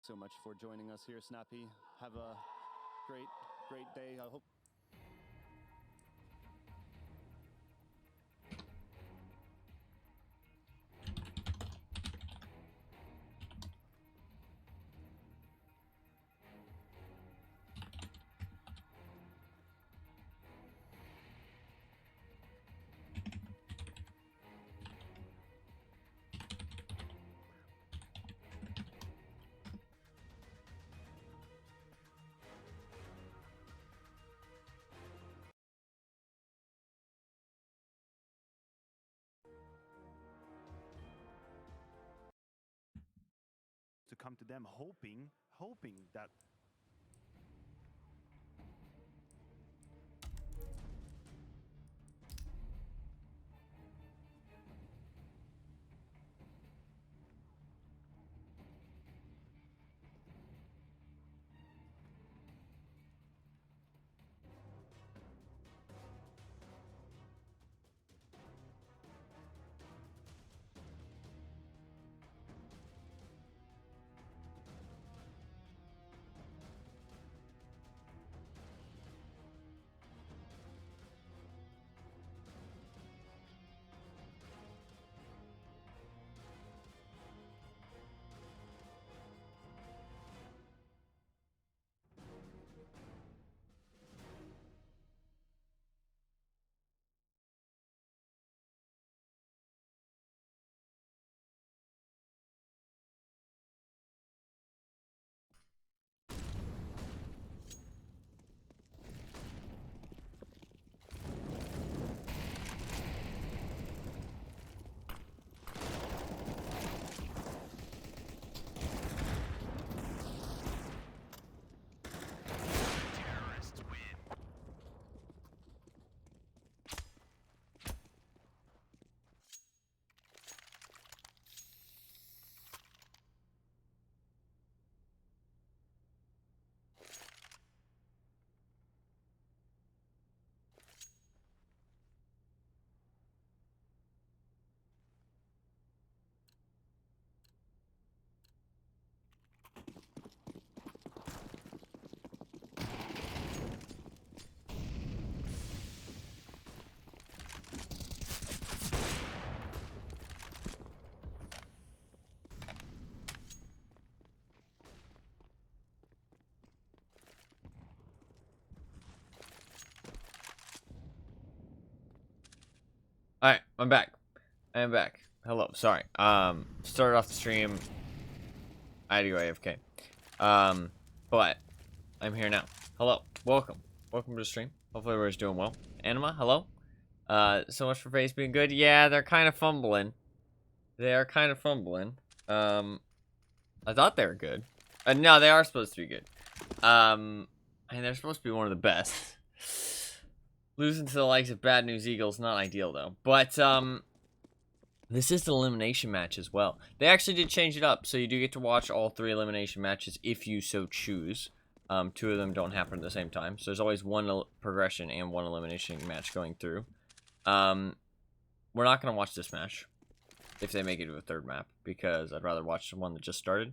so much for joining us here, Snappy. Have a great day. I hope. To come to them hoping that Alright, I'm back. Hello, sorry. Started off the stream. I had to go AFK. But I'm here now. Hello, welcome. Welcome to the stream. Hopefully everybody's doing well. Anima, hello. So much for face being good. Yeah, they're kind of fumbling. I thought they were good. No, they are supposed to be good. And they're supposed to be one of the best. Losing to the likes of Bad News Eagles, not ideal though. But this is the elimination match as well. They actually did change it up, so you do get to watch all 3 elimination matches if you so choose. 2 of them don't happen at the same time, so there's always 1 progression and 1 elimination match going through. We're not gonna watch this match if they make it to a 3rd map, because I'd rather watch the one that just started,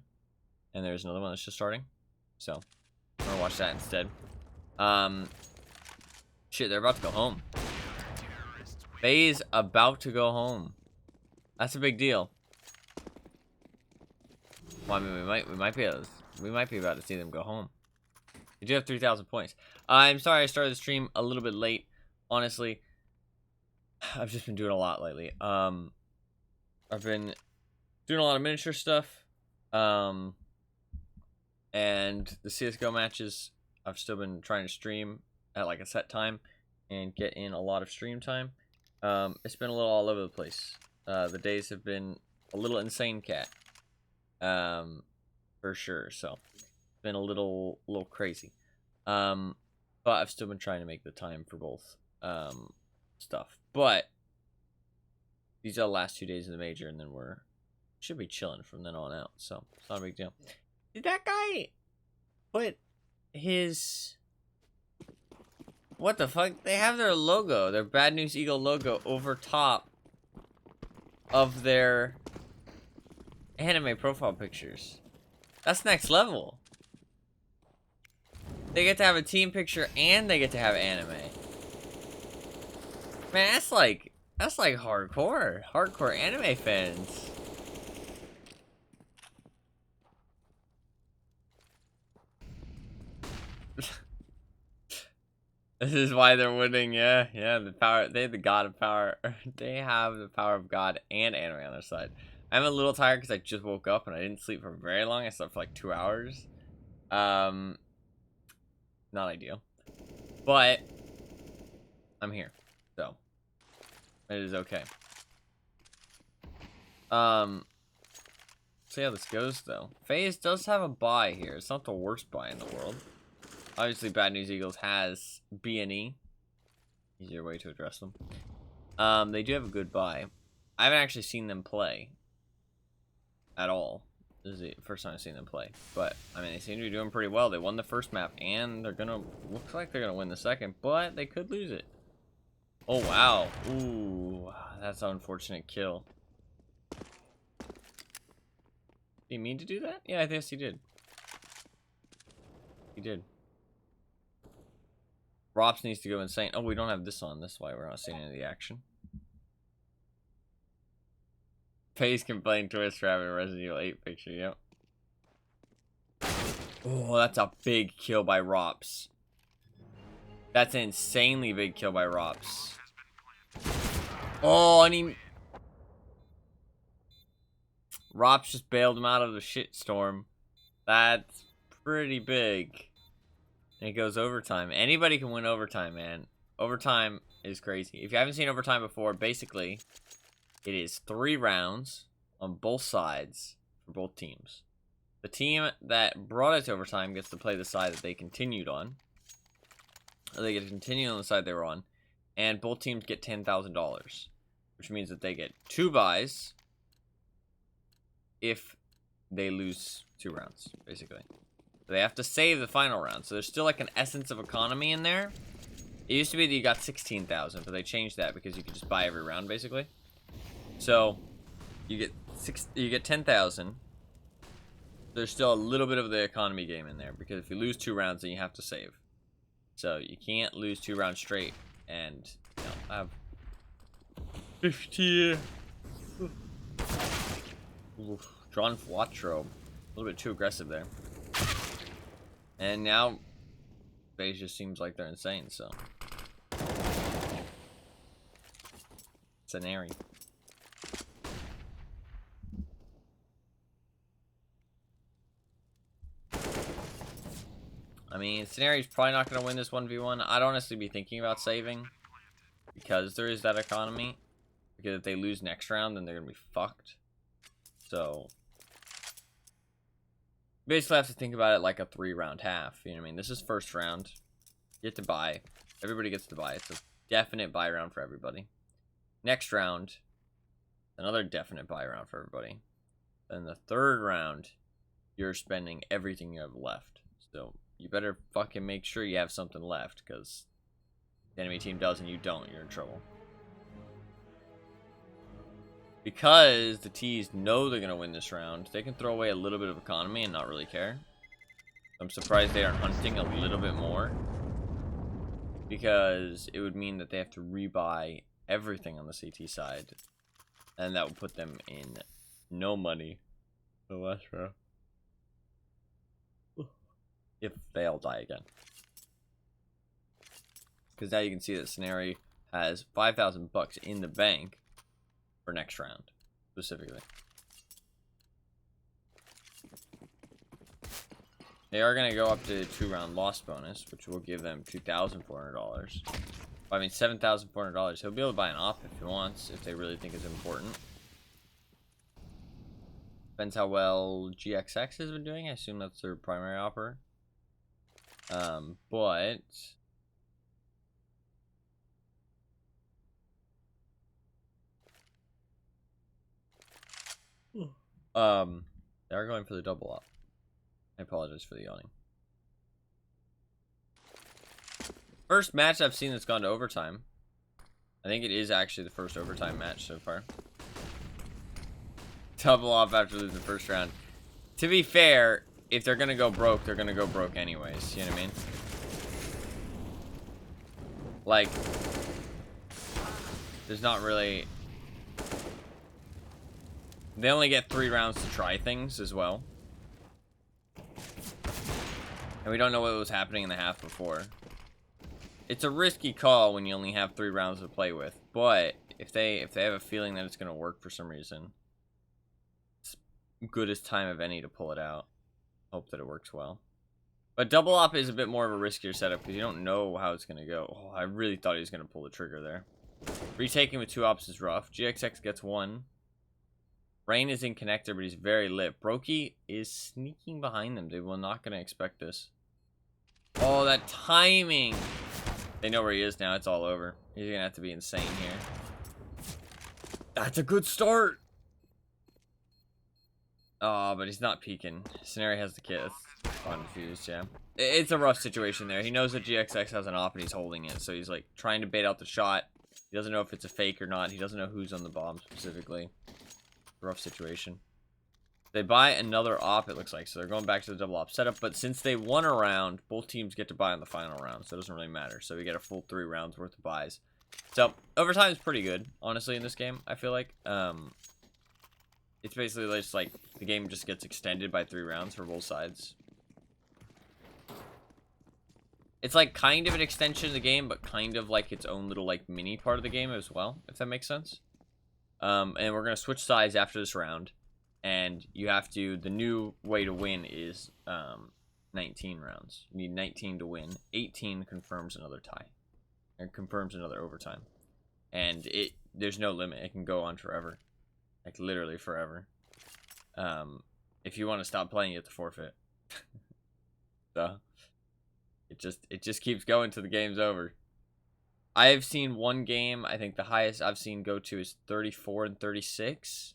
and there's another one that's just starting. So I'm gonna watch that instead. Shit, they're about to go home. Faye's about to go home. That's a big deal. Well, I mean, we might be about to see them go home. You do have 3,000 points. I'm sorry I started the stream a little bit late. Honestly, I've just been doing a lot lately. I've been doing a lot of miniature stuff. And the CS:GO matches, I've still been trying to stream at like a set time and get in a lot of stream time. It's been a little all over the place. The days have been a little insane, cat. For sure. So it's been a little crazy. But I've still been trying to make the time for both stuff. But these are the last 2 days of the major, and then should be chilling from then on out. So it's not a big deal. Did that guy put his... What the fuck? They have their logo, their Bad News Eagle logo, over top of their anime profile pictures. That's next level. They get to have a team picture and they get to have anime. Man, that's like hardcore anime fans. This is why they're winning. Yeah, the power. They have the god of power. They have the power of God and anime on their side. I'm a little tired because I just woke up and I didn't sleep for very long. I slept for like 2 hours. Not ideal, but I'm here, so it is okay. See how this goes though. FaZe does have a buy here. It's not the worst buy in the world. Obviously, Bad News Eagles has B&E. Easier way to address them. They do have a good buy. I haven't actually seen them play at all. This is the first time I've seen them play. But, I mean, they seem to be doing pretty well. They won the first map, and they're gonna... Looks like they're gonna win the second, but they could lose it. Oh, wow. Ooh, that's an unfortunate kill. Did he mean to do that? Yeah, I guess he did. He did. Rops needs to go insane. Oh, we don't have this on. That's why we're not seeing any of the action. FaZe complained to us for having a Resident Evil 8 picture, yep. Oh, that's a big kill by Rops. That's an insanely big kill by Rops. Oh, and he... Rops just bailed him out of the shitstorm. That's pretty big. And it goes overtime. Anybody can win overtime, man. Overtime is crazy. If you haven't seen overtime before, basically, it is 3 rounds on both sides for both teams. The team that brought it to overtime gets to play the side that they continued on. They get to continue on the side they were on. And both teams get $10,000. Which means that they get 2 buys if they lose 2 rounds, basically. They have to save the final round. So there's still like an essence of economy in there. It used to be that you got 16,000, but they changed that because you could just buy every round, basically. So you get 10,000. There's still a little bit of the economy game in there because if you lose 2 rounds, then you have to save. So you can't lose 2 rounds straight and have 50. Drawn Fuatro. A little bit too aggressive there. And now FaZe just seems like they're insane, so. Scenari. I mean, Scenari's probably not going to win this 1v1. I'd honestly be thinking about saving because there is that economy. Because if they lose next round, then they're going to be fucked. So, basically have to think about it like a 3-round half. You know what I mean? This is first round. You get to buy. Everybody gets to buy. It's a definite buy round for everybody. Next round, another definite buy round for everybody. Then the 3rd round, you're spending everything you have left. So, you better fucking make sure you have something left, because the enemy team does and you don't, you're in trouble. Because the T's know they're going to win this round, they can throw away a little bit of economy and not really care. I'm surprised they aren't hunting a little bit more. Because it would mean that they have to rebuy everything on the CT side. And that would put them in no money the last round. If they all die again. Because now you can see that Scenari has $5,000 in the bank for next round, specifically. They are going to go up to 2-round loss bonus, which will give them $2,400. I mean, $7,400. He'll be able to buy an op if he wants, if they really think it's important. Depends how well GXX has been doing. I assume that's their primary opper. But they are going for the double op. I apologize for the yawning. First match I've seen that's gone to overtime. I think it is actually the first overtime match so far. Double off after losing the first round. To be fair, if they're gonna go broke, they're gonna go broke anyways. You know what I mean? Like, there's not really... They only get 3 rounds to try things as well. And we don't know what was happening in the half before. It's a risky call when you only have 3 rounds to play with. But if they have a feeling that it's going to work for some reason, it's good as time of any to pull it out. Hope that it works well. But double op is a bit more of a riskier setup because you don't know how it's going to go. Oh, I really thought he was going to pull the trigger there. Retaking with 2 ops is rough. GXX gets 1. Rain is in connector, but he's very lit. Brokey is sneaking behind them. They will not going to expect this. Oh, that timing. They know where he is now. It's all over. He's going to have to be insane here. That's a good start. Oh, but he's not peeking. Scenario has the kit. That's confused, yeah. It's a rough situation there. He knows that GXX has an op and he's holding it. So he's like trying to bait out the shot. He doesn't know if it's a fake or not. He doesn't know who's on the bomb specifically. Rough situation. They buy another op, it looks like, so they're going back to the double op setup. But since they won a round, both teams get to buy on the final round, so it doesn't really matter. So we get a full 3 rounds worth of buys. So overtime is pretty good, honestly, in this game. I feel like it's basically just like the game just gets extended by 3 rounds for both sides. It's like kind of an extension of the game, but kind of like its own little like mini part of the game as well, if that makes sense. And we're going to switch sides after this round. And you have to... The new way to win is 19 rounds. You need 19 to win. 18 confirms another tie. Or confirms another overtime. And there's no limit. It can go on forever. Like, literally forever. If you want to stop playing, you have to forfeit. So... It just keeps going till the game's over. I have seen one game, I think the highest I've seen go to is 34 and 36.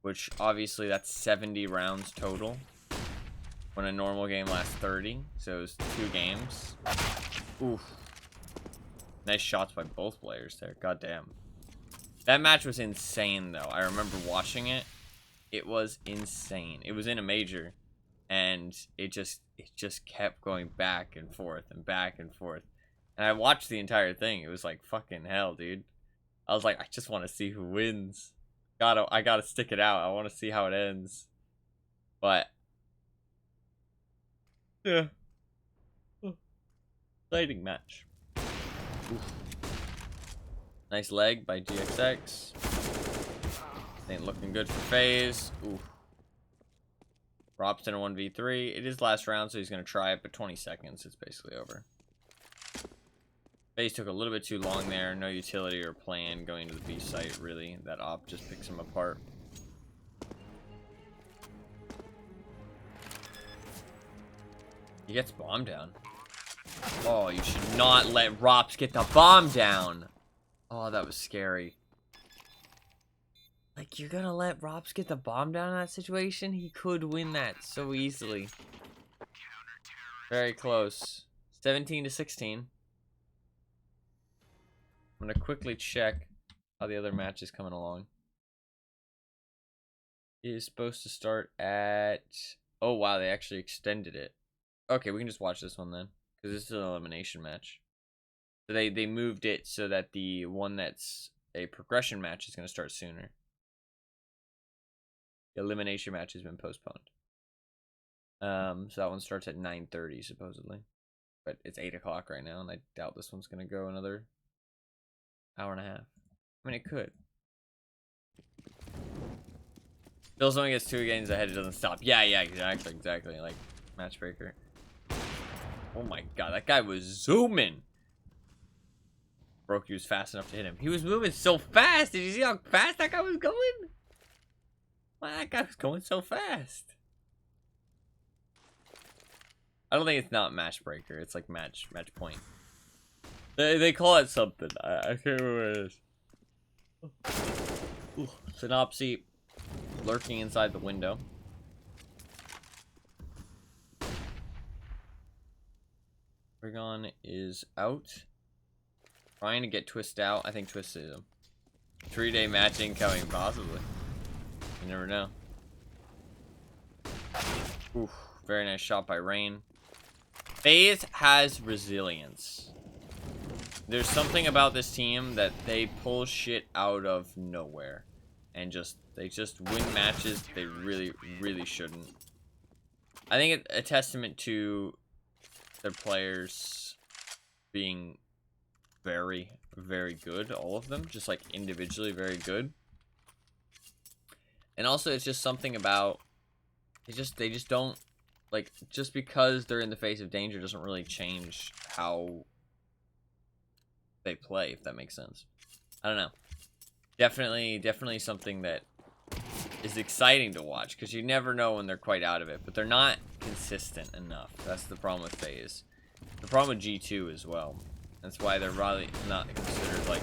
Which, obviously, that's 70 rounds total. When a normal game lasts 30. So it was 2 games. Oof. Nice shots by both players there. Goddamn. That match was insane, though. I remember watching it. It was insane. It was in a major. And it just kept going back and forth and back and forth. And I watched the entire thing. It was like, fucking hell, dude. I was like, I just want to see who wins. I gotta stick it out. I want to see how it ends. But yeah. Exciting match. Oof. Nice leg by GXX. Ain't looking good for FaZe. Oof. Rob's in a 1v3. It is last round, so he's going to try it, but 20 seconds, it's basically over. FaZe took a little bit too long there. No utility or plan going to the B site, really. That op just picks him apart. He gets bomb down. Oh, you should not let Rops get the bomb down. Oh, that was scary. Like, you're gonna let Rops get the bomb down in that situation? He could win that so easily. Very close. 17 to 16. I'm gonna quickly check how the other match is coming along. It is supposed to start at... Oh, wow, they actually extended it. Okay, we can just watch this one then. Because this is an elimination match. So they moved it so that the one that's a progression match is gonna start sooner. The elimination match has been postponed. So that one starts at 9:30 supposedly. But it's 8 o'clock right now, and I doubt this one's going to go another hour and a half. I mean, it could. Bills only gets 2 games ahead, it doesn't stop. Yeah, exactly. Like, matchbreaker. Oh my god, that guy was zooming! Brokey was fast enough to hit him. He was moving so fast! Did you see how fast that guy was going? Wow, that guy was going so fast. I don't think it's not match breaker. It's like match point. They call it something. I can't remember what it is. Synopsy lurking inside the window. Rigon is out. Trying to get Twist out. I think Twist is him. 3-day match incoming, possibly. You never know. Oof, very nice shot by Rain. FaZe has resilience. There's something about this team that they pull shit out of nowhere. And they just win matches they really, really shouldn't. I think it's a testament to their players being very, very good. All of them. Just like individually very good. And also it's just something about they just don't, like, just because they're in the face of danger doesn't really change how they play, if that makes sense. I don't know. Definitely something that is exciting to watch, because you never know when they're quite out of it, but they're not consistent enough. That's the problem with FaZe. The problem with G2 as well. That's why they're really not considered, like,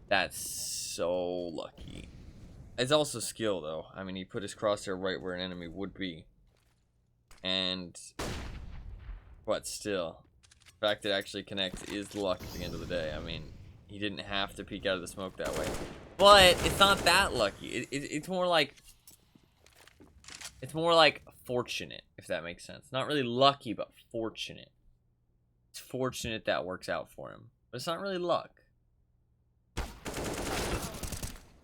that's so lucky. It's also skill, though. I mean, he put his crosshair right where an enemy would be. And, but still, the fact it actually connects is luck at the end of the day. I mean, he didn't have to peek out of the smoke that way. But it's not that lucky. It's more like fortunate, if that makes sense. Not really lucky, but fortunate. It's fortunate that works out for him. But it's not really luck.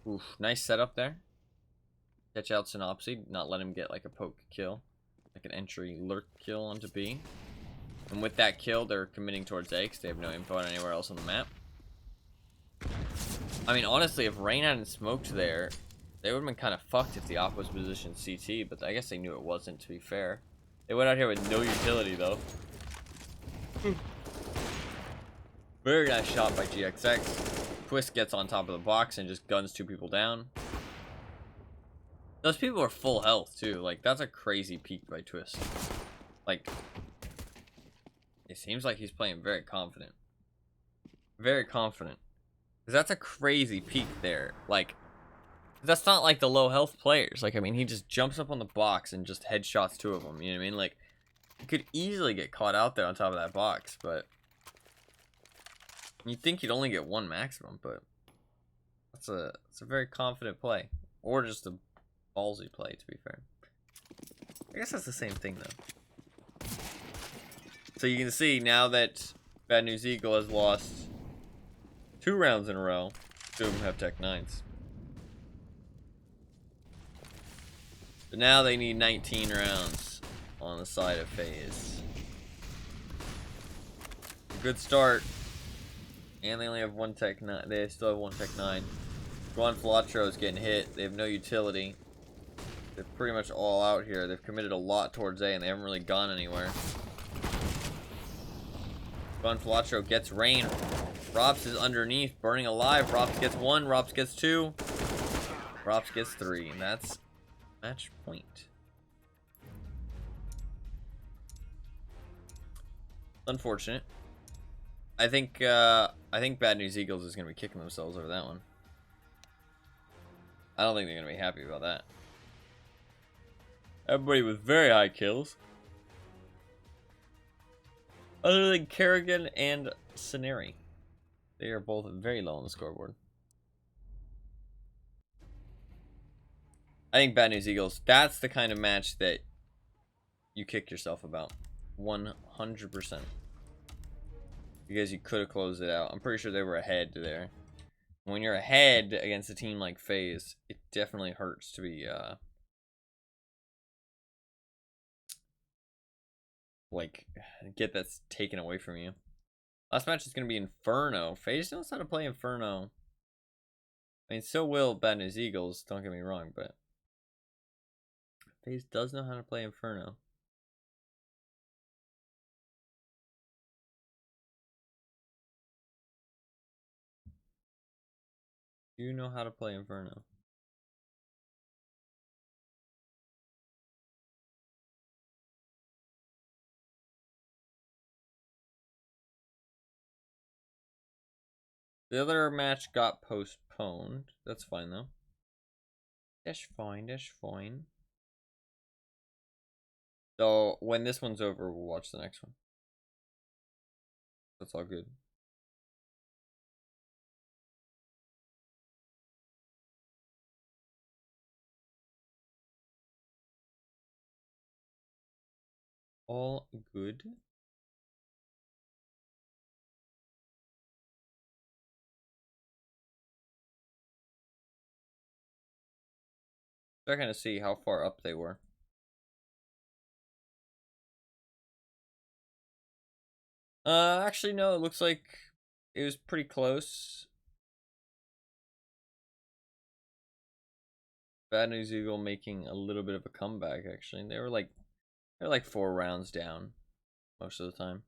Oof, nice setup there. Catch out Synopsy, not let him get like a poke kill. Like an entry lurk kill onto B. And with that kill, they're committing towards A because they have no info on anywhere else on the map. I mean, honestly, if Rain hadn't smoked there, they would have been kind of fucked if the op was positioned CT, but I guess they knew it wasn't, to be fair. They went out here with no utility, though. Very nice shot by GXX. Twist gets on top of the box and just guns 2 people down. Those people are full health, too. Like, that's a crazy peek by Twist. Like, it seems like he's playing very confident. Very confident. Because that's a crazy peek there. Like, that's not like the low health players. Like, I mean, he just jumps up on the box and just headshots 2 of them. You know what I mean? Like, he could easily get caught out there on top of that box, but you'd think you'd only get 1 maximum, but it's a very confident play. Or just a ballsy play, to be fair. I guess that's the same thing, though. So you can see now that Bad News Eagle has lost 2 rounds in a row. 2 of them have Tech 9s. So now they need 19 rounds on the side of FaZe. Good start. And they only have 1 Tech 9. They still have 1 Tech 9. Juan Filatro is getting hit. They have no utility. They're pretty much all out here. They've committed a lot towards A and they haven't really gone anywhere. Juan Filatro gets Rain. Rops is underneath, burning alive. Rops gets 1. Rops gets 2. Rops gets 3. And that's match point. Unfortunate. I think Bad News Eagles is gonna be kicking themselves over that one. I don't think they're gonna be happy about that. Everybody with very high kills. Other than Kerrigan and Sceneri. They are both very low on the scoreboard. I think Bad News Eagles, that's the kind of match that you kick yourself about. 100%. Because you could have closed it out. I'm pretty sure they were ahead there. When you're ahead against a team like FaZe, it definitely hurts to be, like, get that taken away from you. Last match is going to be Inferno. FaZe knows how to play Inferno. I mean, so will Bad News Eagles, don't get me wrong, but FaZe does know how to play Inferno. You know how to play Inferno. The other match got postponed. That's fine, though. That's fine, that's fine. So, when this one's over, we'll watch the next one. That's all good. All good. Checking to see how far up they were. Actually, no, it looks like it was pretty close. Bad News Eagle making a little bit of a comeback, actually. They're like 4 rounds down most of the time.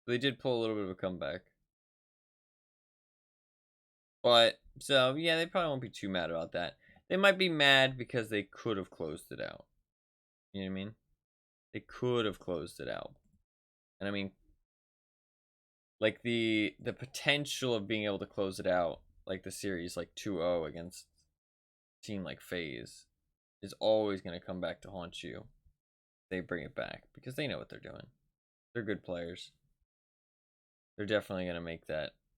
They did pull a little bit of a comeback. But, so, yeah, they probably won't be too mad about that. They might be mad because they could have closed it out. You know what I mean? They could have closed it out. And I mean, like, the potential of being able to close it out, like the series, like 2-0 against a team like FaZe, is always going to come back to haunt you. They bring it back because they know what they're doing. They're good players. They're definitely going to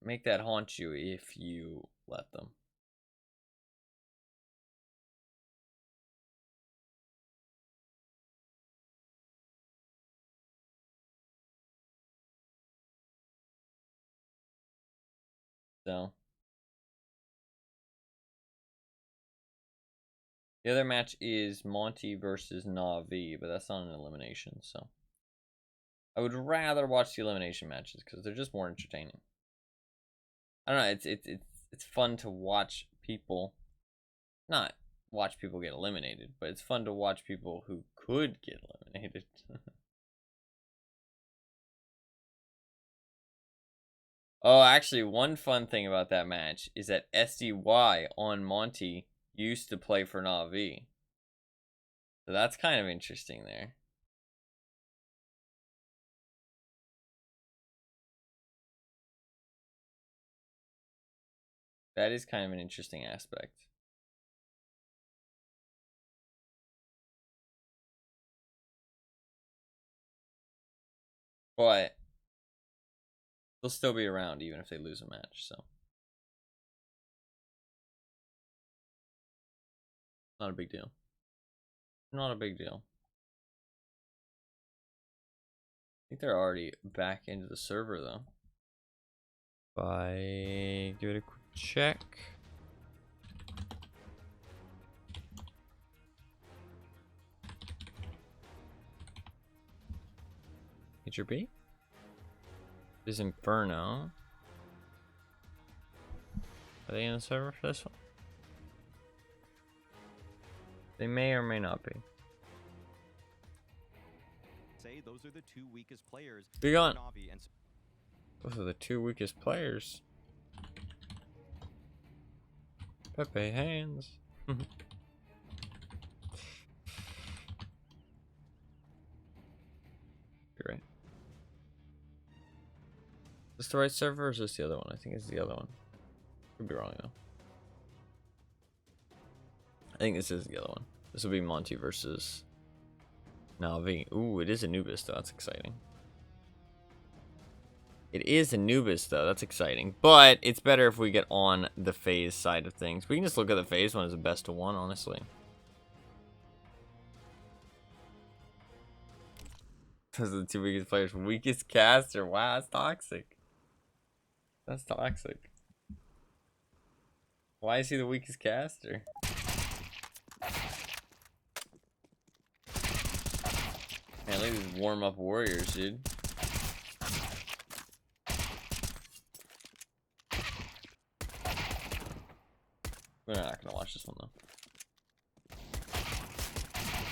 make that haunt you if you let them. So the other match is Monty versus Na'Vi, but that's not an elimination, so I would rather watch the elimination matches because they're just more entertaining. I don't know, it's fun to watch people, not watch people get eliminated, but it's fun to watch people who could get eliminated. Oh, actually, one fun thing about that match is that SDY on Monty used to play for Na'Vi. So that's kind of interesting there. That is kind of an interesting aspect. But they'll still be around even if they lose a match, so not a big deal. Not a big deal. I think they're already back into the server though. If I give it a quick check. Major B? This is Inferno. Are they in the server for this one? They may or may not be. Say those are the 2 weakest players. Be gone. Those are the 2 weakest players. Pepe hands. You're right. Is this the right server or is this the other one? I think it's the other one. Could be wrong though. I think this is the other one. This will be Monty versus Na'Vi. Ooh, it is Anubis though. That's exciting. It is Anubis though. That's exciting. But it's better if we get on the FaZe side of things. We can just look at the FaZe one as a best of 1, honestly. Those are the 2 weakest players. Weakest caster. Wow, that's toxic. That's toxic. Why is he the weakest caster? Man, look at these warm-up warriors, dude. We're not gonna watch this one though.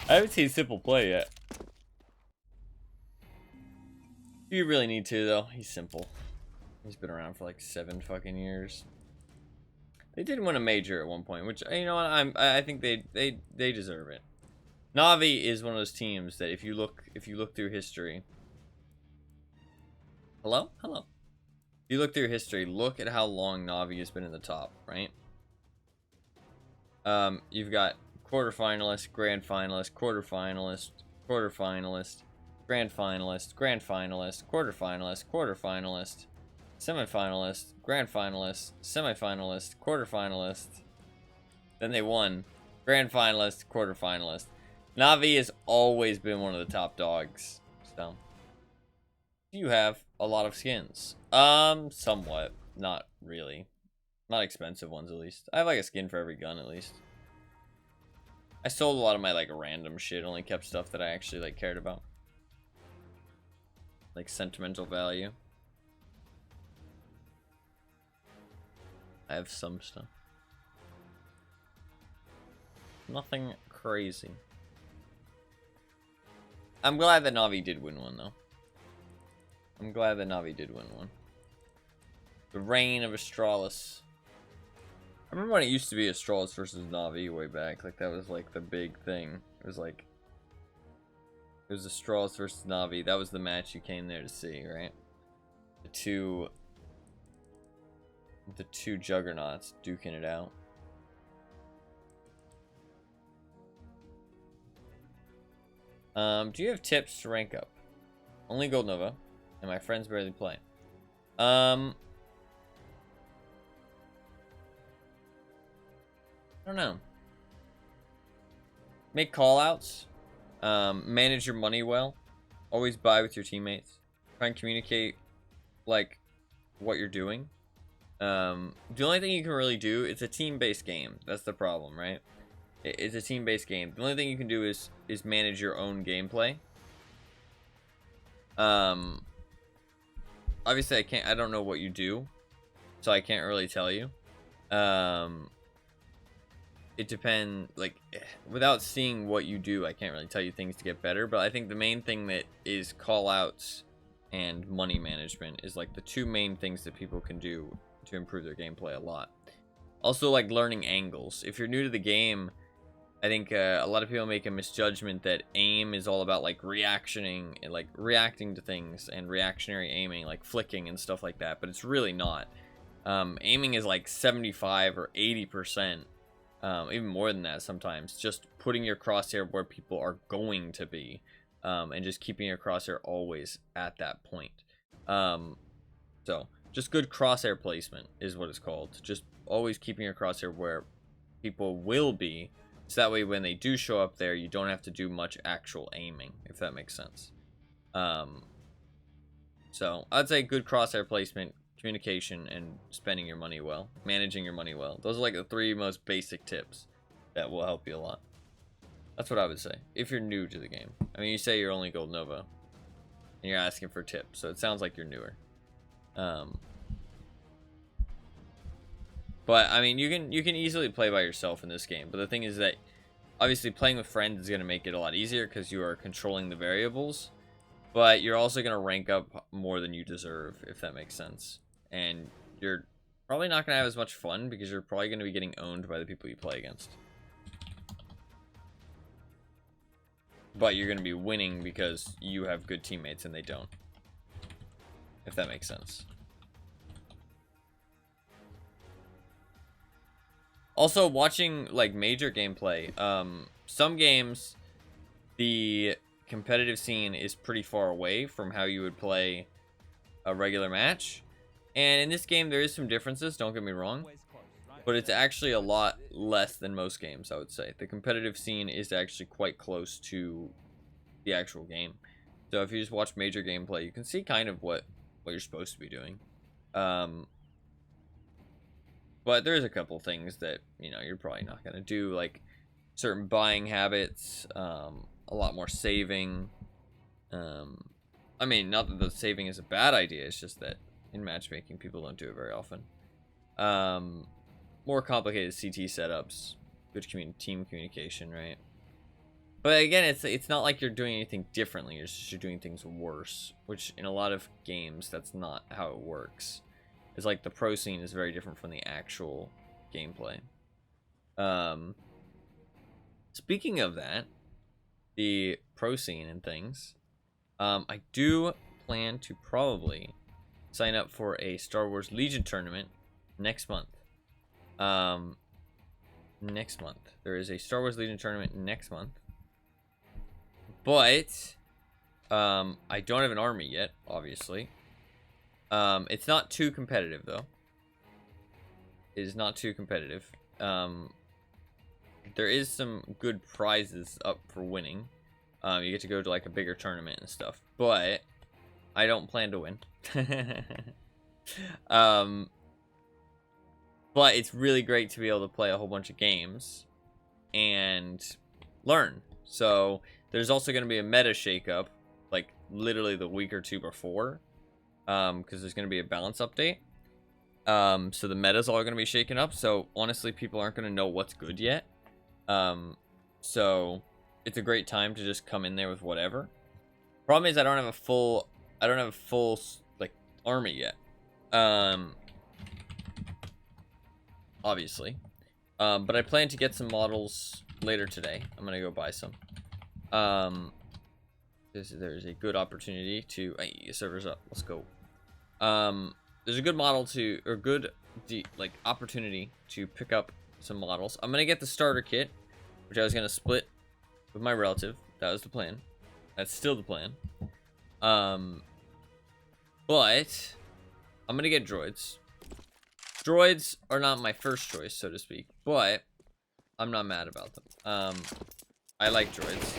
I haven't seen Simple play yet. You really need to though. He's simple. He's been around for like 7 fucking years. They did win a major at one point, which you know what, I think they deserve it. Na'Vi is one of those teams that if you look through history. Hello? Hello. If you look through history, look at how long Na'Vi has been in the top, right? You've got quarterfinalist, grand finalist, quarterfinalist, quarterfinalist, grand finalist, grand finalist, quarterfinalist, quarterfinalist, semifinalist, grand finalist, semifinalist, quarterfinalist. Then they won. Grand finalist, quarterfinalist. Navi has always been one of the top dogs. So you have a lot of skins. Somewhat. Not really. Not expensive ones, at least. I have like a skin for every gun, at least. I sold a lot of my like random shit. Only kept stuff that I actually like cared about. Like sentimental value. I have some stuff. Nothing crazy. I'm glad that Navi did win one, though. I'm glad that Navi did win one. The reign of Astralis. I remember when it used to be Astralis versus Navi way back. Like, that was, like, the big thing. It was, like... It was Astralis versus Navi. That was the match you came there to see, right? The two juggernauts duking it out. Do you have tips to rank up? Only Gold Nova, and my friends barely play. I don't know. Make callouts. Manage your money well. Always buy with your teammates. Try and communicate, like, what you're doing. The only thing you can really do, it's a team-based game. That's the problem, right? It's a team-based game. The only thing you can do is manage your own gameplay. Obviously I don't know what you do, so I can't really tell you. It depends, like, without seeing what you do, I can't really tell you things to get better, but I think the main thing that is call-outs and money management is, like, the two main things that people can do to improve their gameplay a lot. Also, like, learning angles. If you're new to the game, I think a lot of people make a misjudgment that aim is all about, like, reacting to things and reactionary aiming, like flicking and stuff like that, but it's really not. Aiming is like 75 or 80%, even more than that sometimes, just putting your crosshair where people are going to be, and just keeping your crosshair always at that point. So, just good crosshair placement is what it's called. Just always keeping your crosshair where people will be, so that way when they do show up there, you don't have to do much actual aiming, if that makes sense. So, I'd say good crosshair placement, communication, and spending your money well. Managing your money well. Those are like the three most basic tips that will help you a lot. That's what I would say, if you're new to the game. I mean, you say you're only Gold Nova, and you're asking for tips, so it sounds like you're newer. But I mean, you can easily play by yourself in this game. But the thing is that obviously playing with friends is going to make it a lot easier because you are controlling the variables. But you're also going to rank up more than you deserve, if that makes sense. And you're probably not going to have as much fun because you're probably going to be getting owned by the people you play against. But you're going to be winning because you have good teammates and they don't. If that makes sense. Also, watching, like, major gameplay, some games, the competitive scene is pretty far away from how you would play a regular match. And in this game, there is some differences, don't get me wrong. But it's actually a lot less than most games, I would say. The competitive scene is actually quite close to the actual game. So if you just watch major gameplay, you can see kind of what you're supposed to be doing. But there's a couple things that, you know, you're probably not going to do, like certain buying habits, a lot more saving. I mean, not that the saving is a bad idea, it's just that in matchmaking, people don't do it very often. More complicated CT setups, good team communication, right? But again, it's not like you're doing anything differently, you're doing things worse, which in a lot of games, that's not how it works. It's like the pro scene is very different from the actual gameplay. Speaking of that, the pro scene and things, I do plan to probably sign up for a Star Wars Legion tournament next month. Next month. There is a Star Wars Legion tournament next month. But, I don't have an army yet, obviously. It's not too competitive, though. It is not too competitive. there is some good prizes up for winning. You get to go to like a bigger tournament and stuff, but I don't plan to win. But it's really great to be able to play a whole bunch of games and learn. So there's also going to be a meta shakeup, like literally the week or two before, because there's going to be a balance update. So the meta's all going to be shaken up. So honestly, people aren't going to know what's good yet. So it's a great time to just come in there with whatever. Problem is I don't have a full like army yet. Obviously. But I plan to get some models later today. I'm gonna go buy some. There's a good opportunity to servers up. Let's go. There's a good model to, or good like opportunity to pick up some models. I'm gonna get the starter kit, which I was gonna split with my relative. That was the plan. That's still the plan. But I'm gonna get droids. Droids are not my first choice, so to speak, but I'm not mad about them. I like droids.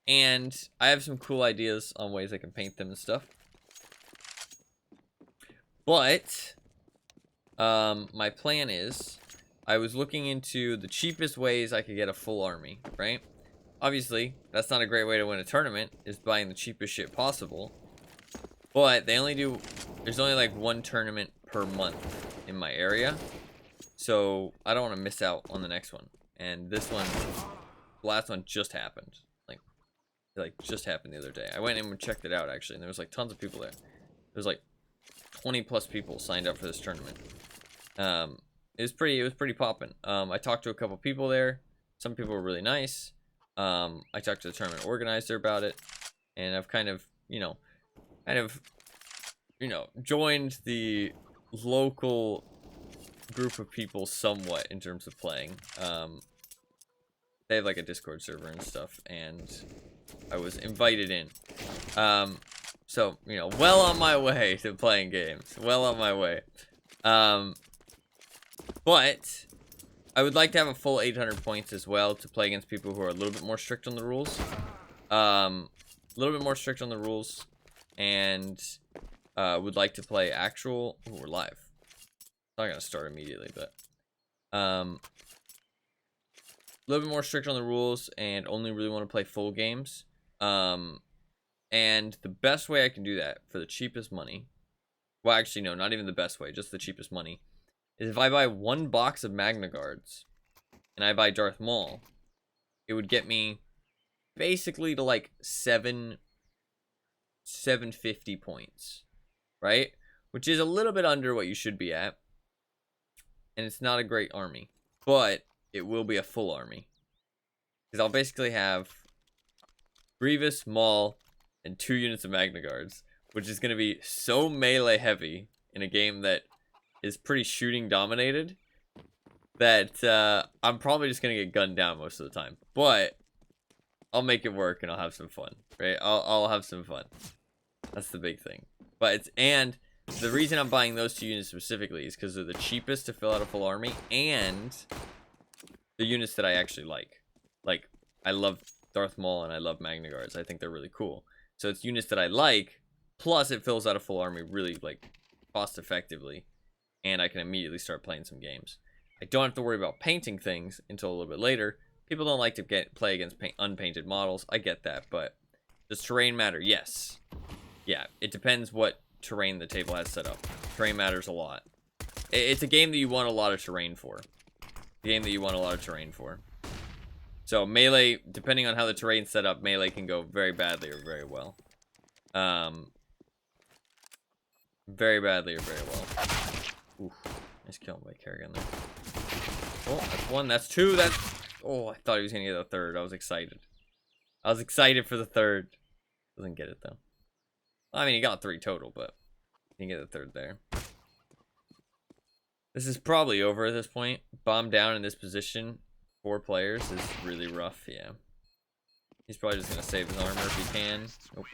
And I have some cool ideas on ways I can paint them and stuff. But my plan is, I was looking into the cheapest ways I could get a full army, right? Obviously, that's not a great way to win a tournament, is buying the cheapest shit possible. But they only do, there's only like one tournament per month in my area. So I don't want to miss out on the next one. And this one, the last one just happened. Like just happened the other day. I went in and checked it out actually, and there was like tons of people there. There was like 20 plus people signed up for this tournament. It was pretty poppin'. I talked to a couple people there. Some people were really nice. I talked to the tournament organizer about it, and I've kind of joined the local group of people somewhat in terms of playing. They have like a Discord server and stuff, and I was invited in. So, well on my way to playing games. Well on my way. But I would like to have a full 800 points as well to play against people who are a little bit more strict on the rules. And would like to play actual. Ooh, we're live. It's not gonna start immediately, but a little bit more strict on the rules and only really want to play full games. And the best way I can do that for the cheapest money, well, actually, no, not even the best way, just the cheapest money, is if I buy one box of Magna Guards and I buy Darth Maul, it would get me basically to like 750 points, right? Which is a little bit under what you should be at. And it's not a great army, but it will be a full army. Because I'll basically have Grievous, Maul, and 2 units of Magna Guards, which is going to be so melee heavy in a game that is pretty shooting dominated that I'm probably just going to get gunned down most of the time. But I'll make it work and I'll have some fun, right? I'll have some fun. That's the big thing. But and the reason I'm buying those 2 units specifically is because they're the cheapest to fill out a full army and the units that I actually like. Like, I love Darth Maul and I love Magna Guards. I think they're really cool. So it's units that I like, plus it fills out a full army really like cost effectively, and I can immediately start playing some games. I don't have to worry about painting things until a little bit later. People don't like to play against unpainted models. I get that, but does terrain matter? Yes. Yeah, it depends what terrain the table has set up. Terrain matters a lot. It's a game that you want a lot of terrain for. So melee, depending on how the terrain's set up, melee can go very badly or very well. Very badly or very well. Oof, nice kill by Kerrigan there. Oh, that's 1, that's 2, that's... Oh, I thought he was gonna get a 3rd. I was excited. For the 3rd. Doesn't get it though. I mean, he got 3 total, but he didn't get the 3rd there. This is probably over at this point. Bomb down in this position. 4 players is really rough, yeah. He's probably just gonna save his armor if he can. Nope.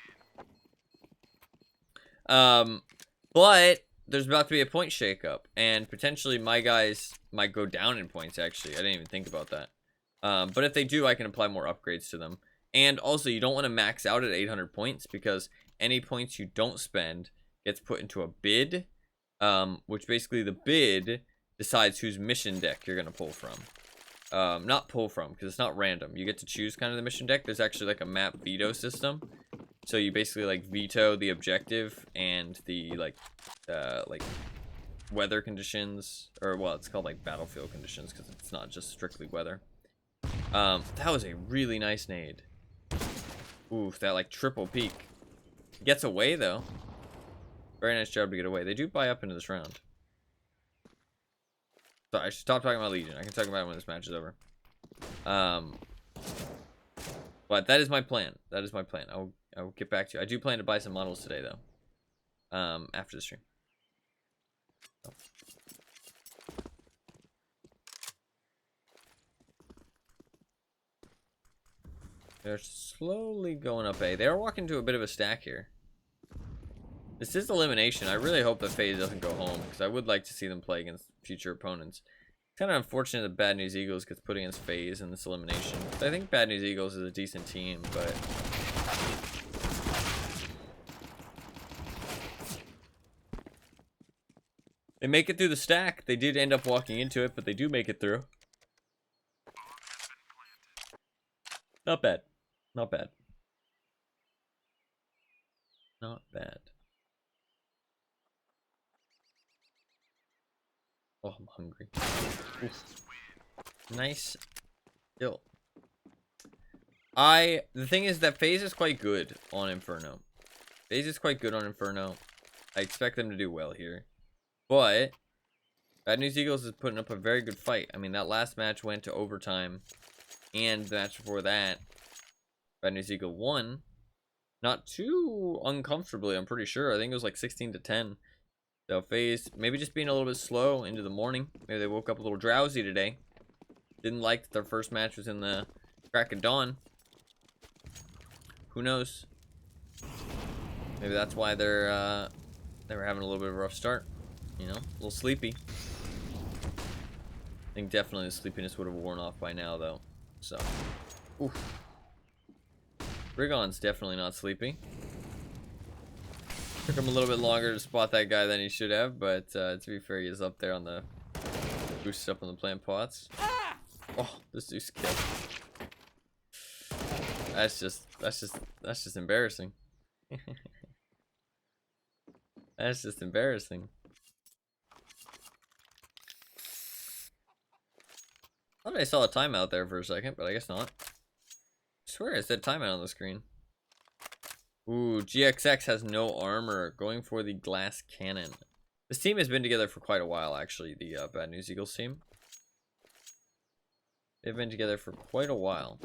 But there's about to be a point shakeup, and potentially my guys might go down in points, actually. I didn't even think about that. But if they do, I can apply more upgrades to them. And also, you don't want to max out at 800 points, because any points you don't spend gets put into a bid, which basically the bid decides whose mission deck you're going to pull from. Not pull from, because it's not random. You get to choose kind of the mission deck. There's actually like a map veto system. So you basically like veto the objective and the like weather conditions, or well, it's called like battlefield conditions because it's not just strictly weather. That was a really nice nade. Oof, that like triple peak. Gets away though. Very nice job to get away. They do buy up into this round. Sorry, I should stop talking about Legion. I can talk about it when this match is over. But that is my plan. That is my plan. I'll get back to you. I do plan to buy some models today though. After the stream. Oh. They're slowly going up A. They are walking to a bit of a stack here. This is elimination. I really hope that FaZe doesn't go home, because I would like to see them play against future opponents. It's kind of unfortunate that Bad News Eagles gets put against FaZe in this elimination. I think Bad News Eagles is a decent team, but... they make it through the stack. They did end up walking into it, but they do make it through. Not bad. Not bad. Not bad. Oh, I'm hungry. Oof. Nice kill. The thing is that FaZe is quite good on Inferno. FaZe is quite good on Inferno. I expect them to do well here. But Bad News Eagles is putting up a very good fight. I mean, that last match went to overtime. And the match before that, Bad News Eagle won. Not too uncomfortably, I'm pretty sure. I think it was like 16-10. So FaZe maybe just being a little bit slow into the morning. Maybe they woke up a little drowsy today. Didn't like that their first match was in the crack of dawn. Who knows? Maybe that's why they were having a little bit of a rough start. You know, a little sleepy. I think definitely the sleepiness would have worn off by now, though. So, oof. Rigon's definitely not sleepy. Took him a little bit longer to spot that guy than he should have, but to be fair, he is up there on the boosted up on the plant pots. Oh, this dude's killed. That's just embarrassing. That's just embarrassing. I thought I saw a timeout there for a second, but I guess not. I swear I said timeout on the screen. Ooh, GXX has no armor, going for the glass cannon. This team has been together for quite a while, actually, the Bad News Eagles team. They've been together for quite a while.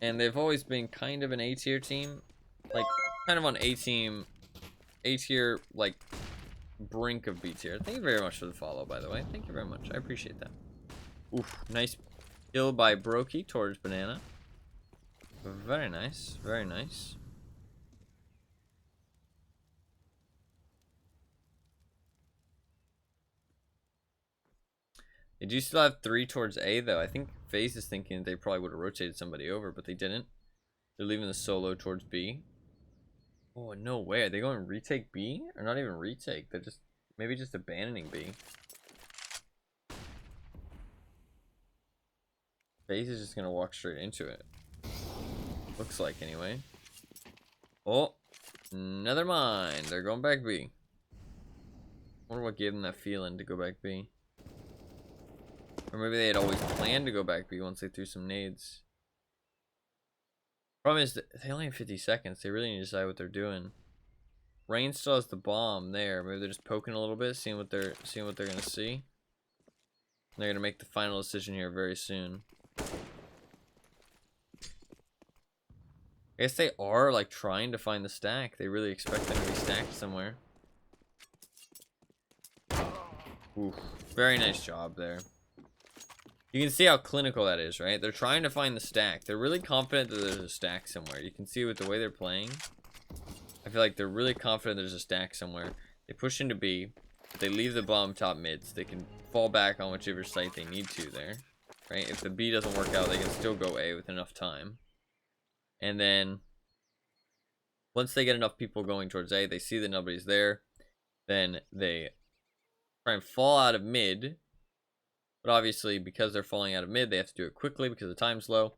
And they've always been kind of an A-tier team. Like, kind of on A-tier, like, brink of B-tier. Thank you very much for the follow, by the way. Thank you very much. I appreciate that. Oof, nice kill by Brokey towards Banana. Very nice, very nice. They do still have 3 towards A, though. I think FaZe is thinking they probably would have rotated somebody over, but they didn't. They're leaving the solo towards B. Oh, no way. Are they going to retake B? Or not even retake. They're just, maybe just abandoning B. FaZe is just going to walk straight into it. Looks like, anyway. Oh, never mind. They're going back B. I wonder what gave them that feeling to go back B. Or maybe they had always planned to go back B once they threw some nades. Problem is, that they only have 50 seconds. They really need to decide what they're doing. Rain still has the bomb there. Maybe they're just poking a little bit, seeing what they're gonna see. They're gonna make the final decision here very soon. I guess they are like trying to find the stack. They really expect them to be stacked somewhere. Oof, very nice job there. You can see how clinical that is, right? They're trying to find the stack. They're really confident that there's a stack somewhere. You can see with the way they're playing. I feel like they're really confident there's a stack somewhere. They push into B. They leave the bomb top mids. They can fall back on whichever site they need to there. Right? If the B doesn't work out, they can still go A with enough time. And then once they get enough people going towards A, they see that nobody's there. Then they try and fall out of mid. But obviously, because they're falling out of mid, they have to do it quickly because the time's low.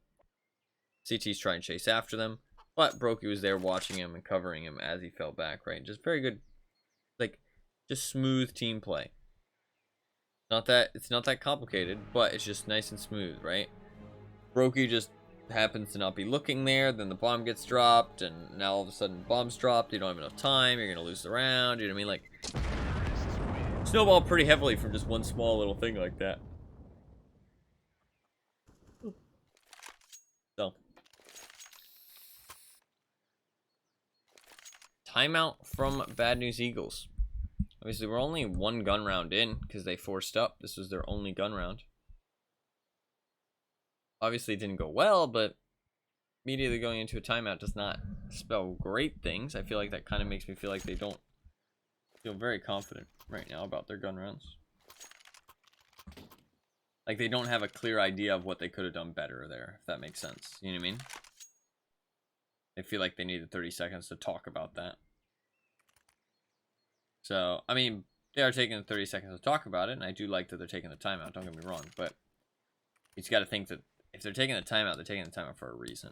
CT's trying to chase after them. But Brokey was there watching him and covering him as he fell back, right? Just very good, like, just smooth team play. It's not that complicated, but it's just nice and smooth, right? Brokey just happens to not be looking there, then the bomb gets dropped, and now all of a sudden bomb's dropped, you don't have enough time, you're gonna lose the round, you know what I mean? Like, snowball pretty heavily from just one small little thing like that. So, timeout from Bad News Eagles. Obviously, we're only one gun round in because they forced up. This was their only gun round. Obviously, it didn't go well, but immediately going into a timeout does not spell great things. I feel like that kind of makes me feel like they don't feel very confident right now about their gun rounds. Like, they don't have a clear idea of what they could have done better there, if that makes sense. You know what I mean? They feel like they needed 30 seconds to talk about that. So, I mean, they are taking 30 seconds to talk about it, and I do like that they're taking the timeout, don't get me wrong, but you just got to think that if they're taking the timeout, they're taking the timeout for a reason.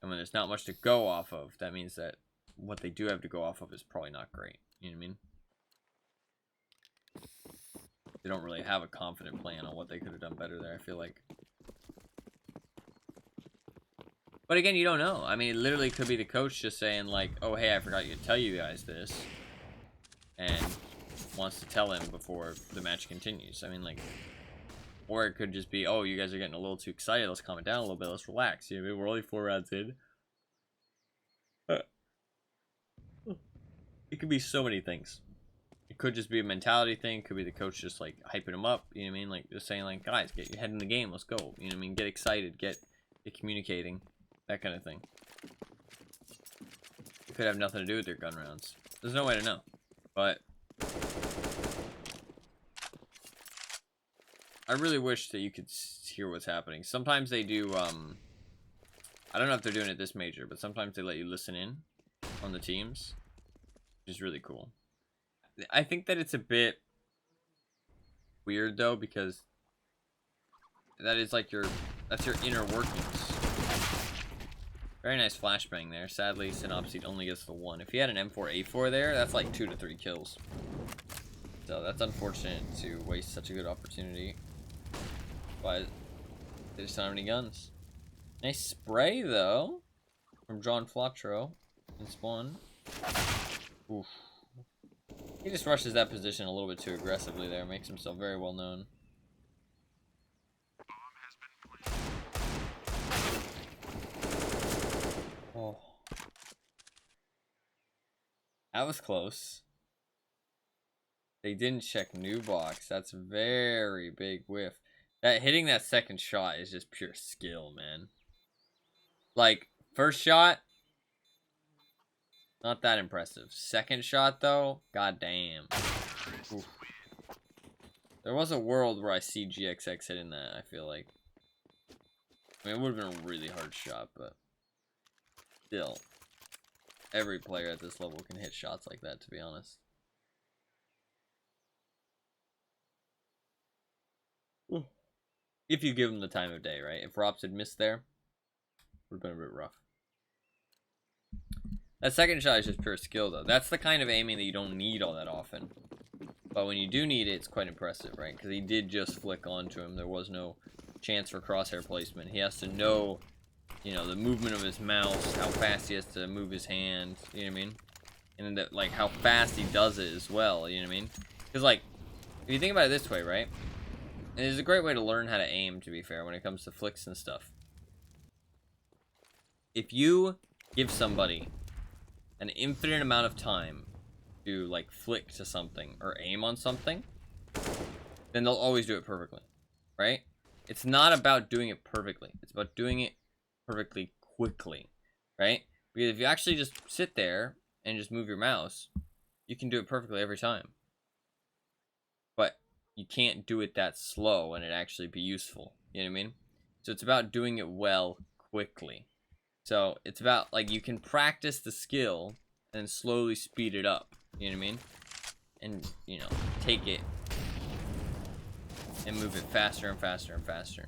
And when there's not much to go off of, that means that what they do have to go off of is probably not great. You know what I mean? They don't really have a confident plan on what they could have done better there, I feel like. But again, you don't know. I mean, it literally could be the coach just saying, like, oh, hey, I forgot to tell you guys this. And wants to tell him before the match continues. I mean, like, or it could just be, oh, you guys are getting a little too excited. Let's calm it down a little bit. Let's relax. You know what I mean? We're only 4 rounds in. It could be so many things. It could just be a mentality thing. It could be the coach just, like, hyping him up. You know what I mean? Like, just saying, like, guys, get your head in the game. Let's go. You know what I mean? Get excited. Get communicating. That kind of thing. It could have nothing to do with their gun rounds. There's no way to know. But I really wish that you could hear what's happening. Sometimes they do, I don't know if they're doing it this major, but sometimes they let you listen in on the teams, which is really cool. I think that it's a bit weird, though, because that is like that's your inner workings. Very nice flashbang there. Sadly, Synopsy only gets the 1. If he had an M4A4 there, that's like 2 to 3 kills. So that's unfortunate to waste such a good opportunity. But they just don't have any guns. Nice spray, though, from John Flatro in spawn. Oof. He just rushes that position a little bit too aggressively there. Makes himself very well known. Oh. That was close. They didn't check new box. That's a very big whiff. That hitting that second shot is just pure skill, man. Like, first shot, not that impressive. Second shot, though, goddamn. Oof. There was a world where I see GXX hitting that, I feel like. I mean, it would have been a really hard shot, but still, every player at this level can hit shots like that, to be honest. Ooh. If you give him the time of day, right? If Rops had missed there, would have been a bit rough. That second shot is just pure skill, though. That's the kind of aiming that you don't need all that often. But when you do need it, it's quite impressive, right? Because he did just flick onto him. There was no chance for crosshair placement. He has to know, you know, the movement of his mouse, how fast he has to move his hand, you know what I mean? And then, like, how fast he does it as well, you know what I mean? Because, like, if you think about it this way, right? And it's a great way to learn how to aim, to be fair, when it comes to flicks and stuff. If you give somebody an infinite amount of time to, like, flick to something or aim on something, then they'll always do it perfectly, right? It's not about doing it perfectly. It's about doing it perfectly quickly, right? Because if you actually just sit there and just move your mouse, you can do it perfectly every time. But you can't do it that slow and it actually be useful. You know what I mean? So it's about doing it well quickly. So it's about, like, you can practice the skill and slowly speed it up. You know what I mean? And, you know, take it and move it faster and faster and faster.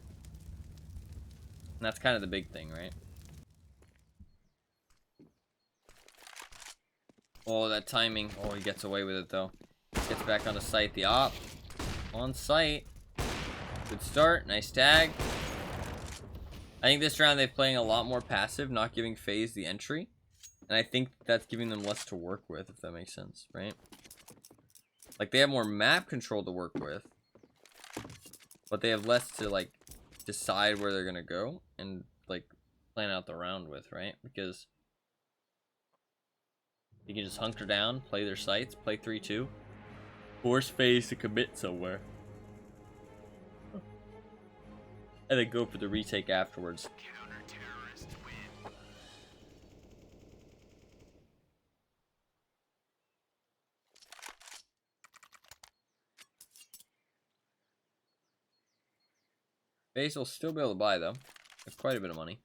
And that's kind of the big thing, right? Oh, that timing. Oh, he gets away with it, though. Gets back on the site. The op. On site. Good start. Nice tag. I think this round they're playing a lot more passive, not giving FaZe the entry. And I think that's giving them less to work with, if that makes sense, right? Like, they have more map control to work with. But they have less to, like, decide where they're gonna go and, like, plan out the round with, right? Because you can just hunker down, play their sites, play 3-2, force FaZe to commit somewhere, and then go for the retake afterwards. FaZe will still be able to buy, though. That's quite a bit of money.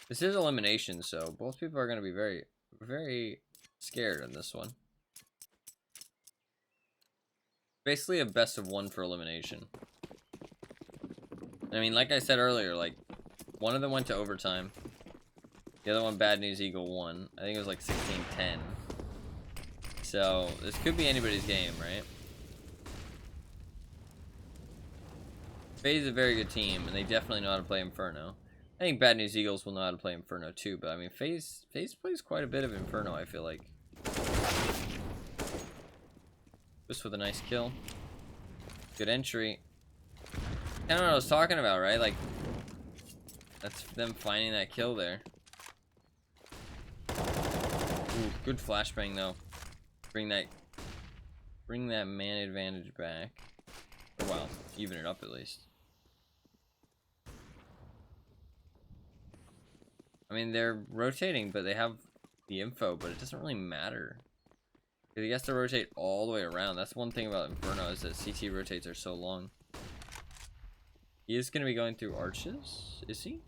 This is elimination, so both people are going to be very, very scared in this one. Basically a best of one for elimination. I mean, like I said earlier, like, one of them went to overtime. The other one, Bad News Eagle, won. I think it was like 16-10. So, this could be anybody's game, right? FaZe is a very good team, and they definitely know how to play Inferno. I think Bad News Eagles will know how to play Inferno too, but I mean, FaZe plays quite a bit of Inferno, I feel like. Just with a nice kill. Good entry. I don't know what I was talking about, right? Like, that's them finding that kill there. Ooh, good flashbang though. Bring that man advantage back. Well, even it up at least. I mean, they're rotating, but they have the info, but it doesn't really matter. Because he has to rotate all the way around. That's one thing about Inferno, is that CT rotates are so long. He is going to be going through arches, is he?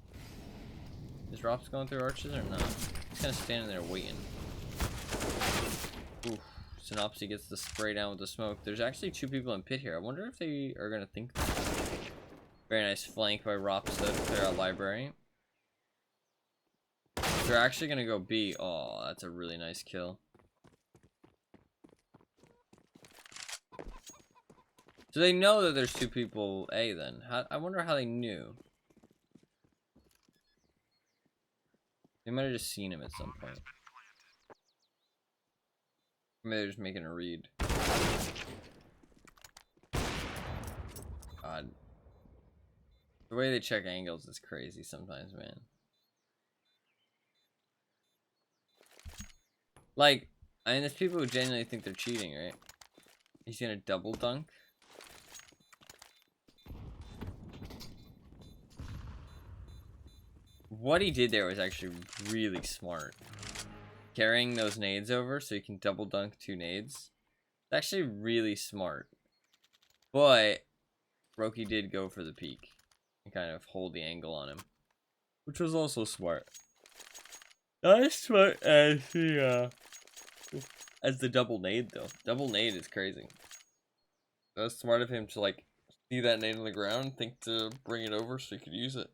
Is Rops going through arches or not? He's kind of standing there waiting. Oof. Synopsy gets the spray down with the smoke. There's actually two people in pit here. I wonder if they are going to think that. Very nice flank by Rops to clear out library. They're actually going to go B. Oh, that's a really nice kill. So they know that there's two people A then. I wonder how they knew. They might have just seen him at some point. Maybe they're just making a read. God. The way they check angles is crazy sometimes, man. Like, I mean, there's people who genuinely think they're cheating, right? He's gonna double dunk. What he did there was actually really smart. Carrying those nades over so you can double dunk two nades. It's actually really smart. But Roki did go for the peak and kind of hold the angle on him, which was also smart. Not as smart as the double nade though. Double nade is crazy. That was smart of him to, like, see that nade on the ground and think to bring it over so he could use it.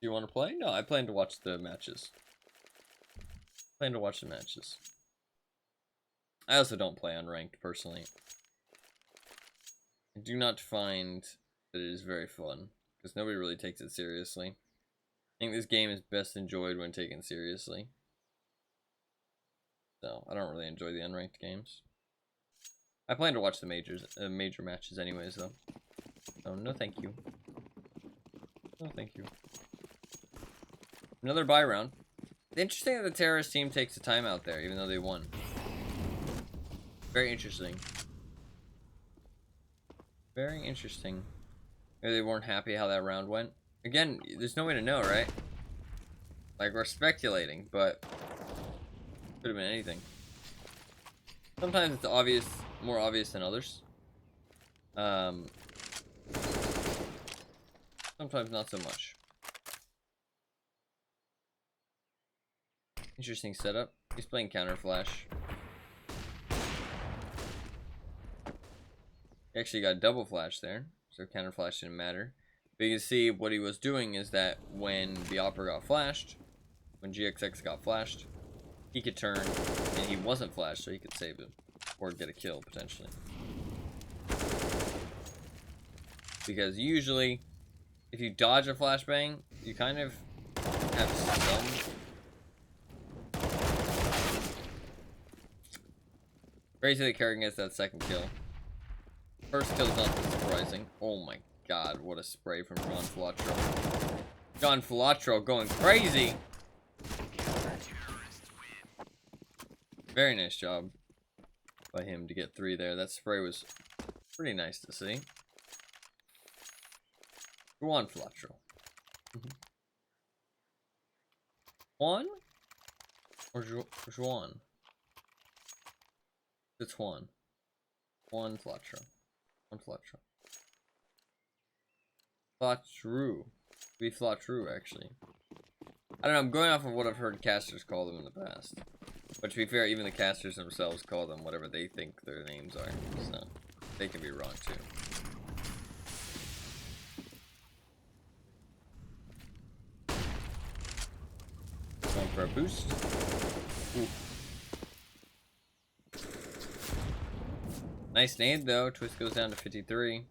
Do you want to play? No, I plan to watch the matches. I also don't play unranked personally. I do not find that it is very fun because nobody really takes it seriously. I think this game is best enjoyed when taken seriously. So I don't really enjoy the unranked games. I plan to watch the major matches anyways though. So no thank you. No thank you. Another bye round. Interesting that the terrorist team takes a timeout there, even though they won. Very interesting. Very interesting. Maybe they weren't happy how that round went. Again, there's no way to know, right? Like, we're speculating, but Could have been anything. Sometimes it's obvious, more obvious than others. Sometimes not so much. Interesting setup. He's playing counter flash. He actually got double flash there, so counter flash didn't matter. But you can see what he was doing is that when the Opera got flashed, when GXX got flashed, he could turn, and he wasn't flashed, so he could save it. Or get a kill, potentially. Because usually, if you dodge a flashbang, you kind of have some... Crazy that Kerrigan gets that second kill. First kill's not surprising. Oh my god, what a spray from John Flatro. John Flatro going crazy! Very nice job by him to get 3 there. That spray was pretty nice to see. Juan Flatro. Juan? Or Juan? It's Juan. Juan Flatro. Juan Flatro. Flatru. Be Flatru, actually. I don't know, I'm going off of what I've heard casters call them in the past. But to be fair, even the casters themselves call them whatever they think their names are. So, they can be wrong too. Going for a boost. Ooh. Nice nade though. Twist goes down to 53.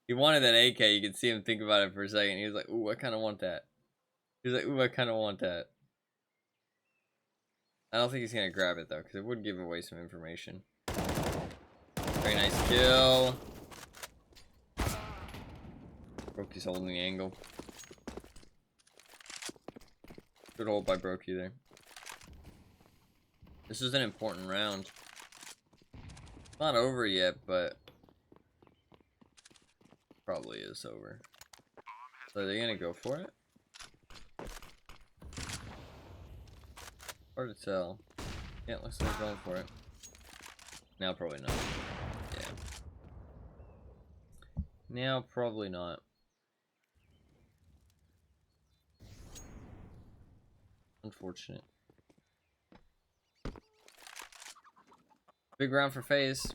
He wanted that AK. You could see him think about it for a second. He was like, ooh, I kind of want that. He was like, ooh, I kind of want that. I don't think he's going to grab it though, because it would give away some information. Very nice kill. Brokey's holding the angle. Good hold by Brokey there. This is an important round. Not over yet, but probably is over. So are they gonna go for it? Hard to tell. Yeah, looks like they're going for it. Now probably not. Yeah. Now probably not. Unfortunate. Big round for FaZe.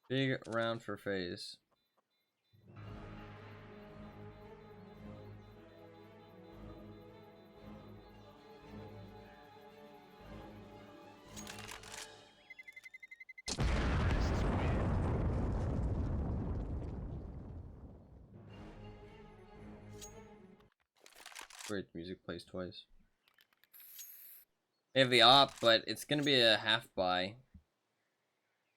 Big round for FaZe. Great, music plays twice. They have the op, but it's gonna be a half buy.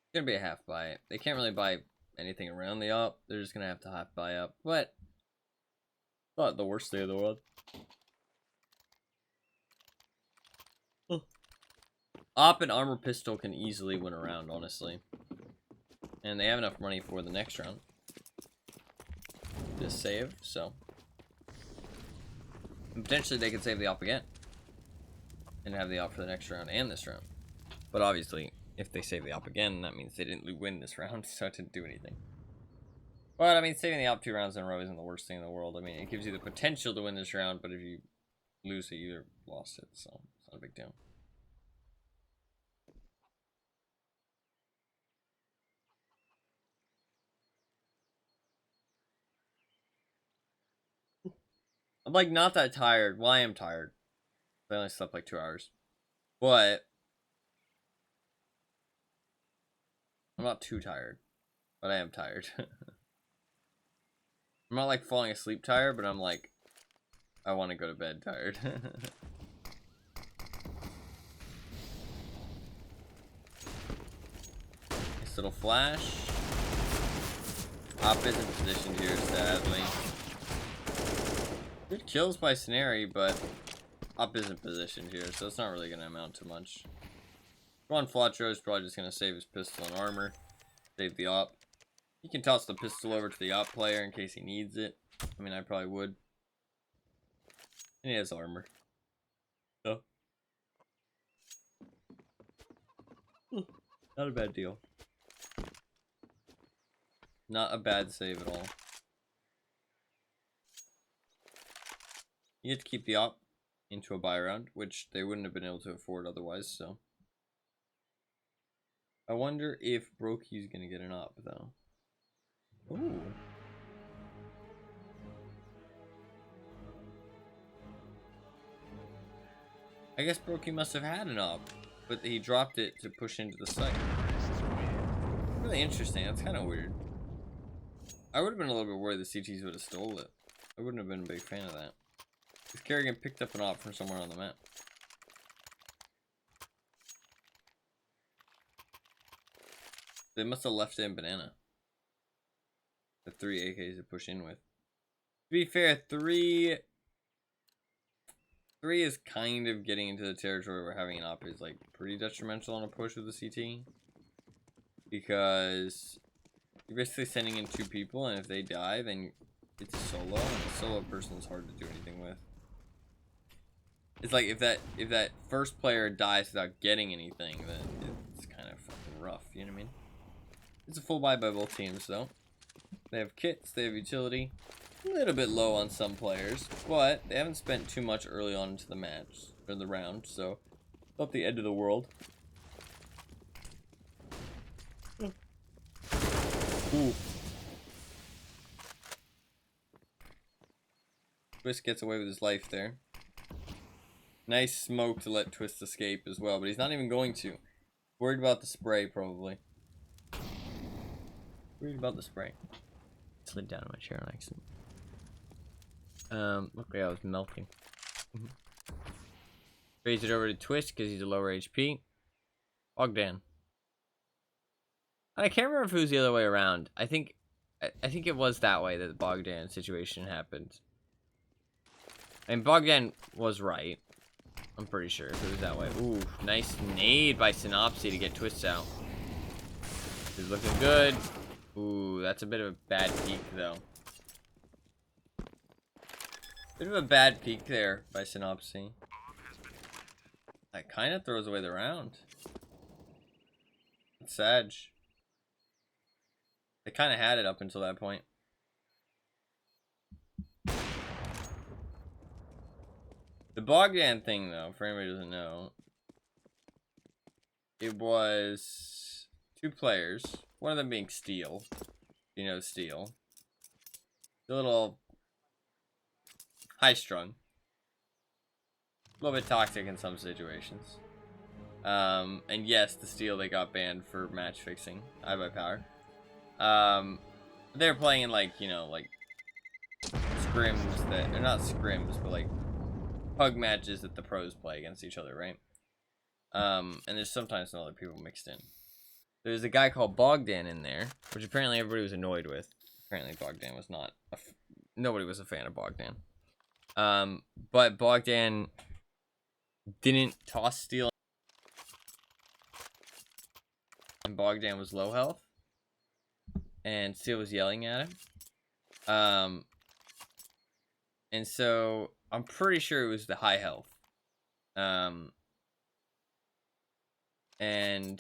It's gonna be a half buy. They can't really buy anything around the op. They're just gonna have to half buy up, but not the worst day of the world. Op and armor pistol can easily win a round, honestly. And they have enough money for the next round. Just save, so. And potentially they could save the op again. And have the op for the next round and this round. But obviously, if they save the op again, that means they didn't win this round, so it didn't do anything. But, I mean, saving the op 2 rounds in a row isn't the worst thing in the world. I mean, it gives you the potential to win this round, but if you lose it, you lost it, so it's not a big deal. I'm, like, not that tired. Well, I am tired. I only slept, like, 2 hours. But I'm not too tired. But I am tired. I'm not, like, falling asleep tired, but I'm, like, I want to go to bed tired. Nice little flash. Op isn't positioned here, sadly. Good kills by Scenery, but Op isn't positioned here, so it's not really going to amount to much. Ron Flatro is probably just going to save his pistol and armor. Save the Op. He can toss the pistol over to the Op player in case he needs it. I mean, I probably would. And he has armor. Not a bad deal. Not a bad save at all. You get to keep the op into a buy round, which they wouldn't have been able to afford otherwise, so. I wonder if Brokey's gonna get an op, though. Ooh. I guess Brokey must have had an op, but he dropped it to push into the site. Really interesting. That's kind of weird. I would have been a little bit worried the CTs would have stole it. I wouldn't have been a big fan of that. If Kerrigan picked up an op from somewhere on the map. They must have left in banana. The 3 AKs to push in with. To be fair, 3 is kind of getting into the territory where having an op is like pretty detrimental on a push with the CT. Because you're basically sending in 2 people, and if they die, then it's a solo, and a solo person is hard to do anything with. It's like if that first player dies without getting anything, then it's kind of fucking rough, you know what I mean? It's a full buy by both teams, though. They have kits, they have utility. A little bit low on some players, but they haven't spent too much early on into the match, or the round, so not the end of the world. Ooh. Twist gets away with his life there. Nice smoke to let Twist escape as well, but he's not even going to. Worried about the spray, probably. Worried about the spray. Slid down in my chair on accident. Luckily I was melting. Raise it over to Twist because he's a lower HP. Bogdan. I can't remember if it was the other way around. I think it was that way that the Bogdan situation happened. And Bogdan was right. I'm pretty sure if it was that way. Ooh, nice nade by Synopsy to get Twist out. He's looking good. Ooh, that's a bit of a bad peek though. Bit of a bad peek there by Synopsy. That kind of throws away the round. It's Sag. They kind of had it up until that point. The Bogdan thing, though, for anybody who doesn't know, it was 2 players. One of them being Steel. You know Steel. A little high-strung. A little bit toxic in some situations. And yes, the Steel, they got banned for match fixing. I by power. They're playing in like, you know, like scrims that, they're not scrims, but like pug matches that the pros play against each other, right? And there's sometimes some other people mixed in. There's a guy called Bogdan in there, which apparently everybody was annoyed with. Apparently Bogdan was not, nobody was a fan of Bogdan. But Bogdan didn't toss Steel, and Bogdan was low health, and Steel was yelling at him. And so I'm pretty sure it was the high health. And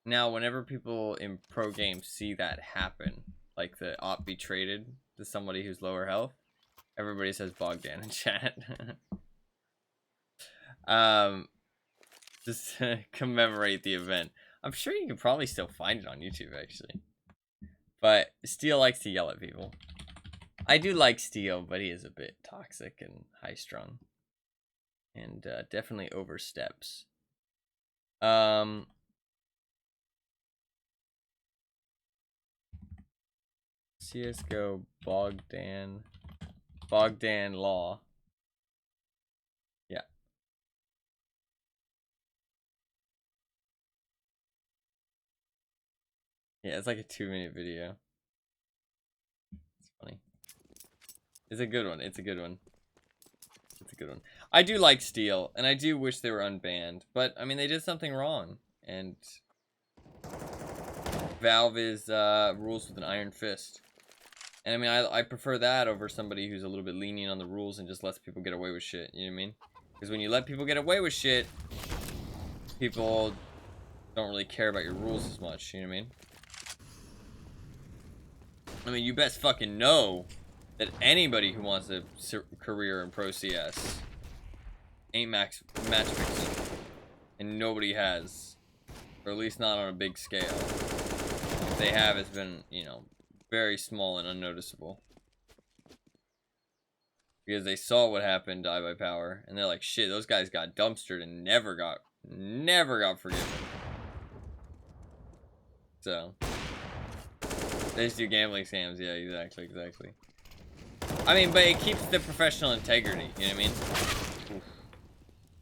now whenever people in pro games see that happen, like the op be traded to somebody who's lower health, everybody says Bogdan in chat. Just to commemorate the event. I'm sure you can probably still find it on YouTube, actually. But Steel likes to yell at people. I do like Steel, but he is a bit toxic and high-strung. And definitely oversteps. CSGO Bogdan Law. Yeah. Yeah, it's like a 2-minute video. It's funny. It's a good one. It's a good one. It's a good one. I do like Steel, and I do wish they were unbanned, but I mean they did something wrong, and Valve is rules with an iron fist. And I mean I prefer that over somebody who's a little bit lenient on the rules and just lets people get away with shit. You know what I mean? Because when you let people get away with shit, people don't really care about your rules as much, you know what I mean? I mean, you best fucking know that anybody who wants a career in Pro CS ain't match fixing. And nobody has. Or at least not on a big scale. If they have, it's been, you know, very small and unnoticeable. Because they saw what happened to iBuyPower, and they're like, shit, those guys got dumpstered and never got forgiven. So, they just do gambling scams. Yeah, exactly. I mean, but it keeps the professional integrity. You know what I mean? Oof.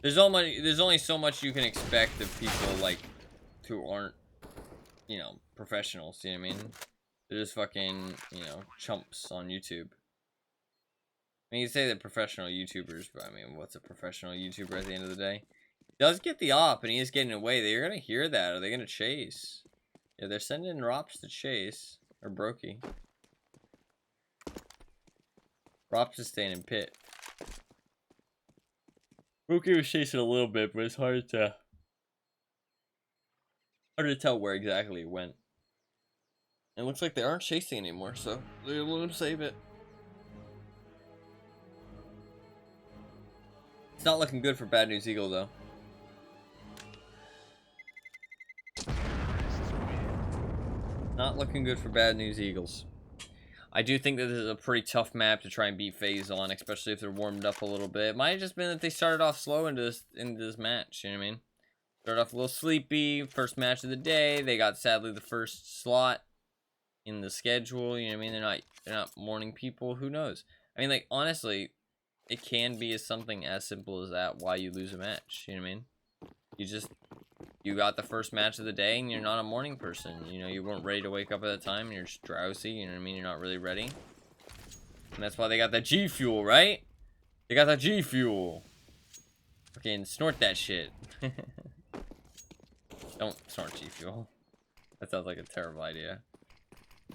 There's only so much you can expect of people like who aren't, you know, professionals. You know what I mean? They're just fucking, you know, chumps on YouTube. I mean, you say that professional YouTubers, but I mean, what's a professional YouTuber at the end of the day? He does get the op, and he is getting away. They're gonna hear that. Are they gonna chase? Yeah, they're sending Rops to chase. Or Brokey. Rops is staying in pit. Brokey was chasing a little bit, but it's hard to tell where exactly it went. It looks like they aren't chasing anymore, so they're able to save it. It's not looking good for Bad News Eagle, though. Not looking good for Bad News Eagles. I do think that this is a pretty tough map to try and beat FaZe on, especially if they're warmed up a little bit. It might have just been that they started off slow into this match, you know what I mean? Started off a little sleepy, first match of the day. They got, sadly, the first slot in the schedule, you know what I mean? They're not morning people, who knows? I mean, like, honestly, it can be something as simple as that, why you lose a match, you know what I mean? You got the first match of the day and you're not a morning person. You know, you weren't ready to wake up at the time and you're just drowsy, you know what I mean? You're not really ready. And that's why they got that G Fuel, right? They got that G Fuel. Fucking snort that shit. Don't snort G Fuel. That sounds like a terrible idea.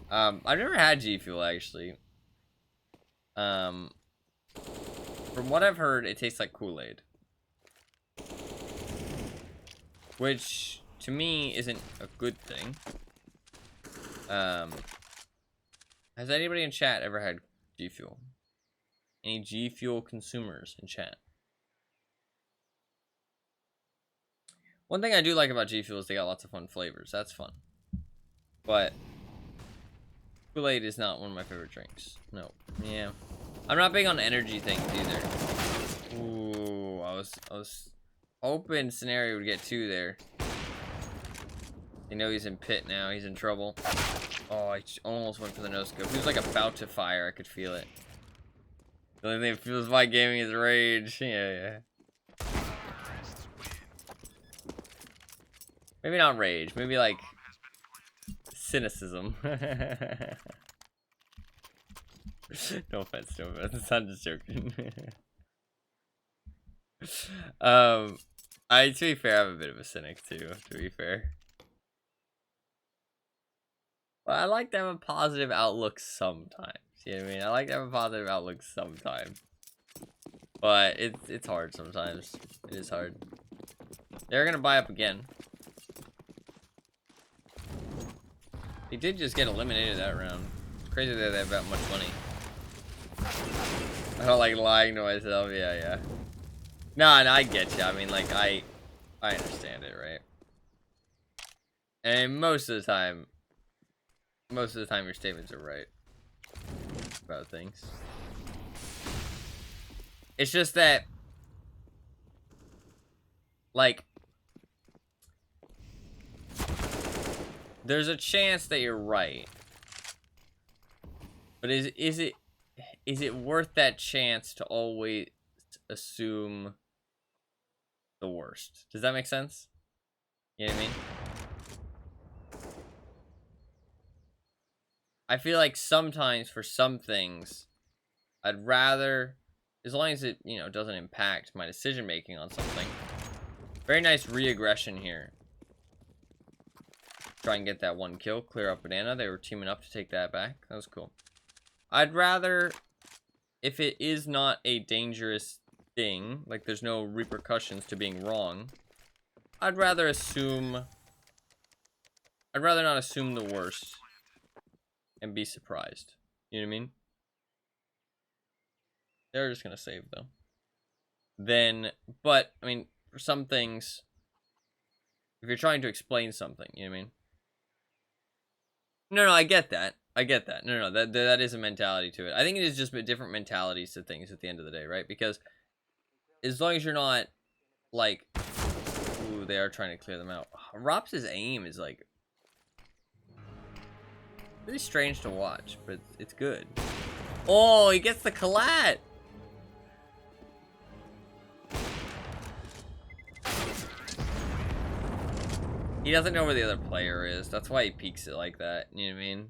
I've never had G Fuel actually. From what I've heard, it tastes like Kool-Aid. Which, to me, isn't a good thing. Has anybody in chat ever had G Fuel? Any G Fuel consumers in chat? One thing I do like about G Fuel is they got lots of fun flavors. That's fun. But Kool-Aid is not one of my favorite drinks. No. Yeah. I'm not big on energy things either. Ooh, I was hoping Scenario would get 2 there. You know he's in pit now. He's in trouble. Oh, I almost went for the no-scope. He was like about to fire. I could feel it. The only thing that feels my gaming is rage. Yeah. Maybe not rage. Maybe like cynicism. No offense. I'm just joking. To be fair, I'm a bit of a cynic too, to be fair. But I like to have a positive outlook sometimes. You know what I mean? I like to have a positive outlook sometimes. But it's hard sometimes. It is hard. They're gonna buy up again. They did just get eliminated that round. It's crazy that they have that much money. I don't like lying to myself. Yeah. No, I get you. I mean, like, I understand it, right? And most of the time your statements are right about things. It's just that, like, there's a chance that you're right, but is it worth that chance to always assume the worst? Does that make sense? You know what I mean? I feel like sometimes for some things, I'd rather, as long as it, you know, doesn't impact my decision making on something. Very nice re-aggression here. Try and get that 1 kill, clear up Banana. They were teaming up to take that back. That was cool. I'd rather, if it is not a dangerous thing, like there's no repercussions to being wrong, I'd rather not assume the worst and be surprised. You know what I mean? They're just gonna save though. Then, but I mean, for some things, if you're trying to explain something, you know what I mean? No, I get that. No, that is a mentality to it. I think it is just different mentalities to things at the end of the day, right? Because as long as you're not like, ooh, they are trying to clear them out. Rop's aim is like really strange to watch, but it's good. Oh, he gets the collat. He doesn't know where the other player is. That's why he peeks it like that. You know what I mean?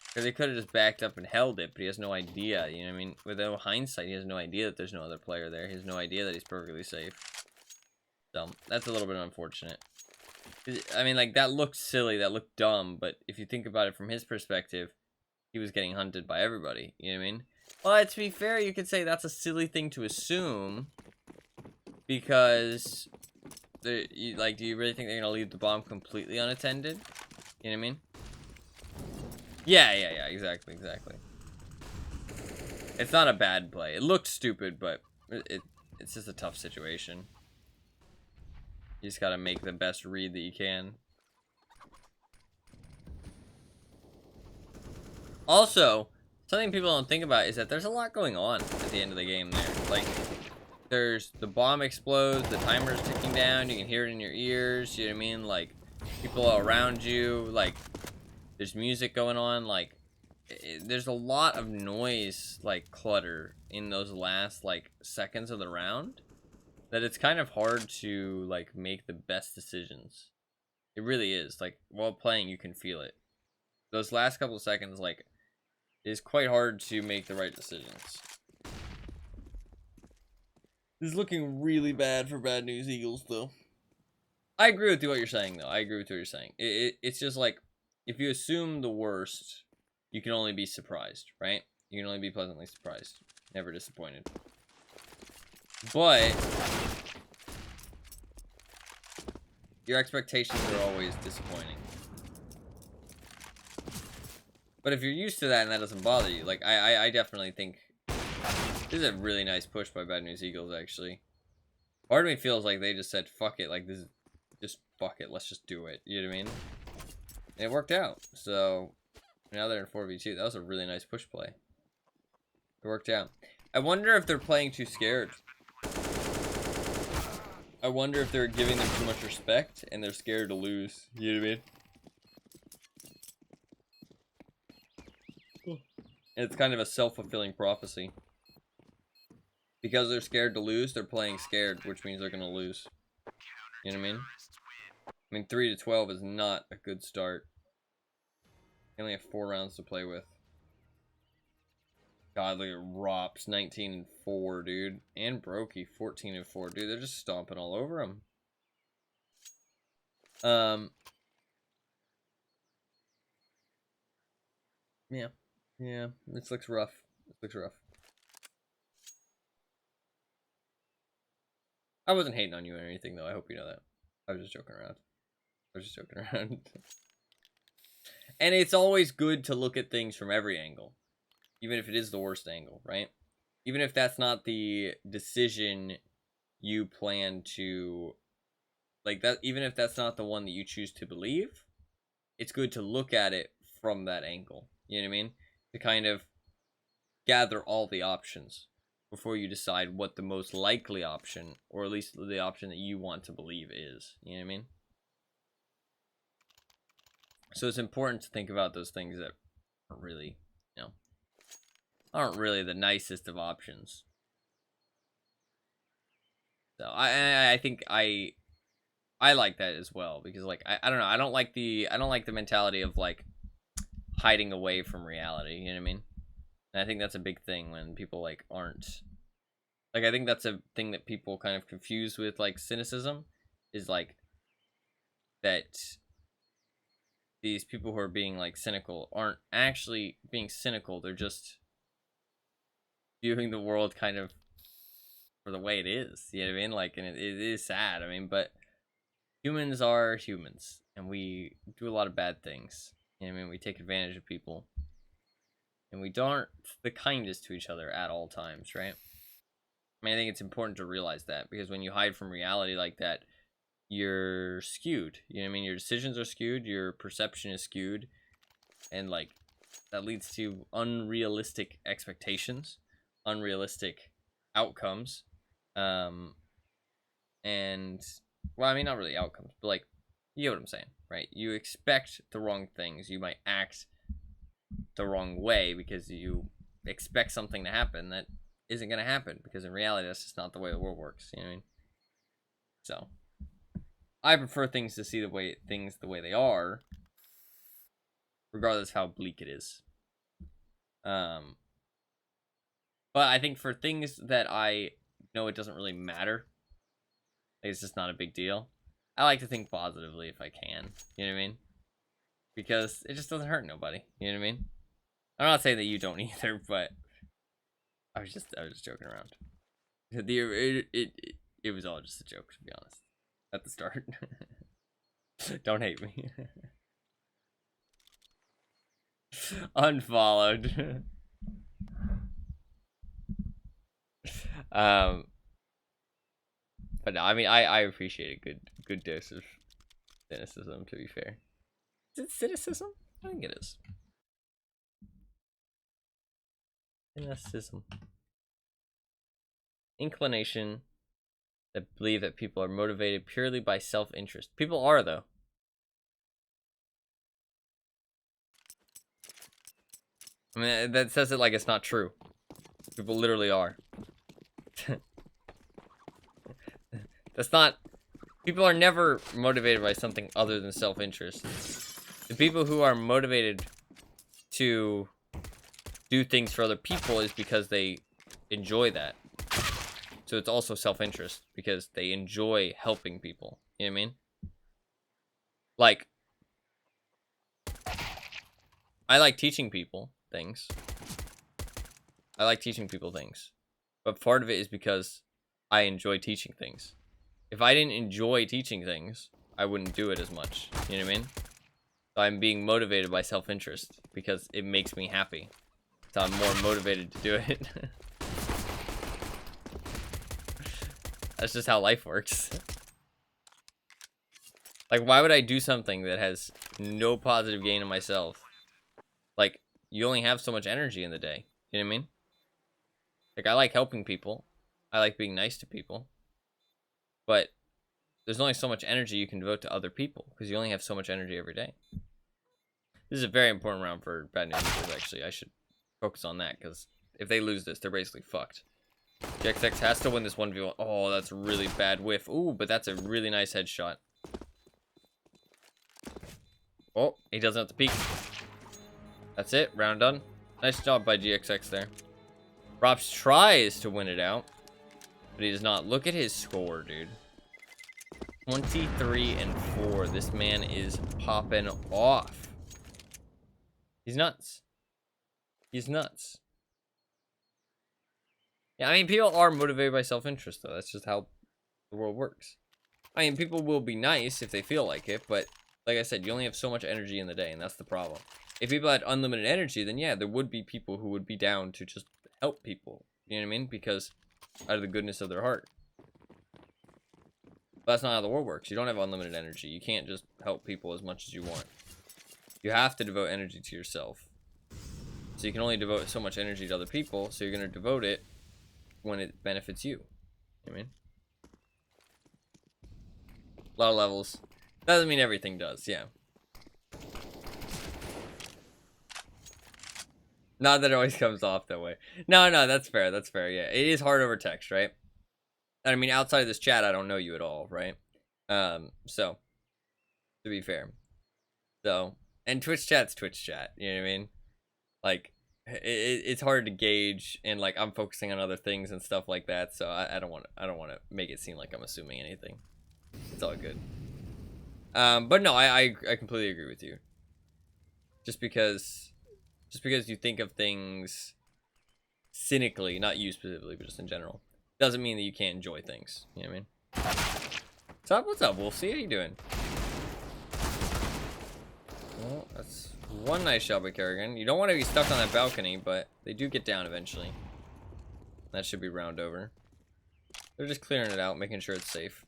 Because he could have just backed up and held it, but he has no idea. You know what I mean? Without hindsight, he has no idea that there's no other player there. He has no idea that he's perfectly safe. So, that's a little bit unfortunate. I mean, like, that looked silly. That looked dumb. But if you think about it from his perspective, he was getting hunted by everybody. You know what I mean? Well, to be fair, you could say that's a silly thing to assume. Because... do you really think they're gonna leave the bomb completely unattended? You know what I mean? Yeah, exactly. It's not a bad play. It looked stupid, but it's just a tough situation. You just gotta make the best read that you can. Also, something people don't think about is that there's a lot going on at the end of the game there. Like, there's the bomb explodes, the timer's ticking down, you can hear it in your ears, you know what I mean? Like, people all around you, like, there's music going on, like, there's a lot of noise, like, clutter in those last, like, seconds of the round, that it's kind of hard to, like, make the best decisions. It really is. Like, while playing, you can feel it. Those last couple of seconds, like, it is quite hard to make the right decisions. This is looking really bad for Bad News Eagles, though. I agree with what you're saying, though. It's just like, if you assume the worst, you can only be surprised, right? You can only be pleasantly surprised. Never disappointed. But your expectations are always disappointing. But if you're used to that and that doesn't bother you, like, I definitely think this is a really nice push by Bad News Eagles, actually. Part of me feels like they just said, fuck it, like, this is just, fuck it, let's just do it, you know what I mean? And it worked out, so now they're in 4v2. That was a really nice push play. It worked out. I wonder if they're playing too scared. I wonder if they're giving them too much respect and they're scared to lose, you know what I mean? It's kind of a self-fulfilling prophecy. Because they're scared to lose, they're playing scared, which means they're going to lose. You know what I mean? I mean, 3-12 is not a good start. You only have 4 rounds to play with. God, look at Rops, 19-4, dude. And Brokey, 14-4. Dude, they're just stomping all over him. Yeah, this looks rough. I wasn't hating on you or anything, though. I hope you know that. I was just joking around. And it's always good to look at things from every angle. Even if it is the worst angle, right? Even if that's not the decision you plan to... like, that. Even if that's not the one that you choose to believe, it's good to look at it from that angle. You know what I mean? To kind of gather all the options before you decide what the most likely option, or at least the option that you want to believe is. You know what I mean? So it's important to think about those things that aren't really, aren't really the nicest of options. So I think I like that as well, because, like, I don't know, I don't like the mentality of, like, hiding away from reality, you know what I mean? And I think that's a big thing when people, like, aren't, like, I think that's a thing that people kind of confuse with, like, cynicism, is, like, that these people who are being, like, cynical aren't actually being cynical, they're just viewing the world kind of for the way it is, you know what I mean? Like, and it is sad, I mean, but humans are humans, and we do a lot of bad things. You know what I mean? We take advantage of people, and we aren't the kindest to each other at all times, right? I mean, I think it's important to realize that, because when you hide from reality like that, you're skewed. You know what I mean? Your decisions are skewed, your perception is skewed, and like that leads to unrealistic expectations, unrealistic outcomes, and well, I mean, not really outcomes, but like, you know what I'm saying, right? You expect the wrong things. You might act the wrong way because you expect something to happen that isn't going to happen, because in reality, that's just not the way the world works. You know what I mean? So I prefer things to see the way they are, regardless of how bleak it is. But I think for things that I know it doesn't really matter, it's just not a big deal, I like to think positively if I can. You know what I mean? Because it just doesn't hurt nobody. You know what I mean? I'm not saying that you don't either, but I was just joking around. It was all just a joke, to be honest, at the start. Don't hate me. Unfollowed. But no, I mean, I appreciate a good dose of cynicism, to be fair. Is it cynicism? I think it is. Cynicism. Inclination that believe that people are motivated purely by self-interest. People are, though. I mean, that says it like it's not true. People literally are. That's not... People are never motivated by something other than self-interest. The people who are motivated to do things for other people is because they enjoy that. So it's also self-interest, because they enjoy helping people. You know what I mean? Like, I like teaching people things. But part of it is because I enjoy teaching things. If I didn't enjoy teaching things, I wouldn't do it as much. You know what I mean? So I'm being motivated by self-interest because it makes me happy. So I'm more motivated to do it. That's just how life works. Like, why would I do something that has no positive gain in myself? Like, you only have so much energy in the day. You know what I mean? Like, I like helping people. I like being nice to people. But there's only so much energy you can devote to other people, because you only have so much energy every day. This is a very important round for Bad News Eagles, actually. I should focus on that, because if they lose this, they're basically fucked. GXX has to win this 1v1. Oh, that's a really bad whiff. Ooh, but that's a really nice headshot. Oh, he doesn't have to peek. That's it. Round done. Nice job by GXX there. Rops tries to win it out, but he does not. Look at his score, dude. 23-4. This man is popping off. He's nuts. He's nuts. Yeah, I mean, people are motivated by self-interest, though. That's just how the world works. I mean, people will be nice if they feel like it, but like I said, you only have so much energy in the day, and that's the problem. If people had unlimited energy, then yeah, there would be people who would be down to just help people. You know what I mean? Because out of the goodness of their heart. But that's not how the world works. You don't have unlimited energy. You can't just help people as much as you want. You have to devote energy to yourself. So you can only devote so much energy to other people, so you're going to devote it when it benefits you. You know what I mean? A lot of levels. Doesn't mean everything does, yeah. Not that it always comes off that way. No, that's fair, yeah. It is hard over text, right? I mean, outside of this chat, I don't know you at all, right? So, to be fair. So, and Twitch chat's Twitch chat, you know what I mean? Like, it's hard to gauge, and like, I'm focusing on other things and stuff like that, so I don't want to make it seem like I'm assuming anything. It's all good. But no, I completely agree with you. Just because you think of things cynically, not you specifically, but just in general, doesn't mean that you can't enjoy things. You know what I mean? What's up, Wolfie? How you doing? Well, that's one nice shot by Kerrigan. You don't want to be stuck on that balcony, but they do get down eventually. That should be round over. They're just clearing it out, making sure it's safe.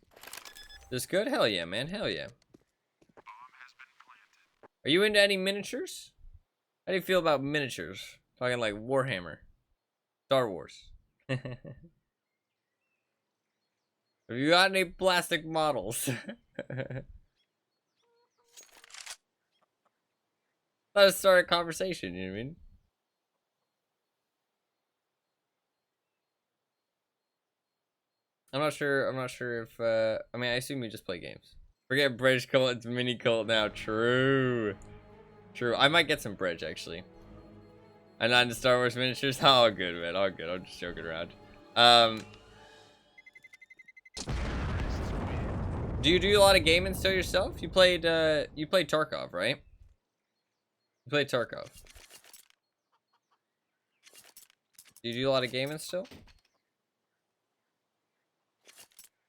This good? Hell yeah, man. Hell yeah. Are you into any miniatures? How do you feel about miniatures? Talking like Warhammer. Star Wars. Have you got any plastic models? Let's start a conversation, you know what I mean? I'm not sure if, I mean, I assume you just play games. Forget Bridge Cult, it's Mini Cult now. True. True. I might get some Bridge, actually. I'm not into Star Wars miniatures. Oh, good, man. All good. I'm just joking around. Do you do a lot of gaming still yourself? You played Tarkov, right? You played Tarkov. Do you do a lot of gaming still?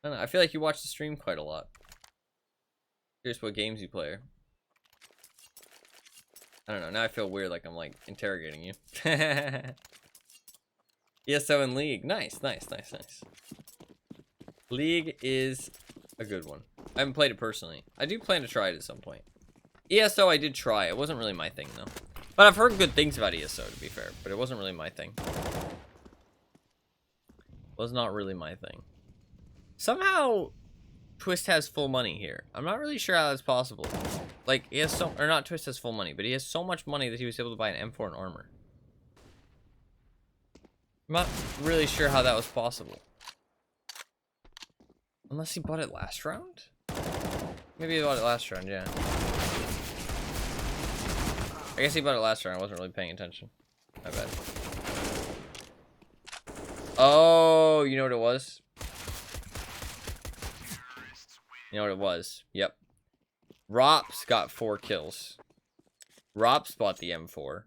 I don't know. I feel like you watch the stream quite a lot. Curious what games you play. I don't know. Now I feel weird, like I'm like interrogating you. ESO and League. Nice, nice, nice, nice. League is a good one. I haven't played it personally. I do plan to try it at some point. ESO I did try. It wasn't really my thing though. But I've heard good things about ESO, to be fair. But it wasn't really my thing. Was not really my thing. Somehow Twist has full money here. I'm not really sure how that's possible. Like, he has so, or not Twist has full money, but he has so much money that he was able to buy an M4 and armor. I'm not really sure how that was possible. Unless he bought it last round? Maybe he bought it last round, yeah. I guess he bought it last round. I wasn't really paying attention. My bad. Oh, you know what it was? You know what it was? Yep. Rops got 4 kills. Rops bought the M4.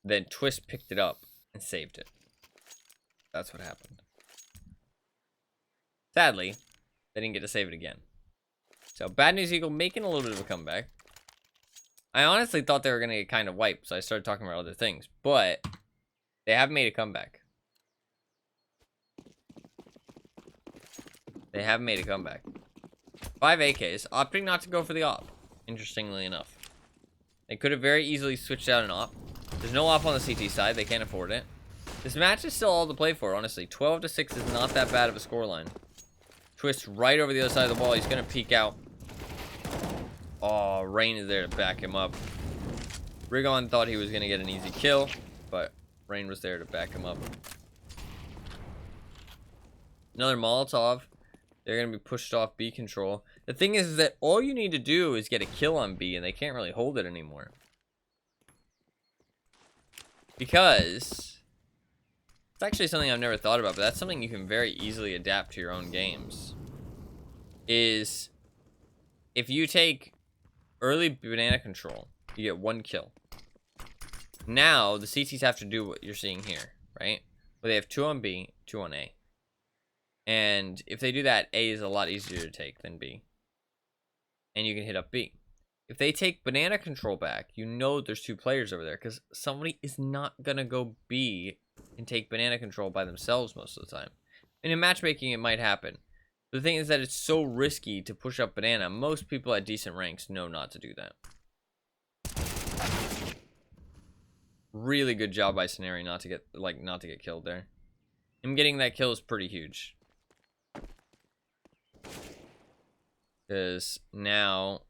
Then Twist picked it up and saved it. That's what happened. Sadly, they didn't get to save it again. So, Bad News Eagle making a little bit of a comeback. I honestly thought they were going to get kind of wiped, so I started talking about other things. But, they have made a comeback. They have made a comeback. 5 AKs, opting not to go for the op, interestingly enough. They could have very easily switched out an op. There's no op on the CT side, they can't afford it. This match is still all to play for, honestly. 12-6 is not that bad of a scoreline. Twist right over the other side of the wall, he's going to peek out. Oh, Rain is there to back him up. Rigon thought he was going to get an easy kill, but Rain was there to back him up. Another Molotov. They're going to be pushed off B control. The thing is that all you need to do is get a kill on B, and they can't really hold it anymore. Because it's actually something I've never thought about, but that's something you can very easily adapt to your own games. Is if you take early banana control, you get 1 kill. Now, the CTs have to do what you're seeing here, right? Well, they have 2 on B, 2 on A. And if they do that, A is a lot easier to take than B. And you can hit up B. If they take banana control back, you know there's 2 players over there because somebody is not going to go B and take banana control by themselves most of the time. In matchmaking, it might happen. The thing is that it's so risky to push up banana. Most people at decent ranks know not to do that. Really good job by Scenario not to get killed there. Him getting that kill is pretty huge. Because now,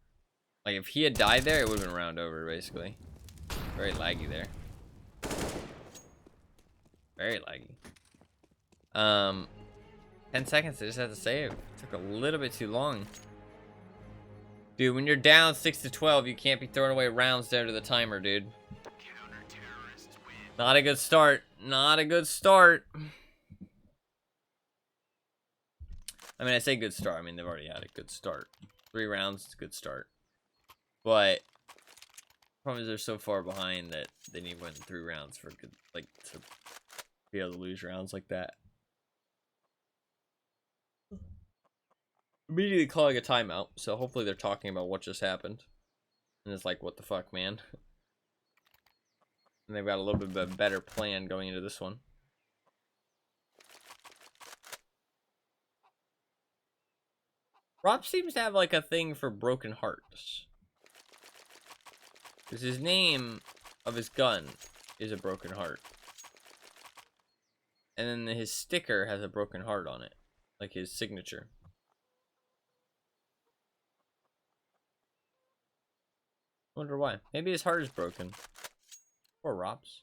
like, if he had died there, it would have been round over, basically. Very laggy there. Very laggy. 10 seconds, they just had to save. Took a little bit too long. Dude, when you're down 6-12, you can't be throwing away rounds there to the timer, dude. Not a good start. Not a good start. I mean, I say good start. I mean, they've already had a good start. 3 rounds, it's a good start. But the problem is they're so far behind that they need to win 3 rounds for good, like, to be able to lose rounds like that. immediately calling a timeout. So hopefully they're talking about what just happened. And it's like, what the fuck, man? And they've got a little bit of a better plan going into this one. Rob seems to have like a thing for broken hearts. Because his name of his gun is a broken heart. And then his sticker has a broken heart on it. Like his signature. Wonder why. Maybe his heart is broken. Poor Rops.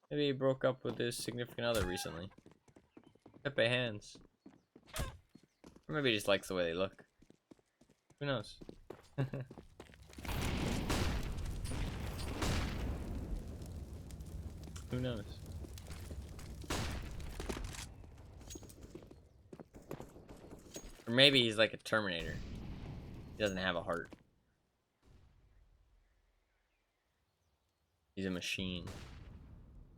Maybe he broke up with his significant other recently. Pepe hands. Or maybe he just likes the way they look. Who knows? Who knows? Or maybe he's like a Terminator. He doesn't have a heart. He's a machine.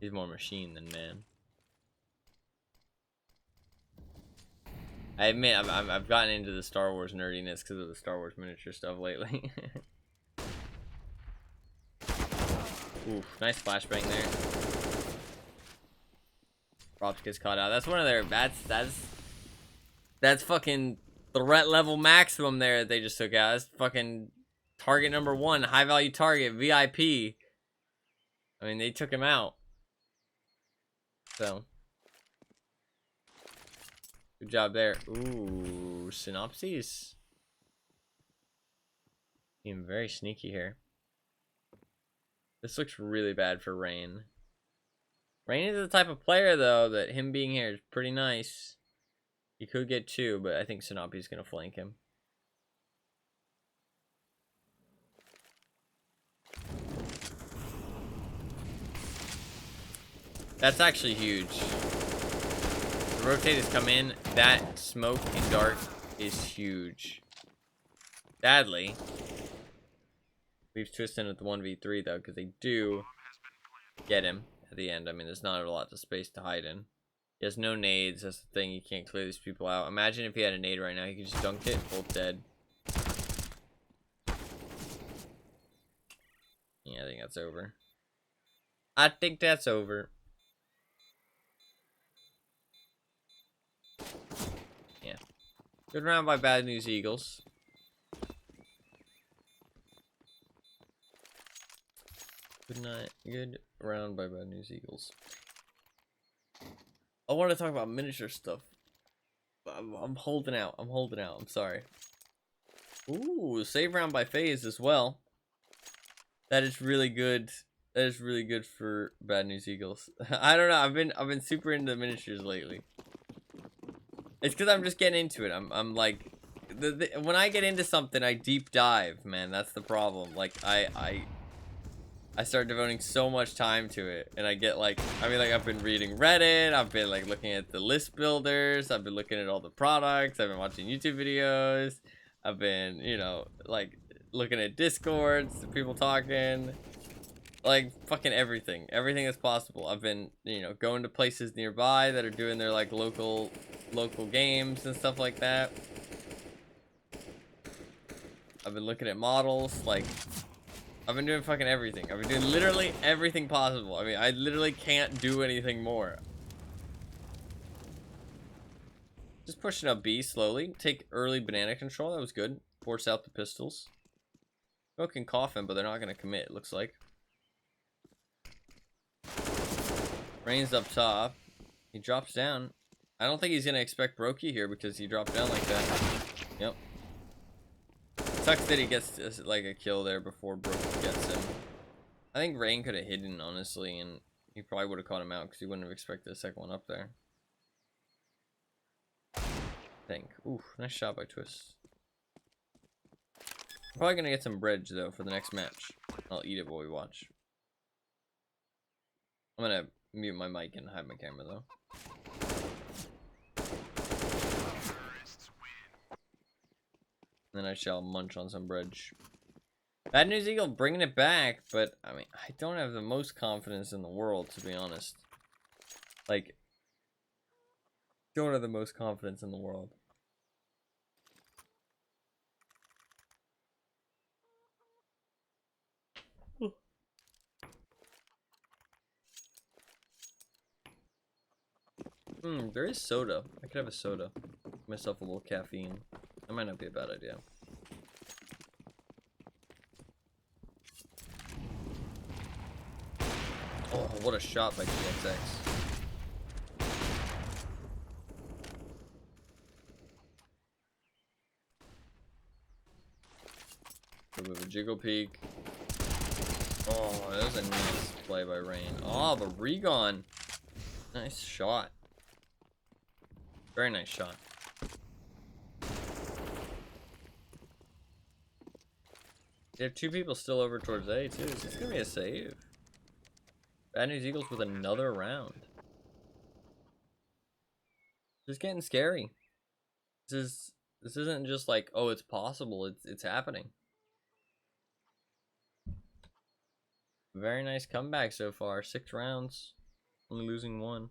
He's more machine than man. I admit, I've gotten into the Star Wars nerdiness because of the Star Wars miniature stuff lately. Oof, nice flashbang there. Props gets caught out. That's one of their, that's fucking threat level maximum there that they just took out. That's fucking target number 1, high value target, VIP. I mean, they took him out. So. Good job there. Ooh, synopses. Being very sneaky here. This looks really bad for Rain. Rain is the type of player, though, that him being here is pretty nice. He could get 2, but I think Sinopi's going to flank him. That's actually huge. The rotators come in. That smoke and dart is huge. Sadly, leaves Tristan at the 1v3 though, because they do get him at the end. I mean, there's not a lot of space to hide in. He has no nades. That's the thing. You can't clear these people out. Imagine if he had a nade right now. He could just dunk it. Both dead. Yeah, I think that's over. I think that's over. Yeah. Good round by Bad News Eagles. Good round by Bad News Eagles. I want to talk about miniature stuff. I'm holding out. I'm sorry. Ooh, save round by Phase as well. That is really good. That is really good for Bad News Eagles. I don't know. I've been super into miniatures lately. It's because I'm just getting into it. I'm like, when I get into something, I deep dive, man. That's the problem. Like I start devoting so much time to it, and I get like, I mean, like I've been reading Reddit. I've been like looking at the list builders. I've been looking at all the products. I've been watching YouTube videos. I've been, you know, like looking at Discords, people talking, like fucking everything that's possible. I've been, you know, going to places nearby that are doing their like local games and stuff like that. I've been looking at models. Like, I've been doing fucking everything. I've been doing literally everything possible. I mean, I literally can't do anything more. Just pushing up B slowly. Take early banana control. That was good. Force out the pistols. Smoking coffin, but they're not going to commit, it looks like. Rain's up top. He drops down. I don't think he's going to expect Brokey here because he dropped down like that. Yep. Sucks that he gets like a kill there before Brokey gets him. I think Rain could have hidden, honestly, and he probably would have caught him out because he wouldn't have expected a second one up there. I think. Ooh, nice shot by Twist. I'm probably going to get some bridge, though, for the next match. I'll eat it while we watch. I'm going to mute my mic and hide my camera, though. Then I shall munch on some bridge. Bad News Eagle bringing it back, but I mean, I don't have the most confidence in the world, to be honest. Like, don't have the most confidence in the world. There is soda. I could have a soda. Give myself a little caffeine. That might not be a bad idea. Oh, what a shot by TXX. A bit of a jiggle peek. Oh, that was a nice play by Rain. Oh, the Regon. Nice shot. Very nice shot. They have two people still over towards A too. Is this gonna be a save? Bad News Eagles with another round. Just getting scary. This isn't just like, oh, it's possible. It's happening. Very nice comeback so far. 6 rounds, only losing 1.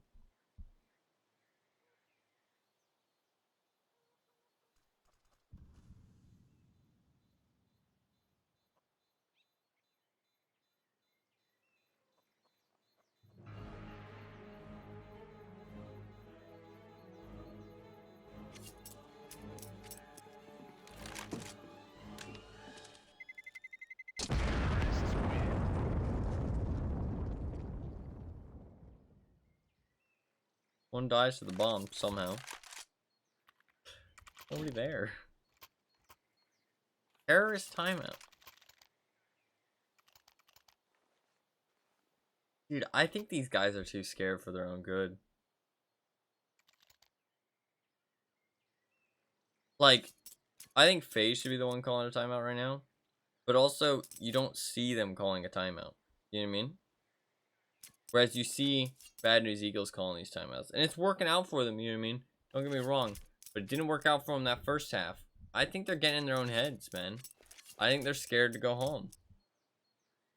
One dies to the bomb somehow. Nobody there. Terrorist timeout. Dude, I think these guys are too scared for their own good. Like, I think FaZe should be the one calling a timeout right now. But also, you don't see them calling a timeout. You know what I mean? Whereas you see Bad News Eagles calling these timeouts. And it's working out for them, you know what I mean? Don't get me wrong. But it didn't work out for them that first half. I think they're getting in their own heads, man. I think they're scared to go home.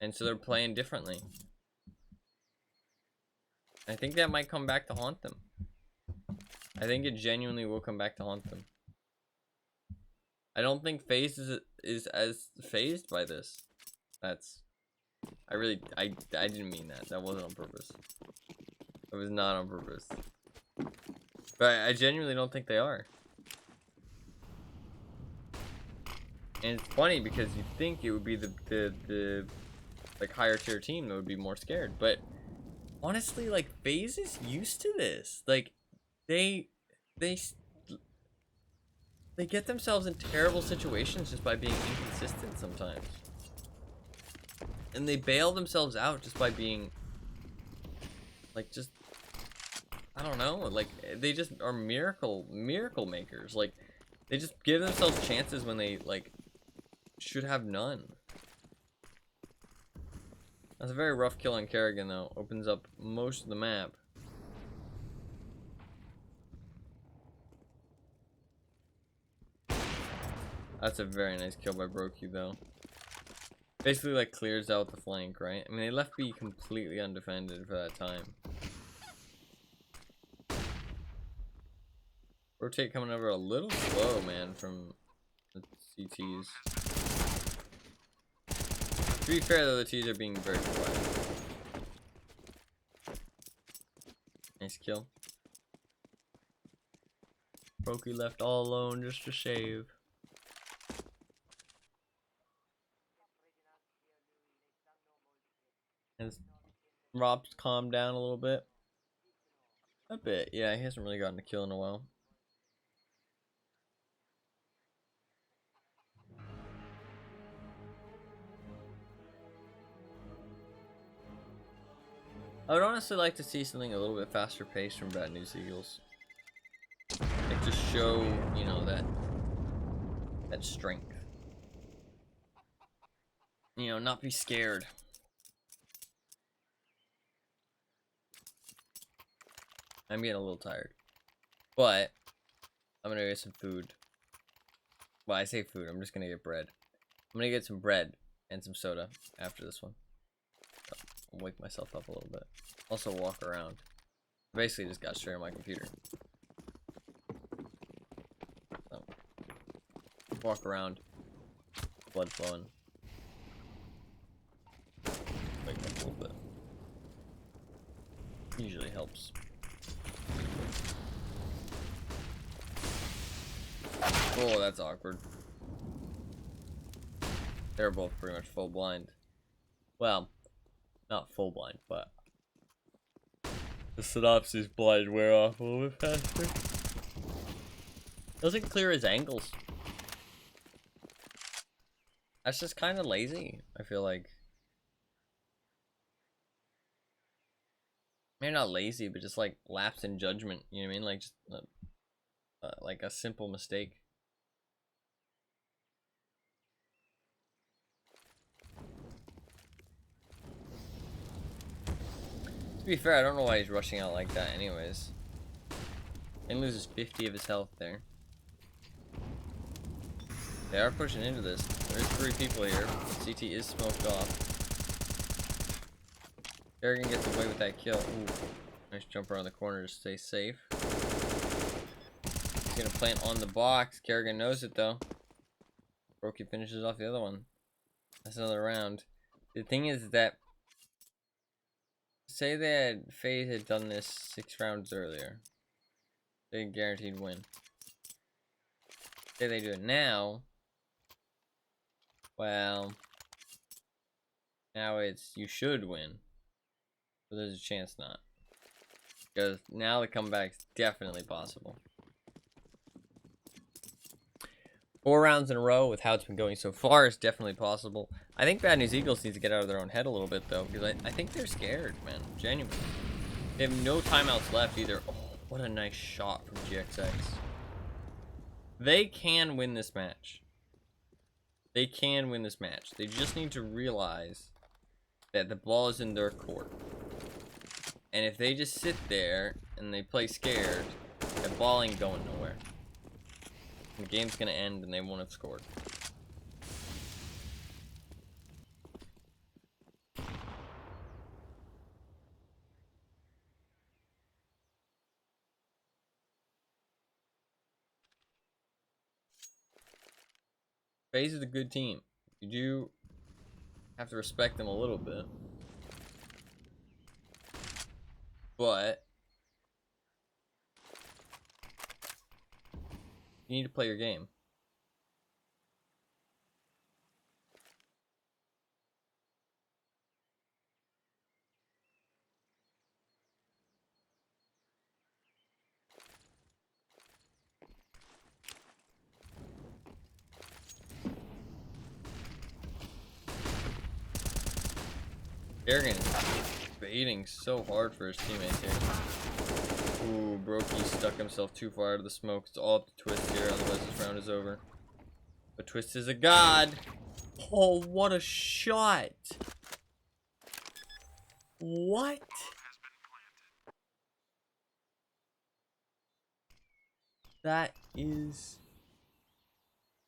And so they're playing differently. I think that might come back to haunt them. I think it genuinely will come back to haunt them. I don't think FaZe is as phased by this. That's... I didn't mean that. That wasn't on purpose. It was not on purpose. But I genuinely don't think they are. And it's funny because you think it would be the like higher tier team that would be more scared, but honestly, like FaZe is used to this. Like they get themselves in terrible situations just by being inconsistent sometimes. And they bail themselves out just by being like just I don't know, like they just are miracle makers. Like they just give themselves chances when they like should have none. That's a very rough kill on Kerrigan though. Opens up most of the map. That's a very nice kill by Brokey though. Basically like clears out the flank, right? I mean they left B completely undefended for that time. Rotate coming over a little slow, man, from the CTs. To be fair though, the T's are being very quiet. Nice kill. Brokey left all alone just to shave. Has Rob's calmed down a little bit? A bit, yeah, he hasn't really gotten a kill in a while. I would honestly like to see something a little bit faster paced from Bad News Eagles. Like to show, you know, that strength. You know, not be scared. I'm getting a little tired. But I'm gonna get some food. Well, I say food, I'm just gonna get bread. I'm gonna get some bread and some soda after this one. I'll wake myself up a little bit. Also walk around. Basically just got straight on my computer. So, walk around. Blood flowing. Wake up a little bit. Usually helps. Oh, that's awkward. They're both pretty much full blind. Well, not full blind, but the synopsis blind wear off a little bit faster. Doesn't clear his angles. That's just kind of lazy, I feel like. Maybe not lazy, but just like lapse in judgment. You know what I mean? Like just like a simple mistake. To be fair, I don't know why he's rushing out like that anyways. And loses 50 of his health there. They are pushing into this. There's 3 people here. CT is smoked off. Kerrigan gets away with that kill. Ooh. Nice jump around the corner to stay safe. He's gonna plant on the box. Kerrigan knows it though. Brokey finishes off the other one. That's another round. The thing is that, say that FaZe had done this 6 rounds earlier, they guaranteed win. Say they do it now, well, now it's you should win, but there's a chance not, because now the comeback's definitely possible. 4 rounds in a row with how it's been going so far is definitely possible. I think Bad News Eagles needs to get out of their own head a little bit though, because I think they're scared, man. Genuinely. They have no timeouts left either. Oh, what a nice shot from GXX. They can win this match. They can win this match. They just need to realize that the ball is in their court. And if they just sit there and they play scared, the ball ain't going nowhere. The game's gonna end and they won't have scored. FaZe is a good team. You do have to respect them a little bit. But you need to play your game. Kerrigan baiting so hard for his teammates here. Ooh, Brokey stuck himself too far out of the smoke. It's all up to Twist here, otherwise this round is over. But Twist is a god. Oh, what a shot. What? That is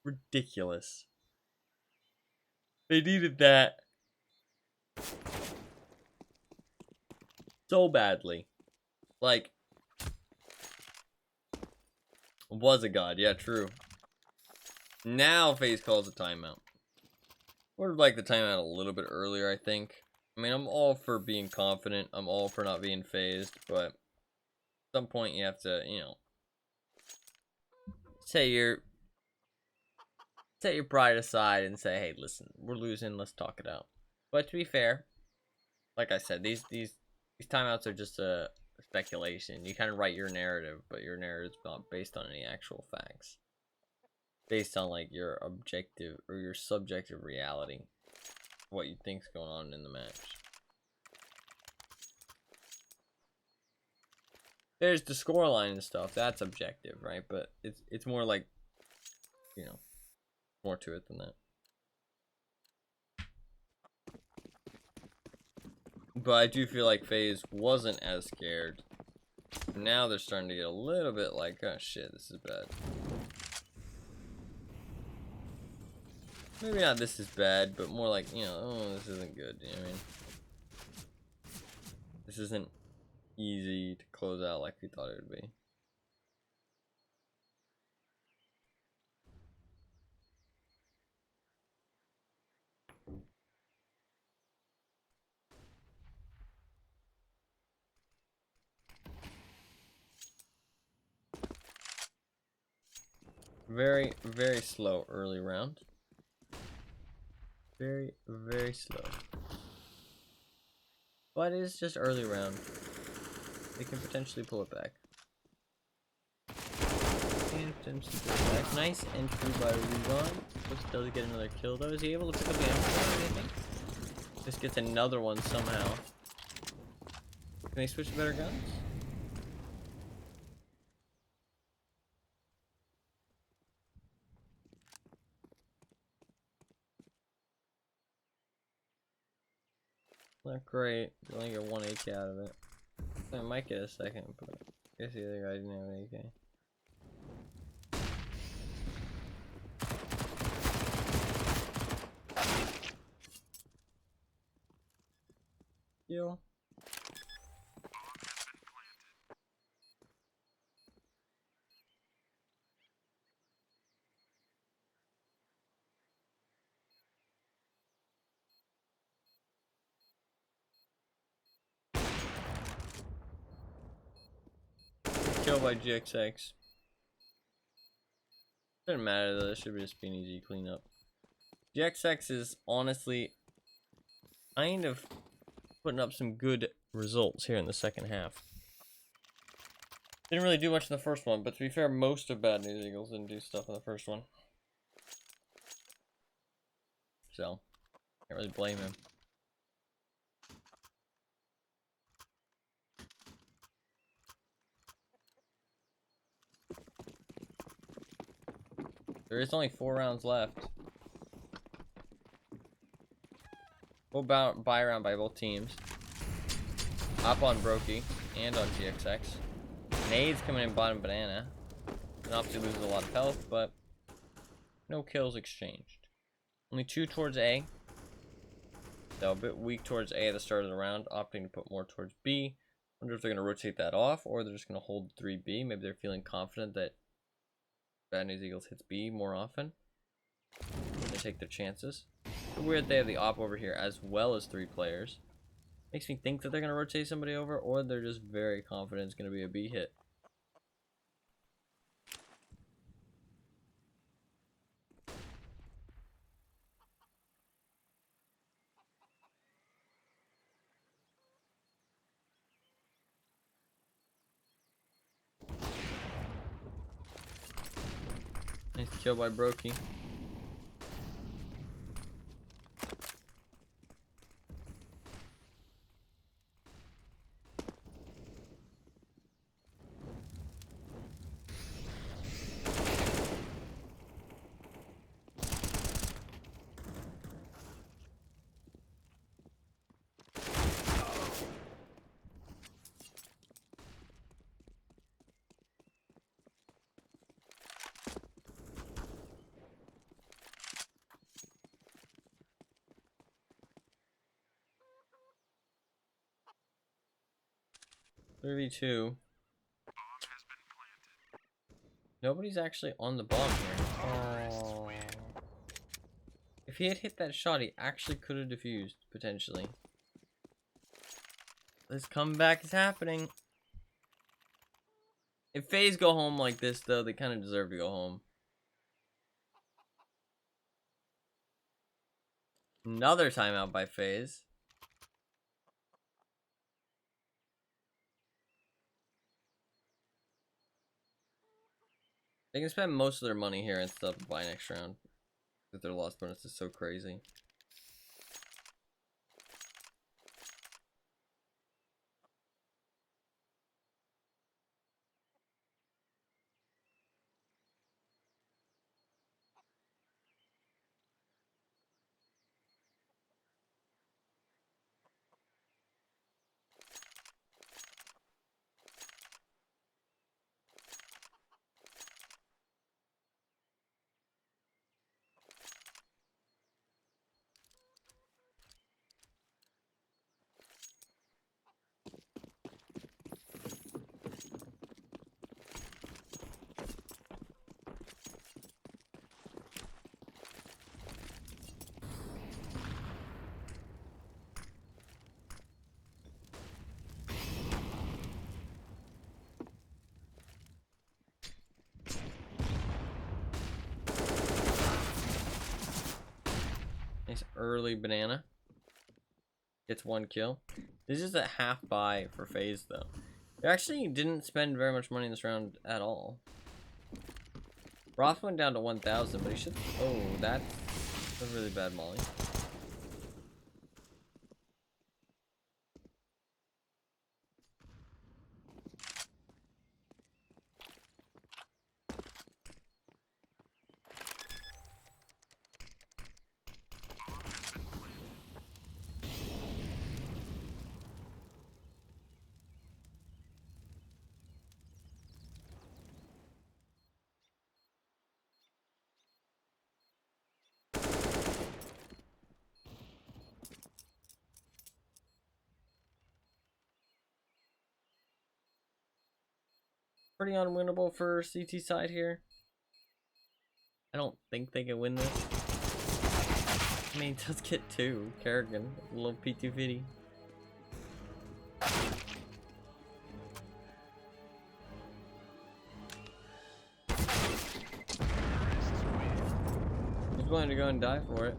ridiculous. They needed that so badly. Like, was a god, yeah, true. Now FaZe calls a timeout. Would have liked the timeout a little bit earlier, I think. I mean, I'm all for being confident. I'm all for not being phased, but at some point you have to, you know, set your pride aside and say, hey, listen, we're losing, let's talk it out. But to be fair, like I said, these timeouts are just a speculation. You kind of write your narrative, but your narrative's not based on any actual facts. Based on like your objective or your subjective reality, what you think's going on in the match. There's the scoreline and stuff, that's objective, right? But it's more like, you know, more to it than that. But I do feel like FaZe wasn't as scared. Now they're starting to get a little bit like, oh shit, this is bad. Maybe not this is bad, but more like, you know, oh, this isn't good, you know what I mean? This isn't easy to close out like we thought it would be. Very, very slow early round. Very, very slow. But it's just early round. They can potentially pull it back. And potentially pull it back. Nice entry by Regon. Just does get another kill though. Is he able to pick up the M4 or anything? Just gets another one somehow. Can they switch to better guns? Not great. You only get 1 AK out of it. I might get a second, but I guess the other guy didn't have an AK. Yo. Kill by GXX. Doesn't matter though, this should just be an easy cleanup. GXX is honestly kind of putting up some good results here in the second half. Didn't really do much in the first one, but to be fair, most of Bad News Eagles didn't do stuff in the first one. So, can't really blame him. There is only 4 rounds left. Full buy round by both teams. Hop on Brokey and on GXX. Nades coming in bottom banana. And obviously loses a lot of health, but no kills exchanged. Only 2 towards A. So a bit weak towards A at the start of the round, opting to put more towards B. Wonder if they're going to rotate that off, or they're just going to hold 3B. Maybe they're feeling confident that Bad News Eagles hits B more often. They take their chances. It's weird they have the op over here as well as 3 players. Makes me think that they're going to rotate somebody over, or they're just very confident it's going to be a B hit. Nice kill by Brokey. .32. Nobody's actually on the bomb here. Oh. If he had hit that shot, he actually could have defused, potentially. This comeback is happening. If FaZe go home like this, though, they kind of deserve to go home. Another timeout by FaZe. They can spend most of their money here instead of buy next round. Because their loss bonus is so crazy. early banana. Gets 1 kill. This is a half buy for FaZe though. They actually didn't spend very much money in this round at all. Roth went down to 1,000, but he should. Oh, that's a really bad molly. Pretty unwinnable for CT side here. I don't think they can win this. I mean, just get 2. Kerrigan, a little P250. He's willing to go and die for it.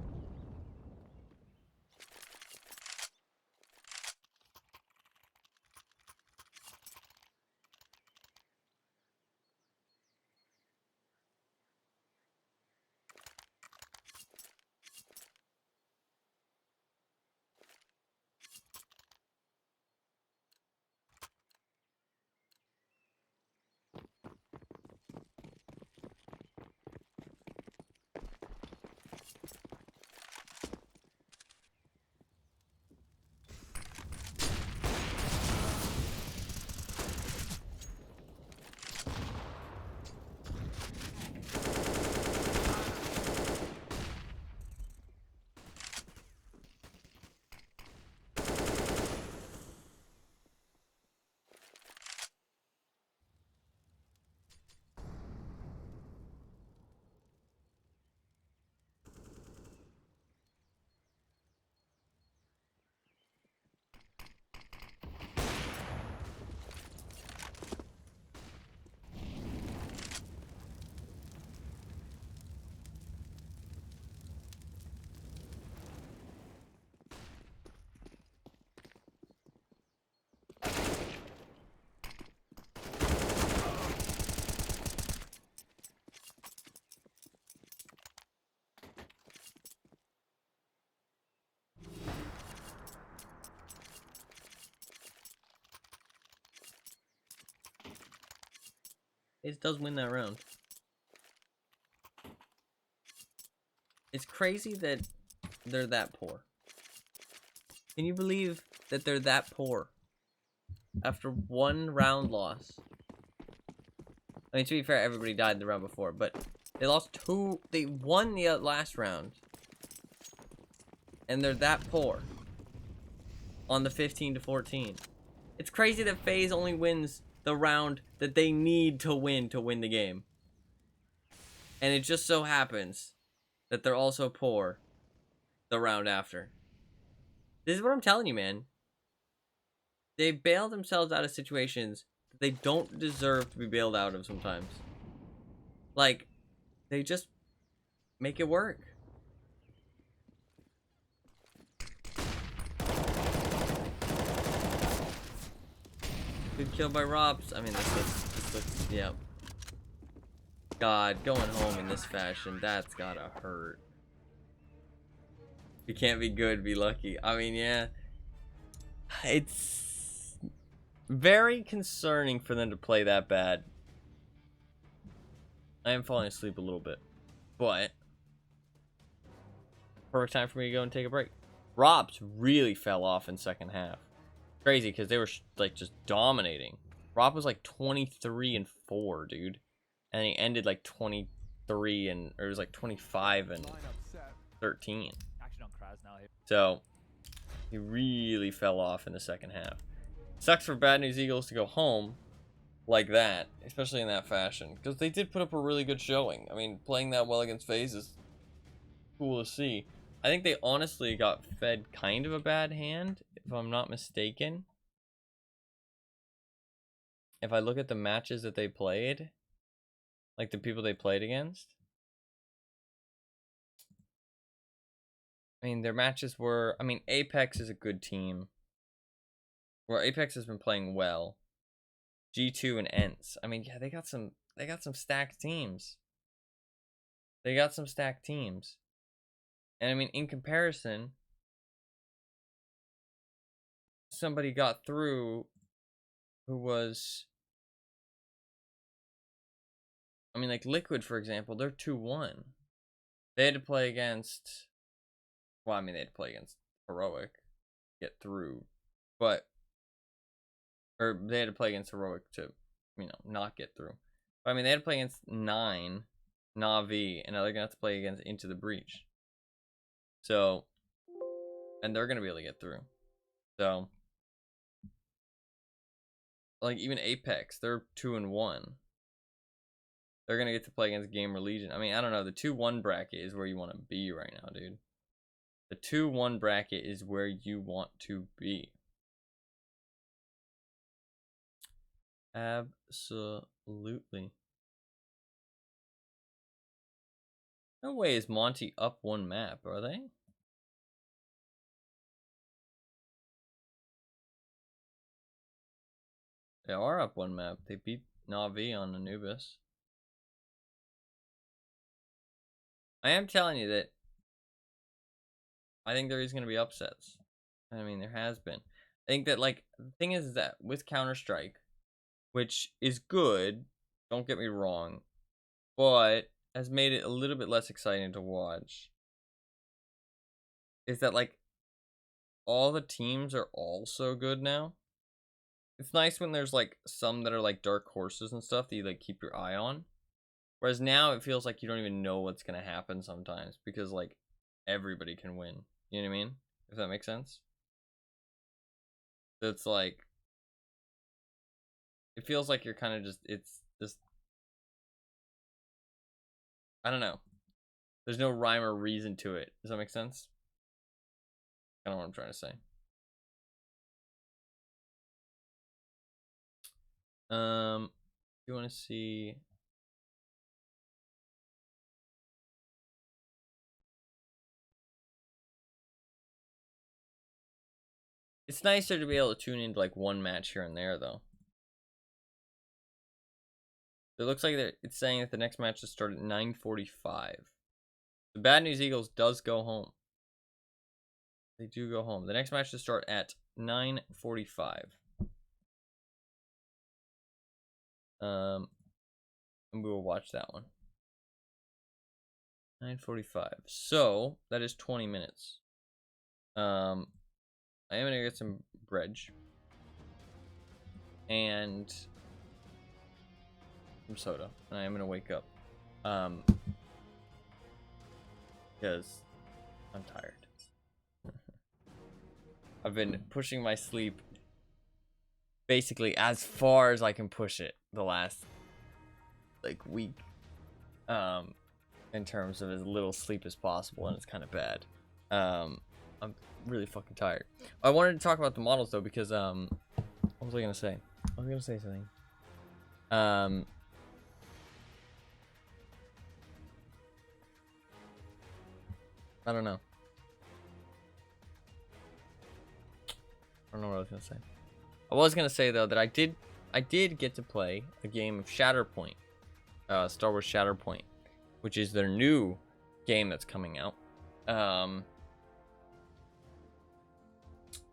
It does win that round. It's crazy that they're that poor. Can you believe that they're that poor? After 1 round loss. I mean, to be fair, everybody died the round before, but they lost 2. They won the last round. And they're that poor. On the 15-14. It's crazy that FaZe only wins the round that they need to win the game. And it just so happens that they're also poor the round after. This is what I'm telling you, man. They bail themselves out of situations that they don't deserve to be bailed out of sometimes. Like, they just make it work. Good kill by Robs. I mean, this looks, yeah. God, going home in this fashion, that's gotta hurt. You can't be good, be lucky. I mean, yeah. It's very concerning for them to play that bad. I am falling asleep a little bit. But perfect time for me to go and take a break. Robs really fell off in second half. Crazy, because they were like just dominating. Rob was like 23-4, dude. And he ended like 23 and, or it was like 25-13. So he really fell off in the second half. Sucks for Bad News Eagles to go home like that, especially in that fashion, because they did put up a really good showing. I mean, playing that well against FaZe is cool to see. I think they honestly got fed kind of a bad hand, if I'm not mistaken. If I look at the matches that they played, like the people they played against, I mean, their matches were. I mean, Apex is a good team. Well, Apex has been playing well. G2 and ENTS. I mean, yeah, they got some stacked teams. They got some stacked teams. And I mean, in comparison, somebody got through who was, I mean, like Liquid, for example, they're 2-1. They had to play against, well, I mean, they had to play against Heroic, get through, but, or they had to play against Heroic to, you know, not get through. But I mean, they had to play against 9, Na'Vi, and now they're going to have to play against Into the Breach. So, and they're going to be able to get through. So, like, even Apex, they're 2-1. They're going to get to play against Gamer Legion. I mean, I don't know. The 2-1 bracket is where you want to be right now, dude. The 2-1 bracket is where you want to be. Absolutely. No way is Monty up one map, are they? They are up one map. They beat Na'Vi on Anubis. I am telling you that I think there is going to be upsets. I mean, there has been. I think that, like, the thing is that with Counter-Strike, which is good, don't get me wrong, but has made it a little bit less exciting to watch, is that, like, all the teams are all so good now. It's nice when there's, like, some that are, like, dark horses and stuff that you, like, keep your eye on. Whereas now it feels like you don't even know what's going to happen sometimes because, like, everybody can win. You know what I mean? If that makes sense. So it's like, it feels like you're kind of just, it's just, I don't know. There's no rhyme or reason to it. Does that make sense? I don't know what I'm trying to say. You want to see? It's nicer to be able to tune into like one match here and there, though. It looks like it's saying that the next match will start at 9:45. The Bad News Eagles does go home. They do go home. The next match will start at 9:45. And we will watch that one. 9:45. So that is 20 minutes. I am gonna get some bread and some soda, and I am gonna wake up, because I'm tired. I've been pushing my sleep basically as far as I can push it the last like week, in terms of as little sleep as possible, and it's kind of bad. I'm really fucking tired. I wanted to talk about the models though because what was I gonna say? I was gonna say something. I don't know. I don't know what I was gonna say. I was gonna say though that I did get to play a game of Shatterpoint, Star Wars Shatterpoint, which is their new game that's coming out.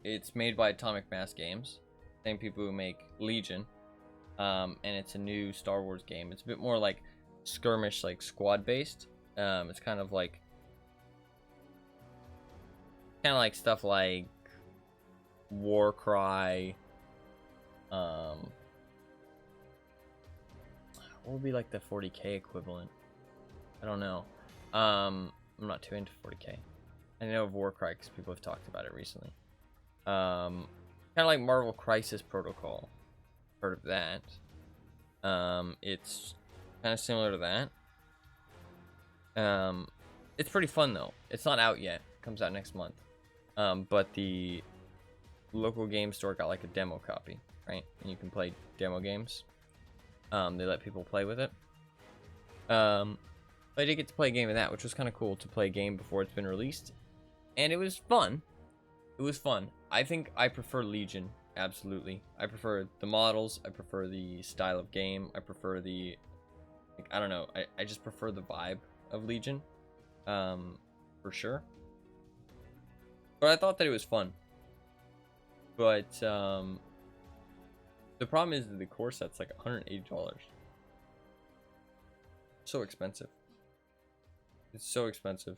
It's made by Atomic Mass Games, same people who make Legion, and it's a new Star Wars game. It's a bit more like skirmish, like squad based. It's kind of like stuff like Warcry. What would be like the 40k equivalent? I don't know. I'm not too into 40k. I know of Warcry because people have talked about it recently. Kind of like Marvel Crisis Protocol. Heard of that? It's kind of similar to that. It's pretty fun though. It's not out yet. It comes out next month. But the local game store got like a demo copy, right? And you can play demo games. They let people play with it. But I did get to play a game of that, which was kind of cool to play a game before it's been released. And it was fun. It was fun. I think I prefer Legion, absolutely. I prefer the models, I prefer the style of game, I prefer the, like, I don't know, I just prefer the vibe of Legion, for sure. But I thought that it was fun. But, the problem is that the core set's like $180. So expensive. It's so expensive.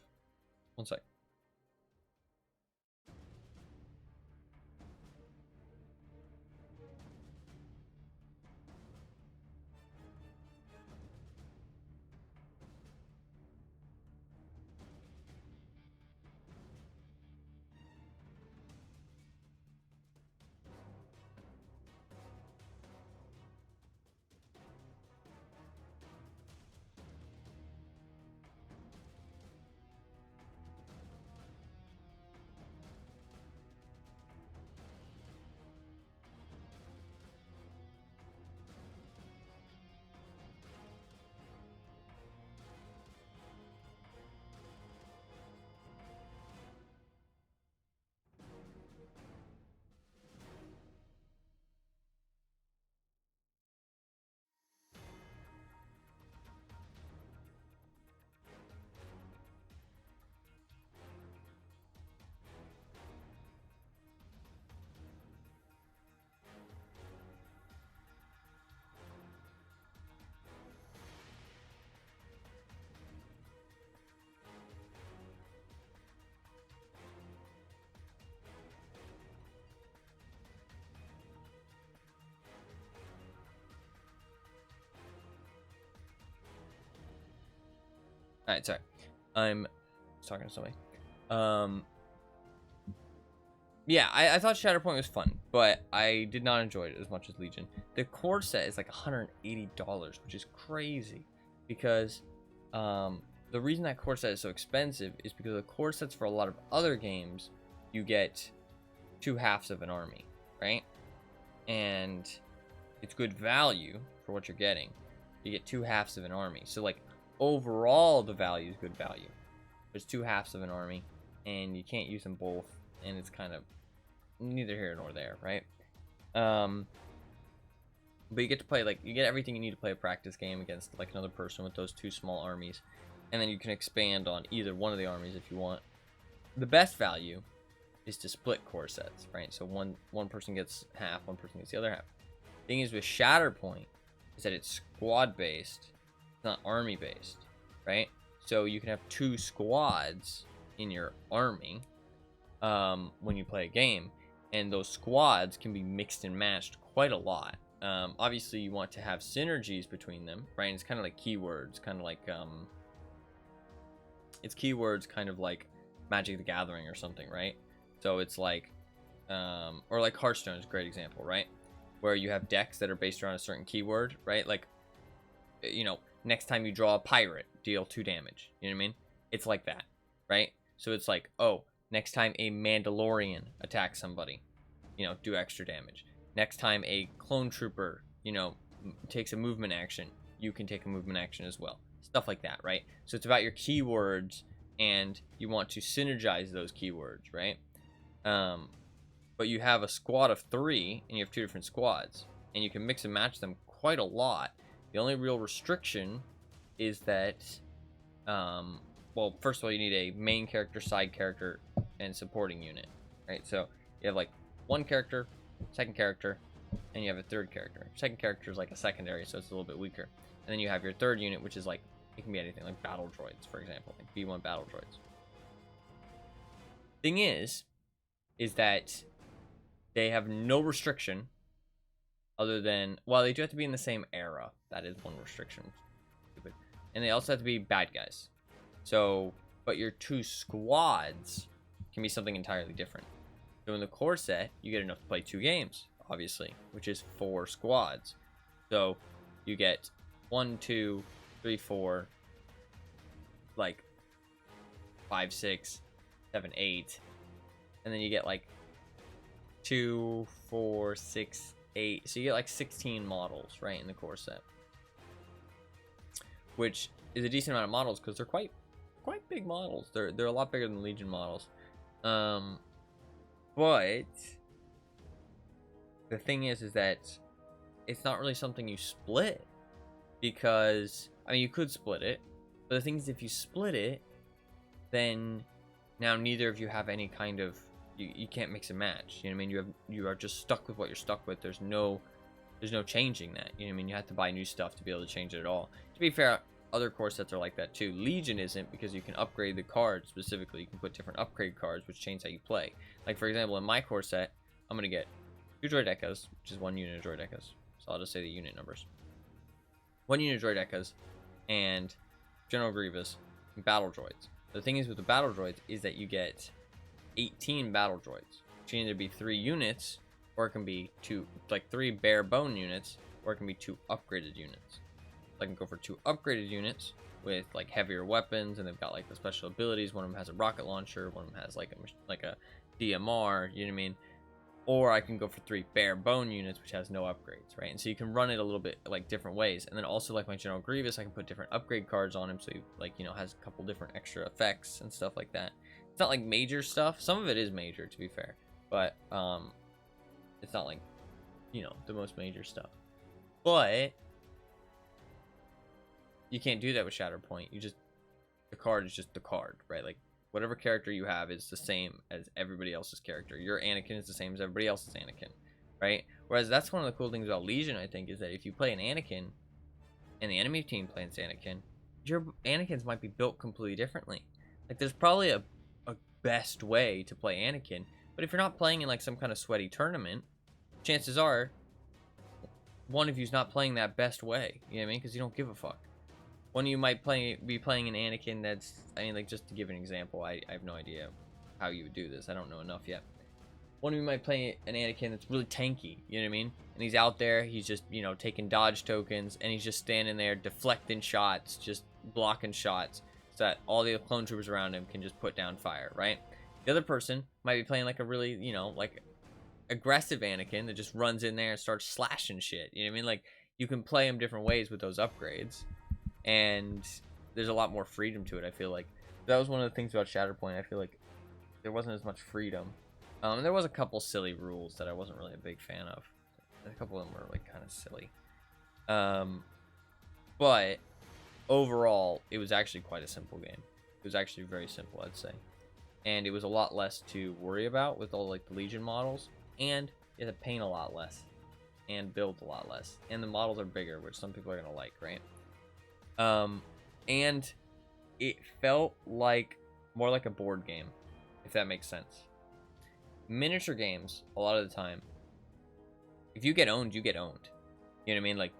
One sec. Alright, sorry. I'm talking to somebody. Yeah, I thought Shatterpoint was fun, but I did not enjoy it as much as Legion. The core set is like $180, which is crazy. Because the reason that core set is so expensive is because the core sets for a lot of other games, you get 2 halves of an army, right? And it's good value for what you're getting. You get 2 halves of an army. So like overall the value is good value. There's 2 halves of an army and you can't use them both, and it's kind of neither here nor there, right? But you get to play, like, you get everything you need to play a practice game against like another person with those 2 small armies, and then you can expand on either one of the armies if you want. The best value is to split core sets, right? So one person gets half, one person gets the other half. Thing is with Shatterpoint is that it's squad based, it's not army based, right? So you can have 2 squads in your army when you play a game, and those squads can be mixed and matched quite a lot. Obviously you want to have synergies between them, right? And it's kind of like keywords, kind of like it's keywords kind of like Magic the Gathering or something, right? So it's like or like Hearthstone is a great example, right? Where you have decks that are based around a certain keyword, right? Like, you know, next time you draw a pirate, deal 2 damage. You know what I mean? It's like that, right? So it's like, oh, next time a Mandalorian attacks somebody, you know, do extra damage. Next time a clone trooper, you know, takes a movement action, you can take a movement action as well. Stuff like that, right? So it's about your keywords, and you want to synergize those keywords, right? But you have a squad of 3, and you have 2 different squads, and you can mix and match them quite a lot. The only real restriction is that, well, first of all, you need a main character, side character, and supporting unit, right? So you have like 1 character, 2nd character, and you have a 3rd character. 2nd character is like a secondary, so it's a little bit weaker. And then you have your 3rd unit, which is like, it can be anything, like battle droids, for example, like B1 battle droids. Thing is that they have no restriction other than, well, they do have to be in the same era. That is one restriction. Stupid. And they also have to be bad guys. So, but your 2 squads can be something entirely different. So in the core set, you get enough to play 2 games, obviously, which is 4 squads. So you get 1, 2, 3, 4, like 5, 6, 7, 8, and then you get like 2, 4, 6, 8. So you get like 16 models, right, in the core set, which is a decent amount of models because they're quite big models. They're a lot bigger than Legion models. But the thing is that it's not really something you split, because I mean you could split it, but the thing is if you split it, then now neither of you have any kind of you can't mix and match. You know what I mean? You are just stuck with what you're stuck with. There's no changing that. You know what I mean? You have to buy new stuff to be able to change it at all. To be fair, other core sets are like that too. Legion isn't, because you can upgrade the cards specifically. You can put different upgrade cards which change how you play. Like for example, in my core set, I'm gonna get 2 droid echoes, which is 1 unit of droid echoes. So I'll just say the unit numbers. 1 unit of droid echoes and General Grievous and battle droids. The thing is with the battle droids is that you get 18 battle droids. Which can either be 3 units, or it can be 2, like 3 bare bone units, or it can be 2 upgraded units. So I can go for 2 upgraded units with like heavier weapons, and they've got like the special abilities. One of them has a rocket launcher, one of them has like a DMR, you know what I mean? Or I can go for 3 bare bone units, which has no upgrades, right? And so you can run it a little bit like different ways. And then also like my General Grievous, I can put different upgrade cards on him, so he, like, you know, has a couple different extra effects and stuff like that. It's not like major stuff. Some of it is major, to be fair, but it's not like, you know, the most major stuff. But you can't do that with Shatterpoint. The card is just the card, right? Like whatever character you have is the same as everybody else's character. Your Anakin is the same as everybody else's Anakin, right? Whereas that's one of the cool things about Legion, I think, is that if you play an Anakin and the enemy team plays Anakin, your Anakins might be built completely differently. Like there's probably a best way to play Anakin, but if you're not playing in like some kind of sweaty tournament, chances are one of you's not playing that best way, you know what I mean? Because you don't give a fuck. One of you might be playing an Anakin that's, I mean, like, just to give an example, I have no idea how you would do this. I don't know enough yet. One of you might play an Anakin that's really tanky, you know what I mean? And he's out there, he's just, you know, taking dodge tokens, and he's just standing there deflecting shots, just blocking shots, so that all the clone troopers around him can just put down fire, right? The other person might be playing like a really, you know, like aggressive Anakin that just runs in there and starts slashing shit, you know what I mean? Like, you can play him different ways with those upgrades, and there's a lot more freedom to it. I feel like that was one of the things about Shatterpoint. I feel like there wasn't as much freedom. There was a couple silly rules that I wasn't really a big fan of. A couple of them were like kind of silly. But overall, it was actually quite a simple game. It was actually very simple, I'd say, and it was a lot less to worry about with all like the Legion models, and you had to paint a lot less and build a lot less, and the models are bigger, which some people are gonna like, right? And it felt like more like a board game, if that makes sense. Miniature games, a lot of the time, if you get owned, you get owned. You know what I mean? Like,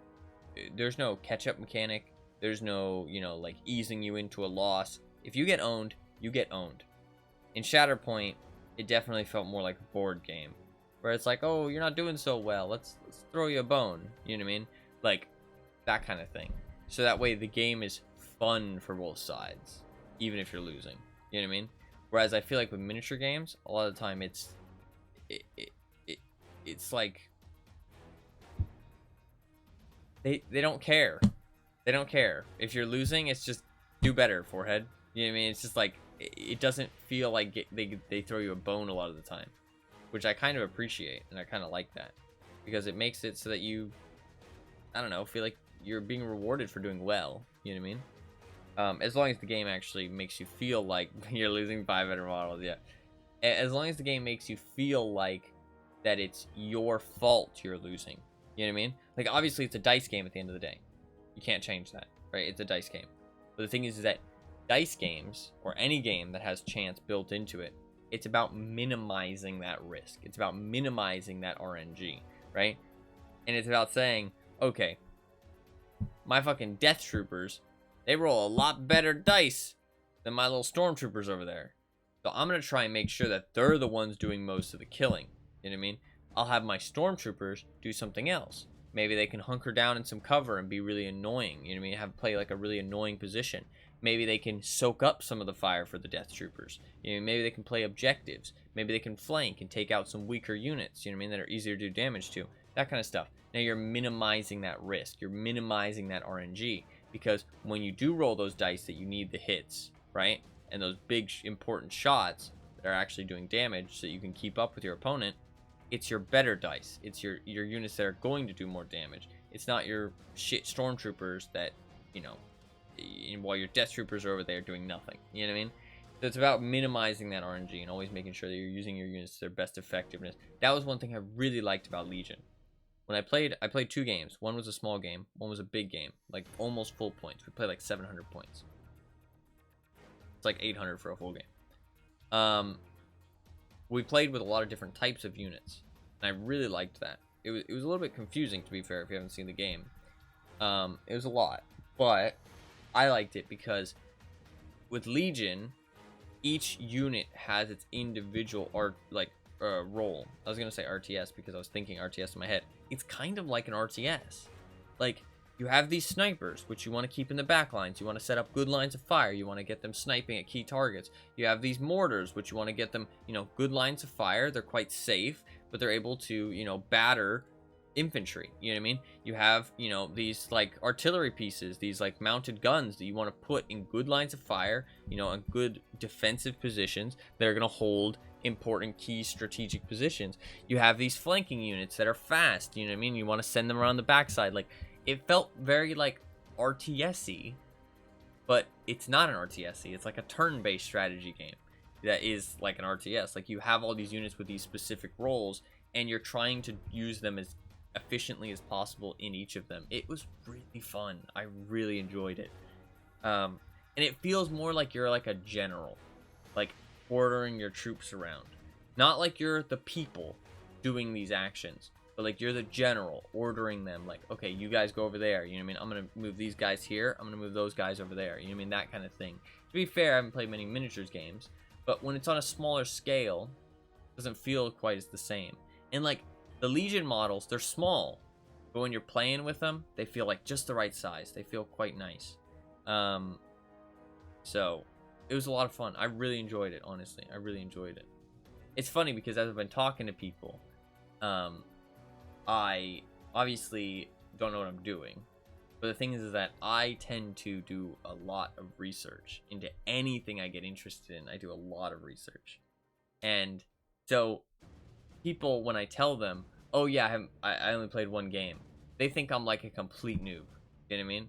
there's no catch-up mechanic. There's no, you know, like, easing you into a loss. If you get owned, you get owned. In Shatterpoint, it definitely felt more like a board game, where it's like, oh, you're not doing so well, let's throw you a bone. You know what I mean? Like, that kind of thing. So that way the game is fun for both sides, even if you're losing. You know what I mean? Whereas I feel like with miniature games, a lot of the time it's like they don't care. They don't care. If you're losing, it's just do better, forehead. You know what I mean? It's just like it doesn't feel like they throw you a bone a lot of the time, which I kind of appreciate, and I kind of like that, because it makes it so that you, I don't know, feel like you're being rewarded for doing well. You know what I mean? As long as the game actually makes you feel like you're losing 5 better models, yeah. As long as the game makes you feel like that it's your fault you're losing. You know what I mean? Like, obviously, it's a dice game at the end of the day. You can't change that, right? It's a dice game. But the thing is that dice games, or any game that has chance built into it, it's about minimizing that risk. It's about minimizing that RNG, right? And it's about saying, okay, my fucking Death Troopers, they roll a lot better dice than my little Stormtroopers over there. So I'm going to try and make sure that they're the ones doing most of the killing. You know what I mean? I'll have my Stormtroopers do something else. Maybe they can hunker down in some cover and be really annoying. You know what I mean? Have play like a really annoying position. Maybe they can soak up some of the fire for the Death Troopers. You know, maybe they can play objectives. Maybe they can flank and take out some weaker units, you know what I mean, that are easier to do damage to. That kind of stuff. Now you're minimizing that risk. You're minimizing that RNG. Because when you do roll those dice that you need the hits, right? And those big important shots, that are actually doing damage so that you can keep up with your opponent, it's your better dice. It's your units that are going to do more damage. It's not your shit stormtroopers that, you know, while your death troopers are over there doing nothing. You know what I mean? So it's about minimizing that RNG and always making sure that you're using your units to their best effectiveness. That was one thing I really liked about Legion. When I played 2 games. One was a small game, one was a big game, like almost full points. We played like 700 points. It's like 800 for a full game. We played with a lot of different types of units, and I really liked that. It was a little bit confusing, to be fair, if you haven't seen the game. It was a lot, but I liked it because with Legion, each unit has its individual role. I was gonna say RTS because I was thinking RTS in my head. It's kind of like an RTS. Like, you have these snipers, which you want to keep in the back lines. You want to set up good lines of fire. You want to get them sniping at key targets. You have these mortars, which you want to get them, you know, good lines of fire. They're quite safe, but they're able to, you know, batter infantry. You know what I mean? You have, you know, these like artillery pieces, these like mounted guns that you want to put in good lines of fire, you know, in good defensive positions that are going to hold important key strategic positions. You have these flanking units that are fast. You know what I mean? You want to send them around the backside. Like, it felt very like RTS-y, but it's not an RTS-y. It's like a turn-based strategy game that is like an RTS. Like, you have all these units with these specific roles, and you're trying to use them as efficiently as possible in each of them. It was really fun. I really enjoyed it. And it feels more like you're like a general, like ordering your troops around. Not like you're the people doing these actions, but like you're the general ordering them, like, okay, you guys go over there, you know what I mean? I'm gonna move these guys here, I'm gonna move those guys over there, you know what I mean? That kind of thing. To be fair, I haven't played many miniatures games, but when it's on a smaller scale, it doesn't feel quite as the same. And like, the Legion models, they're small, but when you're playing with them, they feel like just the right size. They feel quite nice. So it was a lot of fun. I really enjoyed it, honestly. I really enjoyed it. It's funny because as I've been talking to people, I obviously don't know what I'm doing. But the thing is that I tend to do a lot of research into anything I get interested in. I do a lot of research. And so people, when I tell them, oh yeah, I only played 1 game, they think I'm like a complete noob. You know what I mean?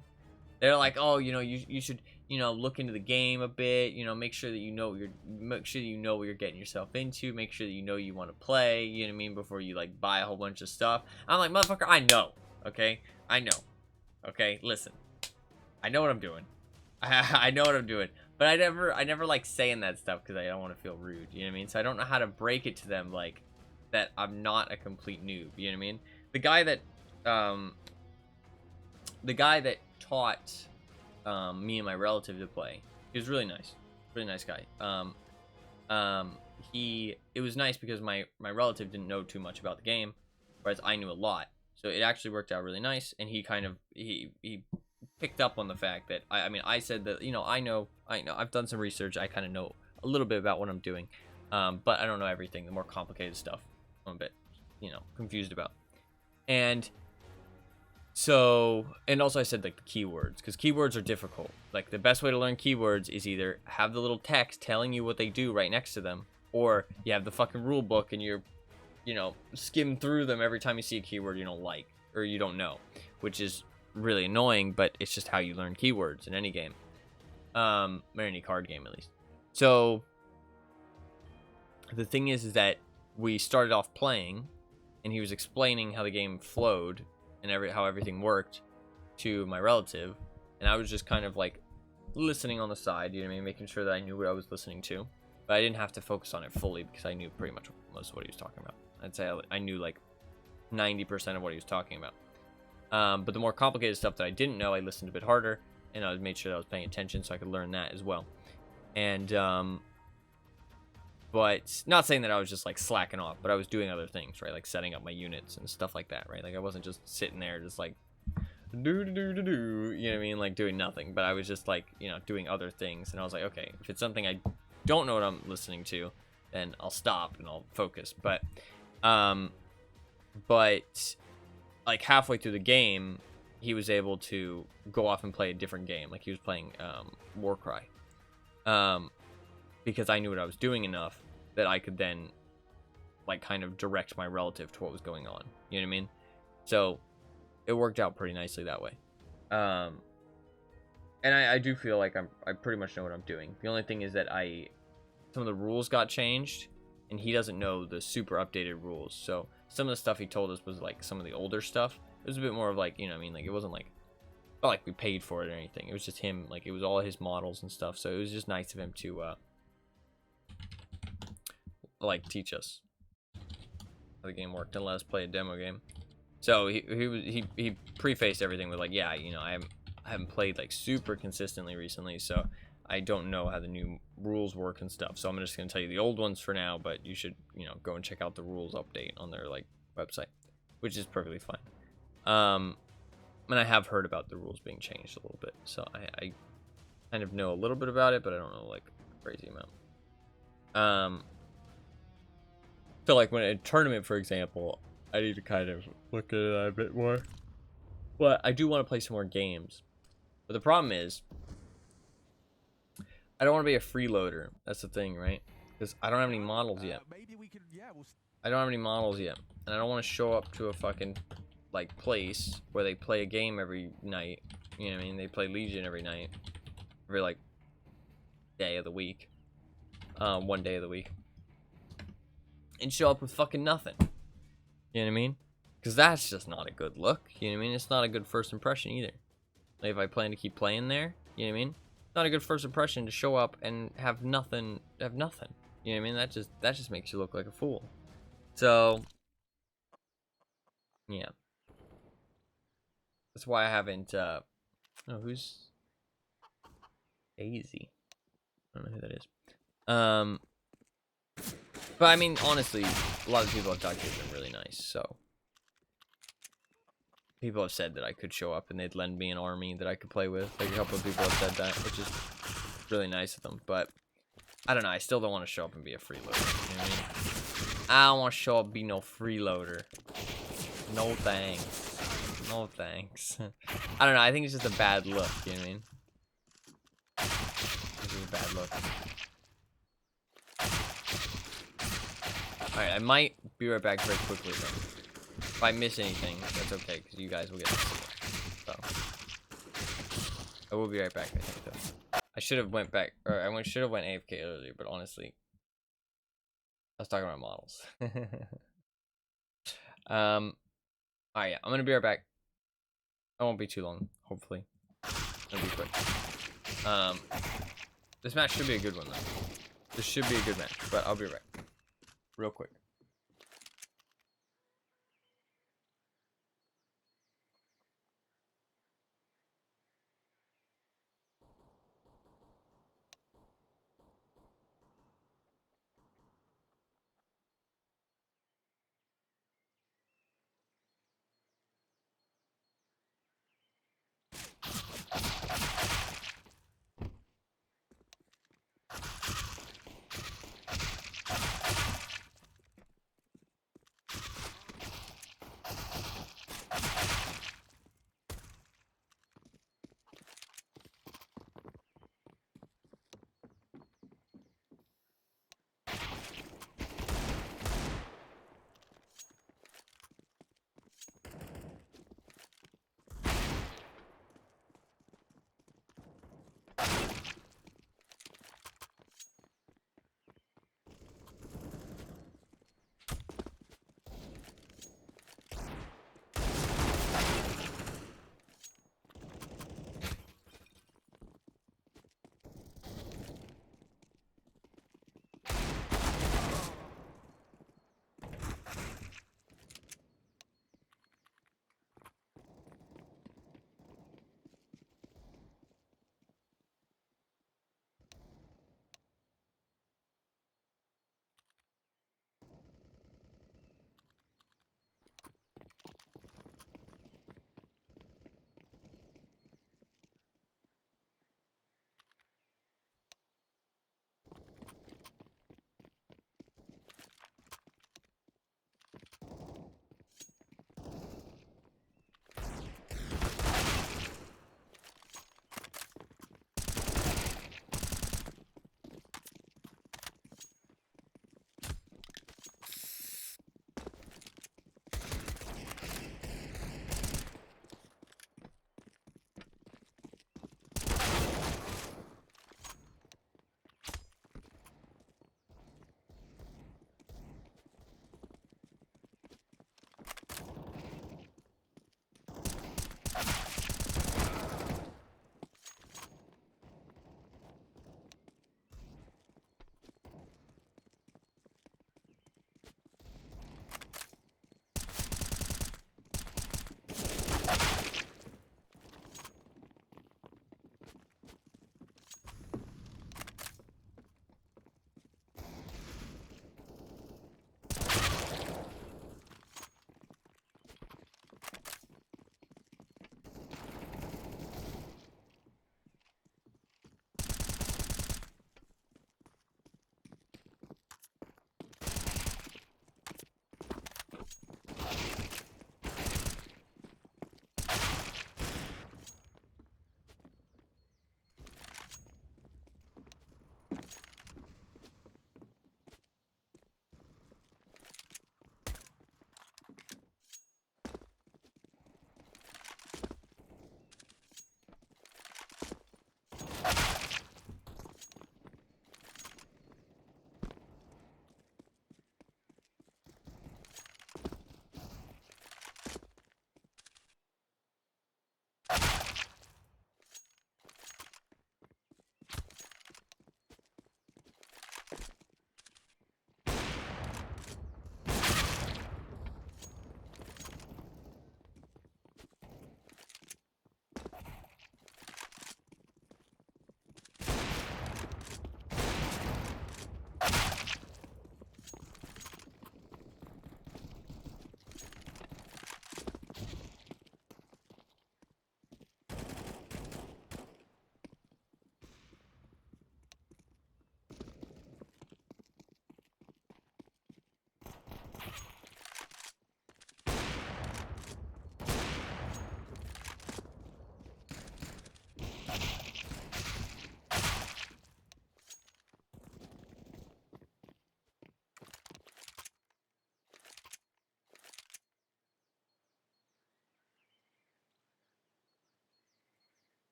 They're like, oh, you know, you should, you know, look into the game a bit, you know, make sure that you know what you're getting yourself into, make sure that you know you want to play, you know what I mean, before you like buy a whole bunch of stuff. I'm like, motherfucker, I know, okay? I know. Okay, listen. I know what I'm doing. I know what I'm doing. But I never like saying that stuff because I don't want to feel rude, you know what I mean? So I don't know how to break it to them, like, that I'm not a complete noob, you know what I mean? The guy that taught me and my relative to play, he was really nice guy. It was nice because my relative didn't know too much about the game, whereas I knew a lot, so it actually worked out really nice. And he kind of he picked up on the fact that I said that, you know, I know I've done some research, I kind of know a little bit about what I'm doing, but I don't know everything. The more complicated stuff I'm a bit, you know, confused about. And so, and also I said like the keywords, because keywords are difficult. Like, the best way to learn keywords is either have the little text telling you what they do right next to them, or you have the fucking rule book and you're, you know, skim through them every time you see a keyword you don't like or you don't know, which is really annoying, but it's just how you learn keywords in any game, or any card game at least. So the thing is that we started off playing, and he was explaining how the game flowed and how everything worked to my relative, and I was just kind of like listening on the side, you know what I mean, making sure that I knew what I was listening to, but I didn't have to focus on it fully because I knew pretty much most of what he was talking about. I'd say I knew like 90% of what he was talking about. But the more complicated stuff that I didn't know, I listened a bit harder, and I made sure that I was paying attention so I could learn that as well. And but not saying that I was just like slacking off, but I was doing other things, right? Like setting up my units and stuff like that, right? Like, I wasn't just sitting there just like you know what I mean, like doing nothing, but I was just like, you know, doing other things. And I was like, okay, if it's something I don't know what I'm listening to, then I'll stop and I'll focus. But like halfway through the game, he was able to go off and play a different game. Like, he was playing Warcry, because I knew what I was doing enough that I could then like kind of direct my relative to what was going on. You know what I mean? So it worked out pretty nicely that way. And I do feel like I pretty much know what I'm doing. The only thing is that some of the rules got changed, and he doesn't know the super updated rules. So some of the stuff he told us was like some of the older stuff. It was a bit more of like, you know what I mean? Like it wasn't like, not like we paid for it or anything. It was just him, like it was all his models and stuff. So it was just nice of him to like teach us how the game worked and let us play a demo game. So he prefaced everything with like, yeah, you know, I haven't played like super consistently recently, so I don't know how the new rules work and stuff. So I'm just gonna tell you the old ones for now, but you should, you know, go and check out the rules update on their like website, which is perfectly fine. And I have heard about the rules being changed a little bit, so I kind of know a little bit about it, but I don't know like a crazy amount. So like when a tournament, for example, I need to kind of look at it a bit more. But I do want to play some more games. But the problem is, I don't want to be a freeloader. That's the thing, right? Because I don't have any models yet. I don't have any models yet. And I don't want to show up to a fucking, like, place where they play a game every night. You know what I mean? They play Legion every night. Every, like, day of the week. One day of the week. And show up with fucking nothing. You know what I mean? Because that's just not a good look. You know what I mean? It's not a good first impression either. Like if I plan to keep playing there, you know what I mean? It's not a good first impression to show up and have nothing. You know what I mean? That just makes you look like a fool. So, yeah. That's why I haven't. Oh, who's Daisy? I don't know who that is. But I mean, honestly, a lot of people have talked to have been really nice. So. People have said that I could show up and they'd lend me an army that I could play with. Like a couple of people have said that, which is really nice of them. But I don't know. I still don't want to show up and be a freeloader. You know what I mean? I don't want to show up and be no freeloader. No thanks. No thanks. I don't know. I think it's just a bad look. You know what I mean? It's just a bad look. Alright, I might be right back very quickly though. If I miss anything, that's okay, because you guys will get to see it. So, I will be right back, I think, though. I should have went back, or I should have went AFK earlier, but honestly, I was talking about models. Alright, yeah, I'm gonna be right back. I won't be too long, hopefully. It'll be quick. This match should be a good one, though. This should be a good match, but I'll be right back. Real quick.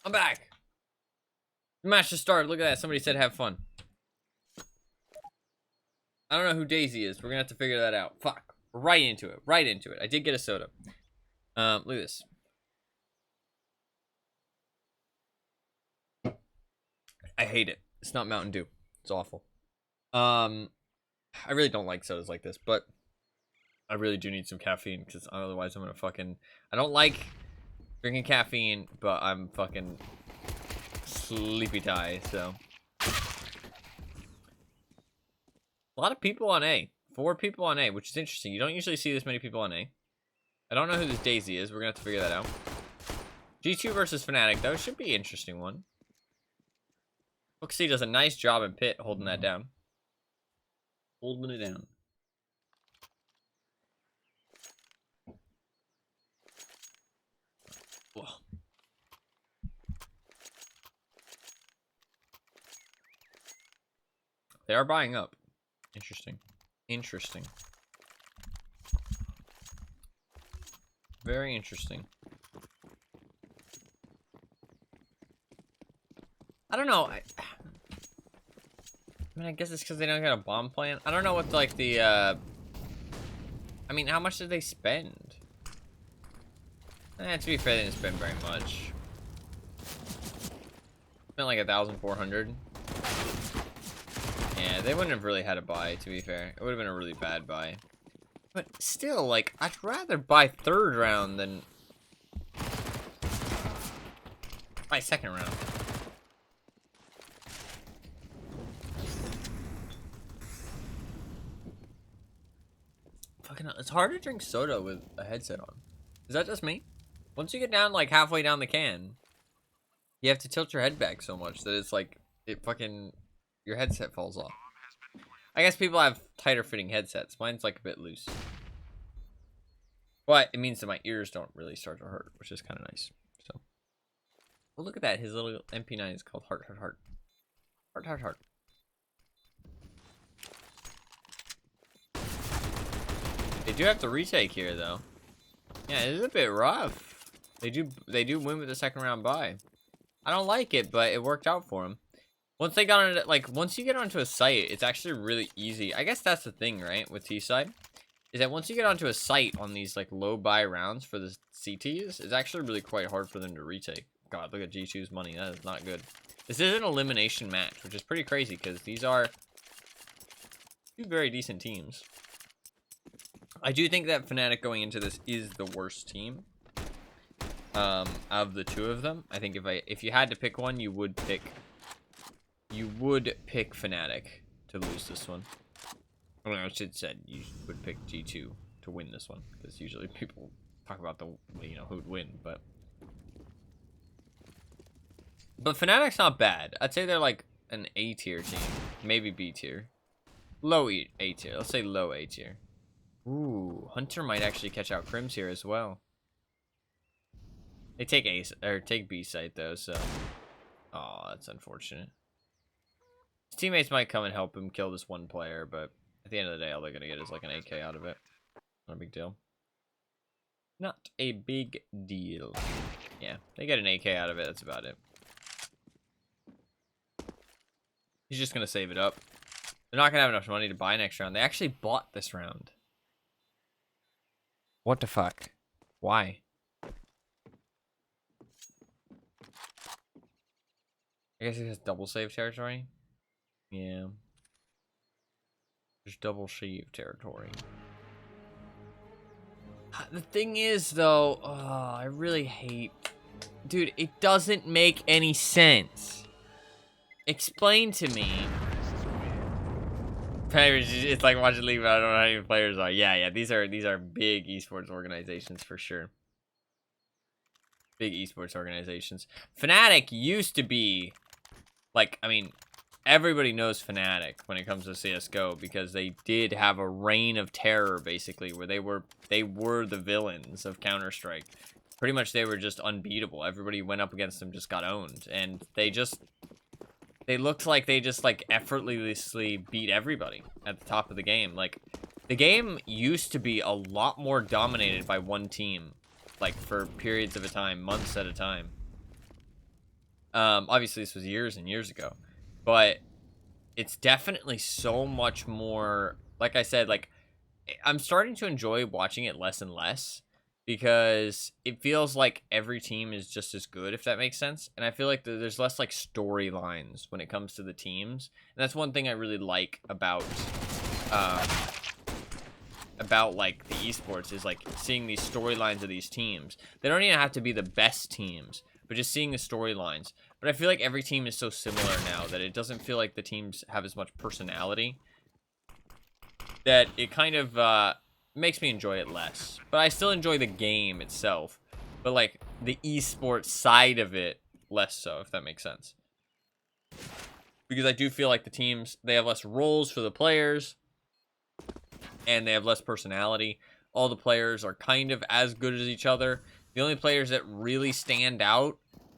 I'm back. The match just started. Look at that. Somebody said have fun. I don't know who Daisy is. We're gonna have to figure that out. Fuck. Right into it. Right into it. I did get a soda. Look at this. I hate it. It's not Mountain Dew. It's awful. I really don't like sodas like this, but I really do need some caffeine because otherwise I'm gonna fucking... I don't like drinking caffeine, but I'm fucking sleepy tie, so... A lot of people on A. 4 people on A, which is interesting. You don't usually see this many people on A. I don't know who this Daisy is. We're gonna have to figure that out. G2 versus Fnatic, though. Should be an interesting one. Hooksy does a nice job in pit holding that down. Holding it down. Whoa. They are buying up. Interesting. Interesting. Very interesting. I don't know. I mean, I guess it's because they don't got a bomb plan. I don't know what, like, the, I mean, how much did they spend? To be fair, they didn't spend very much. Spent like 1,400. Yeah, they wouldn't have really had a buy, to be fair. It would have been a really bad buy. But still, like, I'd rather buy 3rd round than buy 2nd round. Fucking, it's hard to drink soda with a headset on. Is that just me? Once you get down, like, halfway down the can, you have to tilt your head back so much that it's like, it fucking, your headset falls off. I guess people have tighter fitting headsets. Mine's like a bit loose. But it means that my ears don't really start to hurt, which is kind of nice. So, well, look at that. His little MP9 is called Heart, Heart, Heart. Heart, Heart, Heart. They do have to retake here, though. Yeah, it is a bit rough. They do win with the 2nd round bye. I don't like it, but it worked out for them. Once they got on it, like, once you get onto a site, it's actually really easy. I guess that's the thing, right, with T-side, is that once you get onto a site on these, like, low buy rounds for the CTs, it's actually really quite hard for them to retake. God, look at G2's money. That is not good. This is an elimination match, which is pretty crazy, because these are 2 very decent teams. I do think that Fnatic going into this is the worst team of the 2 of them. I think if you had to pick one, you would pick Fnatic to lose this one. I mean, I should said you would pick G2 to win this one, because usually people talk about the, you know, who'd win, but Fnatic's not bad. I'd say they're like an A tier team, maybe B tier, low A tier. Let's say low A tier. Ooh, Hunter might actually catch out Crims here as well. They take take B site though, so oh, that's unfortunate. His teammates might come and help him kill this one player, but at the end of the day, all they're gonna get is like an AK out of it. Not a big deal. Not a big deal. Yeah, they get an AK out of it. That's about it. He's just gonna save it up. They're not gonna have enough money to buy next round. They actually bought this round. What the fuck? Why? I guess it has double save territory. Yeah. There's double save territory. The thing is, though, I really hate... Dude, it doesn't make any sense. Explain to me. It's like watching League, but I don't know how many players are. Yeah, these are big esports organizations for sure. Big esports organizations. Fnatic used to be, like, I mean, everybody knows Fnatic when it comes to CS:GO because they did have a reign of terror, basically, where they were the villains of Counter-Strike. Pretty much, they were just unbeatable. Everybody went up against them, just got owned, and they looked like they just, like, effortlessly beat everybody at the top of the game. Like, the game used to be a lot more dominated by one team, like, for periods of a time, months at a time. Obviously, this was years and years ago, but it's definitely so much more. Like I said, like I'm starting to enjoy watching it less and less because it feels like every team is just as good, if that makes sense. And I feel like there's less like storylines when it comes to the teams, and that's one thing I really like about like the esports is like seeing these storylines of these teams. They don't even have to be the best teams, but just seeing the storylines. But I feel like every team is so similar now that it doesn't feel like the teams have as much personality, that it kind of makes me enjoy it less. But I still enjoy the game itself, but like the esports side of it less so, if that makes sense. Because I do feel like the teams, they have less roles for the players, and they have less personality. All the players are kind of as good as each other. The only players that really stand out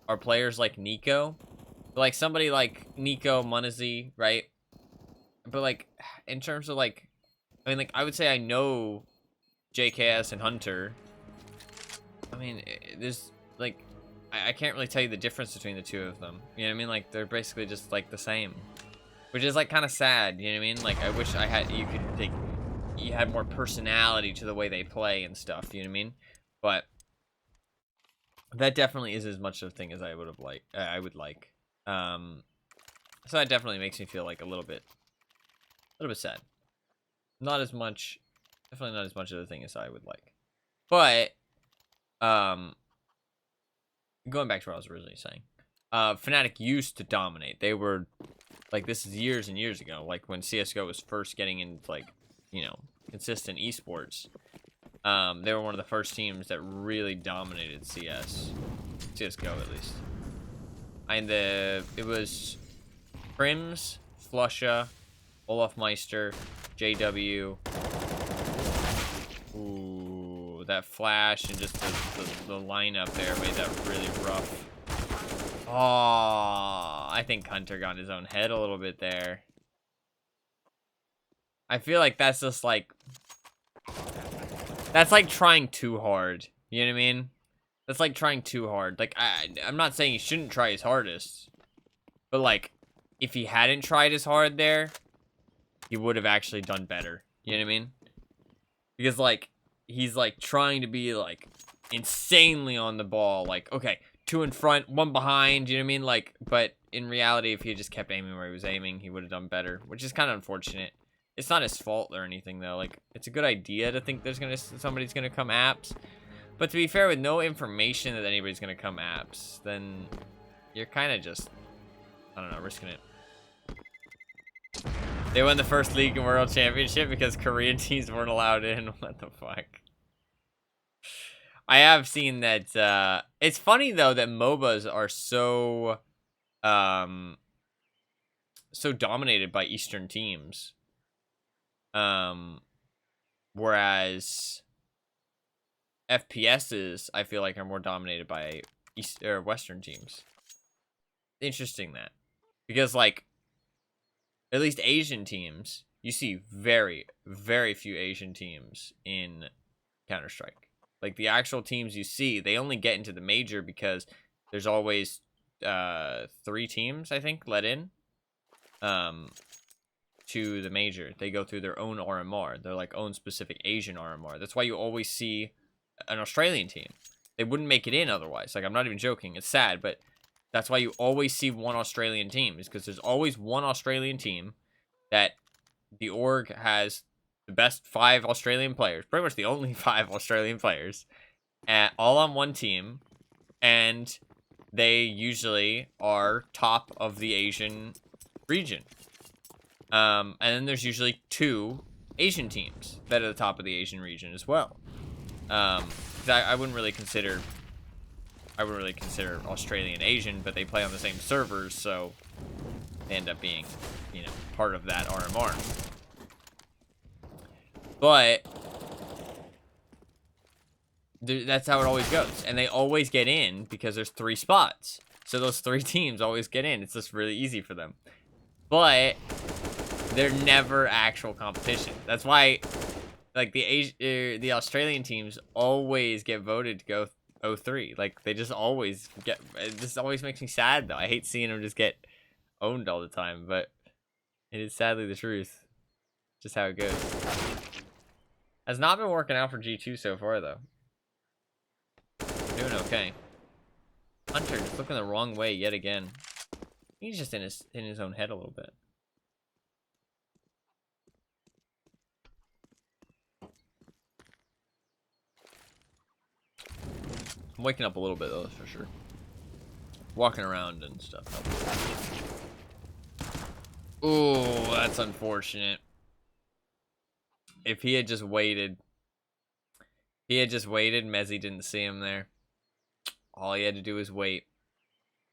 are players like Nico. Like somebody like Nico, Munazi, right? But like, in terms of like, I mean, like, I would say I know JKS and Hunter. I mean, there's like, I can't really tell you the difference between the two of them. You know what I mean? Like, they're basically just like the same, which is like kind of sad. You know what I mean? Like, I wish you could like, you had more personality to the way they play and stuff. You know what I mean? But that definitely is as much of a thing as I would have liked. I would like. So that definitely makes me feel like a little bit sad. Not as much, definitely not as much of a thing as I would like. But going back to what I was originally saying, Fnatic used to dominate. They were like, this is years and years ago, like when CS:GO was first getting into like, you know, consistent esports. They were one of the first teams that really dominated CS:GO at least. And it was Prims, Flusha, Olaf Meister, JW. Ooh, that flash and just the lineup there made that really rough. Oh, I think Hunter got in his own head a little bit there. I feel like that's just like, that's like trying too hard. You know what I mean? That's like trying too hard. Like, I'm not saying he shouldn't try his hardest, but like, if he hadn't tried as hard there, he would have actually done better. You know what I mean? Because like, he's like trying to be like insanely on the ball. Like, okay, 2 in front, 1 behind. You know what I mean? Like, but in reality, if he just kept aiming where he was aiming, he would have done better, which is kind of unfortunate. It's not his fault or anything though. Like, it's a good idea to think there's somebody's gonna come apps, but to be fair, with no information that anybody's gonna come apps, then you're kind of just, I don't know, risking it. They won the first League and World Championship because Korean teams weren't allowed in. What the fuck? I have seen that. It's funny though that MOBAs are so so dominated by Eastern teams. Whereas FPSs, I feel like, are more dominated by Western teams. Interesting that, because like, at least Asian teams, you see very, very few Asian teams in Counter-Strike. Like, the actual teams you see, they only get into the major because there's always 3 teams, I think, let in to the major. They go through their own RMR. They're like own specific Asian RMR. That's why you always see an Australian team. They wouldn't make it in otherwise. Like, I'm not even joking. It's sad, but that's why you always see one Australian team, is because there's always one Australian team that the org has the best 5 Australian players, pretty much the only 5 Australian players, all on one team, and they usually are top of the Asian region. And then there's usually 2 Asian teams that are the top of the Asian region as well. I wouldn't really consider Australian Asian, but they play on the same servers, so they end up being, you know, part of that RMR. But that's how it always goes, and they always get in because there's 3 spots, so those 3 teams always get in. It's just really easy for them, but they're never actual competition. That's why, like, the Australian teams always get voted to go 03. Like, they just always get... It just always makes me sad, though. I hate seeing them just get owned all the time, but it is sadly the truth. Just how it goes. Has not been working out for G2 so far, though. Doing okay. Hunter just looking the wrong way yet again. He's just in his own head a little bit. I'm waking up a little bit, though, for sure. Walking around and stuff. Ooh, that's unfortunate. If he had just waited. Mezzi didn't see him there. All he had to do was wait.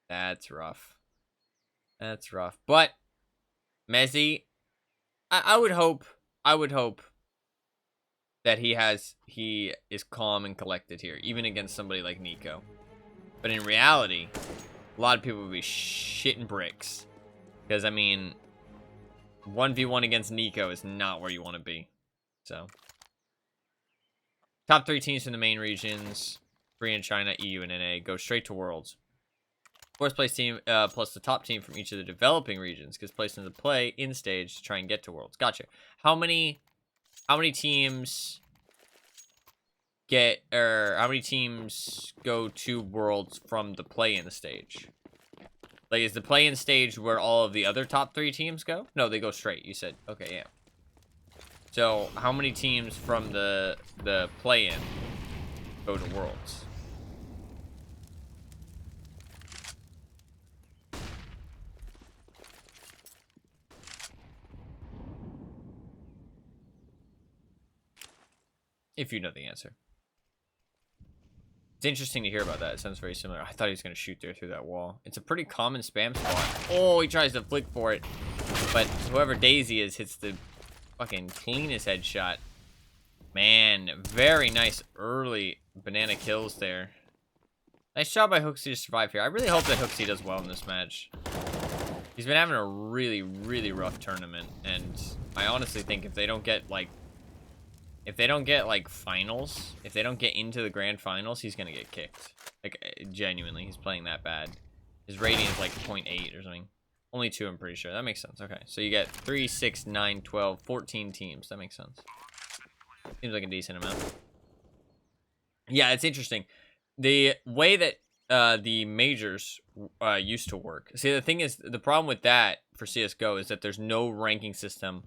That's rough. That's rough. But Mezzi, I would hope that he is calm and collected here, even against somebody like Nico. But in reality, a lot of people would be shitting bricks. Because, I mean, 1v1 against Nico is not where you want to be. So, top 3 teams from the main regions, Korea and China, EU, and NA, go straight to Worlds. Fourth place team plus the top team from each of the developing regions gets placed into play in stage to try and get to Worlds. Gotcha. How many teams how many teams go to Worlds from the play-in stage? Like, is the play-in stage where all of the other top 3 teams go? No, they go straight, you said. Okay, yeah. So, how many teams from the play-in go to Worlds? If you know the answer. It's interesting to hear about that. It sounds very similar. I thought he was going to shoot there through that wall. It's a pretty common spam spot. Oh, he tries to flick for it. But whoever Daisy is hits the fucking cleanest headshot. Man, very nice early banana kills there. Nice job by Hooksy to survive here. I really hope that Hooksy does well in this match. He's been having a really, really rough tournament. And I honestly think if they don't get, like, finals, if they don't get into the grand finals, he's gonna get kicked. Like, genuinely, he's playing that bad. His rating is like 0.8 or something. Only 2, I'm pretty sure. That makes sense. Okay, so you get 3, 6, 9, 12, 14 teams. That makes sense. Seems like a decent amount. Yeah, it's interesting. The way that the majors used to work. See, the thing is, the problem with that for CSGO is that there's no ranking system,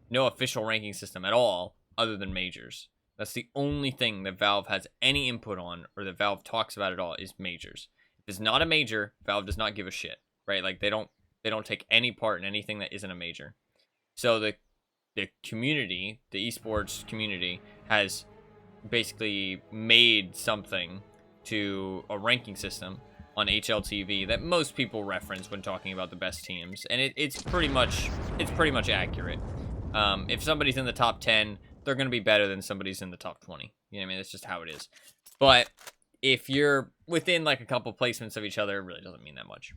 no official ranking system at all, other than majors. That's the only thing that Valve has any input on, or that Valve talks about at all, is majors. If it's not a major, Valve does not give a shit, right? Like, they don't take any part in anything that isn't a major. So the community, the esports community, has basically made something to a ranking system on HLTV that most people reference when talking about the best teams, and it's pretty much accurate. If somebody's in the top 10, they're going to be better than somebody's in the top 20. You know what I mean? That's just how it is. But if you're within like a couple placements of each other, it really doesn't mean that much.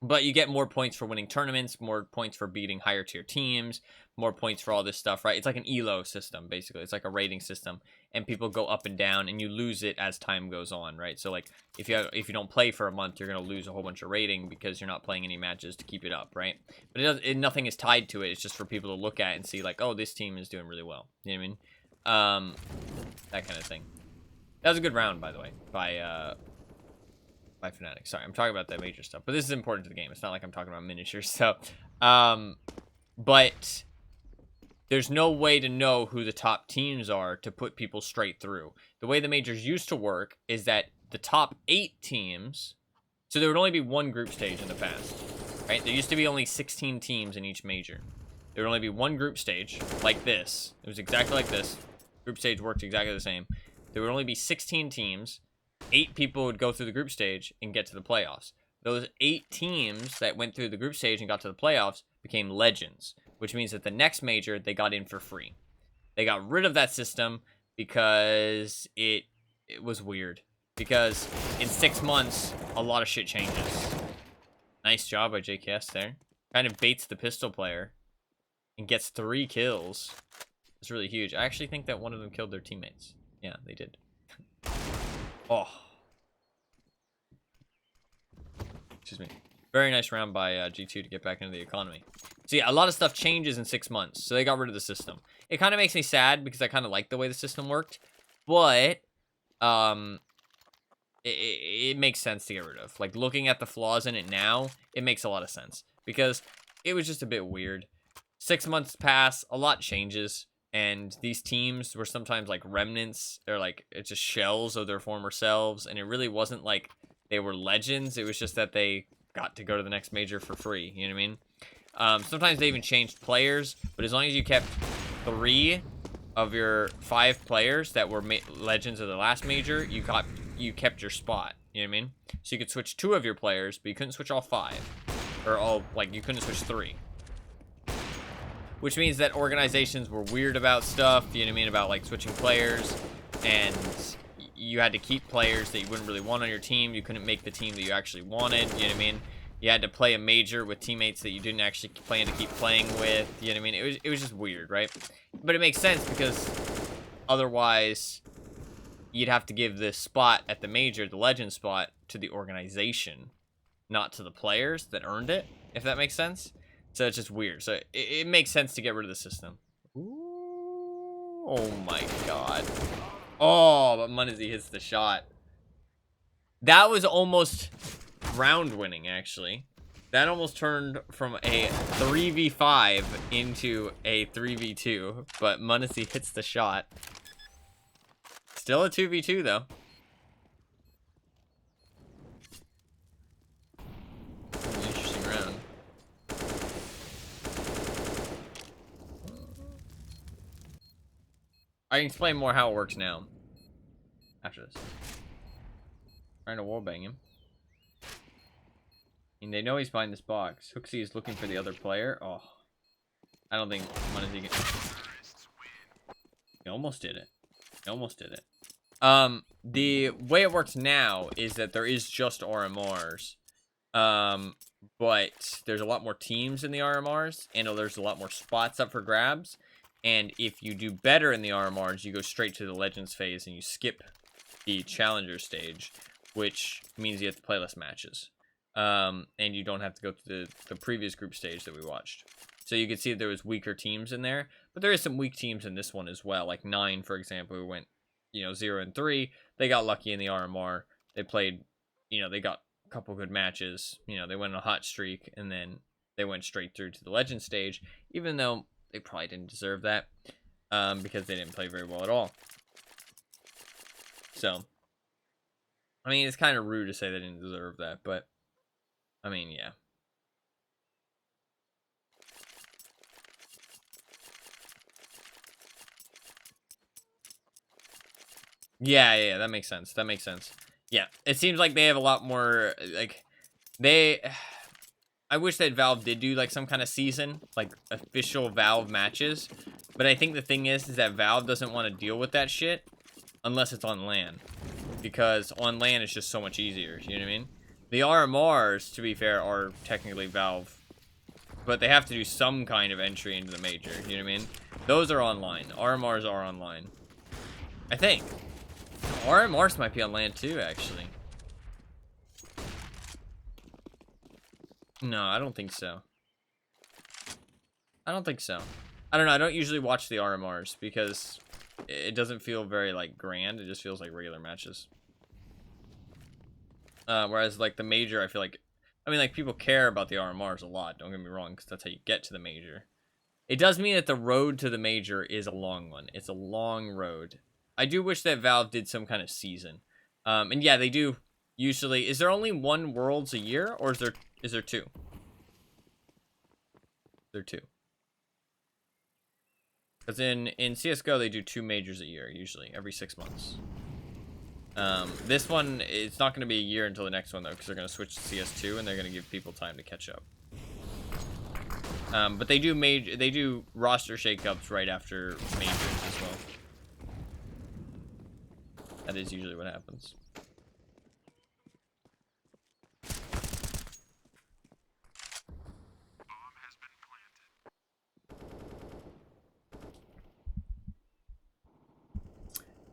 But you get more points for winning tournaments, more points for beating higher tier teams, more points for all this stuff, right? It's like an ELO system, basically. It's like a rating system, and people go up and down, and you lose it as time goes on, right? So, like, if you don't play for a month, you're going to lose a whole bunch of rating because you're not playing any matches to keep it up, right? But nothing is tied to it. It's just for people to look at and see, like, oh, this team is doing really well. You know what I mean? That kind of thing. That was a good round, by the way, by Fnatic. Sorry, I'm talking about the major stuff, but this is important to the game. It's not like I'm talking about miniatures. So, but there's no way to know who the top teams are to put people straight through. The way the majors used to work is that the top 8 teams, so there would only be one group stage in the past, right? There used to be only 16 teams in each major. There would only be one group stage, like this. It was exactly like this. Group stage worked exactly the same. There would only be 16 teams. 8 people would go through the group stage and get to the playoffs. Those 8 teams that went through the group stage and got to the playoffs became legends, which means that the next major, they got in for free. They got rid of that system because it was weird. Because in 6 months, a lot of shit changes. Nice job by JKS there. Kind of baits the pistol player and gets 3 kills. It's really huge. I actually think that one of them killed their teammates. Yeah, they did. Oh. Excuse me. Very nice round by G2 to get back into the economy. See, a lot of stuff changes in 6 months, so they got rid of the system. It kind of makes me sad because I kind of like the way the system worked, but it makes sense to get rid of. Like, looking at the flaws in it now, it makes a lot of sense because it was just a bit weird. 6 months pass, a lot changes, and these teams were sometimes like remnants. They're like, it's just shells of their former selves, and it really wasn't like they were legends. It was just that they got to go to the next major for free. You know what I mean? Sometimes they even changed players, but as long as you kept 3 of your 5 players that were legends of the last major, you kept your spot. You know what I mean? So you could switch 2 of your players, but you couldn't switch all 5, or all, like, you couldn't switch 3. Which means that organizations were weird about stuff. You know what I mean? About like switching players, and you had to keep players that you wouldn't really want on your team. You couldn't make the team that you actually wanted. You know what I mean? You had to play a major with teammates that you didn't actually plan to keep playing with. You know what I mean? It was just weird, right? But it makes sense because otherwise you'd have to give this spot at the major, the legend spot, to the organization, not to the players that earned it, if that makes sense. So it's just weird. So it makes sense to get rid of the system. Ooh, oh my god. Oh, but Munizzy hits the shot. That was almost round winning, actually. That almost turned from a 3v5 into a 3v2, but Munizzy hits the shot. Still a 2v2 though. An interesting round. I can explain more how it works now. After this. Trying to wallbang him. And they know he's behind this box. Hooksy is looking for the other player. Oh. I don't think Munizzy can... He almost did it. He almost did it. The way it works now is that there is just RMRs. But there's a lot more teams in the RMRs, and there's a lot more spots up for grabs. And if you do better in the RMRs, you go straight to the Legends phase and you skip the Challenger stage, which means you have to play less matches. And you don't have to go to the previous group stage that we watched. So you can see that there was weaker teams in there, but there is some weak teams in this one as well. Like 9, for example, who went, 0-3. They got lucky in the RMR. They played, they got a couple good matches. They went on a hot streak, and then they went straight through to the Legend stage, even though they probably didn't deserve that, because they didn't play very well at all. So, I mean, it's kind of rude to say they didn't deserve that, but, I mean, yeah. Yeah, that makes sense. That makes sense. Yeah, it seems like they have a lot more, like, I wish that Valve did do, like, some kind of season, like, official Valve matches, but I think the thing is that Valve doesn't want to deal with that shit unless it's on LAN, because on LAN it's just so much easier, you know what I mean? The RMRs, to be fair, are technically Valve, but they have to do some kind of entry into the major, you know what I mean? Those are online. RMRs are online. I think. RMRs might be on LAN too, actually. No, I don't think so. I don't think so. I don't know. I don't usually watch the RMRs because it doesn't feel very, like, grand. It just feels like regular matches. Whereas, like, the major, I feel like... I mean, like, people care about the RMRs a lot. Don't get me wrong, because that's how you get to the major. It does mean that the road to the major is a long one. It's a long road. I do wish that Valve did some kind of season. And yeah, they do usually... Is there only 1 Worlds a year, or is there 2? There are 2. Because in CSGO, they do 2 majors a year, usually, every 6 months. This one, it's not going to be a year until the next one, though, because they're going to switch to CS2, and they're going to give people time to catch up. But they do roster shakeups right after majors as well. That is usually what happens.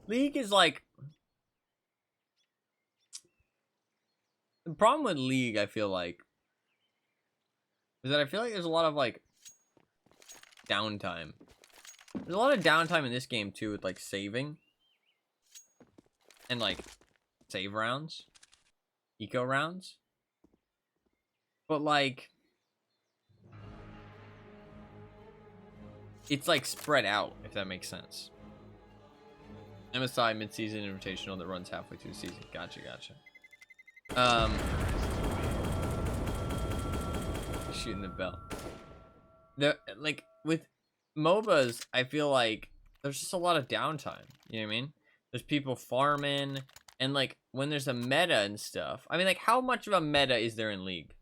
League is like... The problem with League, I feel like, is that I feel like there's a lot of, like, downtime. There's a lot of downtime in this game, too, with, like, saving. And, like, save rounds. Eco rounds. But, like, it's, like, spread out, if that makes sense. MSI mid-season invitational that runs halfway through the season. Gotcha. Shooting the bell. Like, with MOBAs, I feel like there's just a lot of downtime. You know what I mean? There's people farming, and, like, when there's a meta and stuff. I mean, like, how much of a meta is there in League?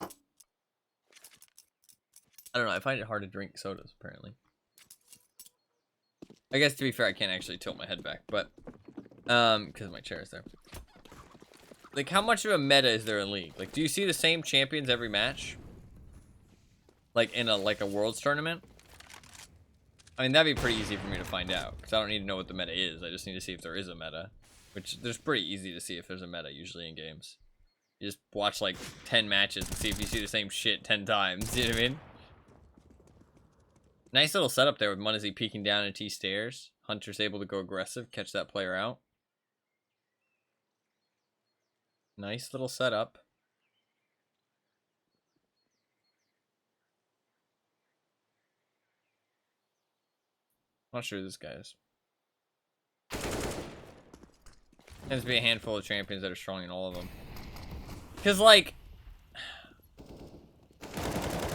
I don't know. I find it hard to drink sodas, apparently. I guess, to be fair, I can't actually tilt my head back, but because my chair is there. Like, how much of a meta is there in League? Like, do you see the same champions every match? Like, in a Worlds tournament? I mean, that'd be pretty easy for me to find out, because I don't need to know what the meta is. I just need to see if there is a meta, which there's pretty easy to see if there's a meta usually in games. You just watch, like, 10 matches and see if you see the same shit 10 times. You know what I mean? Nice little setup there with Munizzy peeking down at T stairs. Hunter's able to go aggressive, catch that player out. Nice little setup. I'm not sure who this guy is. Tends to be a handful of champions that are strong in all of them. Because, like,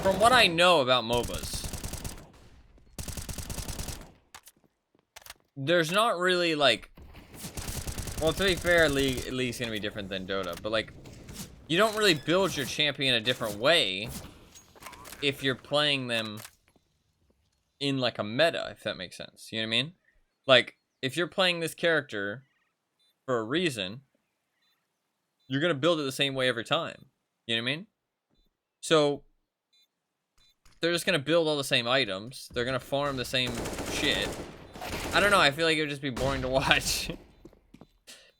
from what I know about MOBAs, there's not really, like, well, to be fair, League's gonna be different than Dota, but, like, you don't really build your champion a different way if you're playing them in, like, a meta, if that makes sense. You know what I mean? Like, if you're playing this character for a reason, you're gonna build it the same way every time. You know what I mean? So, they're just gonna build all the same items. They're gonna farm the same shit. I don't know, I feel like it would just be boring to watch.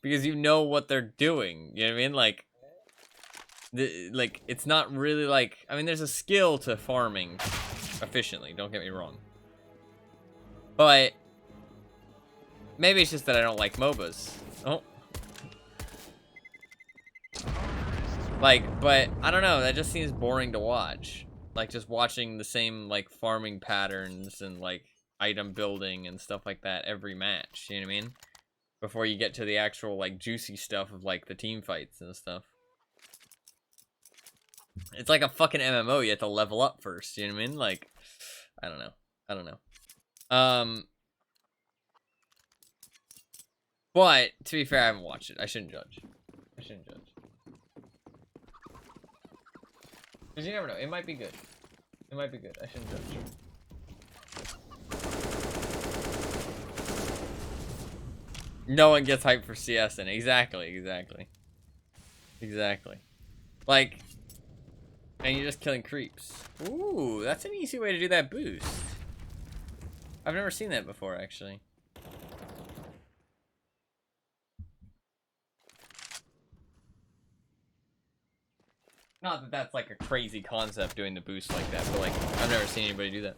Because you know what they're doing. You know what I mean? Like, it's not really like... I mean, there's a skill to farming efficiently, don't get me wrong. But maybe it's just that I don't like MOBAs. Oh. Like, but I don't know, that just seems boring to watch. Like, just watching the same, like, farming patterns and, like, item building and stuff like that every match, you know what I mean? Before you get to the actual, like, juicy stuff of, like, the team fights and stuff. It's like a fucking MMO, you have to level up first, you know what I mean? Like, I don't know. But, to be fair, I haven't watched it. I shouldn't judge. Because you never know, it might be good. I shouldn't judge. No one gets hyped for CS, and exactly. Like, and you're just killing creeps. Ooh, that's an easy way to do that boost. I've never seen that before, actually. Not that that's like a crazy concept doing the boost like that, but like, I've never seen anybody do that.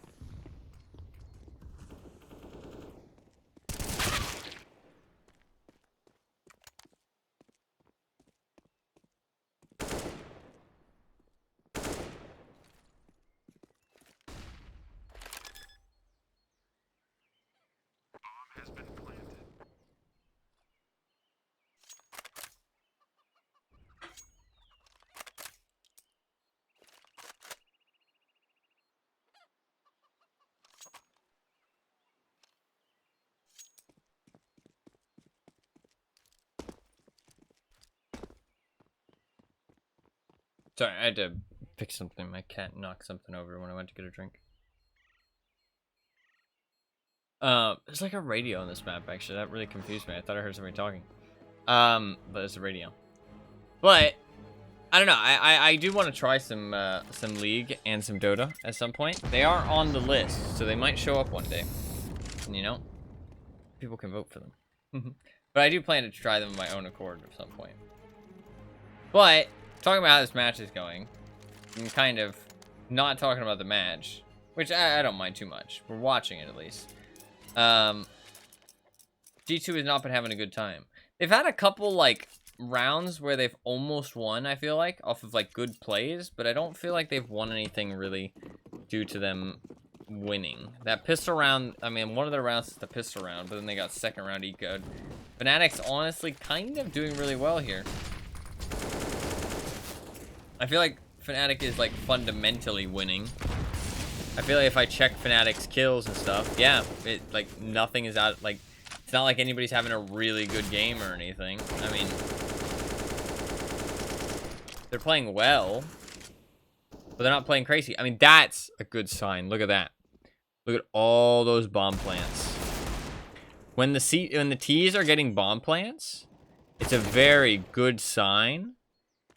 Sorry, I had to pick something. My cat knocked something over when I went to get a drink. There's like a radio on this map, actually. That really confused me. I thought I heard somebody talking. But it's a radio. But, I don't know. I do want to try some League and some Dota at some point. They are on the list, so they might show up one day. And, you know, people can vote for them. But I do plan to try them on my own accord at some point. But, talking about how this match is going, and kind of not talking about the match, which I don't mind too much. We're watching it, at least. G2 has not been having a good time. They've had a couple, like, rounds where they've almost won, I feel like, off of, like, good plays, but I don't feel like they've won anything really due to them winning. That pistol round, I mean, one of their rounds is the pistol round, but then they got second round eco'd. Fnatic's honestly kind of doing really well here. I feel like Fnatic is, like, fundamentally winning. I feel like if I check Fnatic's kills and stuff, yeah, it, like, nothing is out, like, it's not like anybody's having a really good game or anything. I mean, they're playing well, but they're not playing crazy. I mean, that's a good sign. Look at that. Look at all those bomb plants. When the T's are getting bomb plants, it's a very good sign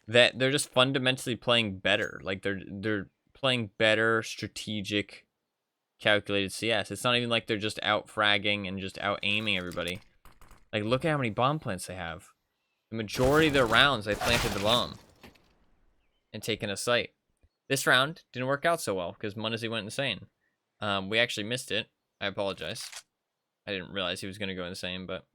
that they're just fundamentally playing better. Like, they're playing better strategic calculated CS. It's not even like they're just out fragging and just out aiming everybody. Like, look at how many bomb plants they have. The majority of their rounds, they planted the bomb and taken a site. This round didn't work out so well because Munizzy went insane. We actually missed it. I apologize. I didn't realize he was going to go insane, but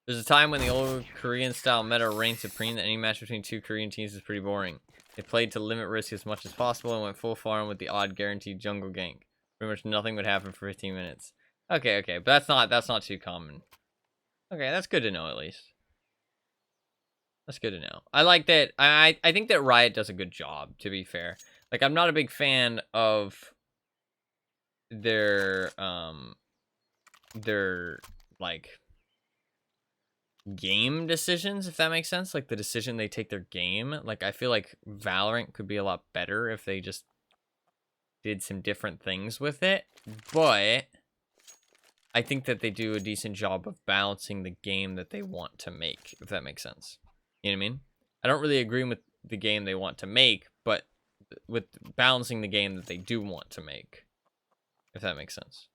there's a time when the old Korean style meta reigned supreme that any match between two Korean teams is pretty boring. They played to limit risk as much as possible and went full farm with the odd guaranteed jungle gank. Pretty much nothing would happen for 15 minutes. Okay, but that's not too common. Okay, that's good to know at least. That's good to know. I like that. I think that Riot does a good job, to be fair. Like, I'm not a big fan of their like game decisions, if that makes sense. Like the decision they take their game. Like, I feel like Valorant could be a lot better if they just did some different things with it. But I think that they do a decent job of balancing the game that they want to make, if that makes sense. You know what I mean? I don't really agree with the game they want to make, but with balancing the game that they do want to make, if that makes sense.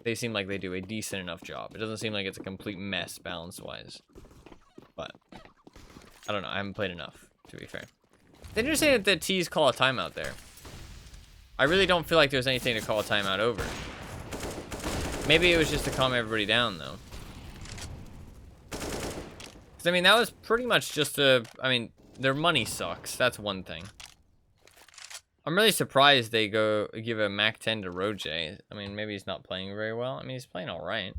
They seem like they do a decent enough job. It doesn't seem like it's a complete mess balance-wise. But I don't know. I haven't played enough, to be fair. It's interesting that the T's call a timeout there. I really don't feel like there's anything to call a timeout over. Maybe it was just to calm everybody down, though. I mean, that was pretty much just a... I mean, their money sucks. That's one thing. I'm really surprised they go give a Mac 10 to Roje. I mean, maybe he's not playing very well. I mean, he's playing all right.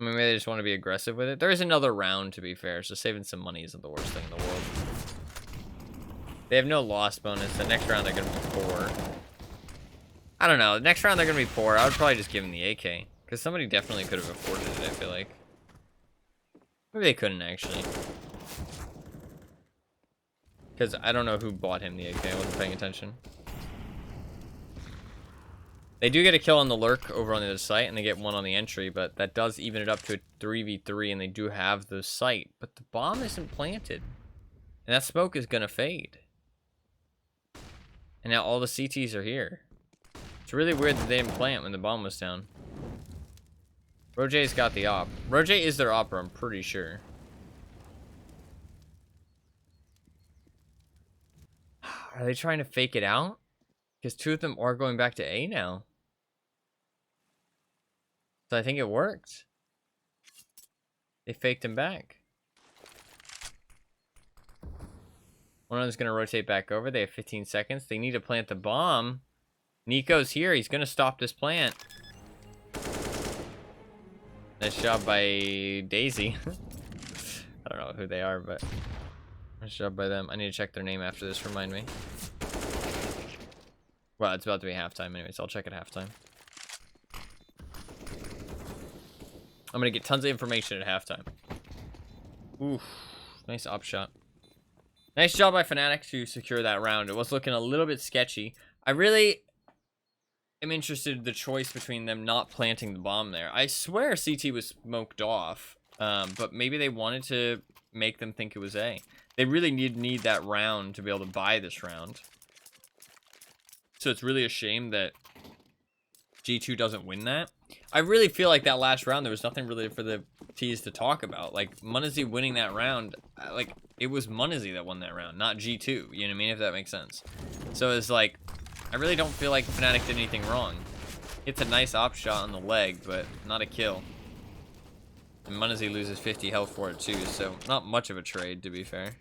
I mean, maybe they just want to be aggressive with it. There is another round, to be fair, so saving some money isn't the worst thing in the world. They have no loss bonus. The next round, they're going to be poor. I don't know. The next round, they're going to be poor. I would probably just give him the AK. Because somebody definitely could have afforded it, I feel like. Maybe they couldn't, actually. Because I don't know who bought him the AK. I wasn't paying attention. They do get a kill on the lurk over on the other site, and they get one on the entry, but that does even it up to a 3v3, and they do have the site. But the bomb isn't planted. And that smoke is going to fade. And now all the CTs are here. It's really weird that they didn't plant when the bomb was down. Roje's got the op. Roje is their opper, I'm pretty sure. Are they trying to fake it out? Because two of them are going back to A now. So I think it worked. They faked him back. One of them's going to rotate back over. They have 15 seconds. They need to plant the bomb. Nico's here. He's going to stop this plant. Nice job by Daisy. I don't know who they are, but nice job by them. I need to check their name after this. Remind me. Well, it's about to be halftime anyway, so I'll check at halftime. I'm going to get tons of information at halftime. Oof. Nice op shot. Nice job by Fnatic to secure that round. It was looking a little bit sketchy. I really am interested in the choice between them not planting the bomb there. I swear CT was smoked off, but maybe they wanted to make them think it was A. They really need that round to be able to buy this round. So it's really a shame that G2 doesn't win that. I really feel like that last round, there was nothing really for the T's to talk about. Like, Munazi winning that round, like, it was Munazi that won that round, not G2. You know what I mean? If that makes sense. So it's like, I really don't feel like Fnatic did anything wrong. It's a nice op shot on the leg, but not a kill. And Munazi loses 50 health for it too, so not much of a trade, to be fair.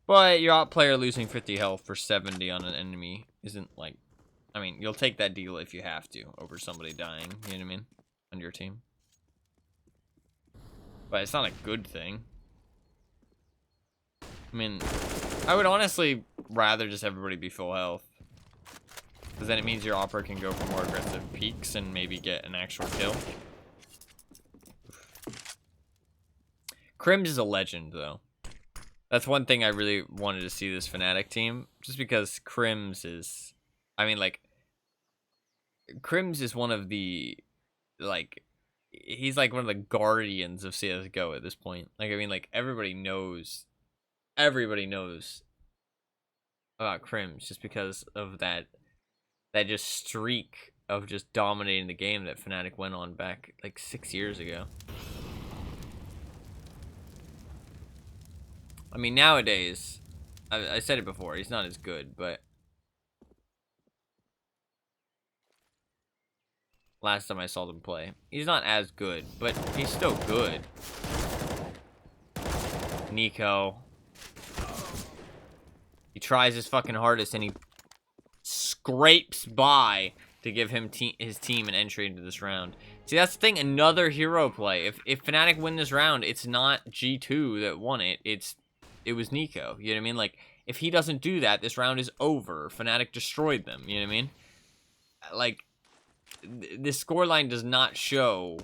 But your op player losing 50 health for 70 on an enemy isn't like... I mean, you'll take that deal if you have to, over somebody dying, you know what I mean? On your team. But it's not a good thing. I mean, I would honestly rather just everybody be full health. Because then it means your opera can go for more aggressive peaks and maybe get an actual kill. Crims is a legend, though. That's one thing I really wanted to see this Fnatic team. Just because Crims is... I mean, like... Crims is one of the... Like... He's like one of the guardians of CSGO at this point. Like, I mean, like, everybody knows... Everybody knows about Crims just because of that just streak of just dominating the game that Fnatic went on back like 6 years ago. I mean, nowadays, I said it before, he's not as good, but last time I saw them play, he's not as good, but he's still good. Nico. He tries his fucking hardest and he scrapes by to give him his team an entry into this round. See, that's the thing, another hero play. If Fnatic win this round, it's not G2 that won it. It was Nico. You know what I mean? Like, if he doesn't do that, this round is over. Fnatic destroyed them. You know what I mean? Like, this scoreline does not show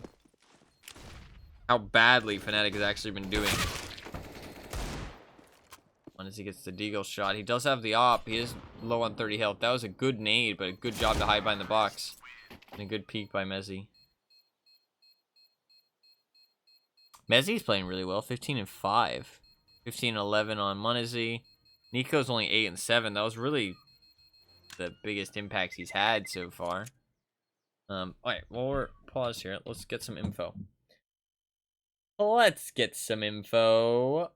how badly Fnatic has actually been doing. As he gets the deagle shot, he does have the op. He is low on 30 health. That was a good nade, but a good job to hide behind the box. And a good peek by Mezzi. Mezzi's playing really well. 15 and 5. 15 and 11 on Munazi. Nico's only 8 and 7. That was really the biggest impact he's had so far. Alright, well, we're pause here. Let's get some info. Let's get some info.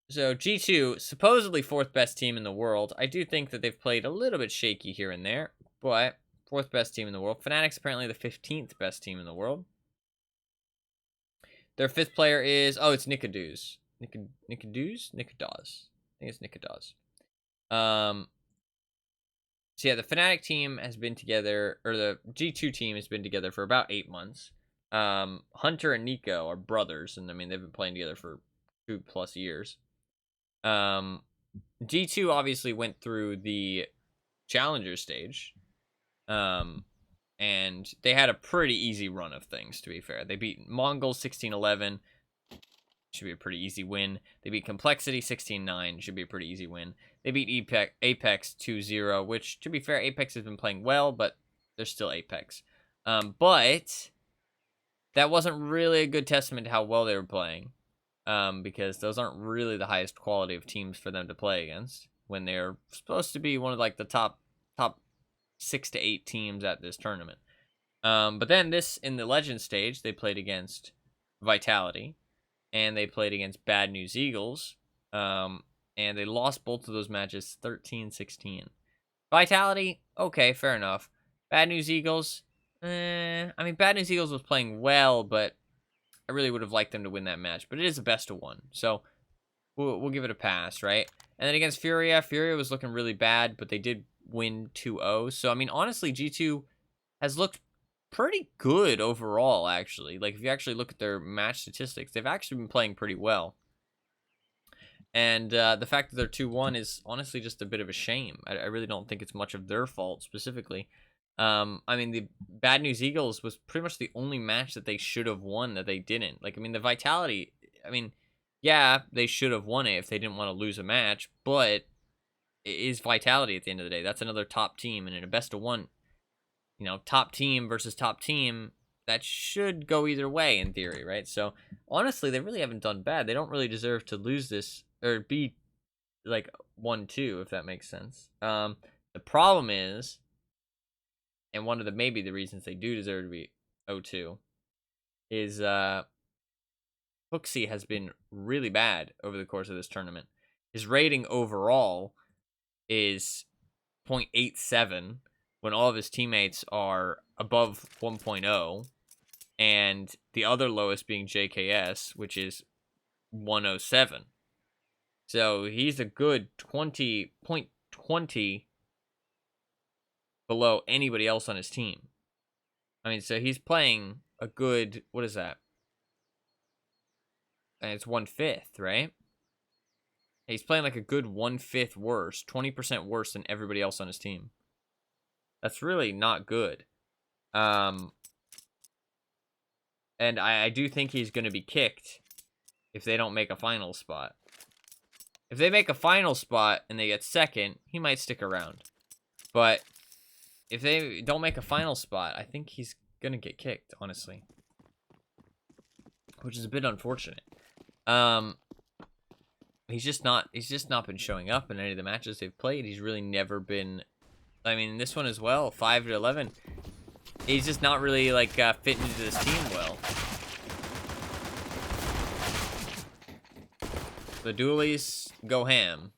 So, G2, supposedly 4th best team in the world. I do think that they've played a little bit shaky here and there, but 4th best team in the world. Fnatic's apparently the 15th best team in the world. Their 5th player is... Oh, it's Nicoduz. Nicoduz? Nicodaz. I think it's Nicodaz. So, yeah, the Fnatic team has been together... Or the G2 team has been together for about 8 months. Hunter and Nico are brothers, and I mean, they've been playing together for 2+ years. G2 obviously went through the challenger stage, and they had a pretty easy run of things, to be fair. They beat Mongols 16-11, should be a pretty easy win. They beat Complexity 16-9, should be a pretty easy win. They beat Apex 2-0, which, to be fair, Apex has been playing well, but they're still Apex. But that wasn't really a good testament to how well they were playing. Because those aren't really the highest quality of teams for them to play against when they're supposed to be one of like the top 6 to 8 teams at this tournament. But then in the Legends stage, they played against Vitality and they played against Bad News Eagles, and they lost both of those matches 13-16. Vitality, okay, fair enough. Bad News Eagles, I mean, Bad News Eagles was playing well, but I really would have liked them to win that match, but it is a best of 1, so we'll give it a pass, right? And then against Furia was looking really bad, but they did win 2-0. So, I mean, honestly, G2 has looked pretty good overall, actually. Like, if you actually look at their match statistics, they've actually been playing pretty well. And the fact that they're 2-1 is honestly just a bit of a shame. I really don't think it's much of their fault, specifically. I mean, the Bad News Eagles was pretty much the only match that they should have won that they didn't. Like, I mean, the Vitality, I mean, yeah, they should have won it if they didn't want to lose a match, but it is Vitality at the end of the day. That's another top team, and in a best of 1, you know, top team versus top team, that should go either way in theory, right? So, honestly, they really haven't done bad. They don't really deserve to lose this, or be, like, 1-2, if that makes sense. The problem is... and one of the maybe the reasons they do deserve to be 0-2 is Hooksy has been really bad over the course of this tournament. His rating overall is 0.87 when all of his teammates are above 1.0, and the other lowest being JKS, which is 107. So he's a good 20.20 below anybody else on his team. I mean, so he's playing a good, what is that? And it's 1/5, right? He's playing like a good 1/5 worse, 20% worse than everybody else on his team. That's really not good. And I do think he's going to be kicked if they don't make a final spot. If they make a final spot and they get second, he might stick around. But if they don't make a final spot, I think he's going to get kicked, honestly. Which is a bit unfortunate. He's just not been showing up in any of the matches they've played. He's really never been, I mean, this one as well, 5-11. He's just not really like fitting into this team well. The Doolies go ham.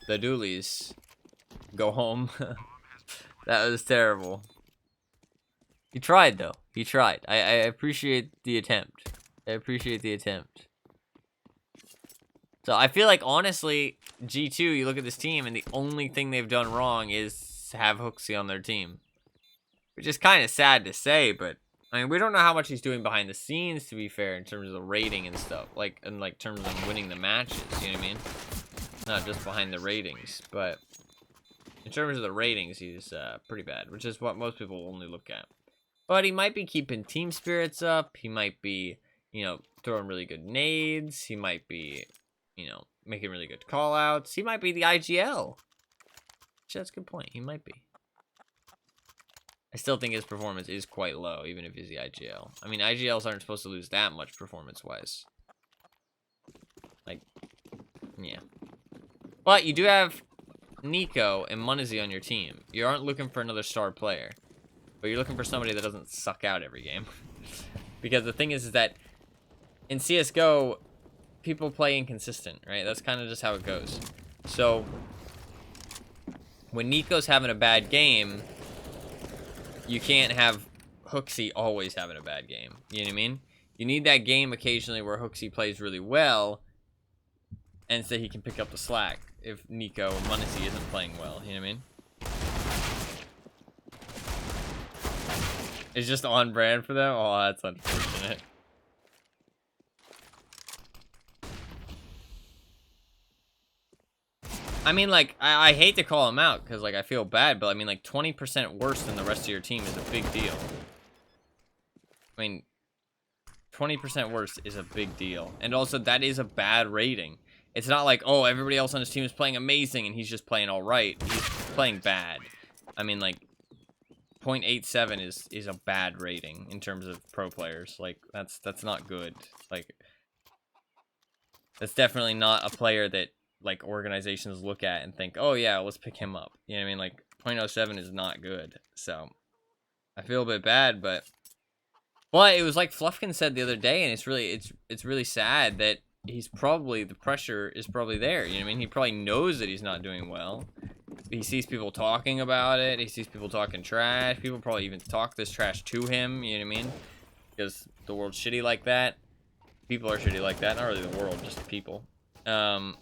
The Doolies go home. That was terrible. He tried though. He tried. I appreciate the attempt. I appreciate the attempt. So I feel like, honestly, G2, you look at this team, and the only thing they've done wrong is have Hooksy on their team. Which is kind of sad to say, but, I mean, we don't know how much he's doing behind the scenes, to be fair, in terms of the rating and stuff. Like, in, like, terms of winning the matches, you know what I mean? Not just behind the ratings, but in terms of the ratings, he's pretty bad, which is what most people only look at. But he might be keeping team spirits up. He might be, you know, throwing really good nades. He might be, you know, making really good call-outs. He might be the IGL. Which, that's a good point. He might be. I still think his performance is quite low, even if he's the IGL. I mean, IGLs aren't supposed to lose that much performance-wise. Like, yeah. But you do have Nico and Munazy on your team. You aren't looking for another star player. But you're looking for somebody that doesn't suck out every game. Because the thing is that in CSGO, people play inconsistent, right? That's kind of just how it goes. So, when Nico's having a bad game, you can't have Hooksy always having a bad game. You know what I mean? You need that game occasionally where Hooksy plays really well, and so he can pick up the slack if Nico or Munazy isn't playing well. You know what I mean? It's just on brand for them? Oh, that's unfortunate. I mean, like, I hate to call him out because, like, I feel bad, but I mean, like, 20% worse than the rest of your team is a big deal. I mean, 20% worse is a big deal. And also, that is a bad rating. It's not like, oh, everybody else on his team is playing amazing and he's just playing all right. He's playing bad. I mean, like, 0.87 is a bad rating in terms of pro players. Like, that's not good. Like, that's definitely not a player that, like, organizations look at and think, oh yeah, let's pick him up. You know what I mean? Like, 0.07 is not good. So, I feel a bit bad, but it was like Fluffkin said the other day, and it's really sad that he's probably, the pressure is probably there. You know what I mean? He probably knows that he's not doing well. He sees people talking about it. He sees people talking trash. People probably even talk this trash to him. You know what I mean? Because the world's shitty like that. People are shitty like that. Not really the world, just the people. And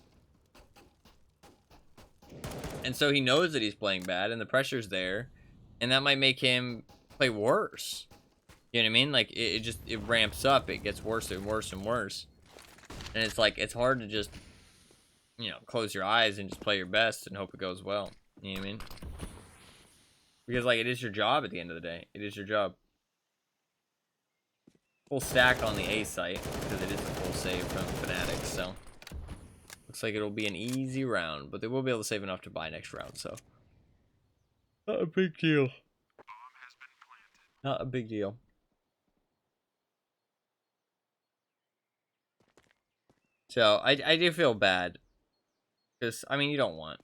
so he knows that he's playing bad, and the pressure's there. And that might make him play worse. You know what I mean? Like, it ramps up. It gets worse and worse and worse. And it's like, it's hard to just, you know, close your eyes and just play your best and hope it goes well. You know what I mean? Because, like, it is your job at the end of the day. It is your job. Full stack on the A site, because it is a full save from Fnatic, so looks like it'll be an easy round, but they will be able to save enough to buy next round, so not a big deal. Not a big deal. So I do feel bad, because I mean, you don't want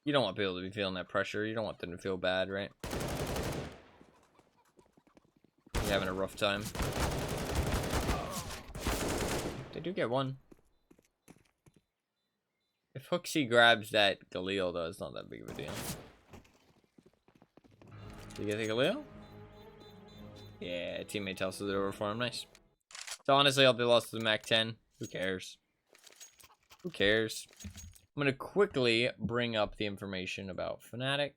You don't want people to be feeling that pressure. You don't want them to feel bad, right? You're having a rough time. They do get one. If Hooksy grabs that Galil, though, it's not that big of a deal. Did you get the Galil? Yeah, teammate tosses it over for him. Nice. So honestly, I'll be lost to the Mac 10. Who cares? Who cares? I'm going to quickly bring up the information about Fnatic.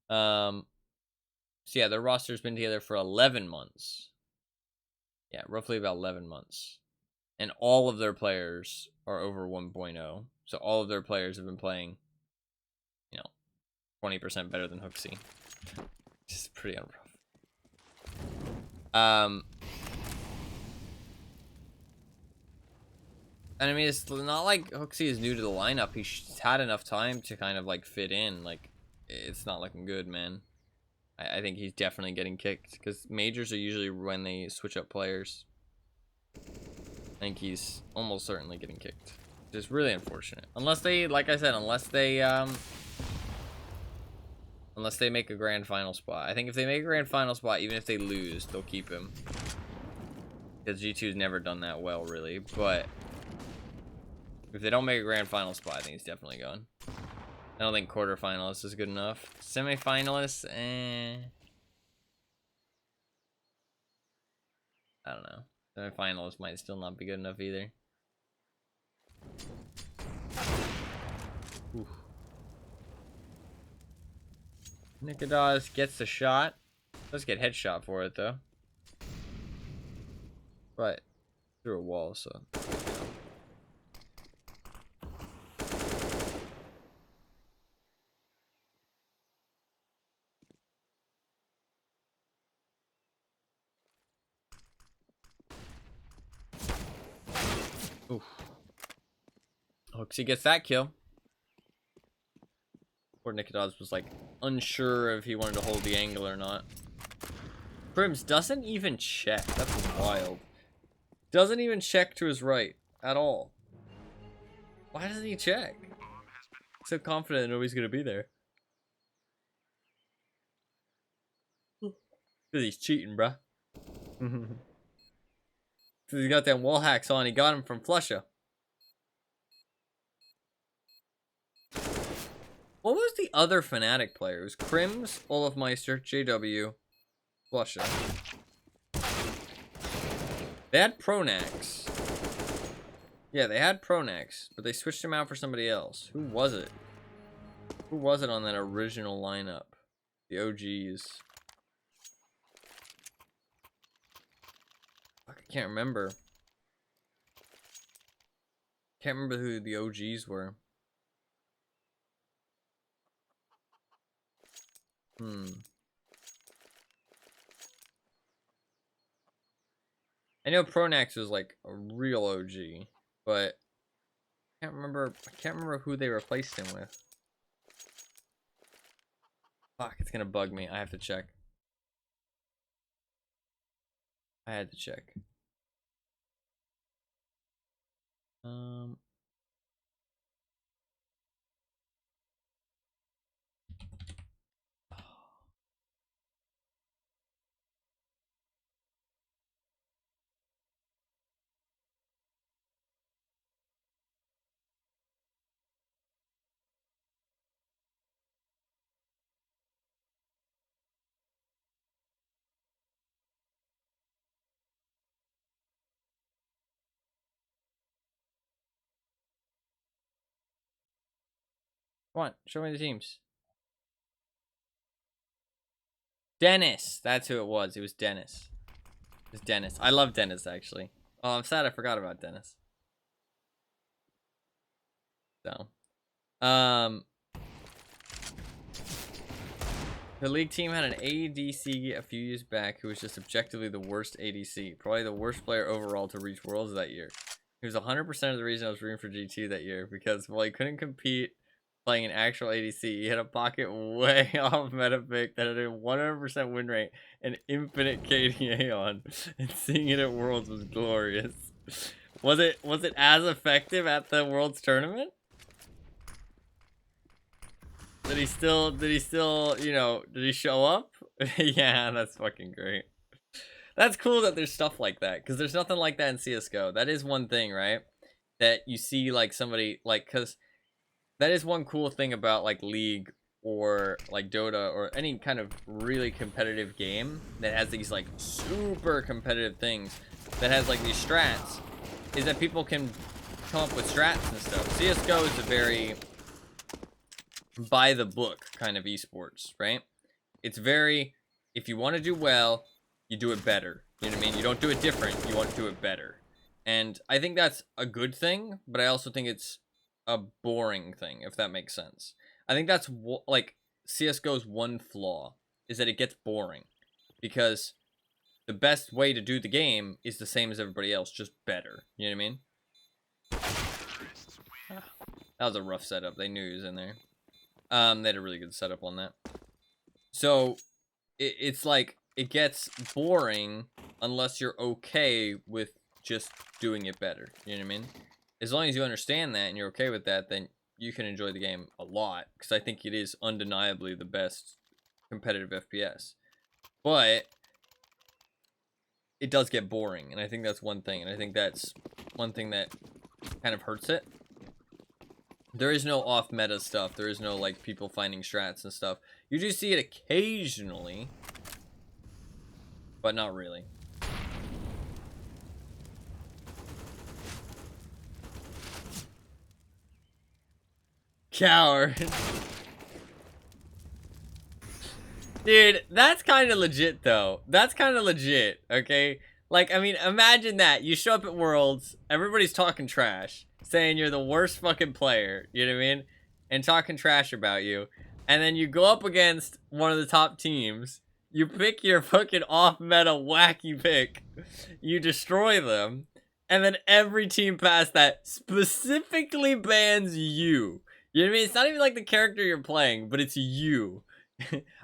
So yeah, their roster's been together for 11 months. Yeah, roughly about 11 months. And all of their players are over 1.0. So all of their players have been playing, 20% better than Hooksy. Just pretty rough. And I mean, it's not like Hooksy is new to the lineup. He's had enough time to kind of like fit in. Like, it's not looking good, man. I think he's definitely getting kicked because majors are usually when they switch up players. I think he's almost certainly getting kicked. Just really unfortunate. Unless they, like I said, unless they make a grand final spot. I think if they make a grand final spot, even if they lose, they'll keep him. Because G2's never done that well, really. But if they don't make a grand final spot, I think he's definitely going. I don't think quarterfinalists is good enough. Semifinalists, I don't know. Semifinalists might still not be good enough either. Oof. Nikodas gets the shot. Let's get headshot for it though. But through a wall, so. Oof. Hooksy gets that kill. Poor Nikodas was like unsure if he wanted to hold the angle or not. Crims doesn't even check. That's wild. Doesn't even check to his right at all. Why doesn't he check? So confident that nobody's gonna be there. Because he's cheating, bruh. Because he's got them wall hacks on. He got him from Flusha. What was the other Fnatic player? It was Crims, Olafmeister, JW, Flusha. They had Pronax. Yeah, they had Pronax, but they switched him out for somebody else. Who was it? Who was it on that original lineup? The OGs. I can't remember. Can't remember who the OGs were. I know Pronax was like a real OG, but I can't remember who they replaced him with. Fuck, it's gonna bug me. I have to check. I had to check. Come on, show me the teams. Dennis! That's who it was. It was Dennis. It was Dennis. I love Dennis, actually. Oh, I'm sad I forgot about Dennis. So. The league team had an ADC a few years back who was just objectively the worst ADC. Probably the worst player overall to reach Worlds that year. He was 100% of the reason I was rooting for G2 that year because while he couldn't compete playing an actual ADC, he had a pocket way off meta pick that had a 100% win rate and infinite KDA on, and seeing it at Worlds was glorious. Was it as effective at the Worlds tournament? Did he still, you know, did he show up? Yeah, that's fucking great. That's cool that there's stuff like that, because there's nothing like that in CSGO. That is one thing, right? That you see, like, somebody, like, because that is one cool thing about, like, League or, like, Dota or any kind of really competitive game that has these, like, super competitive things that has, like, these strats, is that people can come up with strats and stuff. CSGO is a very by the book kind of esports, right? It's very, if you want to do well, you do it better. You know what I mean? You don't do it different, you want to do it better. And I think that's a good thing, but I also think it's a boring thing, if that makes sense. I think that's like CSGO's one flaw, is that it gets boring. Because the best way to do the game is the same as everybody else, just better. You know what I mean? That was a rough setup. They knew he was in there. They had a really good setup on that. So, it's like, it gets boring unless you're okay with just doing it better. You know what I mean? As long as you understand that and you're okay with that, then you can enjoy the game a lot. Because I think it is undeniably the best competitive FPS. But it does get boring, and I think that's one thing. And I think that's one thing that kind of hurts it. There is no off-meta stuff. There is no, like, people finding strats and stuff. You do see it occasionally, but not really. Coward. Dude, that's kind of legit, though. That's kind of legit, okay? Like, I mean, imagine that. You show up at Worlds, everybody's talking trash, saying you're the worst fucking player, you know what I mean? And talking trash about you. And then you go up against one of the top teams, you pick your fucking off-meta wacky pick, you destroy them, and then every team past that specifically bans you. You know what I mean? It's not even like the character you're playing, but it's you.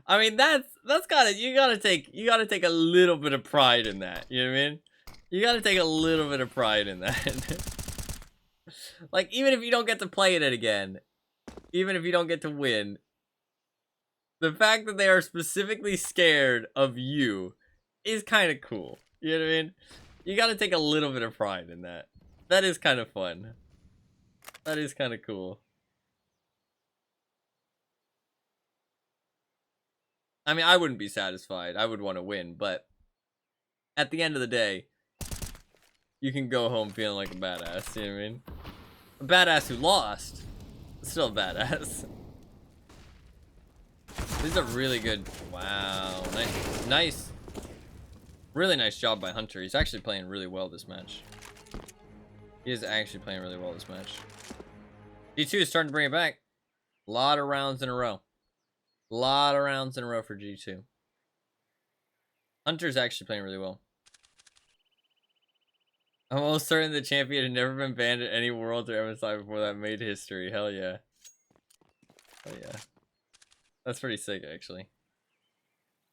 I mean, that's you gotta take a little bit of pride in that. You know what I mean? You gotta take a little bit of pride in that. Like, even if you don't get to play it again, even if you don't get to win, the fact that they are specifically scared of you is kind of cool. You know what I mean? You gotta take a little bit of pride in that. That is kind of fun. That is kind of cool. I mean, I wouldn't be satisfied. I would want to win, but at the end of the day, you can go home feeling like a badass, you know what I mean? A badass who lost, but still a badass. This is a really good, wow, nice, really nice job by Hunter. He's actually playing really well this match. He is actually playing really well this match. G2 is starting to bring it back. A lot of rounds in a row. A lot of rounds in a row for G2. Hunter's actually playing really well. I'm almost certain the champion had never been banned at any Worlds or MSI before that made history. Hell yeah. Hell yeah. That's pretty sick, actually.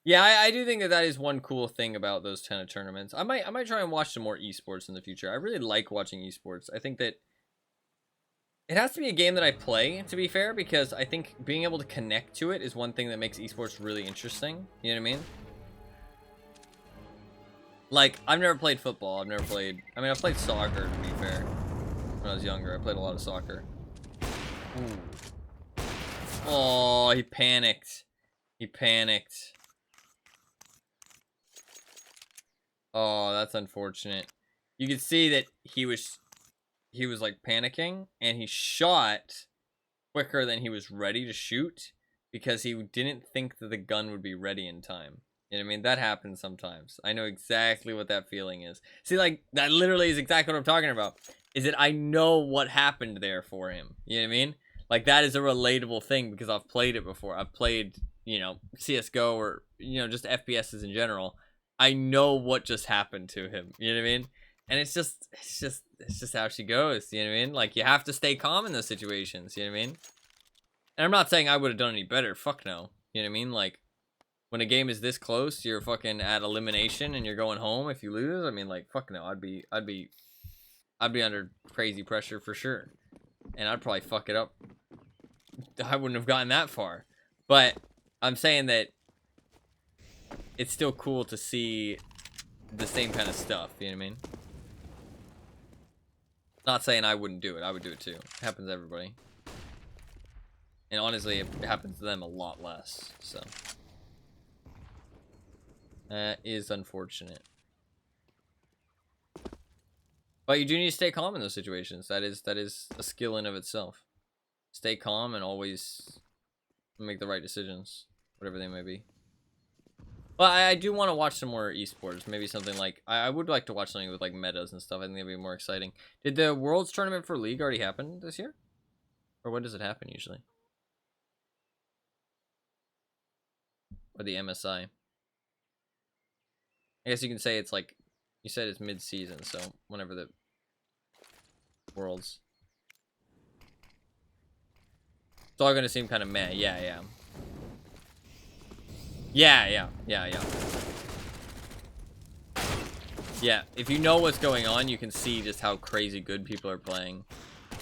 Yeah, I do think that is one cool thing about those kind of tournaments. I might try and watch some more esports in the future. I really like watching esports. I think that it has to be a game that I play, to be fair, because I think being able to connect to it is one thing that makes esports really interesting. You know what I mean? Like, I've never played football. I've played soccer, to be fair. When I was younger, I played a lot of soccer. Ooh. Oh, he panicked. He panicked. Oh, that's unfortunate. You could see that he was like panicking, and he shot quicker than he was ready to shoot because he didn't think that the gun would be ready in time. You know what I mean? That happens sometimes. I know exactly what that feeling is. See, like, that literally is exactly what I'm talking about. Is that I know what happened there for him. You know what I mean? Like, that is a relatable thing because I've played it before. I've played, you know, CSGO or, you know, just FPSs in general. I know what just happened to him. You know what I mean? And it's just how she goes. You know what I mean? Like, you have to stay calm in those situations. You know what I mean? And I'm not saying I would have done any better. Fuck no. You know what I mean? Like, when a game is this close, you're fucking at elimination and you're going home if you lose. I mean, like, fuck no. I'd be under crazy pressure for sure. And I'd probably fuck it up I wouldn't have gotten that far. But I'm saying that it's still cool to see the same kind of stuff, you know what I mean? Not saying I wouldn't do it. I would do it too. It happens to everybody. And honestly, it happens to them a lot less, so. That is unfortunate. But you do need to stay calm in those situations. That is a skill in of itself. Stay calm and always make the right decisions, whatever they may be. Well, I do want to watch some more esports. Maybe something like... I would like to watch something with, like, metas and stuff. I think that'd be more exciting. Did the Worlds Tournament for League already happen this year? Or when does it happen, usually? Or the MSI? I guess you can say it's, like... You said it's mid-season, so whenever the... Worlds. It's all gonna seem kind of meh. Yeah. Yeah, if you know what's going on, you can see just how crazy good people are playing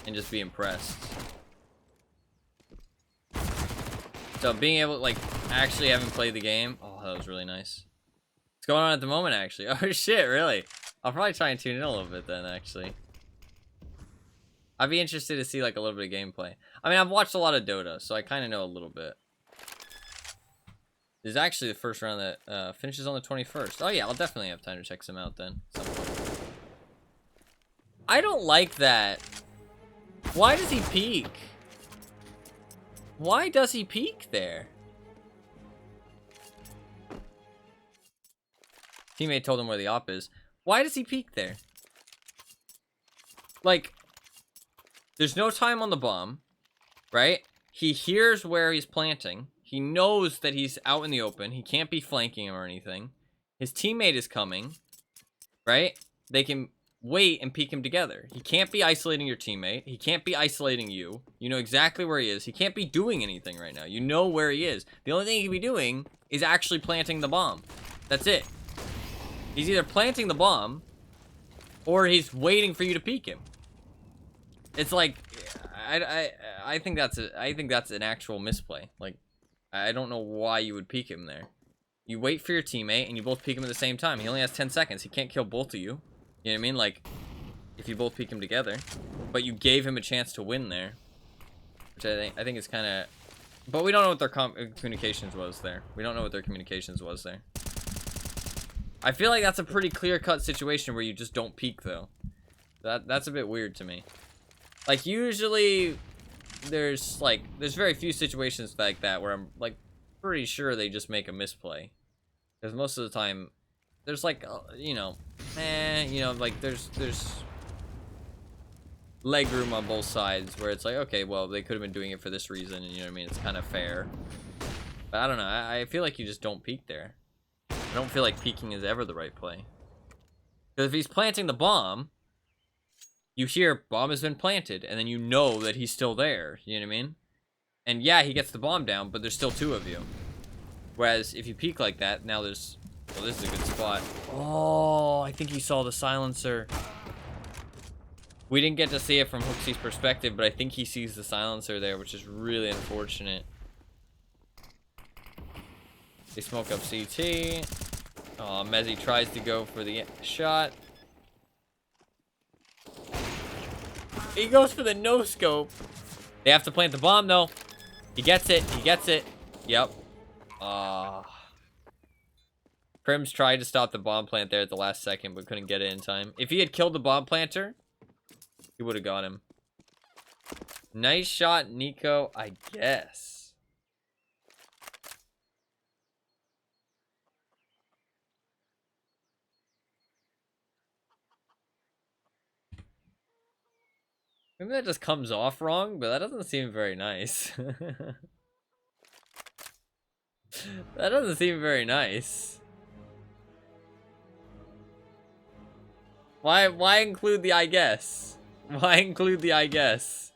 and just be impressed. So being able to, like, actually having played the game, oh, that was really nice. What's going on at the moment, actually? Oh, shit, really? I'll probably try and tune in a little bit then, actually. I'd be interested to see, like, a little bit of gameplay. I mean, I've watched a lot of Dota, so I kind of know a little bit. This is actually the first round that finishes on the 21st. Oh, yeah, I'll definitely have time to check some out then. I don't like that. Why does he peek? Why does he peek there? Teammate told him where the op is. Why does he peek there? Like, there's no time on the bomb, right? He hears where he's planting. He knows that he's out in the open. He can't be flanking him or anything. His teammate is coming, right? They can wait and peek him together. He can't be isolating your teammate. He can't be isolating you. You know exactly where he is. He can't be doing anything right now. You know where he is. The only thing he can be doing is actually planting the bomb. That's it. He's either planting the bomb or he's waiting for you to peek him. It's like, I think that's an actual misplay. Like, I don't know why you would peek him there. You wait for your teammate and you both peek him at the same time. He only has 10 seconds. He can't kill both of you. You know what I mean? Like, if you both peek him together. But you gave him a chance to win there. Which I think is kind of... But we don't know what their communications was there. We don't know what their communications was there. I feel like that's a pretty clear-cut situation where you just don't peek, though. That's a bit weird to me. Like, usually... There's very few situations like that where I'm, like, pretty sure they just make a misplay. Because most of the time, there's, like, you know, like, there's leg room on both sides where it's like, okay, well, they could have been doing it for this reason, and you know what I mean? It's kind of fair. But I don't know. I feel like you just don't peek there. I don't feel like peeking is ever the right play. Because if he's planting the bomb... You hear bomb has been planted, and then you know that he's still there. You know what I mean? And yeah, he gets the bomb down, but there's still two of you. Whereas if you peek like that, now there's... Well, this is a good spot. Oh, I think he saw the silencer. We didn't get to see it from Hooksy's perspective, but I think he sees the silencer there, which is really unfortunate. They smoke up CT. Oh, Mezzy tries to go for the shot. He goes for the no-scope. They have to plant the bomb, though. He gets it. He gets it. Yep. Prims tried to stop the bomb plant there at the last second, but couldn't get it in time. If he had killed the bomb planter, he would have got him. Nice shot, Nico, I guess. Maybe that just comes off wrong, but that doesn't seem very nice. That doesn't seem very nice. Why include the I guess? Why include the I guess?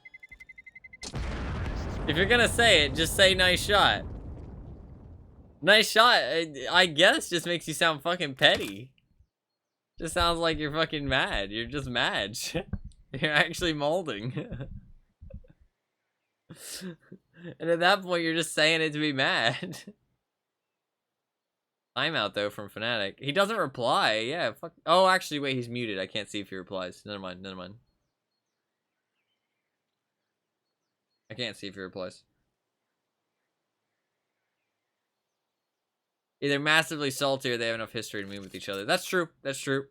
If you're gonna say it, just say nice shot. Nice shot, I guess, just makes you sound fucking petty. Just sounds like you're fucking mad. You're just mad. You're actually molding. And at that point, you're just saying it to be mad. Timeout, though, from Fnatic. He doesn't reply. Yeah, fuck. Oh, actually, wait, he's muted. I can't see if he replies. Never mind, never mind. I can't see if he replies. Either massively salty or they have enough history to move with each other. That's true. That's true.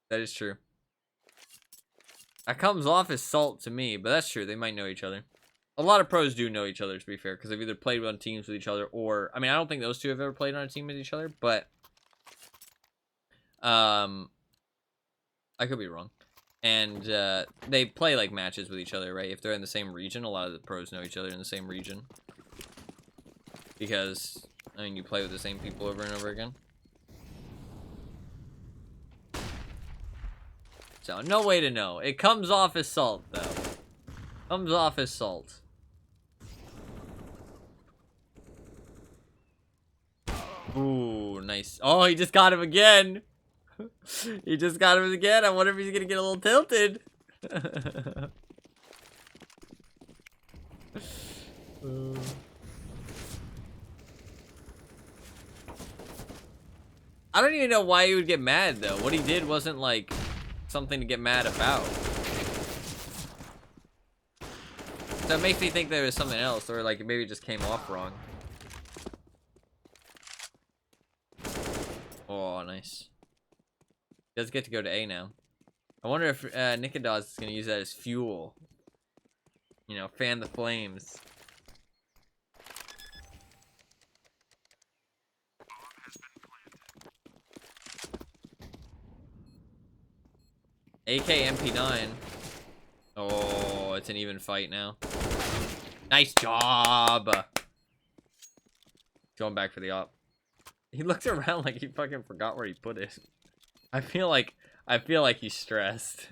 That is true. That comes off as salt to me, but that's true. They might know each other. A lot of pros do know each other, to be fair, because they've either played on teams with each other or... I mean, I don't think those two have ever played on a team with each other, but... I could be wrong. And they play, like, matches with each other, right? If they're in the same region, a lot of the pros know each other in the same region. Because, I mean, you play with the same people over and over again. So, no way to know. It comes off as salt, though. Comes off as salt. Ooh, nice. Oh, he just got him again. He just got him again. I wonder if he's gonna get a little tilted. I don't even know why he would get mad, though. What he did wasn't, like, something to get mad about. So it makes me think there was something else, or, like, maybe it just came off wrong. Oh, nice. He does get to go to A now. I wonder if Nikados is going to use that as fuel. You know, fan the flames. AK MP9. Oh, it's an even fight now. Nice job. Going back for the op. He looked around like he fucking forgot where he put it. I feel like he's stressed.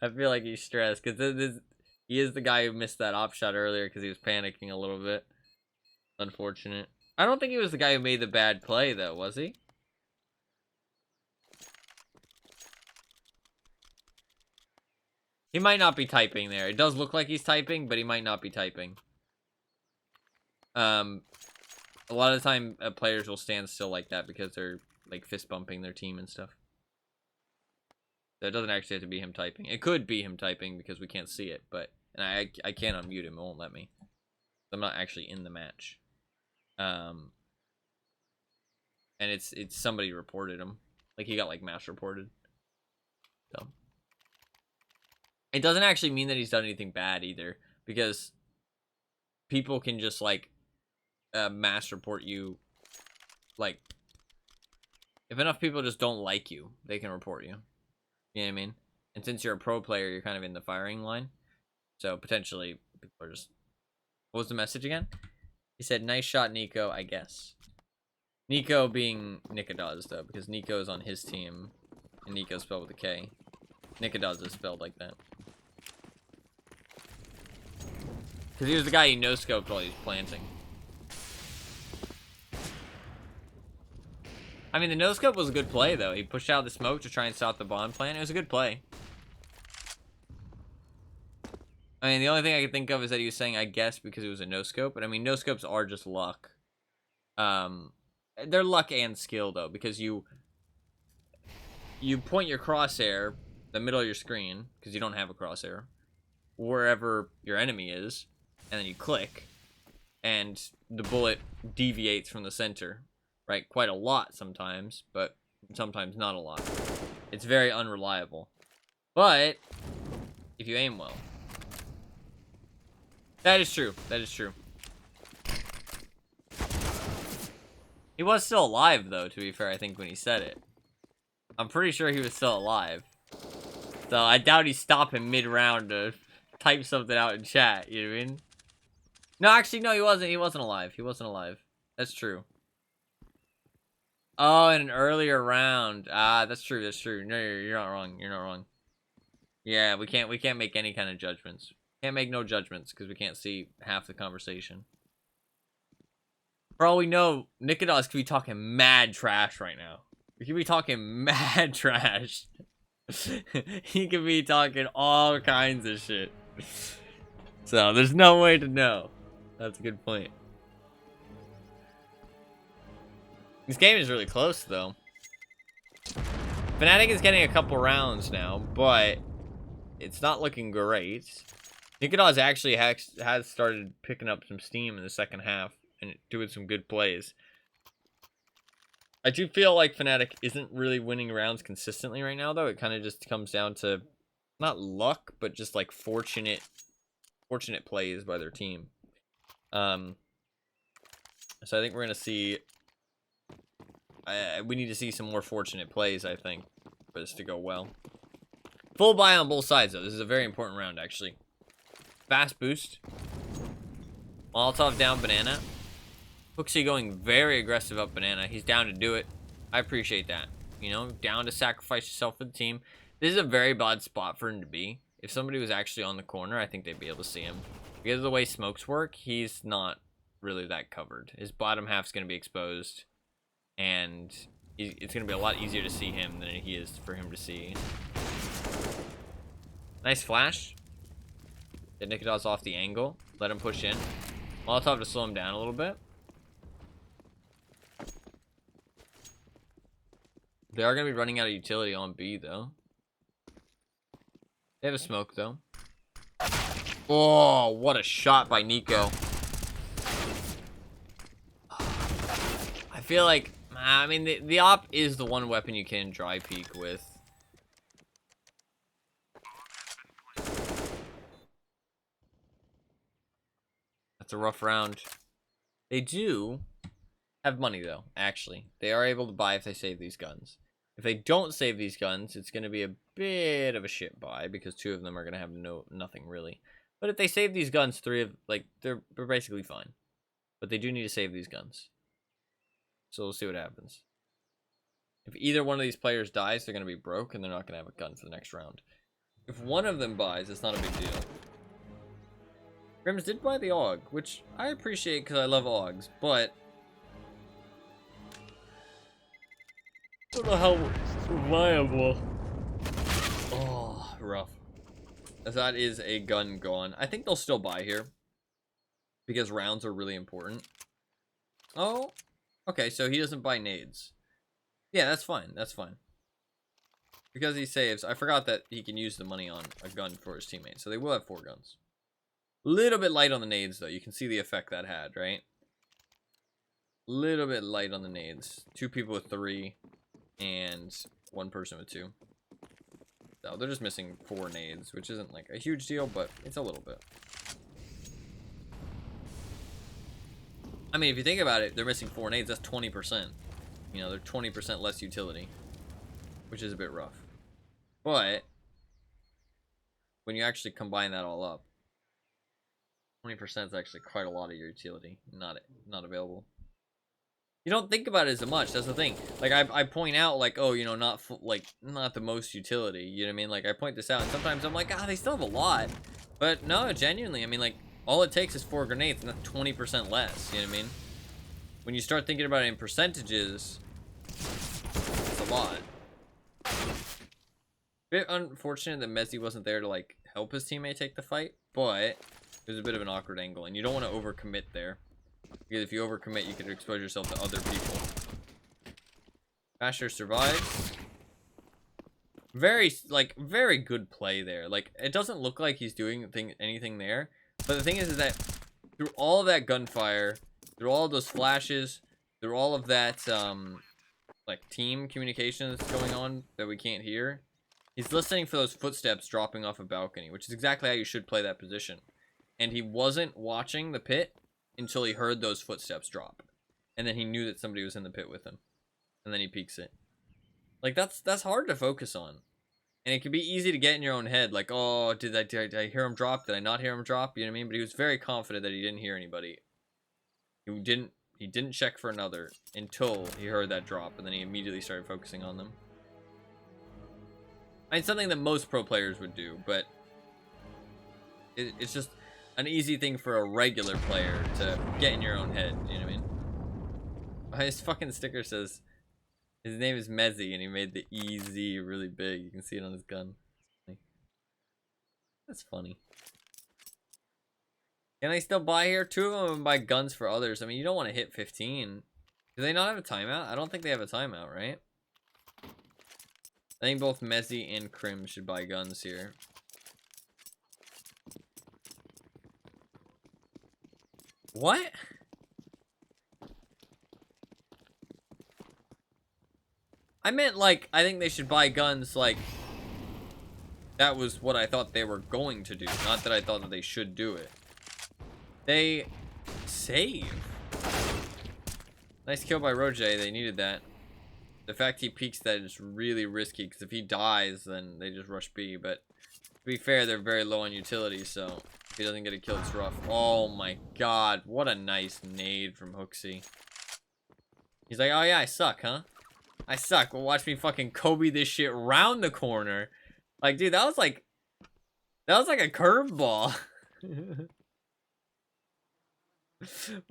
I feel like he's stressed because he is the guy who missed that op shot earlier because he was panicking a little bit. Unfortunate. I don't think he was the guy who made the bad play though, was he? He might not be typing there. It does look like he's typing, but he might not be typing. A lot of the time, players will stand still like that because they're like fist bumping their team and stuff. So it doesn't actually have to be him typing. It could be him typing because we can't see it, but and I can't unmute him. It won't let me. I'm not actually in the match. And it's somebody reported him. Like he got like mass reported. So it doesn't actually mean that he's done anything bad either, because people can just like mass report you. Like if enough people just don't like you, they can report you. You know what I mean? And since you're a pro player, you're kind of in the firing line. So potentially people are just... What was the message again? He said, nice shot, Nico, I guess. Nico being Nikados, though, because Nico is on his team. And Nico's spelled with a K. Nikados is spelled like that. Because he was the guy he no-scoped while he was planting. I mean, the no-scope was a good play, though. He pushed out the smoke to try and stop the bomb plant. It was a good play. I mean, the only thing I could think of is that he was saying, I guess, because it was a no-scope. But, I mean, no-scopes are just luck. They're luck and skill, though, because you point your crosshair, the middle of your screen, because you don't have a crosshair, wherever your enemy is, and then you click, and the bullet deviates from the center. Right, quite a lot sometimes, but sometimes not a lot. It's very unreliable. But, if you aim well. That is true, that is true. He was still alive, though, to be fair, I think, when he said it. I'm pretty sure he was still alive. So, I doubt he'd stop him mid-round to type something out in chat, you know what I mean? No, actually, no, he wasn't alive. He wasn't alive. That's true. Oh, in an earlier round. Ah, that's true. That's true. No, you're not wrong. You're not wrong. Yeah, we can't make any kind of judgments. Can't make no judgments because we can't see half the conversation. For all we know, Nikados could be talking mad trash right now. We could be talking mad trash. He could be talking all kinds of shit. So there's no way to know. That's a good point. This game is really close, though. Fnatic is getting a couple rounds now, but it's not looking great. Nikodaz actually has started picking up some steam in the second half and doing some good plays. I do feel like Fnatic isn't really winning rounds consistently right now, though. It kind of just comes down to not luck, but just like fortunate plays by their team. So I think we're gonna see. We need to see some more fortunate plays, I think, for this to go well. Full buy on both sides, though. This is a very important round, actually. Fast boost. Molotov down banana. Hooksy going very aggressive up banana. He's down to do it. I appreciate that. You know, down to sacrifice yourself for the team. This is a very bad spot for him to be. If somebody was actually on the corner, I think they'd be able to see him. Because of the way smokes work, he's not really that covered. His bottom half's going to be exposed. And it's going to be a lot easier to see him than he is for him to see. Nice flash. Get Nikodaz off the angle. Let him push in. Molotov to slow him down a little bit. They are going to be running out of utility on B, though. They have a smoke, though. Oh, what a shot by Nico. I feel like, I mean, the op is the one weapon you can dry peek with. That's a rough round. They do have money, though, actually. They are able to buy if they save these guns. If they don't save these guns, it's going to be a bit of a shit buy because 2 of them are going to have nothing really. But if they save these guns, 3 of, like, they're basically fine. But they do need to save these guns. So we'll see what happens. If either one of these players dies, they're going to be broke and they're not going to have a gun for the next round. If one of them buys, it's not a big deal. Grims did buy the AUG, which I appreciate because I love AUGs, but I don't know how viable. Oh, rough. As that is a gun gone. I think they'll still buy here because rounds are really important. Oh, okay, so he doesn't buy nades. Yeah, that's fine. That's fine. Because he saves. I forgot that he can use the money on a gun for his teammate. So they will have 4 guns. Little bit light on the nades, though. You can see the effect that had, right? Little bit light on the nades. 2 people with 3 and 1 person with 2. So they're just missing 4 nades, which isn't like a huge deal, but it's a little bit. I mean, if you think about it, they're missing 4 nades. That's 20%. You know, they're 20% less utility, which is a bit rough. But when you actually combine that all up, 20% is actually quite a lot of your utility not available. You don't think about it as much. That's the thing. Like I point out, like, oh, you know, not the most utility. You know what I mean? Like I point this out, and sometimes I'm like, they still have a lot. But no, genuinely, I mean, like all it takes is 4 grenades, and that's 20% less. You know what I mean? When you start thinking about it in percentages, it's a lot. Bit unfortunate that Messi wasn't there to like help his teammate take the fight, but it was a bit of an awkward angle, and you don't want to overcommit there. Because if you overcommit, you could expose yourself to other people. Basher survives. Very good play there. Like, it doesn't look like he's doing anything there. But the thing is that through all of that gunfire, through all of those flashes, through all of that, like, team communication that's going on that we can't hear, he's listening for those footsteps dropping off a balcony, which is exactly how you should play that position. And he wasn't watching the pit until he heard those footsteps drop. And then he knew that somebody was in the pit with him. And then he peeks it. Like, that's hard to focus on. And it can be easy to get in your own head. Like, oh, did I hear him drop? Did I not hear him drop? You know what I mean? But he was very confident that he didn't hear anybody. He didn't check for another until he heard that drop. And then he immediately started focusing on them. I mean, something that most pro players would do. But it's just an easy thing for a regular player to get in your own head, you know what I mean? His fucking sticker says his name is Mezzy, and he made the EZ really big. You can see it on his gun. That's funny. Can they still buy here? 2 of them buy guns for others. I mean, you don't want to hit 15. Do they not have a timeout? I don't think they have a timeout, right? I think both Mezzi and Krim should buy guns here. What? I meant, like, I think they should buy guns, like, that was what I thought they were going to do. Not that I thought that they should do it. They save. Nice kill by Roger. They needed that. The fact he peeks that is really risky, because if he dies, then they just rush B. But to be fair, they're very low on utility, so if he doesn't get a kill, it's rough. Oh my god, what a nice nade from Hooksy. He's like, oh yeah, I suck, huh? I suck. Well, watch me fucking Kobe this shit round the corner. Like, dude, that was like a curveball.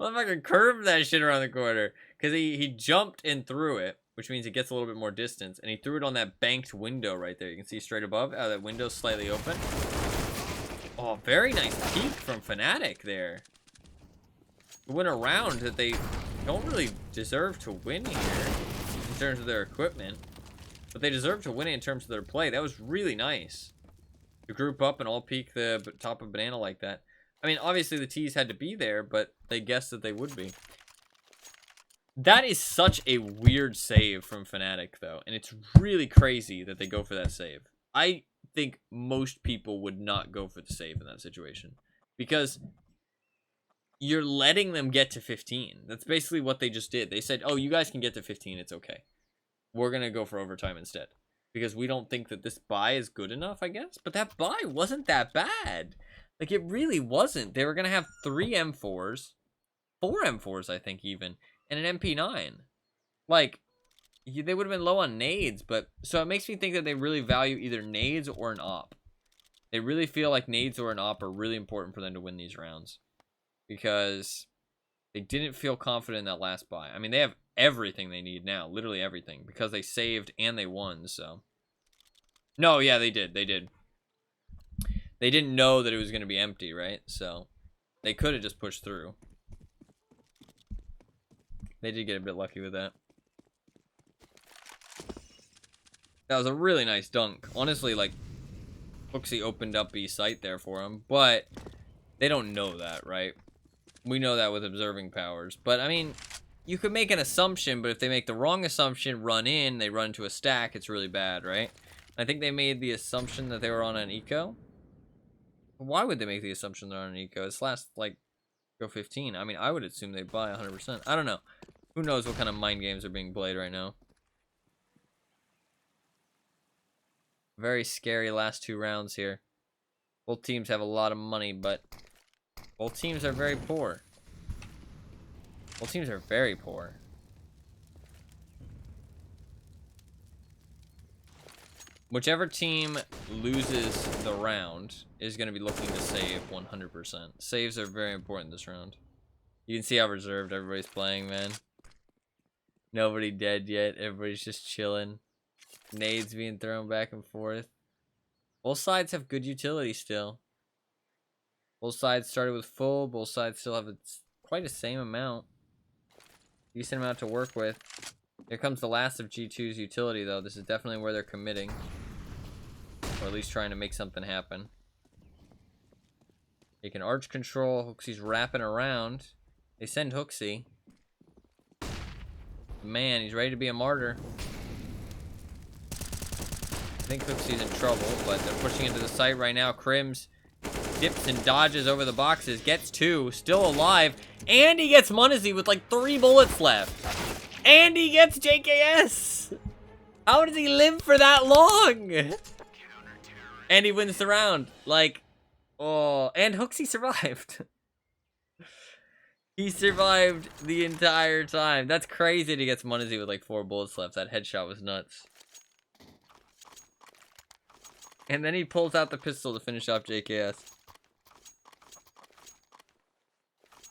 Motherfucker curved that shit around the corner. Because he jumped and threw it, which means it gets a little bit more distance. And he threw it on that banked window right there. You can see straight above. That window's slightly open. Oh, very nice peek from Fnatic there. To win a round that they don't really deserve to win here in terms of their equipment. But they deserve to win it in terms of their play. That was really nice. To group up and all peek the top of banana like that. I mean, obviously the T's had to be there, but they guessed that they would be. That is such a weird save from Fnatic, though. And it's really crazy that they go for that save. I think most people would not go for the save in that situation. Because you're letting them get to 15. That's basically what they just did. They said, oh, you guys can get to 15. It's okay. We're going to go for overtime instead. Because we don't think that this buy is good enough, I guess. But that buy wasn't that bad. Like, it really wasn't. They were going to have 3 M4s. 4 M4s, I think, even. And an MP9. Like, they would have been low on nades. But so it makes me think that they really value either nades or an op. They really feel like nades or an op are really important for them to win these rounds. Because they didn't feel confident in that last buy. I mean, they have everything they need now. Literally everything. Because they saved and they won, so. No, yeah, they did. They did. They didn't know that it was going to be empty, right? So, they could have just pushed through. They did get a bit lucky with that. That was a really nice dunk. Honestly, like, Hooksy opened up B site there for him. But, they don't know that, right? We know that with observing powers. But, I mean, you could make an assumption, but if they make the wrong assumption, run in, they run into a stack, it's really bad, right? I think they made the assumption that they were on an eco. Why would they make the assumption they're on an eco? It's last, like, go 15. I mean, I would assume they'd buy 100%. I don't know. Who knows what kind of mind games are being played right now. Very scary last 2 rounds here. Both teams have a lot of money, but both teams are very poor. Both teams are very poor. Whichever team loses the round is going to be looking to save 100%. Saves are very important this round. You can see how reserved everybody's playing, man. Nobody dead yet. Everybody's just chilling. Nades being thrown back and forth. Both sides have good utility still. Both sides started with full. Both sides still have quite the same amount. Decent amount to work with. Here comes the last of G2's utility, though. This is definitely where they're committing. Or at least trying to make something happen. They can arch control. Hooksy's wrapping around. They send Hooksy. Man, he's ready to be a martyr. I think Hooksy's in trouble, but they're pushing into the site right now. Crims dips and dodges over the boxes. Gets 2. Still alive. And he gets Munazy with like 3 bullets left. And he gets JKS. How does he live for that long? And he wins the round. Like, oh, and Hooksy survived. He survived the entire time. That's crazy that he gets Munazy with like 4 bullets left. That headshot was nuts. And then he pulls out the pistol to finish off JKS.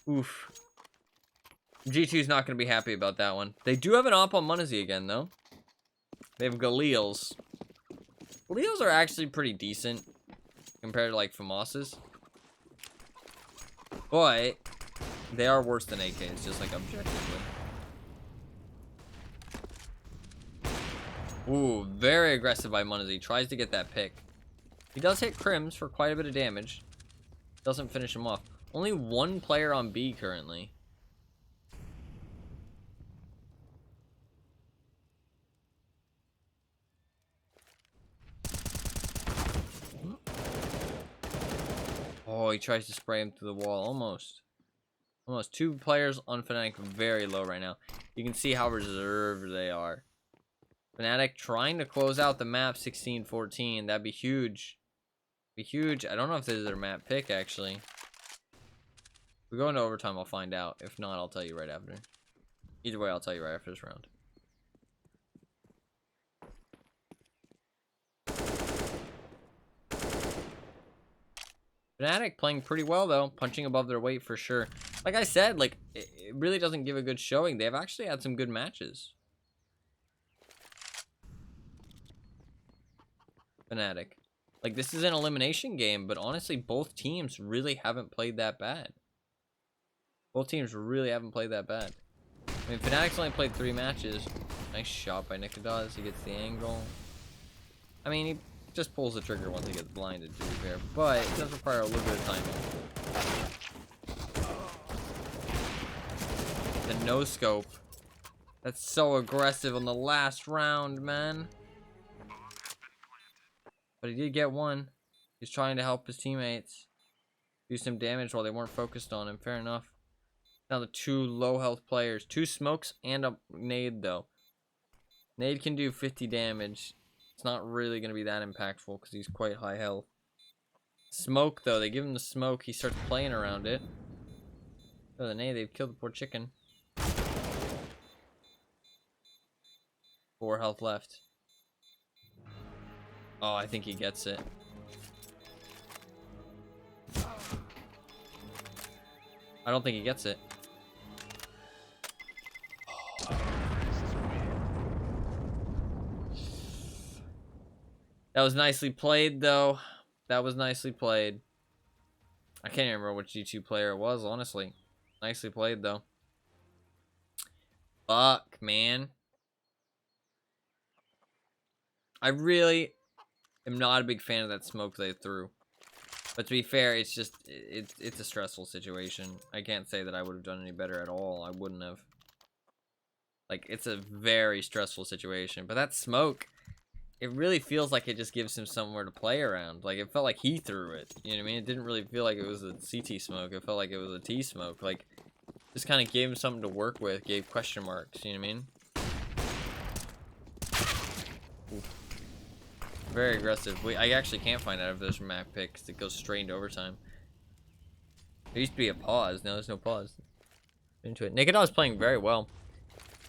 Oof. G2's not going to be happy about that one. They do have an op on Munazy again, though. They have Galils. Galils are actually pretty decent compared to, like, FAMAS's. But they are worse than AKs, just like objectively. Ooh, very aggressive by Munizzi. Tries to get that pick. He does hit Crims for quite a bit of damage. Doesn't finish him off. Only one player on B currently. Oh, he tries to spray him through the wall. Almost. Almost. Two players on Fnatic very low right now. You can see how reserved they are. Fnatic trying to close out the map 16-14. That'd be huge. Be huge. I don't know if this is their map pick, actually. If we go into overtime, I'll find out. If not, I'll tell you right after. Either way, I'll tell you right after this round. Fnatic playing pretty well, though. Punching above their weight for sure. Like I said, like, it really doesn't give a good showing. They've actually had some good matches. Fnatic. Like, this is an elimination game, but honestly, both teams really haven't played that bad. Both teams really haven't played that bad. I mean, Fnatic's only played 3 matches. Nice shot by Nikodaz. He gets the angle. I mean, he just pulls the trigger once he gets blinded, to be fair. But it does require a little bit of timing. The no-scope. That's so aggressive on the last round, man. But he did get one. He's trying to help his teammates do some damage while they weren't focused on him. Fair enough. Now the 2 low health players. 2 smokes and a nade, though. Nade can do 50 damage. It's not really going to be that impactful because he's quite high health. Smoke, though. They give him the smoke. He starts playing around it. Oh, the nade. They've killed the poor chicken. 4 health left. Oh, I think he gets it. I don't think he gets it. That was nicely played, though. That was nicely played. I can't even remember which G2 player it was, honestly. Nicely played, though. Fuck, man. I really am not a big fan of that smoke they threw. But to be fair, it's just, it's a stressful situation. I can't say that I would have done any better at all. I wouldn't have. Like, it's a very stressful situation. But that smoke, it really feels like it just gives him somewhere to play around. Like, it felt like he threw it. You know what I mean? It didn't really feel like it was a CT smoke. It felt like it was a T smoke. Like, just kind of gave him something to work with. Gave question marks. You know what I mean? Oof. Very aggressive. I actually can't find out if there's a map pick because it goes straight into overtime. There used to be a pause. Now there's no pause. Into it. Nikodaz playing very well.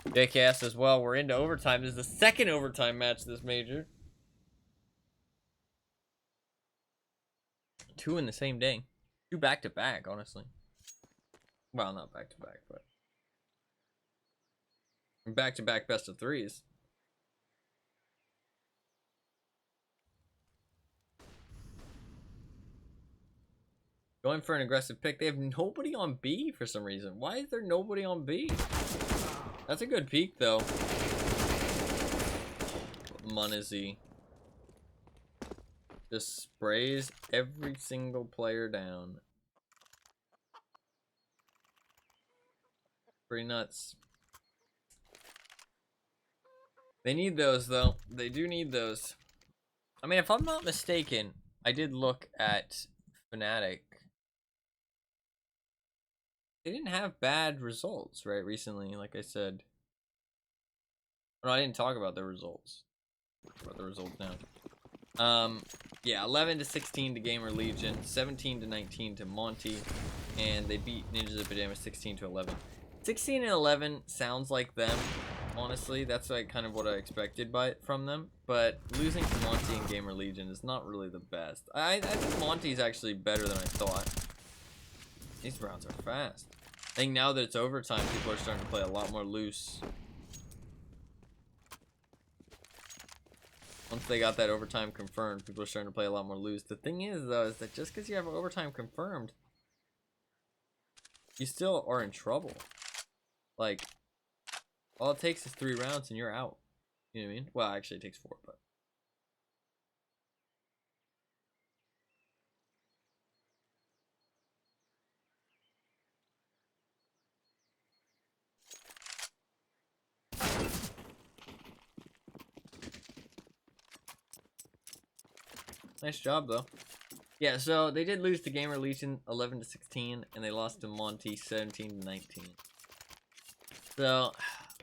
JKS as well. We're into overtime. This is the second overtime match this major. 2 in the same day. 2 back-to-back, honestly. Well, not back-to-back, but back-to-back best of 3s. Going for an aggressive pick. They have nobody on B for some reason. Why is there nobody on B? That's a good peek, though. Munizzi just sprays every single player down. Pretty nuts. They need those, though. They do need those. I mean, if I'm not mistaken, I did look at Fnatic. They didn't have bad results, right, recently, like I said. No, I didn't talk about the results. About the results now. Yeah, 11-16 to Gamer Legion, 17-19 to Monty, and they beat Ninjas of Pajamas 16-11. 16-11 sounds like them, honestly. That's like kind of what I expected from them. But losing to Monty and Gamer Legion is not really the best. I think Monty's actually better than I thought. These rounds are fast. I think now that it's overtime, people are starting to play a lot more loose. Once they got that overtime confirmed, people are starting to play a lot more loose. The thing is, though, is that just because you have overtime confirmed, you still are in trouble. Like, all it takes is 3 rounds and you're out. You know what I mean? Well, actually, it takes 4, but. Nice job, though. Yeah, so they did lose to Gamer Legion 11-16, and they lost to Monty 17-19. So,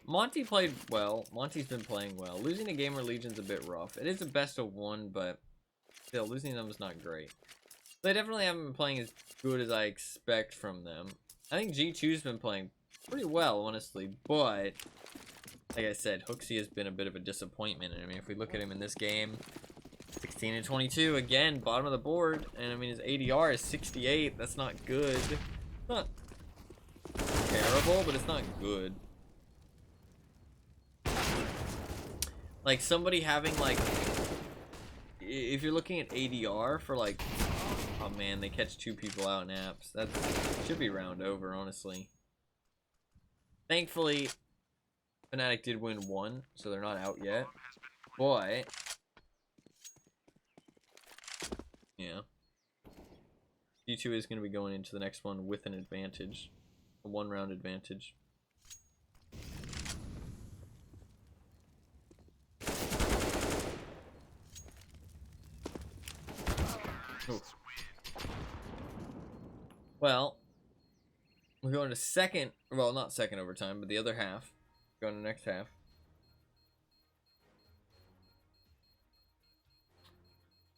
Monty played well. Monty's been playing well. Losing to Gamer Legion's a bit rough. It is a best of 1, but still, losing to them is not great. They definitely haven't been playing as good as I expect from them. I think G2's been playing pretty well, honestly, but like I said, Hooksy has been a bit of a disappointment. I mean, if we look at him in this game, 16-22, again, bottom of the board, and I mean, his ADR is 68. That's not good. It's not terrible, but it's not good. Like, somebody having, like, if you're looking at ADR for, like, oh man, they catch 2 people out in apps. That should be round over, honestly. Thankfully, Fnatic did win 1, so they're not out yet. But yeah, G2 is going to be going into the next one with an advantage, a 1-round advantage. Ooh. Well, we're going to second, well, not second overtime, but the other half. Going to next half.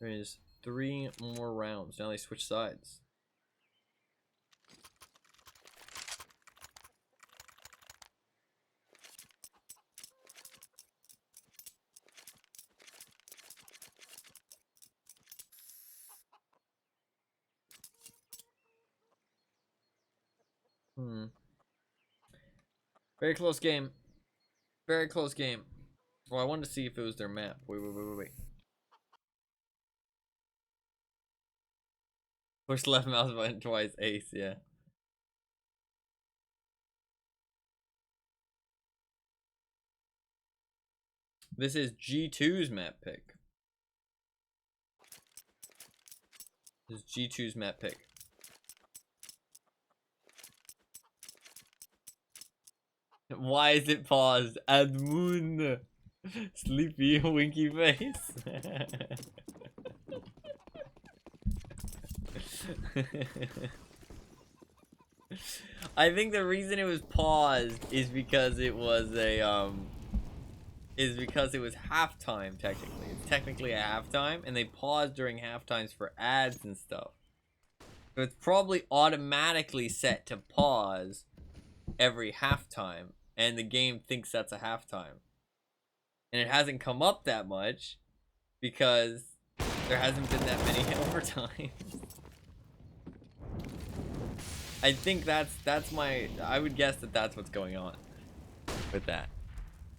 There is 3 more rounds. Now they switch sides. Very close game. Very close game. Well, I wanted to see if it was their map. Wait. Push left mouse button twice, ace, yeah. This is G2's map pick. This is G2's map pick. Why is it paused? Admoon. Sleepy winky face. I think the reason it was paused is because it was a is because it was halftime technically. It's technically a halftime and they paused during halftimes for ads and stuff. So it's probably automatically set to pause every halftime and the game thinks that's a halftime. And it hasn't come up that much because there hasn't been that many overtimes. I think that's my, I would guess that that's what's going on with that.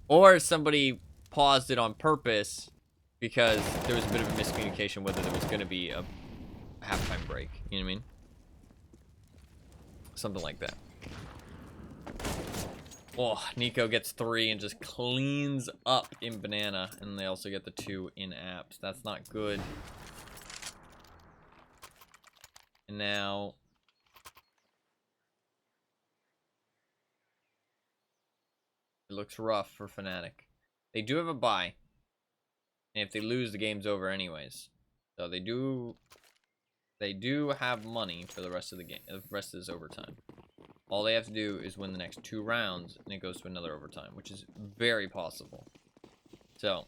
Or somebody paused it on purpose because there was a bit of a miscommunication whether there was going to be a halftime break. You know what I mean? Something like that. Oh, Nico gets 3 and just cleans up in banana. And they also get the 2 in apps. That's not good. And now it looks rough for Fnatic. They do have a bye. And if they lose, the game's over anyways. So they do have money for the rest of the game, the rest of this overtime. All they have to do is win the next 2 rounds, and it goes to another overtime, which is very possible. So,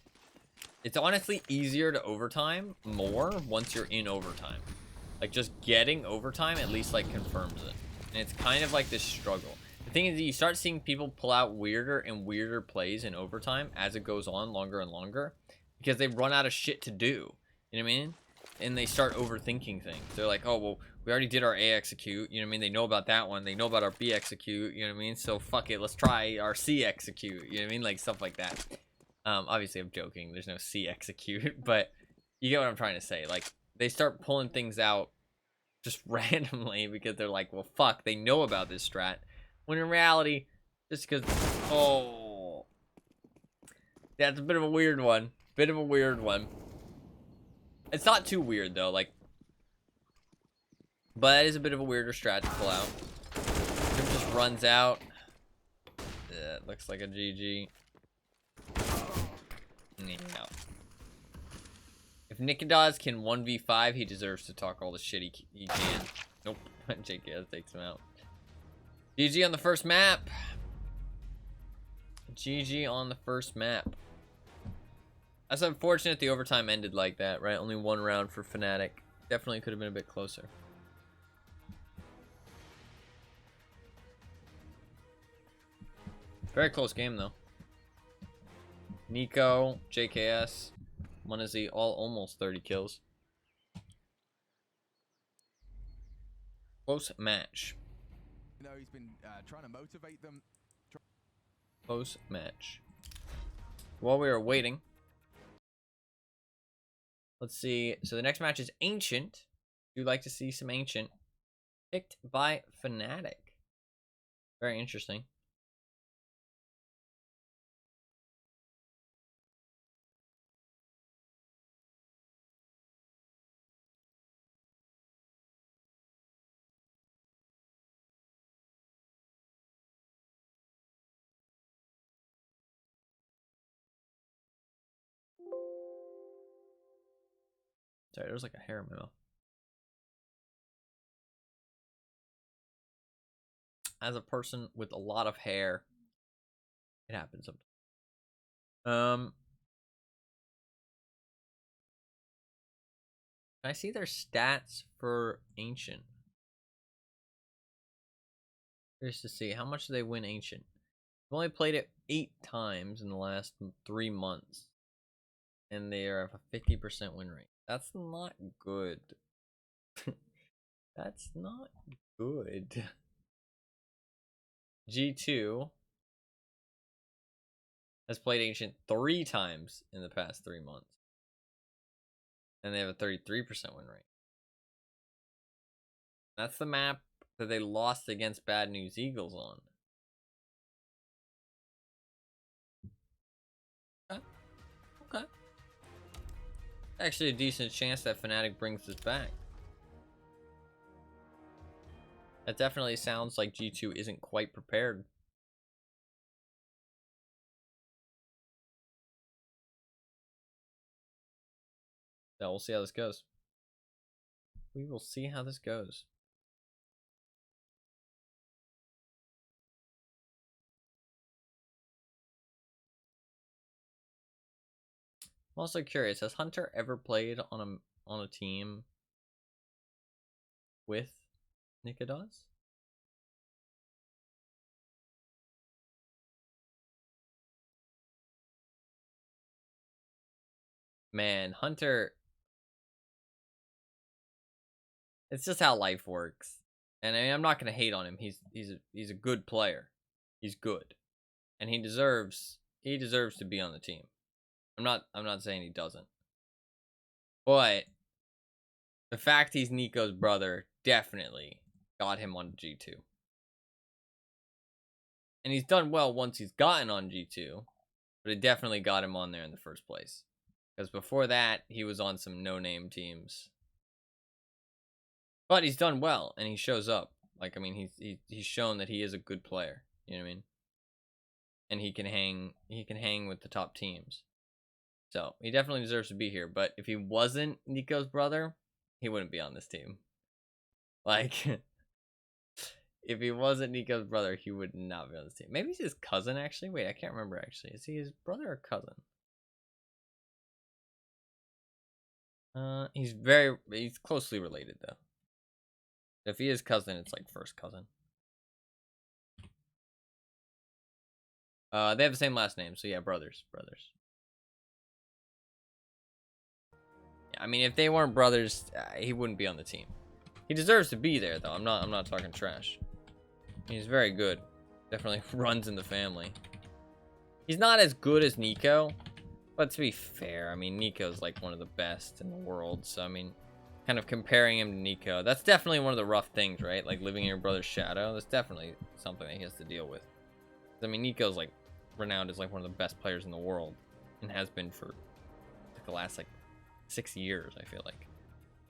it's honestly easier to overtime more once you're in overtime. Like, just getting overtime at least, like, confirms it. And it's kind of like this struggle. The thing is, you start seeing people pull out weirder and weirder plays in overtime as it goes on longer and longer. Because they run out of shit to do. You know what I mean? And they start overthinking things. They're like, oh, well, we already did our A execute. You know what I mean? They know about that one. They know about our B execute. You know what I mean? So, fuck it. Let's try our C execute. You know what I mean? Like, stuff like that. Obviously, I'm joking. There's no C execute. But you get what I'm trying to say. Like, they start pulling things out just randomly because they're like, well, fuck, they know about this strat. When in reality, just because, oh, that's a bit of a weird one. Bit of a weird one. It's not too weird though, like, but it is a bit of a weirder strat to pull out. It just runs out. Yeah, it looks like a GG. Yeah. If Nikodaz can 1v5, he deserves to talk all the shit he can. Nope. JKS takes him out. GG on the first map. GG on the first map. That's unfortunate the overtime ended like that, right? Only one round for Fnatic. Definitely could have been a bit closer. Very close game, though. Nico, JKS, Monazi, all almost 30 kills. Close match. You know, he's been trying to motivate them. Close match. While we are waiting, let's see. So the next match is Ancient. You'd like to see some Ancient picked by Fnatic. Very interesting. Sorry, there's like a hair in my mouth. As a person with a lot of hair, it happens sometimes. Can I see their stats for Ancient? Curious to see how much do they win Ancient. I've only played it 8 times in the last 3 months, and they are a 50% win rate. That's not good. That's not good. G2 has played Ancient 3 times in the past 3 months, and they have a 33% win rate. That's the map that they lost against Bad News Eagles on. Okay. Actually a decent chance that Fnatic brings this back. That definitely sounds like G2 isn't quite prepared. So we'll see how this goes. We will see how this goes. I'm also curious, has Hunter ever played on a team with Nikodaz? Man, Hunter, it's just how life works. And I mean, I'm not gonna hate on him. He's a good player. He's good, and he deserves to be on the team. I'm not saying he doesn't, but the fact he's Nico's brother definitely got him on G2, and he's done well once he's gotten on G2, but it definitely got him on there in the first place. Because before that, he was on some no-name teams. But he's done well, and he shows up. Like, I mean, he's shown that he is a good player. You know what I mean? And he can hang with the top teams. So, he definitely deserves to be here. But if he wasn't Nico's brother, he wouldn't be on this team. Like, if he wasn't Nico's brother, he would not be on this team. Maybe he's his cousin, actually. Wait, I can't remember, actually. Is he his brother or cousin? He's closely related, though. If he is cousin, it's like first cousin. They have the same last name, so yeah, brothers. Yeah, I mean, if they weren't brothers, he wouldn't be on the team. He deserves to be there, though. I'm not talking trash. He's very good. Definitely runs in the family. He's not as good as Nico, but to be fair, I mean, Nico's like one of the best in the world, so I mean, kind of comparing him to Nico. That's definitely one of the rough things, right? Like living in your brother's shadow. That's definitely something that he has to deal with. I mean, Nico's like renowned as like one of the best players in the world, and has been for like the last like 6 years, I feel like.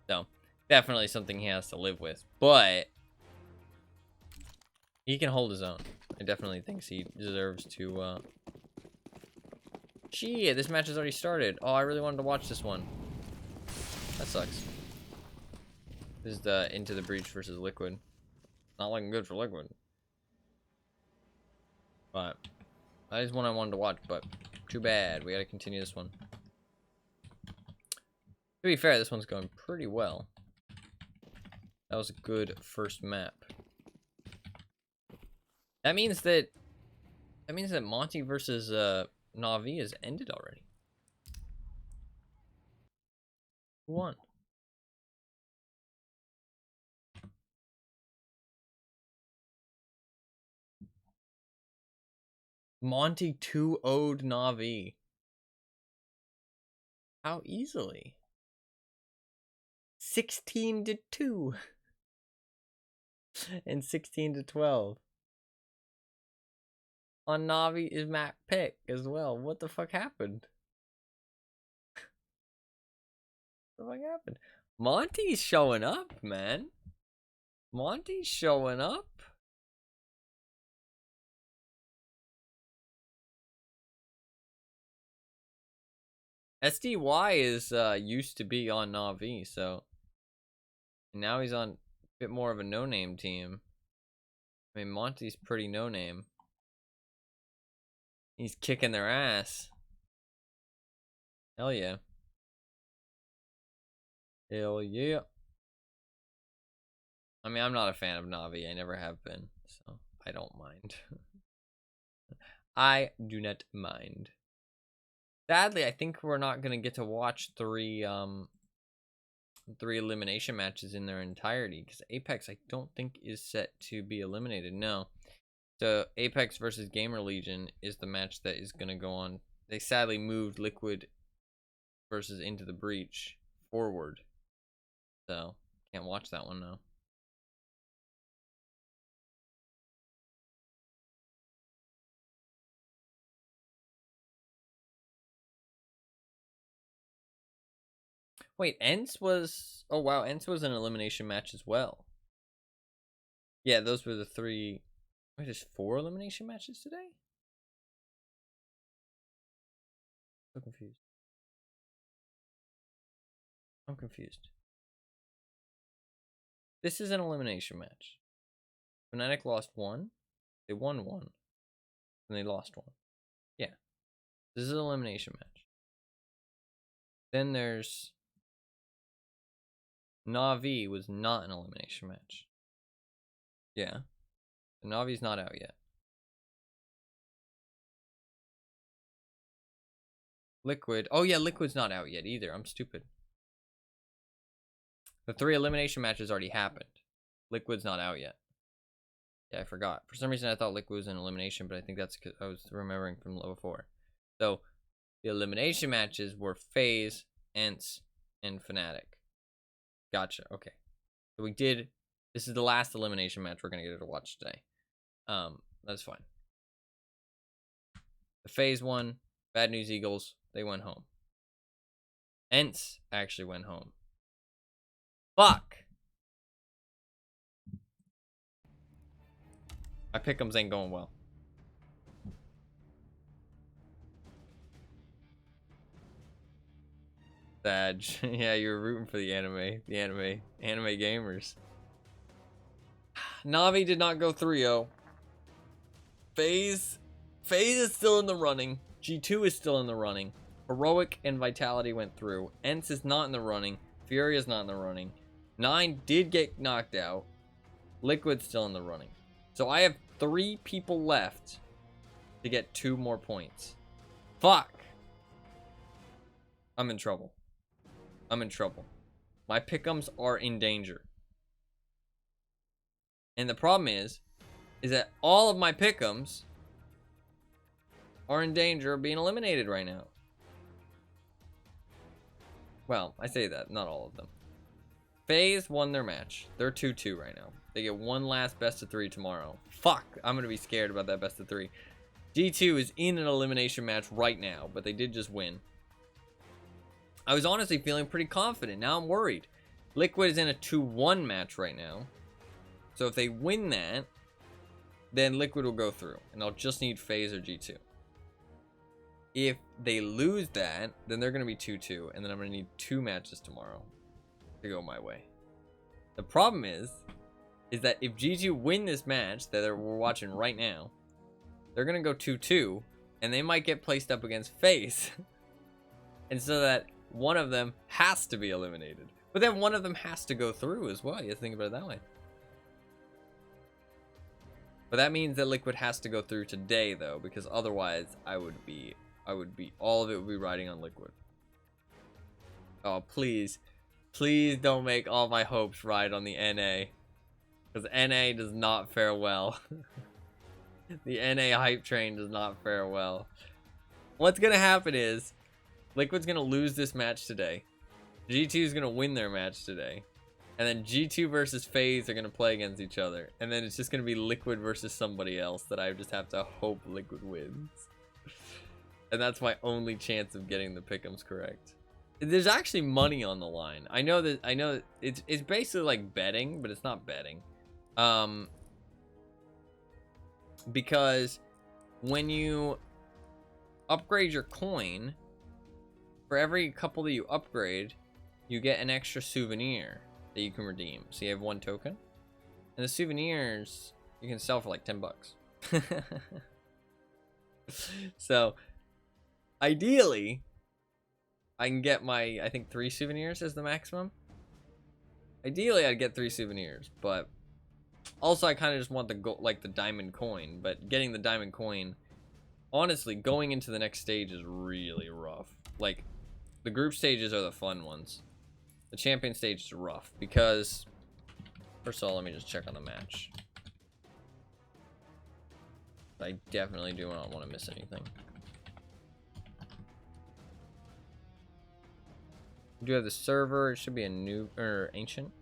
So definitely something he has to live with, but he can hold his own. I definitely think he deserves to. Shit, this match has already started. Oh, I really wanted to watch this one. That sucks. This is the Into the Breach versus Liquid. Not looking good for Liquid. But that is one I wanted to watch, but too bad. We gotta continue this one. To be fair, this one's going pretty well. That was a good first map. That means that Monty versus Na'Vi has ended already. Who won? Monty 2-0'd Na'Vi. How easily? 16-2 and 16-12 on Na'Vi's map pick as well. What the fuck happened? What the fuck happened? Monty's showing up, man. Monty's showing up. SDY is used to be on Na'Vi, so now he's on a bit more of a no-name team. I mean, Monty's pretty no-name. He's kicking their ass. Hell yeah. Hell yeah. I mean, I'm not a fan of Na'Vi. I never have been, so I don't mind. I do not mind. Sadly, I think we're not gonna get to watch three elimination matches in their entirety, because Apex I don't think is set to be eliminated. No. So Apex versus Gamer Legion is the match that is gonna go on. They sadly moved Liquid versus Into the Breach forward, so can't watch that one now. Wait, Ents was... Oh, wow. Ents was an elimination match as well. Yeah, those were the three... Wait, there's 4 elimination matches today? So confused. I'm confused. This is an elimination match. Fnatic lost 1. They won 1. And they lost 1. Yeah. This is an elimination match. Then there's... Na'Vi was not an elimination match. Yeah. The Na'Vi's not out yet. Liquid. Oh yeah, Liquid's not out yet either. I'm stupid. The 3 elimination matches already happened. Liquid's not out yet. Yeah, I forgot. For some reason I thought Liquid was an elimination, but I think that's because I was remembering from level 4. So the elimination matches were FaZe, Ents, and Fnatic. Gotcha. Okay. So we did. This is the last elimination match we're gonna get to watch today. That's fine. The FaZe one, Bad News Eagles, they went home. Ents actually went home. Fuck. My pick'ems ain't going well. Sag. Yeah, you were rooting for the anime gamers. Na'Vi did not go 3-0. FaZe is still in the running. G2 is still in the running. Heroic and Vitality went through. Ents is not in the running. Fury is not in the running. 9 did get knocked out. Liquid's still in the running. So I have 3 people left to get 2 more points. Fuck. I'm in trouble. I'm in trouble. My pick'ems are in danger. And the problem is that all of my pick'ems are in danger of being eliminated right now. Well, I say that, not all of them. FaZe won their match. They're 2-2 right now. They get one last best of 3 tomorrow. Fuck, I'm gonna be scared about that best of 3. G2 is in an elimination match right now, but they did just win. I was honestly feeling pretty confident. Now I'm worried. Liquid is in a 2-1 match right now. So if they win that, then Liquid will go through. And I'll just need FaZe or G2. If they lose that, then they're going to be 2-2. And then I'm going to need 2 matches tomorrow to go my way. The problem is that if G2 win this match that we're watching right now, they're going to go 2-2. And they might get placed up against FaZe. And so that one of them has to be eliminated. But then one of them has to go through as well. You have to think about it that way. But that means that Liquid has to go through today, though, because otherwise all of it would be riding on Liquid. Oh, please don't make all my hopes ride on the NA, because NA does not fare well. The NA hype train does not fare well. What's gonna happen is Liquid's gonna lose this match today. G2 is gonna win their match today. And then G2 versus FaZe are going to play against each other. And then it's just going to be Liquid versus somebody else that I just have to hope Liquid wins. And that's my only chance of getting the pick'ems correct. There's actually money on the line. I know it's basically like betting, but it's not betting. Because when you upgrade your coin, for every couple that you upgrade, you get an extra souvenir that you can redeem. So you have 1 token, and the souvenirs you can sell for like $10. So ideally I can get I think 3 souvenirs is the maximum. Ideally I'd get 3 souvenirs, but also I kind of just want the diamond coin. But getting the diamond coin, honestly, going into the next stage is really rough. Like, the group stages are the fun ones. The champion stage is rough because, first of all, let me just check on the match. I definitely do not want to miss anything. We do have the server. It should be a new or ancient.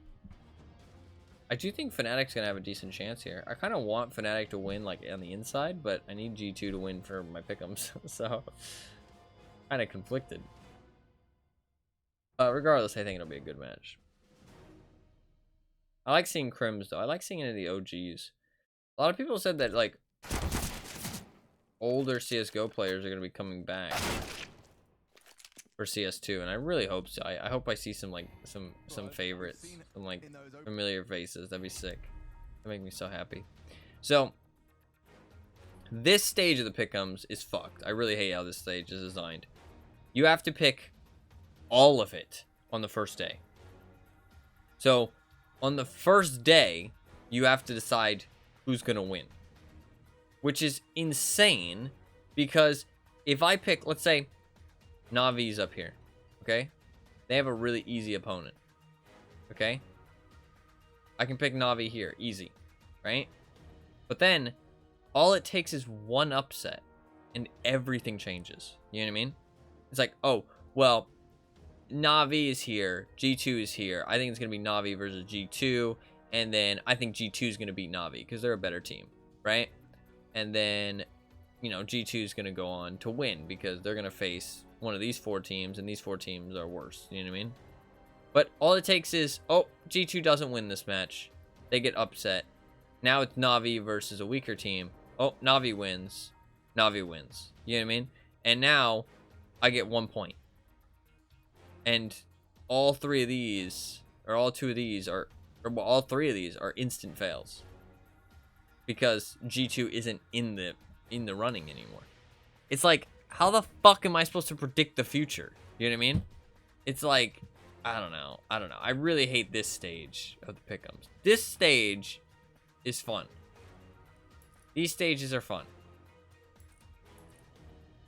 I do think Fnatic's gonna have a decent chance here. I kind of want Fnatic to win like on the inside, but I need G2 to win for my pick'ems, so kind of conflicted. Regardless, I think it'll be a good match. I like seeing Crims, though. I like seeing any of the OGs. A lot of people said that, like, older CSGO players are going to be coming back for CS2, and I really hope so. I hope I see some, like, some favorites, some, like, familiar faces. That'd be sick. That'd make me so happy. So, this stage of the pick'ems is fucked. I really hate how this stage is designed. You have to pick all of it on the first day. So on the first day you have to decide who's gonna win, which is insane, because if I pick, let's say Navi's up here, okay, they have a really easy opponent, okay, I can pick Navi here, easy, right? But then all it takes is one upset and everything changes. You know what I mean? It's like, oh well, Na'Vi is here, G2 is here. I think it's going to be Na'Vi versus G2, and then I think G2 is going to beat Na'Vi because they're a better team, right? And then, you know, G2 is going to go on to win because they're going to face one of these 4 teams, and these 4 teams are worse, you know what I mean? But all it takes is, oh, G2 doesn't win this match. They get upset. Now it's Na'Vi versus a weaker team. Oh, Na'Vi wins. Na'Vi wins. You know what I mean? And now I get 1 point. And all 3 of these, or all 2 of these are, or all 3 of these are instant fails, because G2 isn't in the running anymore. It's like, how the fuck am I supposed to predict the future? You know what I mean? It's like, I don't know. I really hate this stage of the pick'ems. This stage is fun. These stages are fun.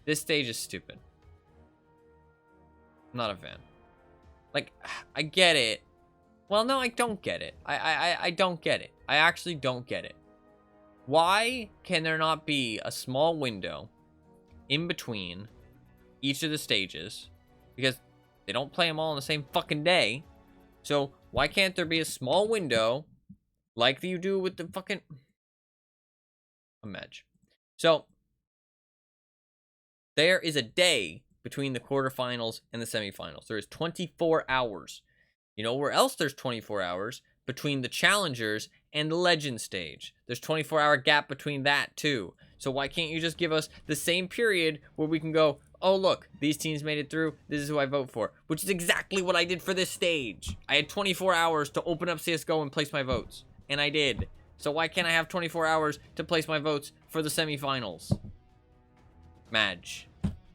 This stage is stupid. Not a fan. Like, I get it. Well, no, I don't get it. I don't get it. I actually don't get it. Why can there not be a small window in between each of the stages? Because they don't play them all on the same fucking day. So why can't there be a small window like you do with the fucking match? So there is a day between the quarterfinals and the semifinals. There is 24 hours. You know where else there's 24 hours? Between the challengers and the legend stage. There's 24-hour gap between that too. So why can't you just give us the same period where we can go, oh look, these teams made it through, this is who I vote for. Which is exactly what I did for this stage. I had 24 hours to open up CSGO and place my votes. And I did. So why can't I have 24 hours to place my votes for the semifinals? Madge.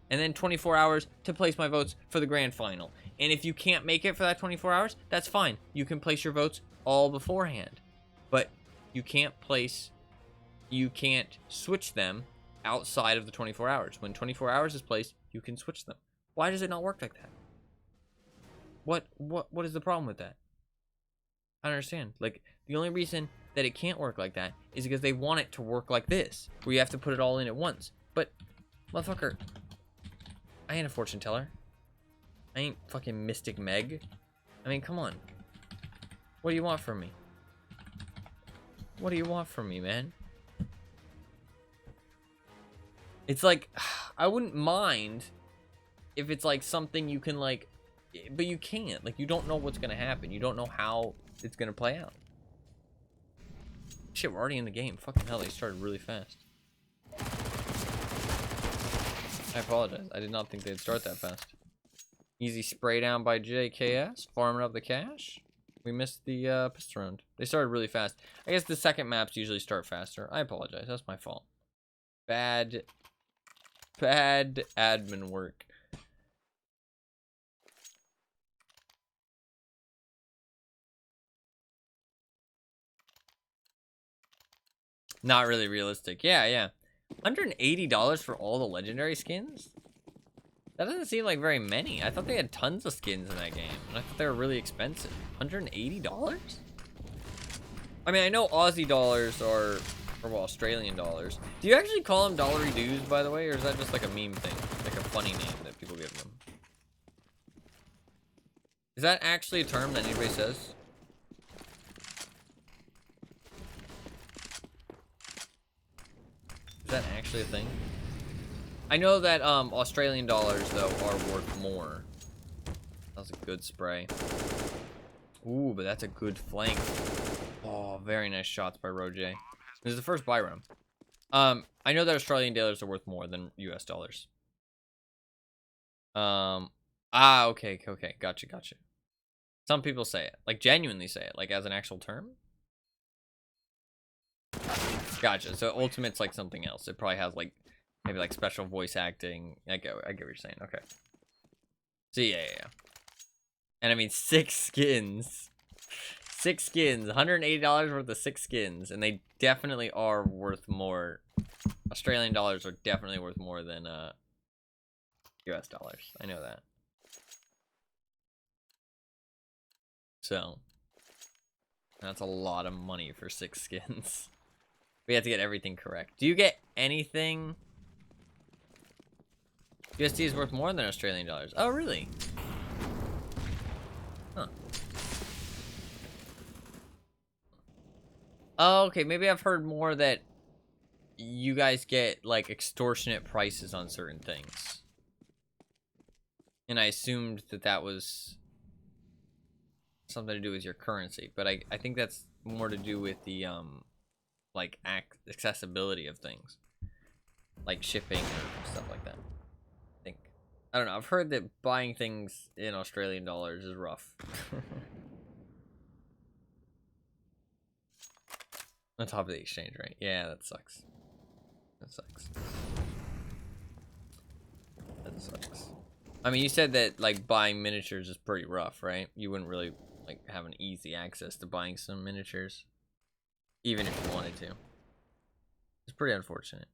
And then 24 hours to place my votes for the grand final. And if you can't make it for that 24 hours, that's fine. You can place your votes all beforehand. But you can't switch them outside of the 24 hours. When 24 hours is placed, you can switch them. Why does it not work like that? What is the problem with that? I don't understand. Like, the only reason that it can't work like that is because they want it to work like this, where you have to put it all in at once. But, motherfucker, I ain't a fortune teller. I ain't fucking Mystic Meg. I mean, come on. What do you want from me? What do you want from me, man? It's like, I wouldn't mind if it's like something you can like, but you can't. Like, you don't know what's gonna happen. You don't know how it's gonna play out. Shit, we're already in the game. Fucking hell, they started really fast. I apologize. I did not think they'd start that fast. Easy spray down by JKS, farming up the cash. We missed the pistol round. They started really fast. I guess the second maps usually start faster. I apologize. That's my fault. Bad admin work. Not really realistic. Yeah. $180 for all the legendary skins? That doesn't seem like very many. I thought they had tons of skins in that game, and I thought they were really expensive. $180? I mean, I know Aussie dollars are, or well, Australian dollars. Do you actually call them dollary dues, by the way, or is that just like a meme thing? Like a funny name that people give them? Is that actually a term that anybody says? Is that actually a thing? I know that Australian dollars, though, are worth more. That was a good spray. Ooh, but that's a good flank. Oh, very nice shots by Roger. This is the first buy round. I know that Australian dollars are worth more than US dollars. Okay. Gotcha. Some people say it. Like, genuinely say it. Like, as an actual term. Gotcha. So Ultimate's like something else. It probably has, like, maybe, like, special voice acting. I get what you're saying. Okay. So, yeah. And, I mean, 6 skins. 6 skins. $180 worth of 6 skins. And they definitely are worth more. Australian dollars are definitely worth more than, US dollars. I know that. So, that's a lot of money for 6 skins. We have to get everything correct. Do you get anything? USD is worth more than Australian dollars. Oh, really? Huh. Oh, okay. Maybe I've heard more that you guys get, like, extortionate prices on certain things. And I assumed that that was something to do with your currency. But I think that's more to do with the, like, accessibility of things. Like shipping and stuff like that. I don't know. I've heard that buying things in Australian dollars is rough. On top of the exchange rate. Yeah, that sucks. That sucks. I mean, you said that, like, buying miniatures is pretty rough, right? You wouldn't really, like, have an easy access to buying some miniatures. Even if you wanted to. It's pretty unfortunate.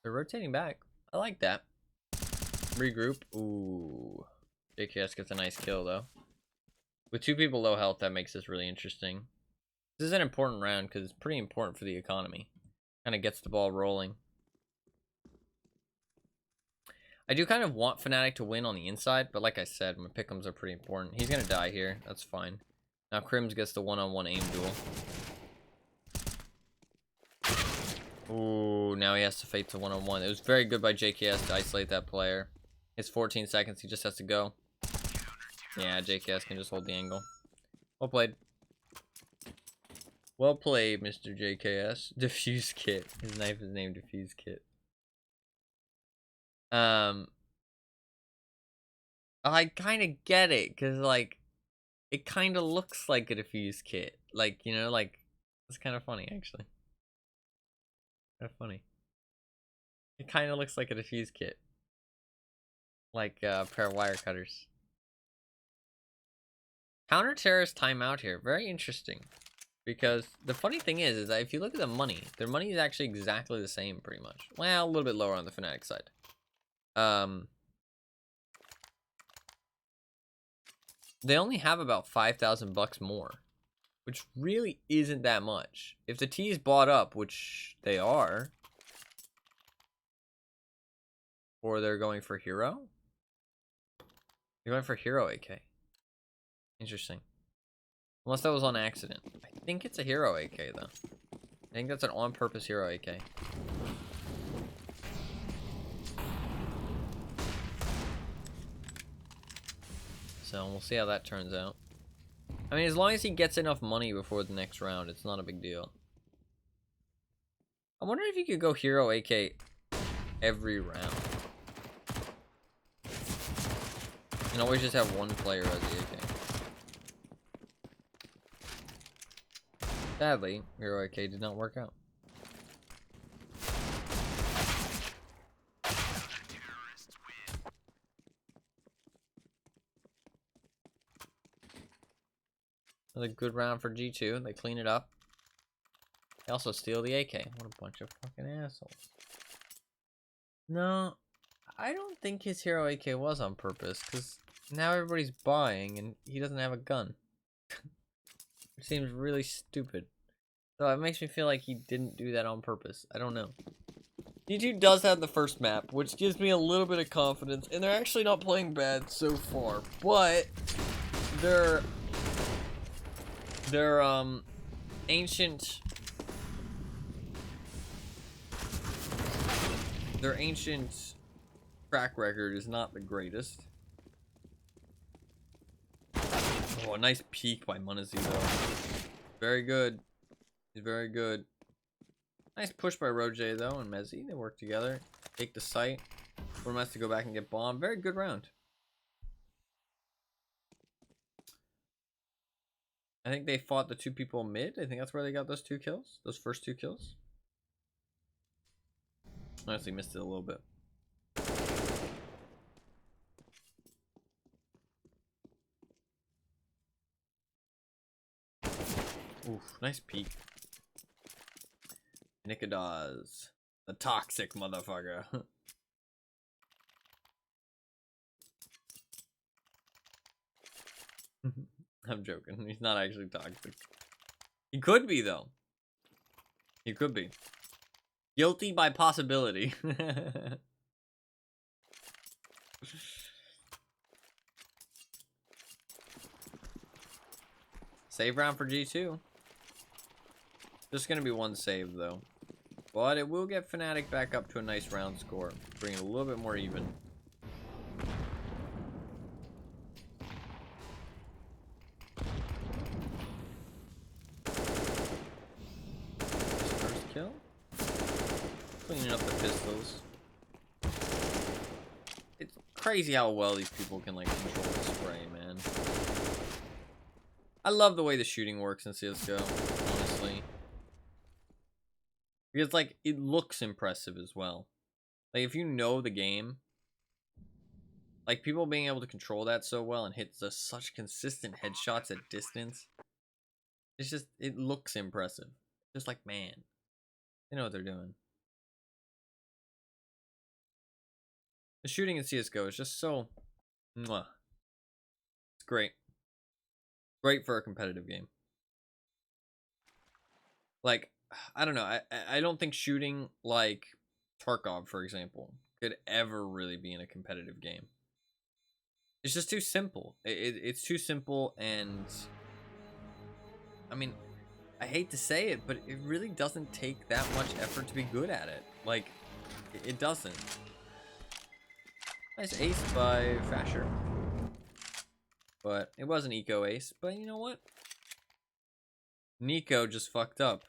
They're rotating back. I like that. Regroup. Ooh. JKS gets a nice kill, though. With 2 people low health, that makes this really interesting. This is an important round because it's pretty important for the economy. Kind of gets the ball rolling. I do kind of want Fnatic to win on the inside, but like I said, my pick'ems are pretty important. He's gonna die here. That's fine. Now Crims gets the one-on-one aim duel. Ooh, now he has to fate to one-on-one. It was very good by JKS to isolate that player. It's 14 seconds. He just has to go. Yeah, JKS can just hold the angle. Well played. Well played, Mr. JKS. Diffuse Kit. His knife is named Diffuse Kit. I kind of get it, because, like, it kind of looks like a Diffuse Kit. Like, you know, like, it's kind of funny, actually. Kind of funny. It kind of looks like a Diffuse Kit. Like a pair of wire cutters. Counter-terrorist timeout here. Very interesting. Because the funny thing is that if you look at the money, their money is actually exactly the same, pretty much. Well, a little bit lower on the Fnatic side. They only have about 5,000 bucks more, which really isn't that much. If the T is bought up, which they are, or they're going for hero, they're going for hero AK. Interesting. Unless that was on accident. I think it's a hero AK though. I think that's an on-purpose hero AK. So we'll see how that turns out. I mean, as long as he gets enough money before the next round, it's not a big deal. I wonder if you could go hero AK every round. And always just have one player as the AK. Sadly, hero AK did not work out. Another good round for G2. They clean it up. They also steal the AK. What a bunch of fucking assholes. No, I don't think his hero AK was on purpose, because now everybody's buying and he doesn't have a gun. It seems really stupid. So it makes me feel like he didn't do that on purpose. I don't know. G2 does have the first map, which gives me a little bit of confidence, and they're actually not playing bad so far, but their ancient track record is not the greatest. Oh, a nice peek by Munazi though. Very good. He's very good. Nice push by Roger though and Mezzi. They work together. Take the site. Form has to go back and get bombed. Very good round. I think they fought the two people mid. I think that's where they got those 2 kills. Those first 2 kills. Honestly missed it a little bit. Oof, nice peek. Nikodas. The toxic motherfucker. I'm joking. He's not actually toxic. He could be, though. He could be. Guilty by possibility. Save round for G2. Just gonna be 1 save, though. But it will get Fnatic back up to a nice round score. Bring it a little bit more even. First kill. Cleaning up the pistols. It's crazy how well these people can, like, control the spray, man. I love the way the shooting works in CSGO, honestly. Because, like, it looks impressive as well. Like, if you know the game, like, people being able to control that so well and hit such consistent headshots at distance, it's just, it looks impressive. Just like, man, they know what they're doing. The shooting in CSGO is just so, mwah. It's great. Great for a competitive game. Like, I don't know. I don't think shooting like Tarkov, for example, could ever really be in a competitive game. It's just too simple. It's too simple, and I mean, I hate to say it, but it really doesn't take that much effort to be good at it. Like, it doesn't. Nice ace by Fasher. But it was an eco ace, but you know what? Nico just fucked up.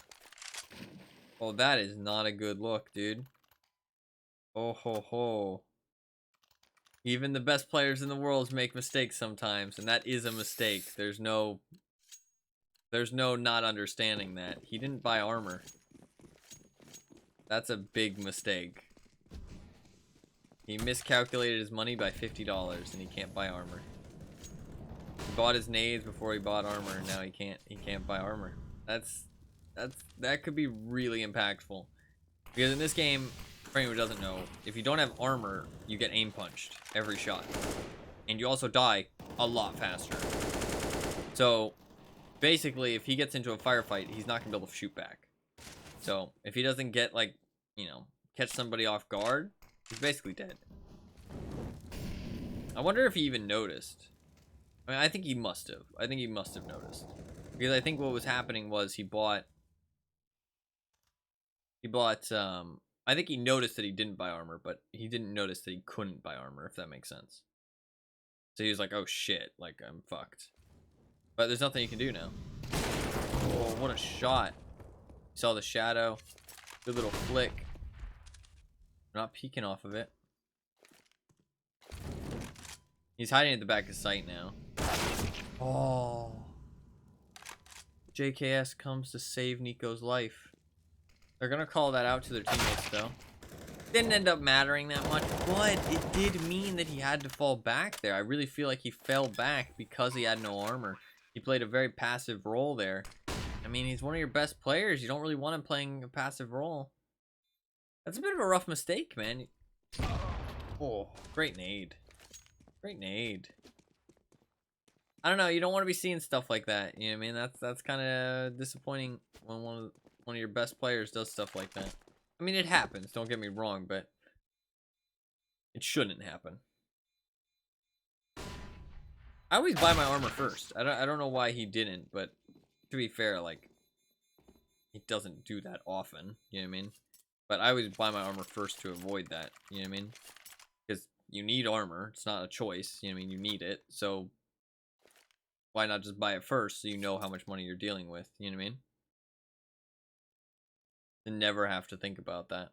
Oh, that is not a good look, dude. Oh ho ho. Even the best players in the world make mistakes sometimes, and that is a mistake. There's no not understanding that. He didn't buy armor. That's a big mistake. He miscalculated his money by $50 and he can't buy armor. He bought his nades before he bought armor, and now he can't buy armor. That could be really impactful. Because in this game, for anyone who doesn't know, if you don't have armor, you get aim punched every shot. And you also die a lot faster. So basically, if he gets into a firefight, he's not gonna be able to shoot back. So if he doesn't get, like, you know, catch somebody off guard, he's basically dead. I wonder if he even noticed. I mean, I think he must have. I think he must have noticed. Because I think what was happening was he bought, I think he noticed that he didn't buy armor, but he didn't notice that he couldn't buy armor, if that makes sense. So he was like, oh shit, like, I'm fucked. But there's nothing you can do now. Oh, what a shot. You saw the shadow. Good little flick. Not peeking off of it. He's hiding at the back of sight now. Oh. JKS comes to save Nico's life. They're gonna call that out to their teammates, though. Didn't end up mattering that much, but it did mean that he had to fall back there. I really feel like he fell back because he had no armor. He played a very passive role there. I mean, he's one of your best players. You don't really want him playing a passive role. That's a bit of a rough mistake, man. Oh, great nade. Great nade. I don't know, you don't want to be seeing stuff like that. You know what I mean? That's kind of disappointing when one of your best players does stuff like that. I mean, it happens, don't get me wrong, but it shouldn't happen. I always buy my armor first. I don't know why he didn't, but to be fair, like, he doesn't do that often, you know what I mean? But I always buy my armor first to avoid that, you know what I mean? Because you need armor, it's not a choice, you know what I mean? You need it, so why not just buy it first so you know how much money you're dealing with, you know what I mean? And never have to think about that.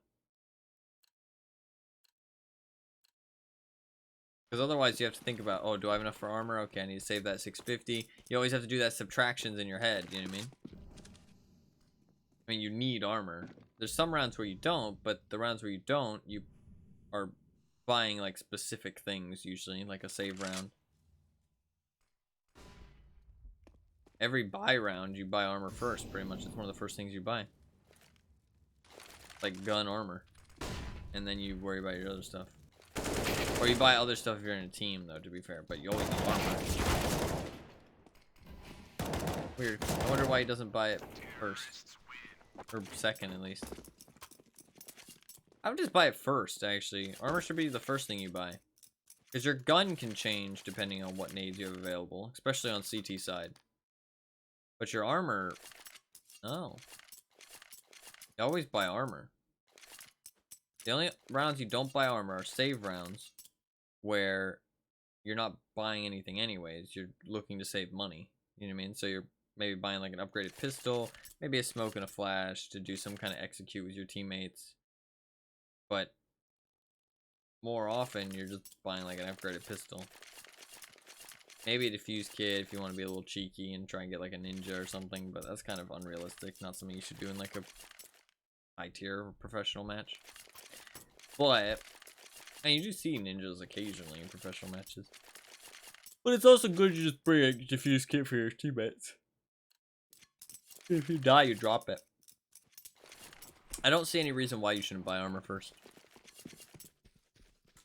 Because otherwise you have to think about, oh, do I have enough for armor? Okay, I need to save that 650. You always have to do that subtractions in your head, you know what I mean? I mean, you need armor. There's some rounds where you don't, but the rounds where you don't, you are buying, like, specific things, usually, like a save round. Every buy round, you buy armor first, pretty much. It's one of the first things you buy. Like gun armor. And then you worry about your other stuff. Or you buy other stuff if you're in a team, though, to be fair. But you always need armor. Weird. I wonder why he doesn't buy it first. Or second, at least. I would just buy it first, actually. Armor should be the first thing you buy. Because your gun can change depending on what nades you have available. Especially on CT side. But your armor... Oh. You always buy armor. The only rounds you don't buy armor are save rounds. Where you're not buying anything anyways. You're looking to save money. You know what I mean? So you're maybe buying like an upgraded pistol. Maybe a smoke and a flash to do some kind of execute with your teammates. But more often you're just buying like an upgraded pistol. Maybe a defuse kit if you want to be a little cheeky and try and get like a ninja or something, but that's kind of unrealistic. Not something you should do in like a high tier professional match. But and you do see ninjas occasionally in professional matches. But it's also good to just bring a defuse kit for your teammates. If you die, you drop it. I don't see any reason why you shouldn't buy armor first.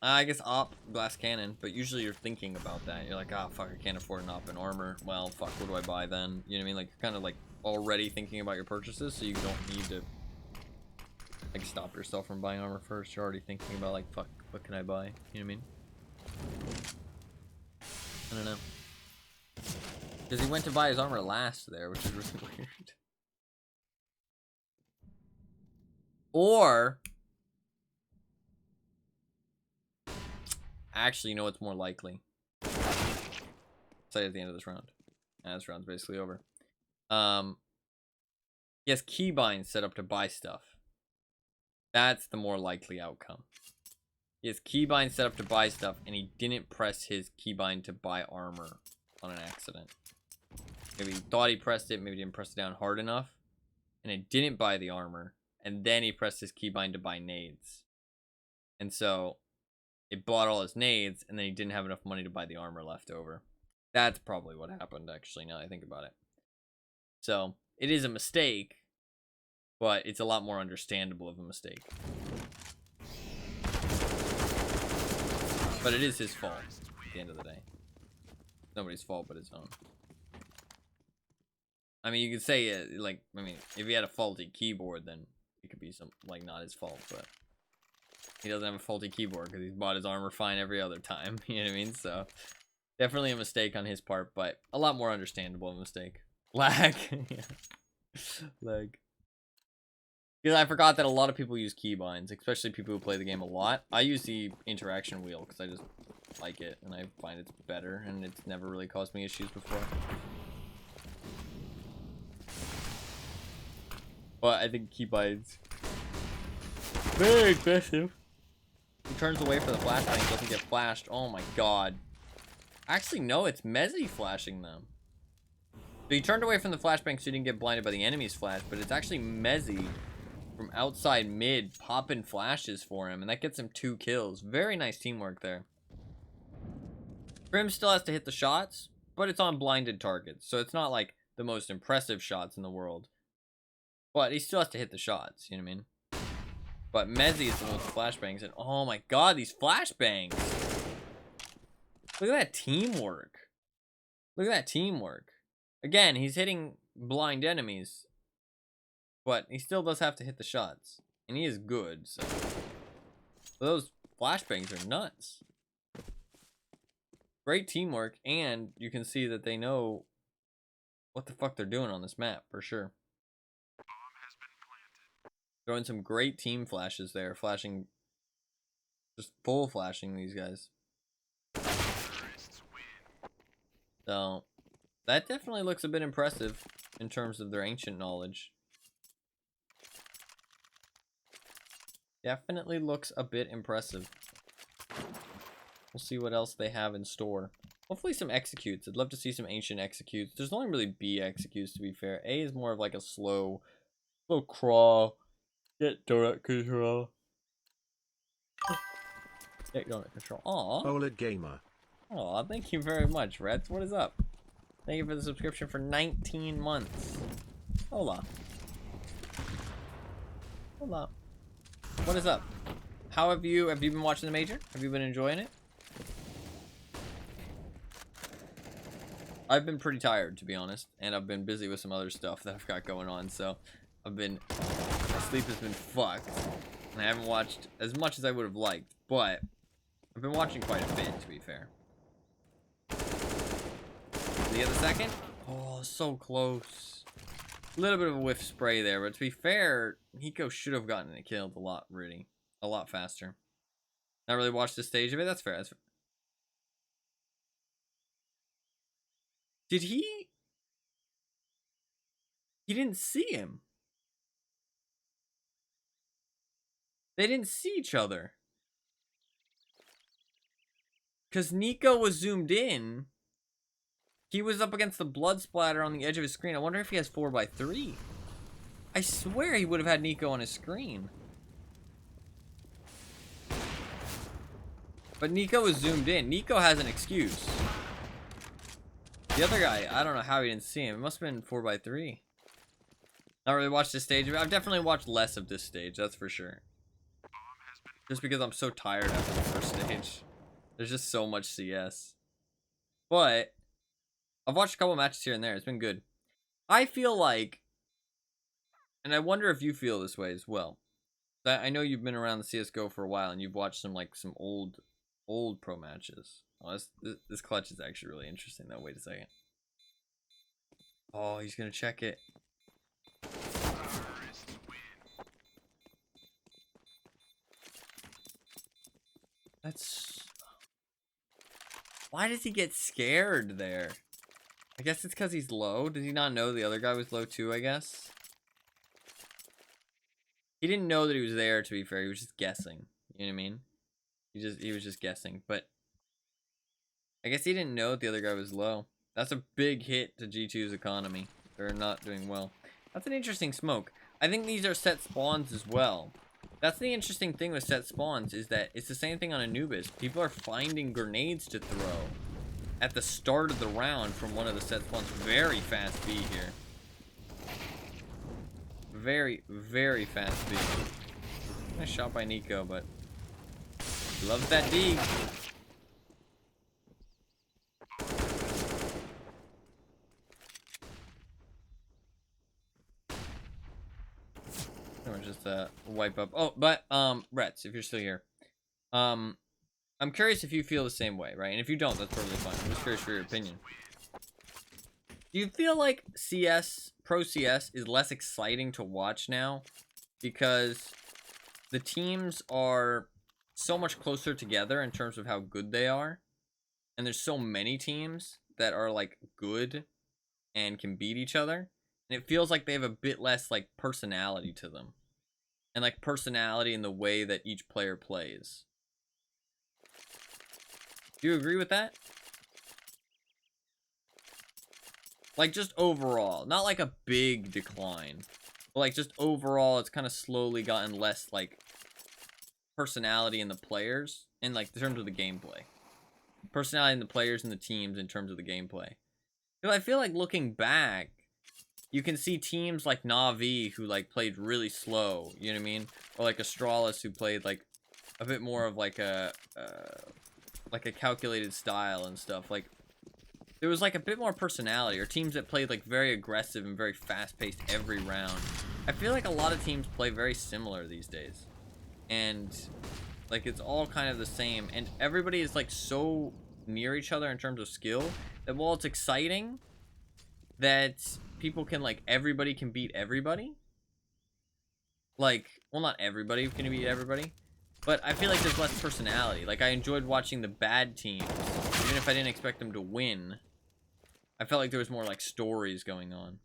I guess op, glass cannon, but usually you're thinking about that. You're like, ah, fuck, I can't afford an op and armor. Well, fuck, what do I buy then? You know what I mean? Like, you're kind of like already thinking about your purchases, so you don't need to Like, stop yourself from buying armor first. You're already thinking about, like, fuck, what can I buy? You know what I mean? I don't know. Because he went to buy his armor last there, which is really weird. Or... Actually, you know what's more likely? Say at the end of this round. This round's basically over. He has keybinds set up to buy stuff. That's the more likely outcome. He has keybinds set up to buy stuff, and he didn't press his keybind to buy armor on an accident. Maybe he thought he pressed it, maybe he didn't press it down hard enough, and it didn't buy the armor, and then he pressed his keybind to buy nades. And so, it bought all his nades, and then he didn't have enough money to buy the armor left over. That's probably what happened, actually, now that I think about it. So, it is a mistake, but it's a lot more understandable of a mistake. But it is his fault, at the end of the day. Nobody's fault but his own. I mean, you could say, if he had a faulty keyboard, then it could be not his fault, but... He doesn't have a faulty keyboard because he's bought his armor fine every other time. You know what I mean? So, definitely a mistake on his part, but a lot more understandable of a mistake. Lag. Yeah. Lag. Because I forgot that a lot of people use keybinds, especially people who play the game a lot. I use the interaction wheel because I just like it, and I find it's better, and it's never really caused me issues before. But I think keybinds very aggressive. He turns away for the flashbang, doesn't get flashed. Oh my god. Actually, no, it's Mezzy flashing them. So he turned away from the flashbang so he didn't get blinded by the enemy's flash, but it's actually Mezzy from outside mid popping flashes for him, and that gets him 2 kills. Very nice teamwork there. Grim still has to hit the shots, but it's on blinded targets, so it's not like the most impressive shots in the world. But he still has to hit the shots, you know what I mean? But Mezzy is the one with the flashbangs, and oh my god, these flashbangs! Look at that teamwork. Look at that teamwork. Again, he's hitting blind enemies, but he still does have to hit the shots. And he is good, so those flashbangs are nuts. Great teamwork, and you can see that they know what the fuck they're doing on this map, for sure. Throwing some great team flashes there, flashing, just full flashing these guys. So, that definitely looks a bit impressive in terms of their ancient knowledge. Definitely looks a bit impressive. We'll see what else they have in store. Hopefully some executes. I'd love to see some ancient executes. There's only really B executes, to be fair. A is more of like a slow crawl. Get donut control. Get donut control. Aww. OLED gamer. Aw, thank you very much, Reds. What is up? Thank you for the subscription for 19 months. Hola. Hola. What is up? How have you been watching the major? Have you been enjoying it? I've been pretty tired, to be honest, and I've been busy with some other stuff that I've got going on, so my sleep has been fucked, and I haven't watched as much as I would have liked, but I've been watching quite a bit, to be fair. The other second? Oh, so close. A little bit of a whiff spray there, but to be fair, Nico should have gotten it killed a lot faster. Not really watched the stage of it. That's fair. That's fair. Did he? He didn't see him. They didn't see each other. Because Nico was zoomed in. He was up against the blood splatter on the edge of his screen. I wonder if he has 4x3. I swear he would have had Nico on his screen. But Nico was zoomed in. Nico has an excuse. The other guy, I don't know how he didn't see him. It must have been 4x3. Not really watched this stage. I've definitely watched less of this stage, that's for sure. Just because I'm so tired after the first stage. There's just so much CS. But I've watched a couple matches here and there. It's been good. I feel like, and I wonder if you feel this way as well, I know you've been around the CS:GO for a while, and you've watched some old pro matches. Oh, this clutch is actually really interesting, though. Wait a second. Oh, he's gonna check it. That's... Why does he get scared there? I guess it's because he's low. Did he not know the other guy was low too, I guess? He didn't know that he was there, to be fair. He was just guessing. You know what I mean? He was just guessing. But I guess he didn't know that the other guy was low. That's a big hit to G2's economy. They're not doing well. That's an interesting smoke. I think these are set spawns as well. That's the interesting thing with set spawns, is that it's the same thing on Anubis. People are finding grenades to throw at the start of the round from one of the set spawns. Very fast B here. Very, very fast B. Nice shot by Nico, but he loves that D. Or just wipe up. Oh, but Rets, if you're still here, I'm curious if you feel the same way, right? And if you don't, that's perfectly fine. I'm just curious for your opinion. Do you feel like Pro CS is less exciting to watch now because the teams are so much closer together in terms of how good they are, and there's so many teams that are like good and can beat each other, and it feels like they have a bit less like personality to them, and like personality in the way that each player plays. Do you agree with that? Like, just overall. Not like a big decline. But like, just overall, it's kind of slowly gotten less, like, personality in the players. In, like, in terms of the gameplay. Personality in the players and the teams in terms of the gameplay. Because I feel like looking back, you can see teams like Na'Vi who, like, played really slow. You know what I mean? Or, like, Astralis who played, like, a bit more of, like, a calculated style and stuff. Like, there was like a bit more personality, or teams that played like very aggressive and very fast-paced every round. I feel like a lot of teams play very similar these days, and like it's all kind of the same, and everybody is like so near each other in terms of skill that while it's exciting that people can like everybody can beat everybody, like, well, not everybody can beat everybody, but I feel like there's less personality. Like, I enjoyed watching the bad teams, even if I didn't expect them to win. I felt like there was more, like, stories going on.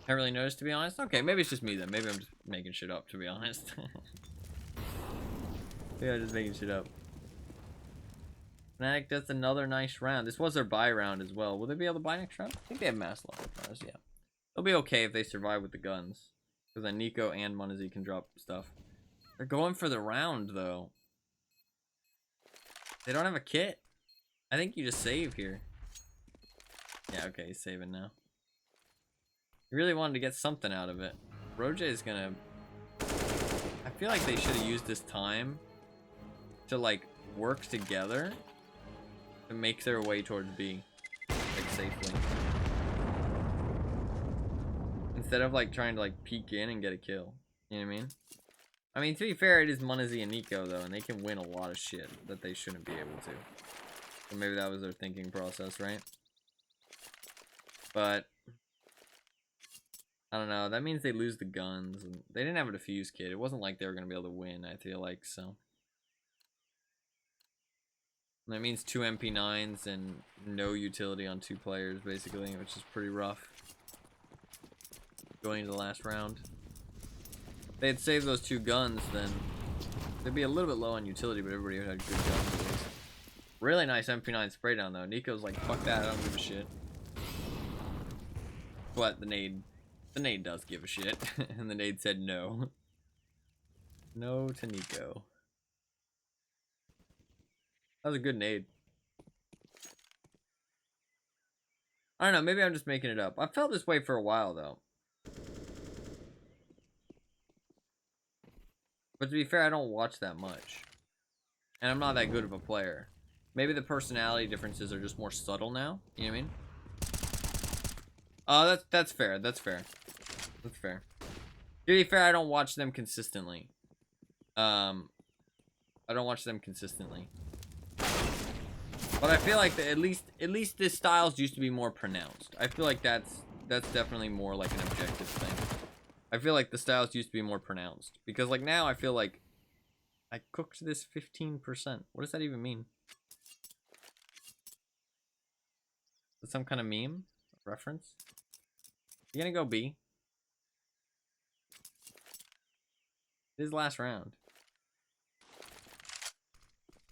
Haven't really noticed, to be honest. Okay, maybe it's just me, then. Maybe I'm just making shit up, to be honest. Maybe I'm just making shit up. Fnatic, that's another nice round. This was their buy round as well. Will they be able to buy next round? I think they have mass lock, yeah. They'll be okay if they survive with the guns. Because then Nico and Munazi can drop stuff. They're going for the round, though. They don't have a kit. I think you just save here. Yeah, okay, he's saving now. He really wanted to get something out of it. Roje is gonna... I feel like they should have used this time to, like, work together to make their way towards B, like, safely. Instead of, like, trying to, like, peek in and get a kill. You know what I mean? I mean, to be fair, it is Munazi and Nico, though, and they can win a lot of shit that they shouldn't be able to. So maybe that was their thinking process, right? But I don't know. That means they lose the guns, and they didn't have a defuse kit. It wasn't like they were going to be able to win, I feel like, so. And that means 2 MP9s and no utility on 2 players, basically, which is pretty rough. Going into the last round. If they had saved those 2 guns, then they'd be a little bit low on utility, but everybody had good guns at least. Really nice MP9 spray down, though. Nico's like, fuck that, I don't give a shit. But the nade does give a shit, and the nade said no. No to Nico. That was a good nade. I don't know, maybe I'm just making it up. I felt this way for a while, though. But to be fair, I don't watch that much. And I'm not that good of a player. Maybe the personality differences are just more subtle now. You know what I mean? That's fair. That's fair. That's fair. To be fair, I don't watch them consistently. I don't watch them consistently. But I feel like at least the styles used to be more pronounced. I feel like that's definitely more like an objective thing. I feel like the styles used to be more pronounced. Because like now I feel like I cooked this 15%. What does that even mean? Is it some kind of meme? Reference? You gonna go B? This is last round.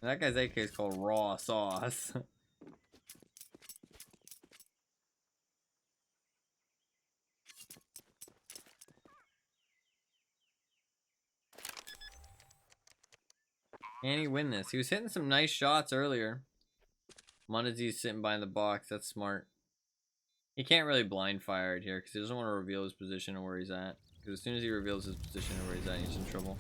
And that guy's AK is called Raw Sauce. Can he win this? He was hitting some nice shots earlier. Mondezi's sitting behind the box. That's smart. He can't really blind fire it here because he doesn't want to reveal his position or where he's at. Because as soon as he reveals his position or where he's at, he's in trouble.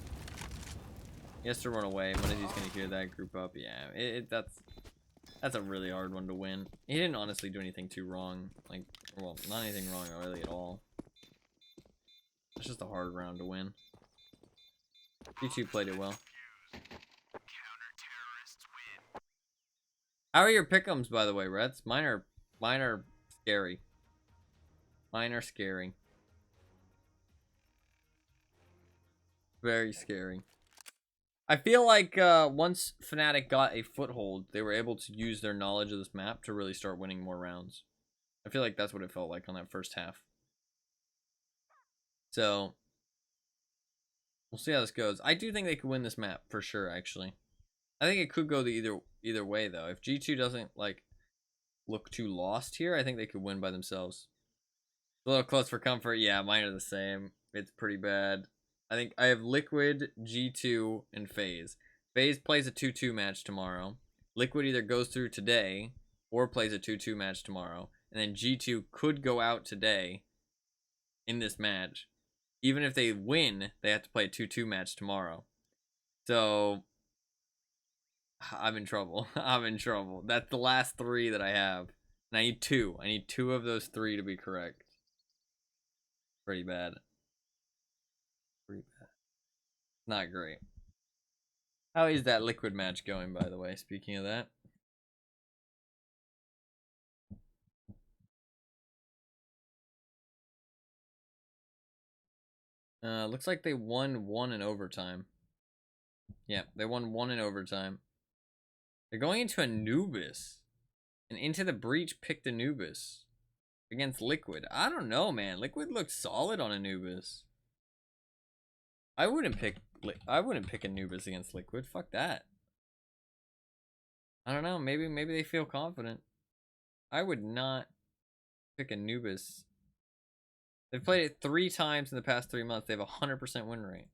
He has to run away. Mondezi's going to hear that group up. Yeah, that's a really hard one to win. He didn't honestly do anything too wrong. Like, well, not anything wrong really at all. It's just a hard round to win. G2 played it well. How are your pick'ems, by the way, Reds? Mine are scary. Mine are scary. Very scary. I feel like once Fnatic got a foothold, they were able to use their knowledge of this map to really start winning more rounds. I feel like that's what it felt like on that first half. So, we'll see how this goes. I do think they could win this map for sure, actually. I think it could go either way, though. If G2 doesn't, like, look too lost here, I think they could win by themselves. A little close for comfort. Yeah, mine are the same. It's pretty bad. I think I have Liquid, G2, and FaZe. FaZe plays a 2-2 match tomorrow. Liquid either goes through today or plays a 2-2 match tomorrow. And then G2 could go out today in this match. Even if they win, they have to play a 2-2 match tomorrow. So I'm in trouble. I'm in trouble. That's the last 3 that I have. And I need 2. I need 2 of those 3 to be correct. Pretty bad. Pretty bad. Not great. How is that Liquid match going, by the way, speaking of that? Looks like they won 1 in overtime. Yeah, they won 1 in overtime. They're going into Anubis. And Into the Breach picked Anubis against Liquid. I don't know, man. Liquid looks solid on Anubis. I wouldn't pick Anubis against Liquid. Fuck that. I don't know. Maybe they feel confident. I would not pick Anubis. They've played it 3 times in the past 3 months. They have a 100% win rate.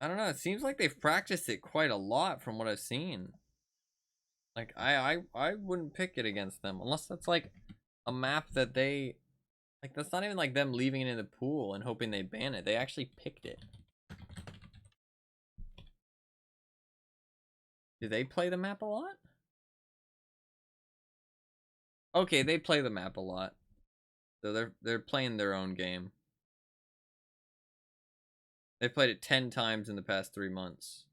I don't know. It seems like they've practiced it quite a lot from what I've seen. Like, I wouldn't pick it against them. Unless that's, like, a map that they... Like, that's not even, like, them leaving it in the pool and hoping they ban it. They actually picked it. Do they play the map a lot? Okay, they play the map a lot. So they're playing their own game. They've played it 10 times in the past 3 months.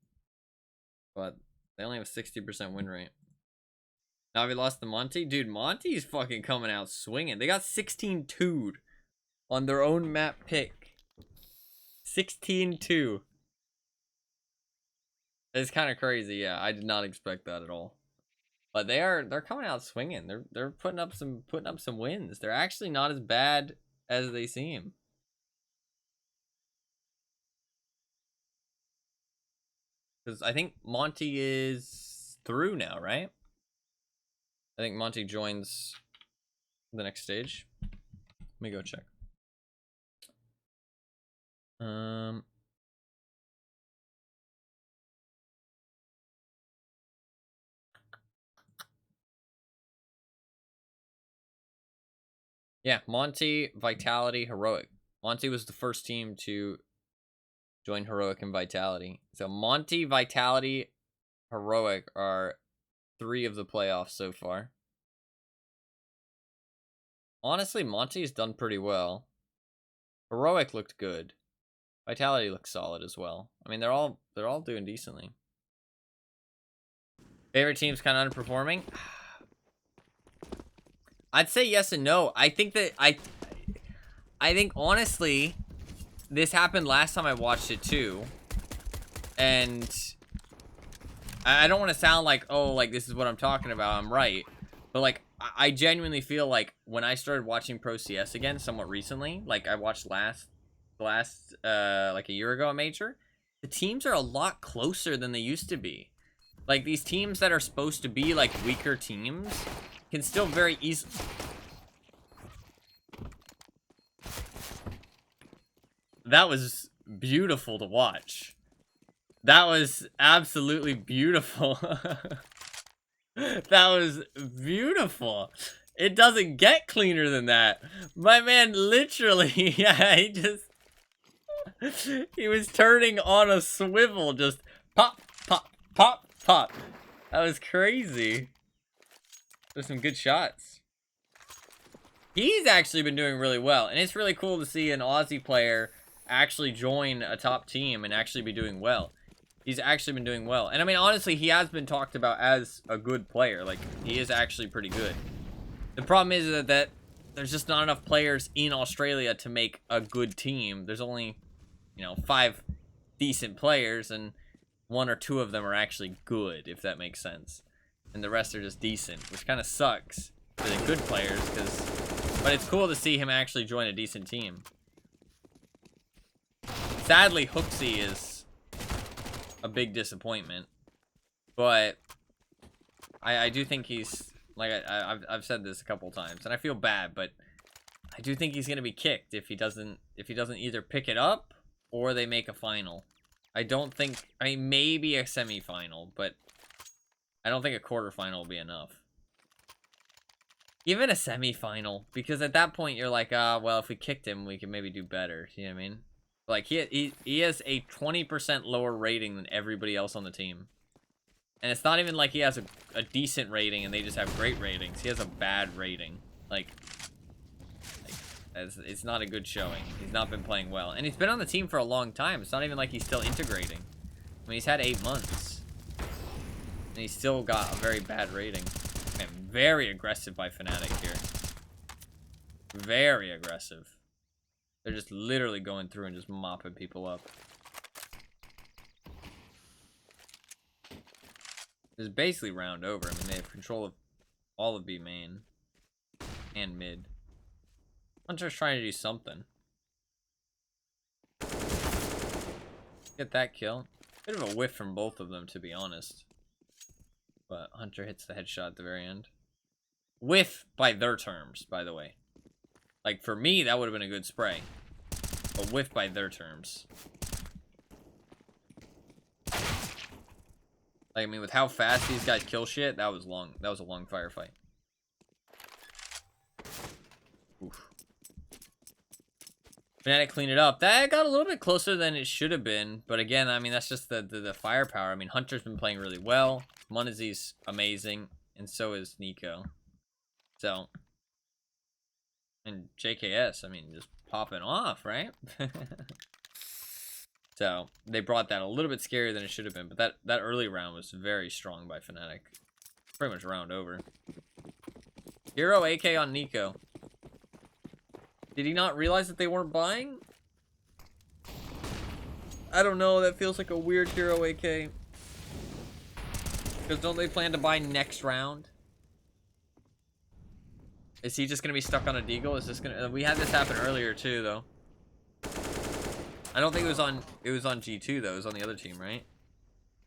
But they only have a 60% win rate. Now we lost to Monty? Dude, Monty's fucking coming out swinging. They got 16-2'd on their own map pick. 16-2. It's kind of crazy, yeah. I did not expect that at all. But they're coming out swinging. They're putting up some wins. They're actually not as bad as they seem. Because I think Monty is through now, right? I think Monty joins the next stage. Let me go check. Yeah, Monty, Vitality, Heroic. Monty was the first team to join Heroic and Vitality. So Monty, Vitality, Heroic are 3 of the playoffs so far. honestly, Monty's done pretty well. Heroic looked good. Vitality looks solid as well. I mean, they're all doing decently. Favorite team's kind of underperforming. I'd say yes and no. I think that I think honestly, this happened last time I watched it too, and I don't want to sound like, oh, like this is what I'm talking about. I'm right, but like I genuinely feel like when I started watching Pro CS again, somewhat recently, like I watched last like a year ago at Major, the teams are a lot closer than they used to be. Like, these teams that are supposed to be, like, weaker teams can still very easily... That was beautiful to watch. That was absolutely beautiful. That was beautiful. It doesn't get cleaner than that. My man literally, yeah, he was turning on a swivel, just pop, pop, pop, pop. That was crazy. There's some good shots. He's actually been doing really well, and it's really cool to see an Aussie player actually join a top team and actually be doing well. He's actually been doing well. And I mean, honestly, he has been talked about as a good player. Like, he is actually pretty good. The problem is that there's just not enough players in Australia to make a good team. There's only, you know, 5 decent players, and 1 or 2 of them are actually good, if that makes sense. And the rest are just decent, which kind of sucks for the good players, but it's cool to see him actually join a decent team. Sadly, Hooksy is a big disappointment, but I do think he's, like, I've said this a couple times, and I feel bad, but I do think he's gonna be kicked if he doesn't either pick it up or they make a final. I don't think, I mean, maybe a semi-final, but I don't think a quarterfinal will be enough. Even a semi-final, because at that point you're like, well, if we kicked him, we could maybe do better. You know what I mean? Like, he has a 20% lower rating than everybody else on the team. And it's not even like he has a decent rating and they just have great ratings. He has a bad rating. Like it's not a good showing. He's not been playing well. And he's been on the team for a long time. It's not even like he's still integrating. I mean, he's had 8 months. And he's still got a very bad rating. And very aggressive by Fnatic here. Very aggressive. They're just literally going through and just mopping people up. It's basically round over. I mean, they have control of all of B main and mid. Hunter's trying to do something. Get that kill. Bit of a whiff from both of them, to be honest. But Hunter hits the headshot at the very end. Whiff by their terms, by the way. Like, for me, that would have been a good spray. But whiff by their terms. Like, I mean, with how fast these guys kill shit, that was long. That was a long firefight. Oof. Fnatic cleaned it up. That got a little bit closer than it should have been. But again, I mean, that's just the firepower. I mean, Hunter's been playing really well. Munazy's amazing. And so is Nico. So. And JKS, I mean, just popping off, right? So, they brought that a little bit scarier than it should have been. But that early round was very strong by Fnatic. Pretty much round over. Hero AK on Nico. Did he not realize that they weren't buying? I don't know. That feels like a weird Hero AK. Because don't they plan to buy next round? Is he just going to be stuck on a deagle? Is this going to... We had this happen earlier too, though. I don't think it was on G2, though. It was on the other team, right?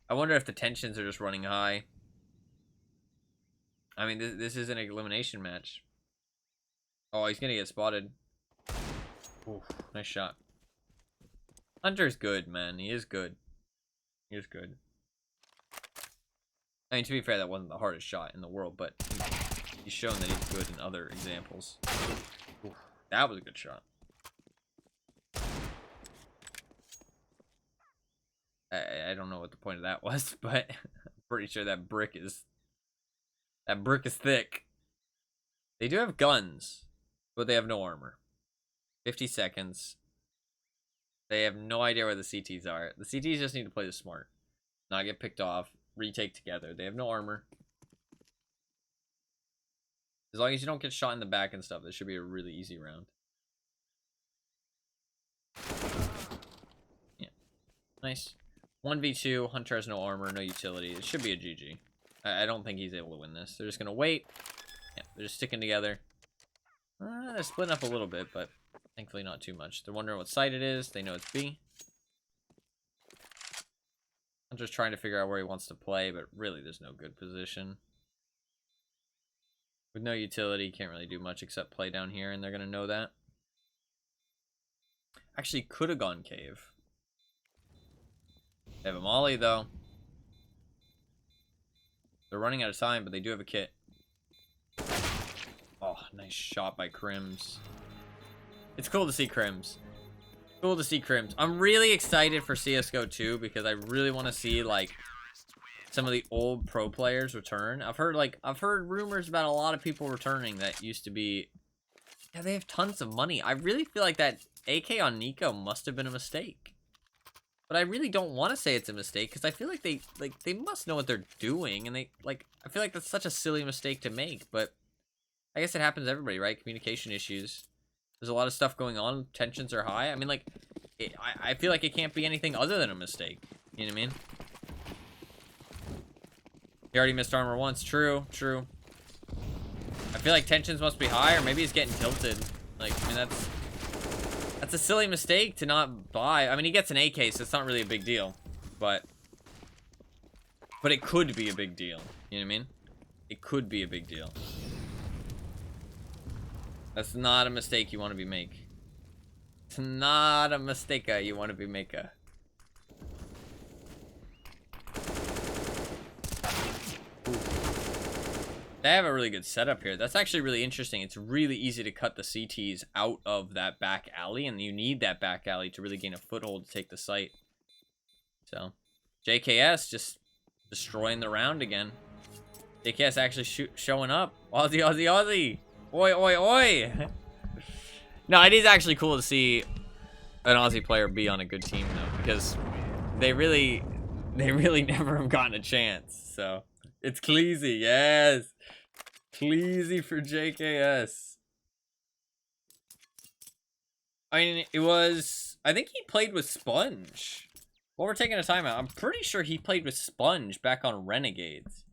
I wonder if the tensions are just running high. I mean, this is an elimination match. Oh, he's going to get spotted. Ooh, nice shot. Hunter's good, man. He is good. He is good. I mean, to be fair, that wasn't the hardest shot in the world, but he's shown that he's good in other examples. Ooh, that was a good shot. I don't know what the point of that was, but I'm pretty sure that brick is thick. They do have guns, but they have no armor. 50 seconds. They have no idea where the CTs are. The CTs just need to play this smart. Not get picked off. Retake together. They have no armor. As long as you don't get shot in the back and stuff, this should be a really easy round. Yeah. Nice. 1v2. Hunter has no armor, no utility. It should be a GG. I don't think he's able to win this. They're just going to wait. Yeah, they're just sticking together. They're splitting up a little bit, but thankfully not too much. They're wondering what site it is. They know it's B. Hunter's trying to figure out where he wants to play, but really there's no good position. With no utility, can't really do much except play down here, and they're going to know that. Actually, could have gone cave. They have a molly, though. They're running out of time, but they do have a kit. Oh, nice shot by Crims. It's cool to see Crims. Cool to see Crims. I'm really excited for CSGO 2 because I really want to see, like, some of the old pro players return. I've heard rumors about a lot of people returning that used to be... Yeah, they have tons of money. I really feel like that AK on Nico must have been a mistake. But I really don't want to say it's a mistake because I feel like they must know what they're doing, and I feel like that's such a silly mistake to make, but I guess it happens to everybody, right? Communication issues. There's a lot of stuff going on. Tensions are high. I mean, like, I feel like it can't be anything other than a mistake. You know what I mean? He already missed armor once. True, true. I feel like tensions must be high, or maybe he's getting tilted. Like, I mean, that's a silly mistake to not buy. I mean, he gets an AK, so it's not really a big deal. But it could be a big deal. You know what I mean? It could be a big deal. That's not a mistake you want to be make. It's not a mistake you want to be maker. They have a really good setup here. That's actually really interesting. It's really easy to cut the CTs out of that back alley, and you need that back alley to really gain a foothold to take the site. So, JKS just destroying the round again. JKS actually showing up. Aussie, Aussie, Aussie! Oi, oi, oi! No, it is actually cool to see an Aussie player be on a good team, though, because they really never have gotten a chance. So, it's Cleasy, yes! Cleasy for JKS. I mean, it was... I think he played with Sponge. While we're taking a timeout, I'm pretty sure he played with Sponge back on Renegades.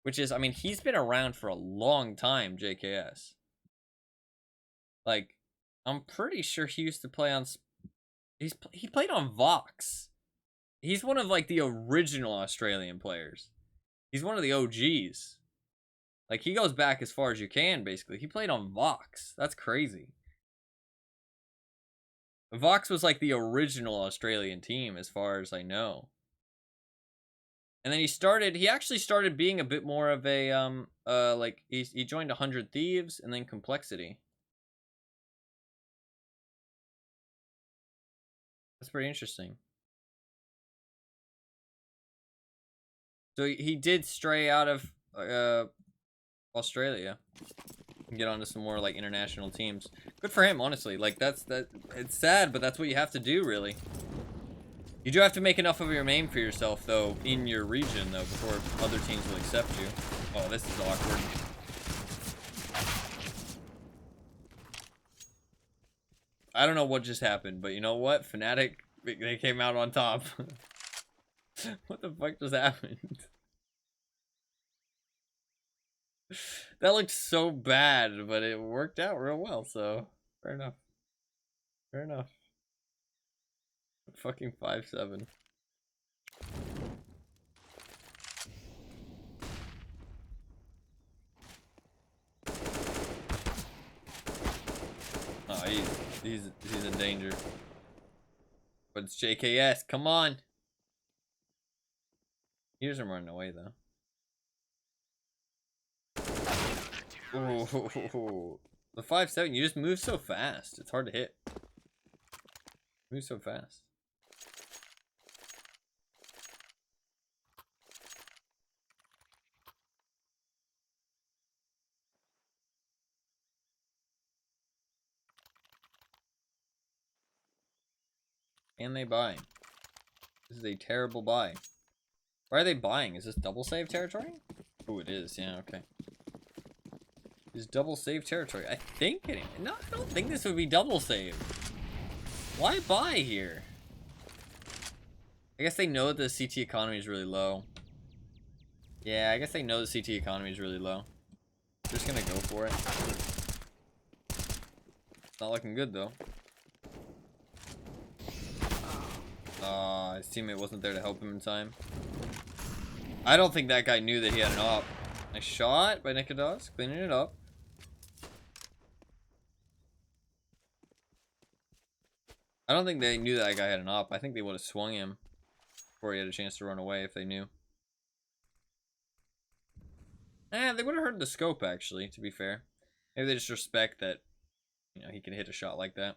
Which is, I mean, he's been around for a long time, JKS. Like, I'm pretty sure he used to play on... He played on Vox. He's one of, like, the original Australian players. He's one of the OGs. Like, he goes back as far as you can, basically. He played on Vox. That's crazy. Vox was, like, the original Australian team, as far as I know. And then he actually started being a bit more of a, like, he joined 100 Thieves and then Complexity. That's pretty interesting. So he did stray out of, Australia and get onto some more, like, international teams. Good for him, honestly. Like, it's sad, but that's what you have to do, really. You do have to make enough of your name for yourself, though, in your region, though, before other teams will accept you. Oh, this is awkward. I don't know what just happened, but you know what? Fnatic, they came out on top. What the fuck just happened? That looked so bad, but it worked out real well, so fair enough. Fair enough. Fucking 5-7. Oh, he's in danger. But it's JKS, come on. He doesn't run away though. Ooh, the 5-7, you just move so fast. It's hard to hit. Move so fast. Can they buy? This is a terrible buy. Why are they buying? Is this double save territory? Oh, it is. Yeah, okay. Is double save territory? I think it. No, I don't think this would be double save. Why buy here? I guess they know that the CT economy is really low. Yeah, I guess they know the CT economy is really low. They're just gonna go for it. It's not looking good though. His teammate wasn't there to help him in time. I don't think that guy knew that he had an op. Nice shot by Nikodos, cleaning it up. I don't think they knew that guy had an op. I think they would have swung him before he had a chance to run away if they knew. They would have heard the scope, actually, to be fair. Maybe they just respect that, you know, he can hit a shot like that.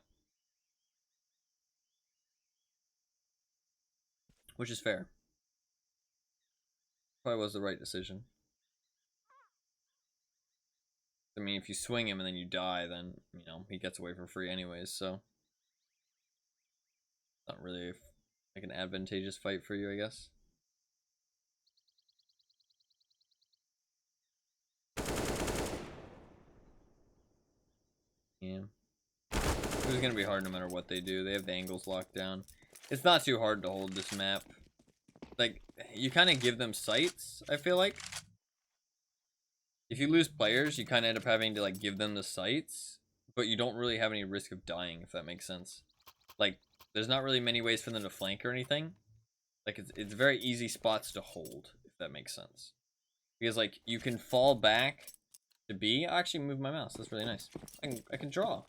Which is fair. Probably was the right decision. I mean, if you swing him and then you die, then, you know, he gets away for free anyways, so. Not really like an advantageous fight for you, I guess. Yeah. This is gonna be hard no matter what they do. They have the angles locked down. It's not too hard to hold this map. Like, you kind of give them sights, I feel like. If you lose players, you kind of end up having to, like, give them the sights, but you don't really have any risk of dying, if that makes sense. Like, there's not really many ways for them to flank or anything. Like, it's very easy spots to hold, if that makes sense. Because, like, you can fall back to B. I'll actually move my mouse. That's really nice. I can draw.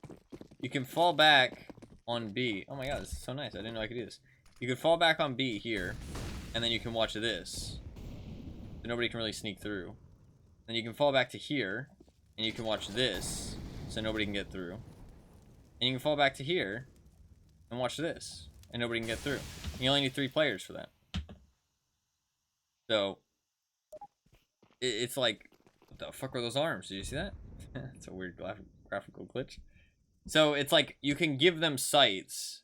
You can fall back on B. Oh my god, this is so nice. I didn't know I could do this. You can fall back on B here, and then you can watch this. So nobody can really sneak through. Then you can fall back to here, and you can watch this, so nobody can get through. And you can fall back to here, and watch this, and nobody can get through. And you only need 3 players for that. So, it's like, what the fuck were those arms? Did you see that? It's a weird graphical glitch. So, it's like, you can give them sights.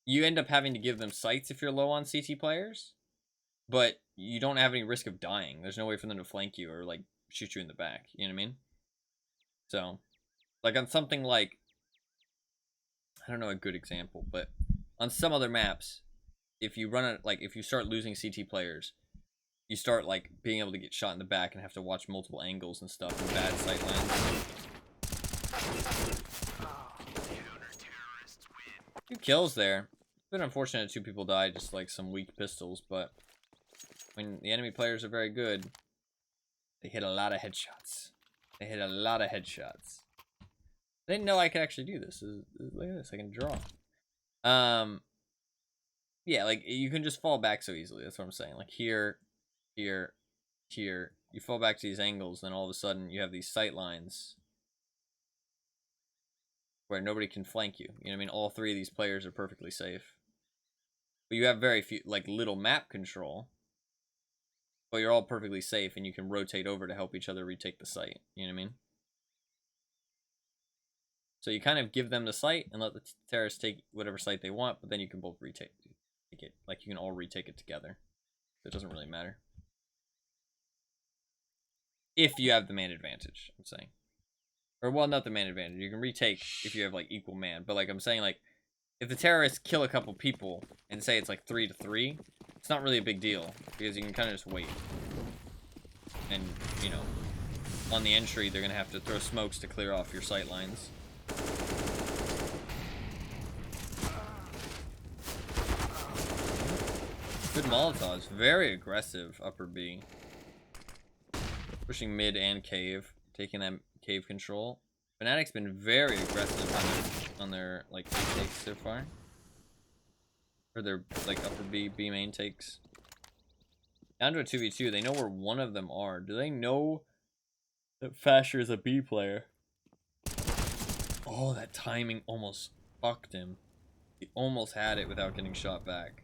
You end up having to give them sights if you're low on CT players. But you don't have any risk of dying. There's no way for them to flank you or, like, shoot you in the back. You know what I mean? So, like, on something like, I don't know a good example, but on some other maps, if you run it, like, if you start losing CT players, you start, like, being able to get shot in the back and have to watch multiple angles and stuff and bad sight lines. 2 kills there. It's been unfortunate 2 people died, just like some weak pistols, but when the enemy players are very good, they hit a lot of headshots. They hit a lot of headshots. I didn't know I could actually do this. Look at this, I can draw. Yeah, like, you can just fall back so easily, that's what I'm saying. Like, here, here, here. You fall back to these angles, then all of a sudden you have these sight lines where nobody can flank you. You know what I mean? All 3 of these players are perfectly safe. But you have very few, like, little map control. But you're all perfectly safe, and you can rotate over to help each other retake the site. You know what I mean? So you kind of give them the site and let the terrorists take whatever site they want, but then you can both retake it. Like, you can all retake it together. So it doesn't really matter. If you have the man advantage, I'm saying. Or, well, not the man advantage. You can retake if you have, like, equal man. But, like, I'm saying, like, if the terrorists kill a couple people and say it's, like, 3-3, it's not really a big deal. Because you can kind of just wait. And, you know, on the entry, they're going to have to throw smokes to clear off your sight lines. Good Molotovs. Very aggressive upper B. Pushing mid and cave. Taking that cave control. Fnatic's been very aggressive on their like, B takes so far. Or their, like, upper B main takes. Down to a 2v2. They know where one of them are. Do they know that Fasher is a B player? Oh, that timing almost fucked him. He almost had it without getting shot back.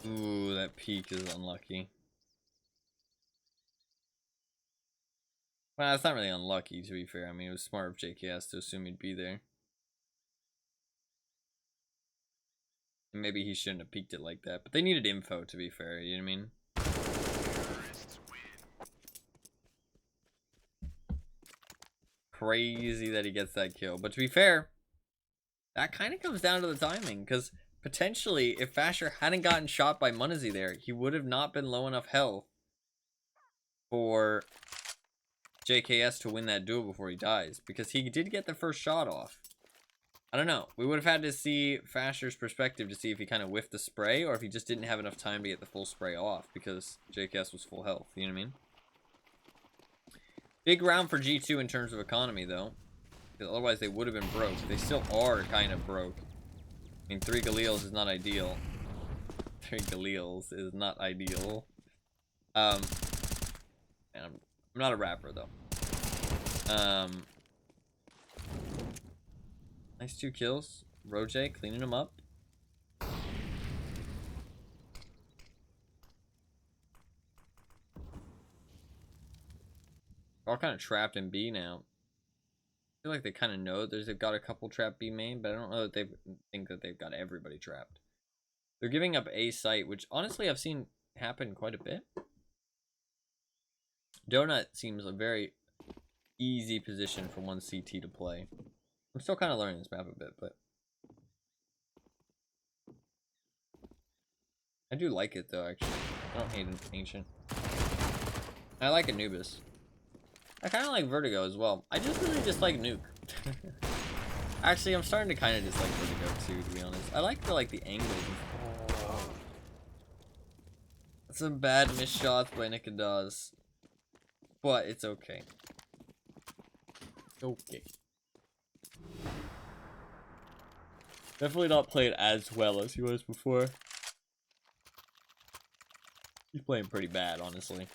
Ooh, that peak is unlucky. Well, it's not really unlucky, to be fair. I mean, it was smart of JKS to assume he'd be there. And maybe he shouldn't have peeked it like that. But they needed info, to be fair. You know what I mean? Crazy that he gets that kill. But to be fair, that kind of comes down to the timing. Because potentially, if Fasher hadn't gotten shot by Munazi there, he would have not been low enough health for JKS to win that duel before he dies. Because he did get the first shot off. I don't know. We would have had to see Fasher's perspective to see if he kind of whiffed the spray or if he just didn't have enough time to get the full spray off because JKS was full health. You know what I mean? Big round for G2 in terms of economy, though. Because otherwise they would have been broke. They still are kind of broke. I mean, 3 Galeals is not ideal. 3 Galeals is not ideal. And I'm not a rapper, though. Nice 2 kills. Roje cleaning him up. All kind of trapped in B now. I feel like they kind of know they've got a couple trapped B main, but I don't know that they think that they've got everybody trapped. They're giving up A site, which honestly I've seen happen quite a bit. Donut seems a very easy position for one CT to play. I'm still kind of learning this map a bit, but I do like it though, actually. I don't hate Ancient. I like Anubis. I kind of like Vertigo as well. I just really dislike Nuke. Actually, I'm starting to kind of dislike Vertigo too, to be honest. I like the angles. Some bad missed shots by Nikadaz, but it's okay. Okay. Definitely not playing as well as he was before. He's playing pretty bad, honestly.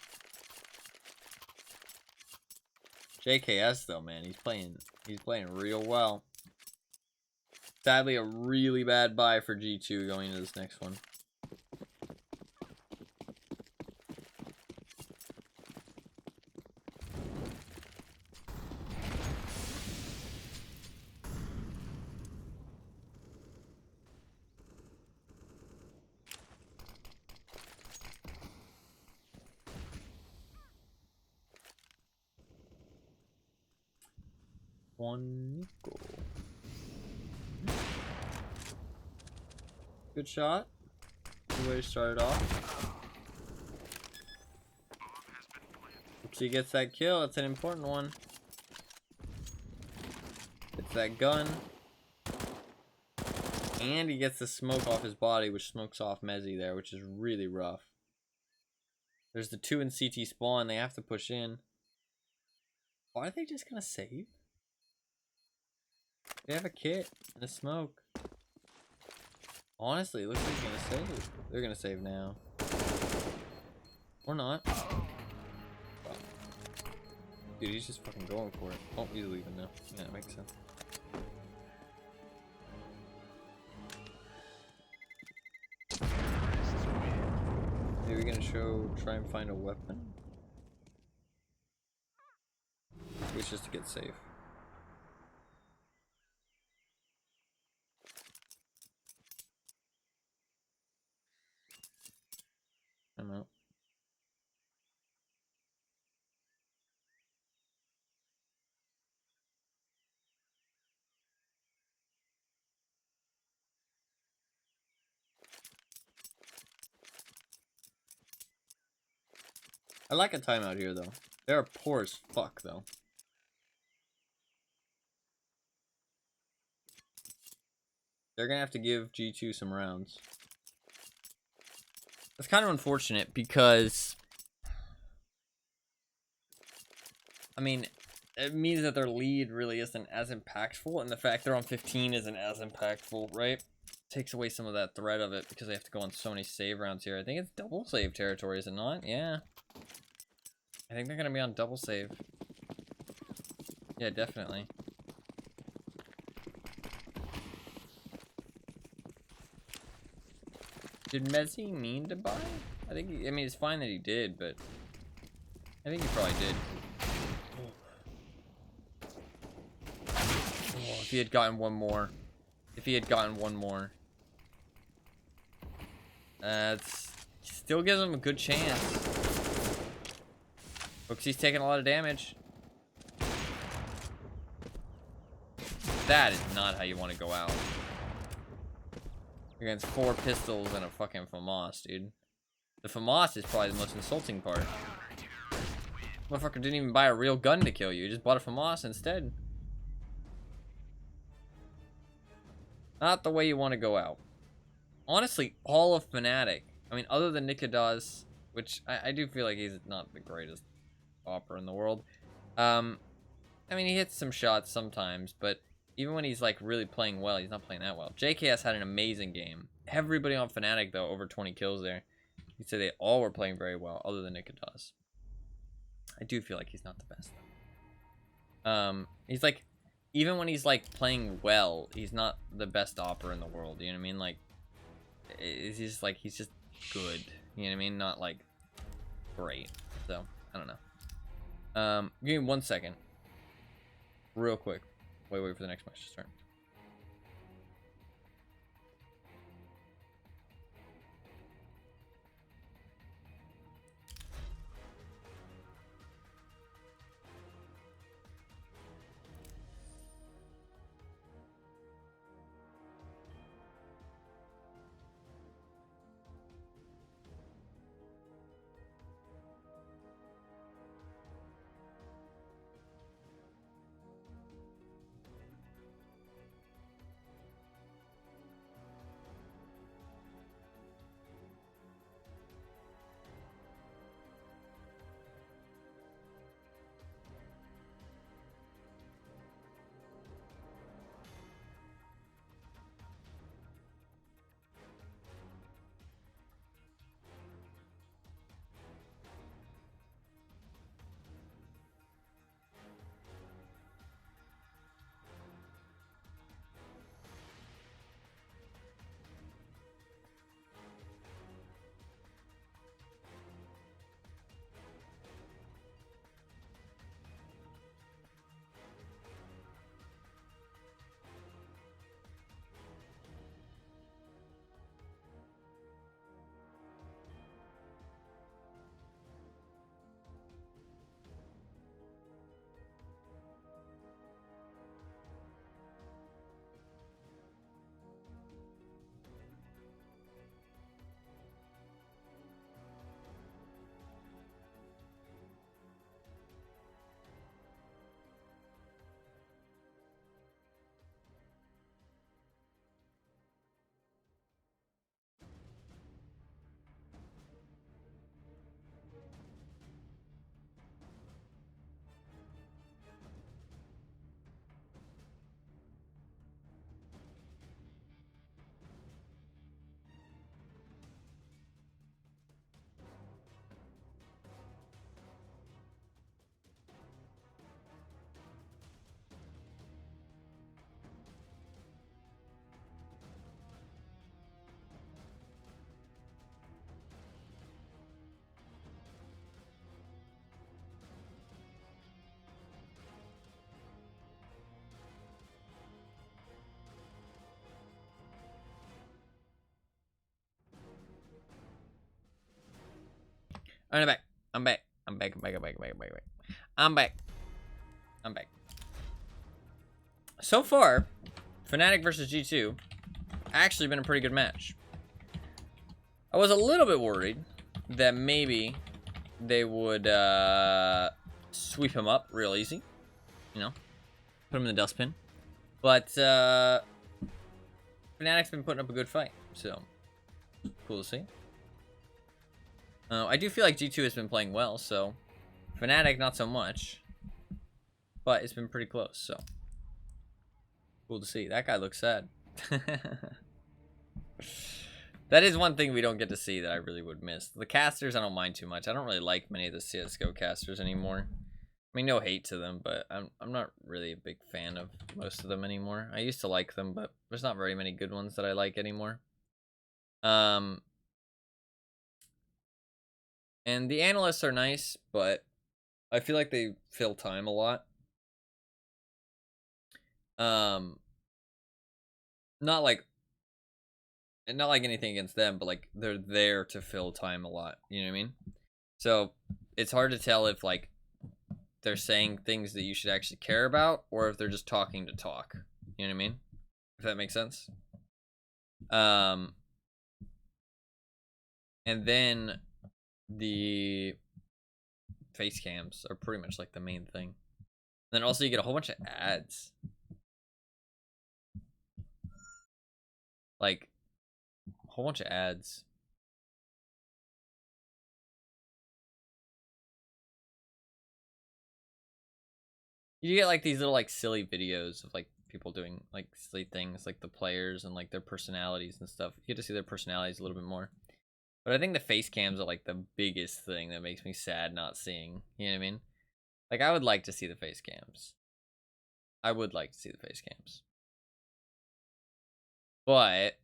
JKS though, man, he's playing real well. Sadly, a really bad buy for G2 going into this next one. One goal. Good shot. Good way to start it off. If she gets that kill, it's an important one. Gets that gun. And he gets the smoke off his body, which smokes off Mezzy there, which is really rough. There's the 2 in CT spawn. They have to push in. Are they just gonna save? They have a kit and a smoke. Honestly, it looks like they're gonna save. They're gonna save now. Or not. Wow. Dude, he's just fucking going for it. Oh, he's leaving now. Yeah, that makes sense. Maybe we're gonna try and find a weapon? Maybe it's just to get safe. I'm out. I like a timeout here, though. They're poor as fuck, though. They're gonna have to give G2 some rounds. That's kind of unfortunate because, I mean, it means that their lead really isn't as impactful, and the fact they're on 15 isn't as impactful, right? Takes away some of that threat of it because they have to go on so many save rounds here. I think it's double save territory, is it not? Yeah. I think they're going to be on double save. Yeah, definitely. Did Mezzy mean to buy? I mean, it's fine that he did, but I think he probably did. if he had gotten one more. If he had gotten one more. It's still gives him a good chance. Because he's taking a lot of damage. That is not how you want to go out. Against 4 pistols and a fucking FAMAS, dude. The FAMAS is probably the most insulting part. Motherfucker didn't even buy a real gun to kill you. He just bought a FAMAS instead. Not the way you want to go out. Honestly, all of Fnatic. I mean, other than Nikadaz, which I do feel like he's not the greatest opera in the world. I mean, he hits some shots sometimes, but even when he's like really playing well, he's not playing that well. JKS had an amazing game. Everybody on Fnatic, though, over 20 kills there. You'd say they all were playing very well, other than Nikadaz. I do feel like he's not the best, though. He's like, even when he's like playing well, he's not the best opera in the world. You know what I mean? Like, he's just like, he's just good. You know what I mean? Not like great. So I don't know. Give me 1 second, real quick. Wait for the next match to start. I'm back. I'm back. I'm back. I'm back. I'm back. So far, Fnatic versus G2 actually been a pretty good match. I was a little bit worried that maybe they would sweep him up real easy. You know, put him in the dustbin. But Fnatic's been putting up a good fight, so cool to see. I do feel like G2 has been playing well, so Fnatic not so much, but it's been pretty close, so cool to see. That guy looks sad. That is one thing we don't get to see that I really would miss. The casters I don't mind too much. I don't really like many of the CSGO casters anymore. I mean, no hate to them, but I'm not really a big fan of most of them anymore. I used to like them, but there's not very many good ones that I like anymore. And the analysts are nice, but I feel like they fill time a lot. Not like anything against them, but like they're there to fill time a lot. You know what I mean? So it's hard to tell if like they're saying things that you should actually care about, or if they're just talking to talk. You know what I mean? If that makes sense. And then the face cams are pretty much like the main thing. And then also you get a whole bunch of ads. Like a whole bunch of ads. You get like these little like silly videos of like people doing like silly things, like the players and like their personalities and stuff. You get to see their personalities a little bit more. But I think the face cams are like the biggest thing that makes me sad not seeing. You know what I mean? Like I would like to see the face cams. I would like to see the face cams. But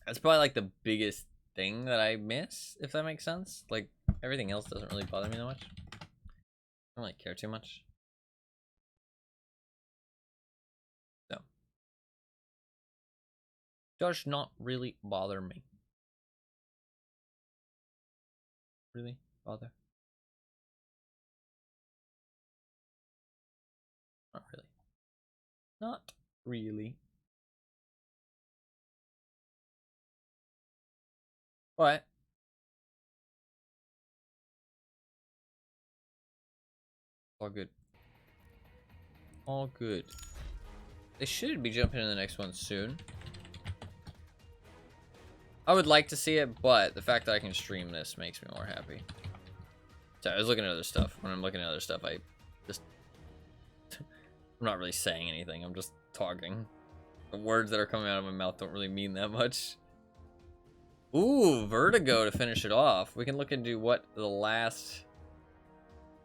that's probably like the biggest thing that I miss, if that makes sense. Like everything else doesn't really bother me that much. I don't really care too much. So does not really bother me. Really bother? Not really. Not really. But all good. All good. They should be jumping in the next one soon. I would like to see it, but the fact that I can stream this makes me more happy. So I was looking at other stuff. When I'm looking at other stuff, I just... I'm not really saying anything. I'm just talking. The words that are coming out of my mouth don't really mean that much. Ooh, Vertigo to finish it off. We can look into what the last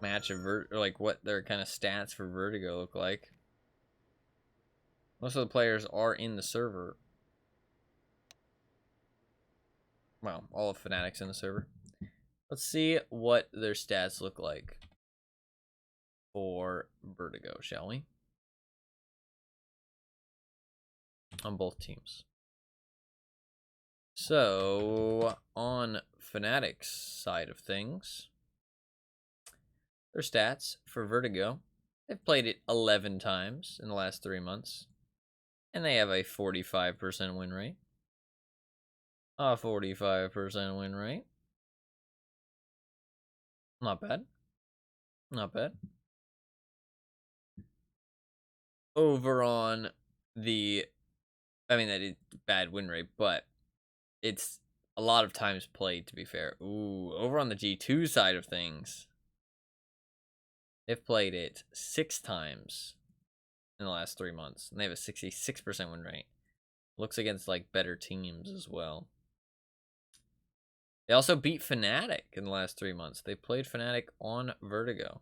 match of or like what their kind of stats for Vertigo look like. Most of the players are in the server. Well, all of Fnatic's in the server. Let's see what their stats look like for Vertigo, shall we? On both teams. So, on Fnatic's side of things, their stats for Vertigo, they've played it 11 times in the last 3 months, and they have a 45% win rate. A 45% win rate. Not bad. Not bad. Over on the, I mean, that is bad win rate, but it's a lot of times played, to be fair. Ooh, over on the G2 side of things, they've played it 6 times in the last 3 months, and they have a 66% win rate. Looks against like better teams as well. They also beat Fnatic in the last 3 months. They played Fnatic on Vertigo.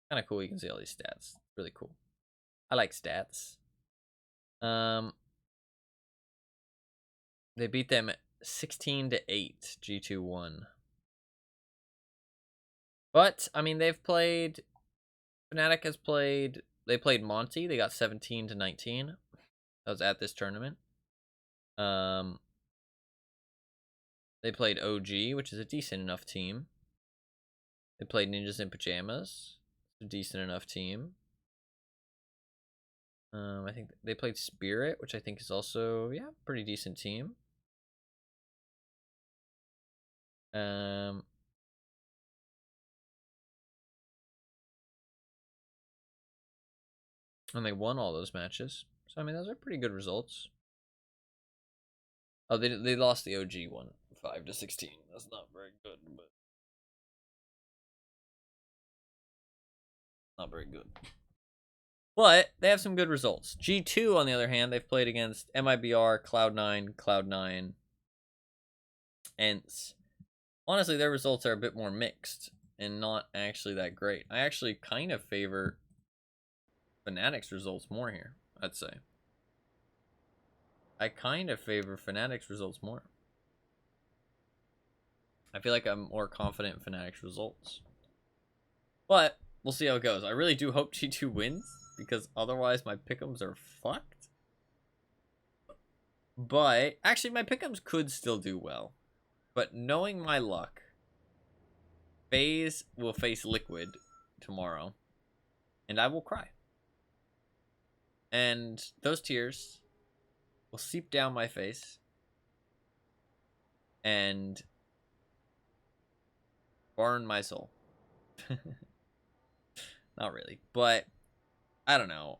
Kind of cool. You can see all these stats. Really cool. I like stats. They beat them 16-8. G2 won. But I mean, they've played. Fnatic has played. They played Monty. They got 17-19. That was at this tournament. They played OG, which is a decent enough team. They played Ninjas in Pajamas. It's a decent enough team. I think they played Spirit, which I think is also, yeah, pretty decent team. And they won all those matches. So I mean, those are pretty good results. Oh, they lost the OG one, 5-16. That's not very good, but not very good. But they have some good results. G2, on the other hand, they've played against MIBR, Cloud9, ENCE. Honestly, their results are a bit more mixed and not actually that great. I actually kind of favor Fnatic's results more here, I'd say. I kind of favor Fnatic's results more. I feel like I'm more confident in Fnatic's results. But we'll see how it goes. I really do hope G2 wins, because otherwise my pick'ems are fucked. But actually, my pick'ems could still do well. But knowing my luck, FaZe will face Liquid tomorrow, and I will cry. And those tears will seep down my face and burn my soul. Not really, but I don't know.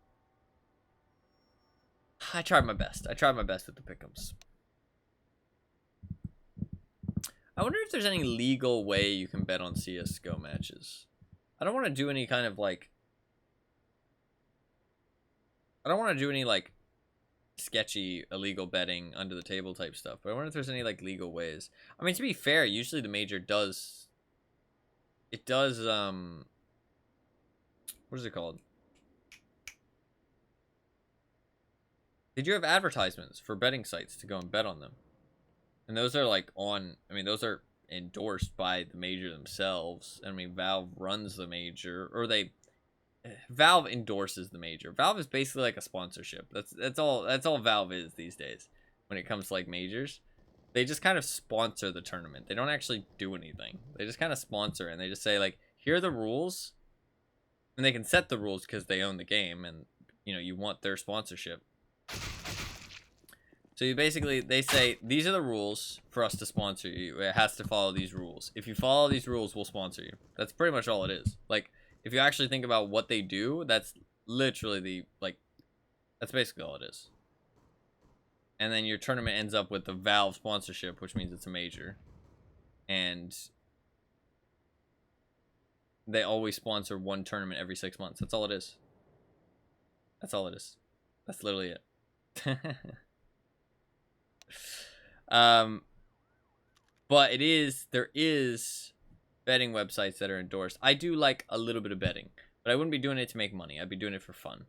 I tried my best. I tried my best with the pick'ems. I wonder if there's any legal way you can bet on CSGO matches. I don't want to do any kind of like... I don't want to do any like sketchy illegal betting under the table type stuff, but I wonder if there's any like legal ways. I mean, to be fair, usually the major does... It does, what is it called? They do have advertisements for betting sites to go and bet on them. And those are like on, I mean, those are endorsed by the major themselves. I mean, Valve runs the major, or Valve endorses the major. Valve is basically like a sponsorship. That's all Valve is these days when it comes to like majors. They just kind of sponsor the tournament. They don't actually do anything. They just kind of sponsor it, and they just say like, here are the rules. And they can set the rules because they own the game, and you know, you want their sponsorship. So you basically, they say, these are the rules for us to sponsor you. It has to follow these rules. If you follow these rules, we'll sponsor you. That's pretty much all it is. Like, if you actually think about what they do, that's literally that's basically all it is. And then your tournament ends up with the Valve sponsorship, which means it's a major. And they always sponsor one tournament every 6 months. That's all it is. That's all it is. That's literally it. But there is betting websites that are endorsed. I do like a little bit of betting, but I wouldn't be doing it to make money. I'd be doing it for fun.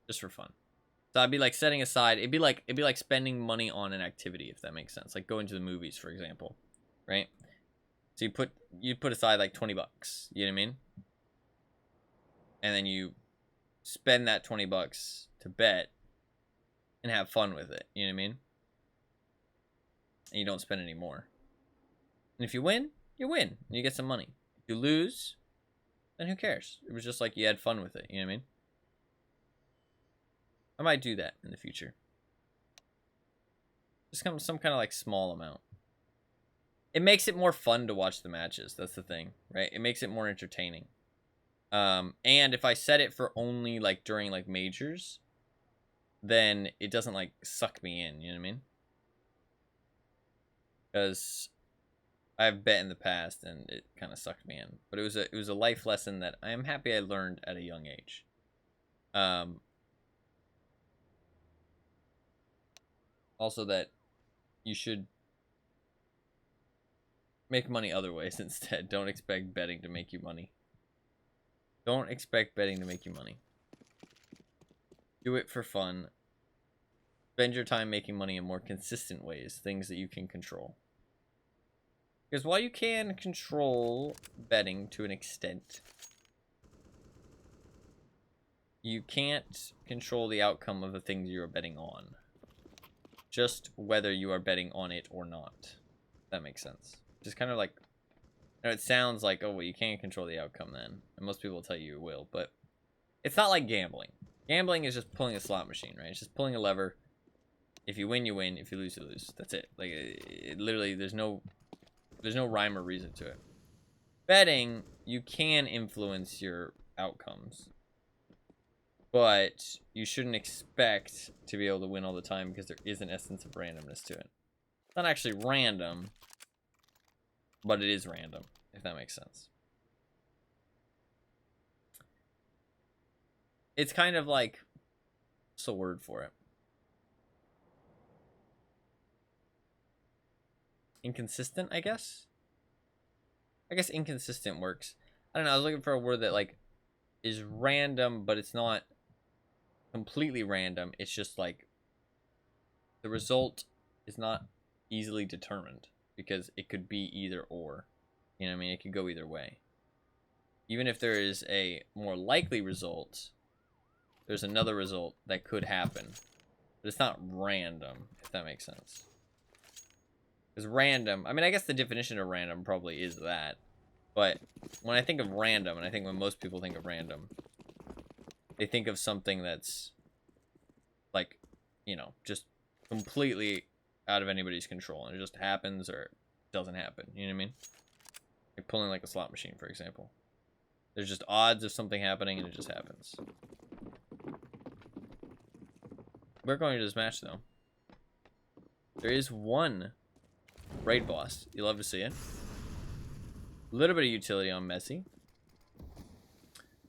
Just for fun. So I'd be like setting aside, it'd be like spending money on an activity, if that makes sense. Like going to the movies, for example, right? So you put aside like $20, you know what I mean? And then you spend that $20 to bet and have fun with it, you know what I mean? And you don't spend any more. And if you win, you win, and you get some money. If you lose, then who cares? It was just like you had fun with it, you know what I mean? I might do that in the future. Just some kind of like small amount. It makes it more fun to watch the matches. That's the thing, right? It makes it more entertaining. And if I set it for only like during like majors, then it doesn't like suck me in, you know what I mean? Because I've bet in the past and it kind of sucked me in. But it was a life lesson that I am happy I learned at a young age. Also that you should make money other ways instead. Don't expect betting to make you money. Don't expect betting to make you money. Do it for fun. Spend your time making money in more consistent ways, things that you can control. Because while you can control betting to an extent, you can't control the outcome of the things you are betting on. Just whether you are betting on it or not. That makes sense. Just kind of like, you know, it sounds like, oh, well, you can't control the outcome then. And most people will tell you will, but it's not like gambling. Gambling is just pulling a slot machine, right? It's just pulling a lever. If you win, you win. If you lose, you lose. That's it. Like, it literally, there's no rhyme or reason to it. Betting, you can influence your outcomes. But you shouldn't expect to be able to win all the time because there is an essence of randomness to it. It's not actually random, but it is random, if that makes sense. It's kind of like, what's the word for it? Inconsistent, I guess? I guess inconsistent works. I don't know, I was looking for a word that, like, is random, but it's not completely random. It's just, like, the result is not easily determined, because it could be either or. You know what I mean? It could go either way. even if there is a more likely result, there's another result that could happen. But it's not random, if that makes sense. Because random, I mean, I guess the definition of random probably is that. But when I think of random, and I think when most people think of random, they think of something that's, like, you know, just completely out of anybody's control. And it just happens or doesn't happen. You know what I mean? Like pulling like a slot machine, for example. There's just odds of something happening and it just happens. We're going to this match, though. There is one raid boss. You love to see it. A little bit of utility on Messi.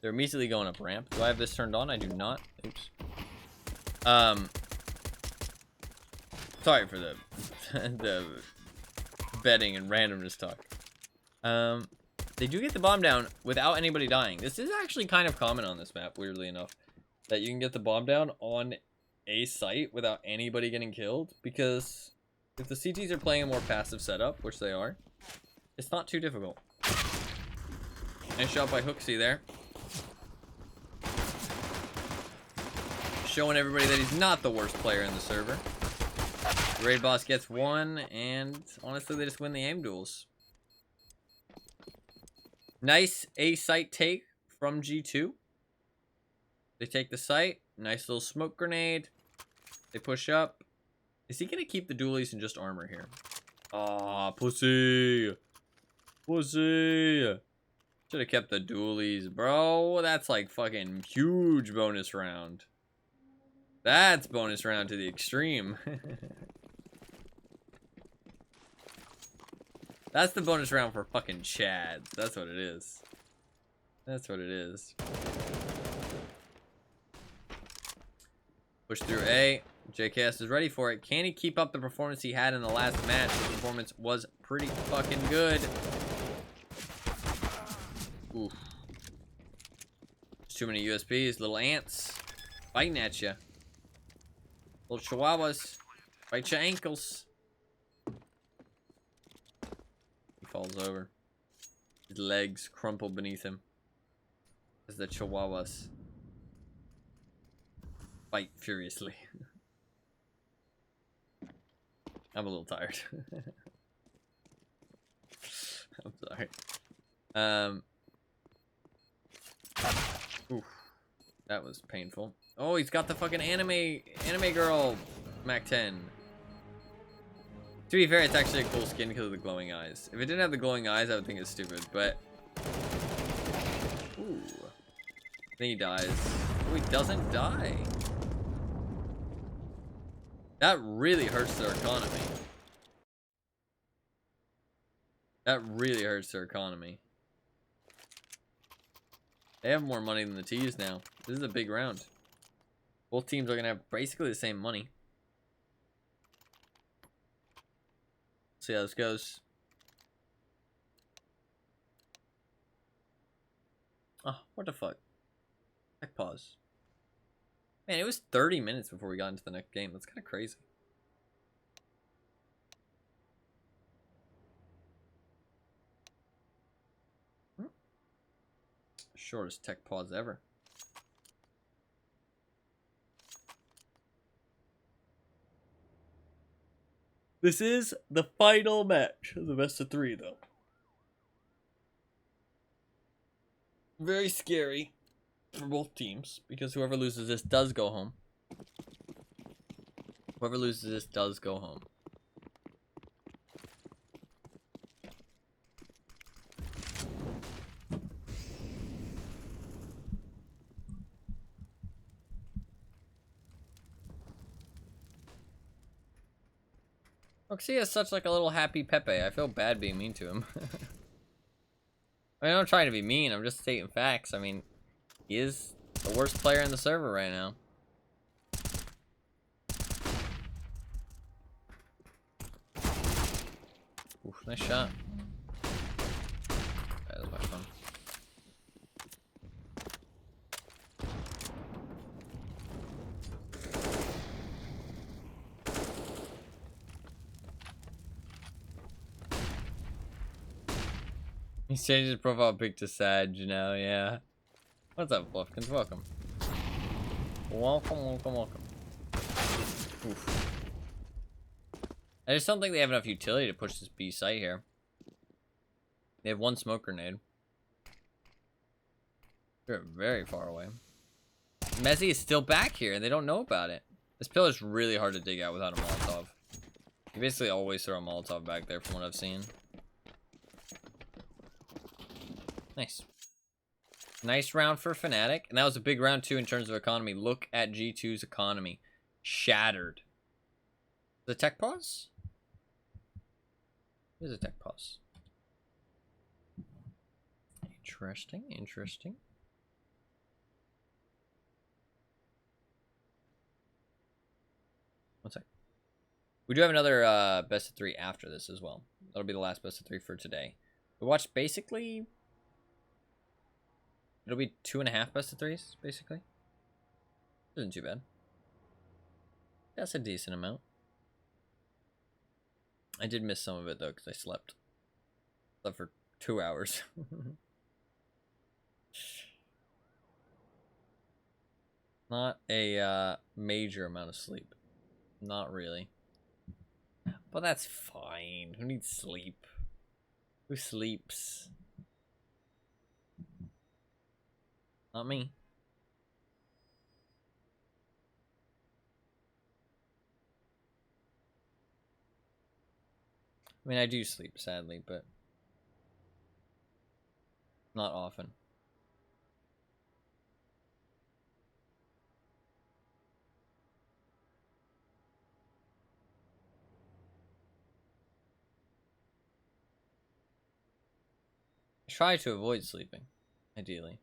They're immediately going up ramp. Do I have this turned on? I do not. Oops. Sorry for the the betting and randomness talk. They do get the bomb down without anybody dying. This is actually kind of common on this map, weirdly enough, that you can get the bomb down on a site without anybody getting killed, because if the CTs are playing a more passive setup, which they are, it's not too difficult. Nice shot by Hooksy there. Showing everybody that he's not the worst player in the server. The raid boss gets one, and honestly, they just win the aim duels. Nice A site take from G2. They take the site. Nice little smoke grenade. They push up. Is he going to keep the dualies in just armor here? Aw, pussy. Pussy. Should have kept the dualies, bro. That's like fucking huge bonus round. That's bonus round to the extreme. That's the bonus round for fucking Chads. That's what it is. That's what it is. Push through A. JKS is ready for it. Can he keep up the performance he had in the last match? The performance was pretty fucking good. Oof. There's too many USBs. Little ants. Biting at you. Little chihuahuas. Bite your ankles. He falls over. His legs crumple beneath him. As the chihuahuas fight furiously. I'm a little tired. I'm sorry. Oof. That was painful. Oh, he's got the fucking anime girl Mac 10. To be fair, it's actually a cool skin because of the glowing eyes. If it didn't have the glowing eyes, I would think it's stupid, but... Ooh. I think he dies. Oh, he doesn't die. That really hurts their economy. That really hurts their economy. They have more money than the T's now. This is a big round. Both teams are going to have basically the same money. See how this goes. Oh, what the fuck? Heck, pause. Man, it was 30 minutes before we got into the next game. That's kind of crazy. Shortest tech pause ever. This is the final match of the best of 3, though. Very scary for both teams, because whoever loses this does go home. Whoever loses this does go home. Roxy is such like a little happy Pepe. I feel bad being mean to him. I mean, I'm not trying to be mean. I'm just stating facts. I mean, he is the worst player in the server right now. Oof, nice shot. That was much fun. He's changed his profile pic to Sag, you know, yeah. What's up, Bluffkins? Welcome. Welcome, welcome, welcome. Oof. I just don't think they have enough utility to push this B site here. They have one smoke grenade. They're very far away. Mezzy is still back here, and they don't know about it. This pillar is really hard to dig out without a Molotov. You basically always throw a Molotov back there from what I've seen. Nice. Nice round for Fnatic. And that was a big round, too, in terms of economy. Look at G2's economy. Shattered. The tech pause? Here's a tech pause. Interesting, interesting. One sec. We do have another best of 3 after this as well. That'll be the last best of 3 for today. We watched basically... It'll be 2.5 best of 3s, basically. Isn't too bad. That's a decent amount. I did miss some of it, though, because I slept. Slept for 2 hours. Not a major amount of sleep. Not really. But that's fine. Who needs sleep? Who sleeps? Not me. I mean, I do sleep, sadly, but not often. I try to avoid sleeping, ideally.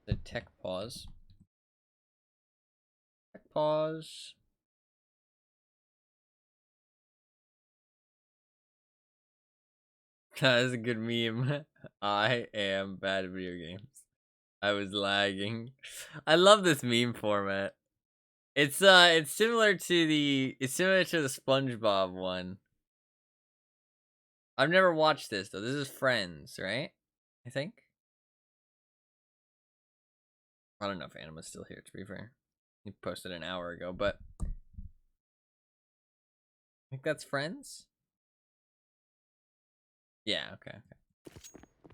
The tech pause. Tech pause. That is a good meme. I am bad at video games. I was lagging. I love this meme format. It's similar to the SpongeBob one. I've never watched this though. This is Friends, right? I think. I don't know if Anima's still here, to be fair. He posted an hour ago, but I think that's Friends. Yeah, okay.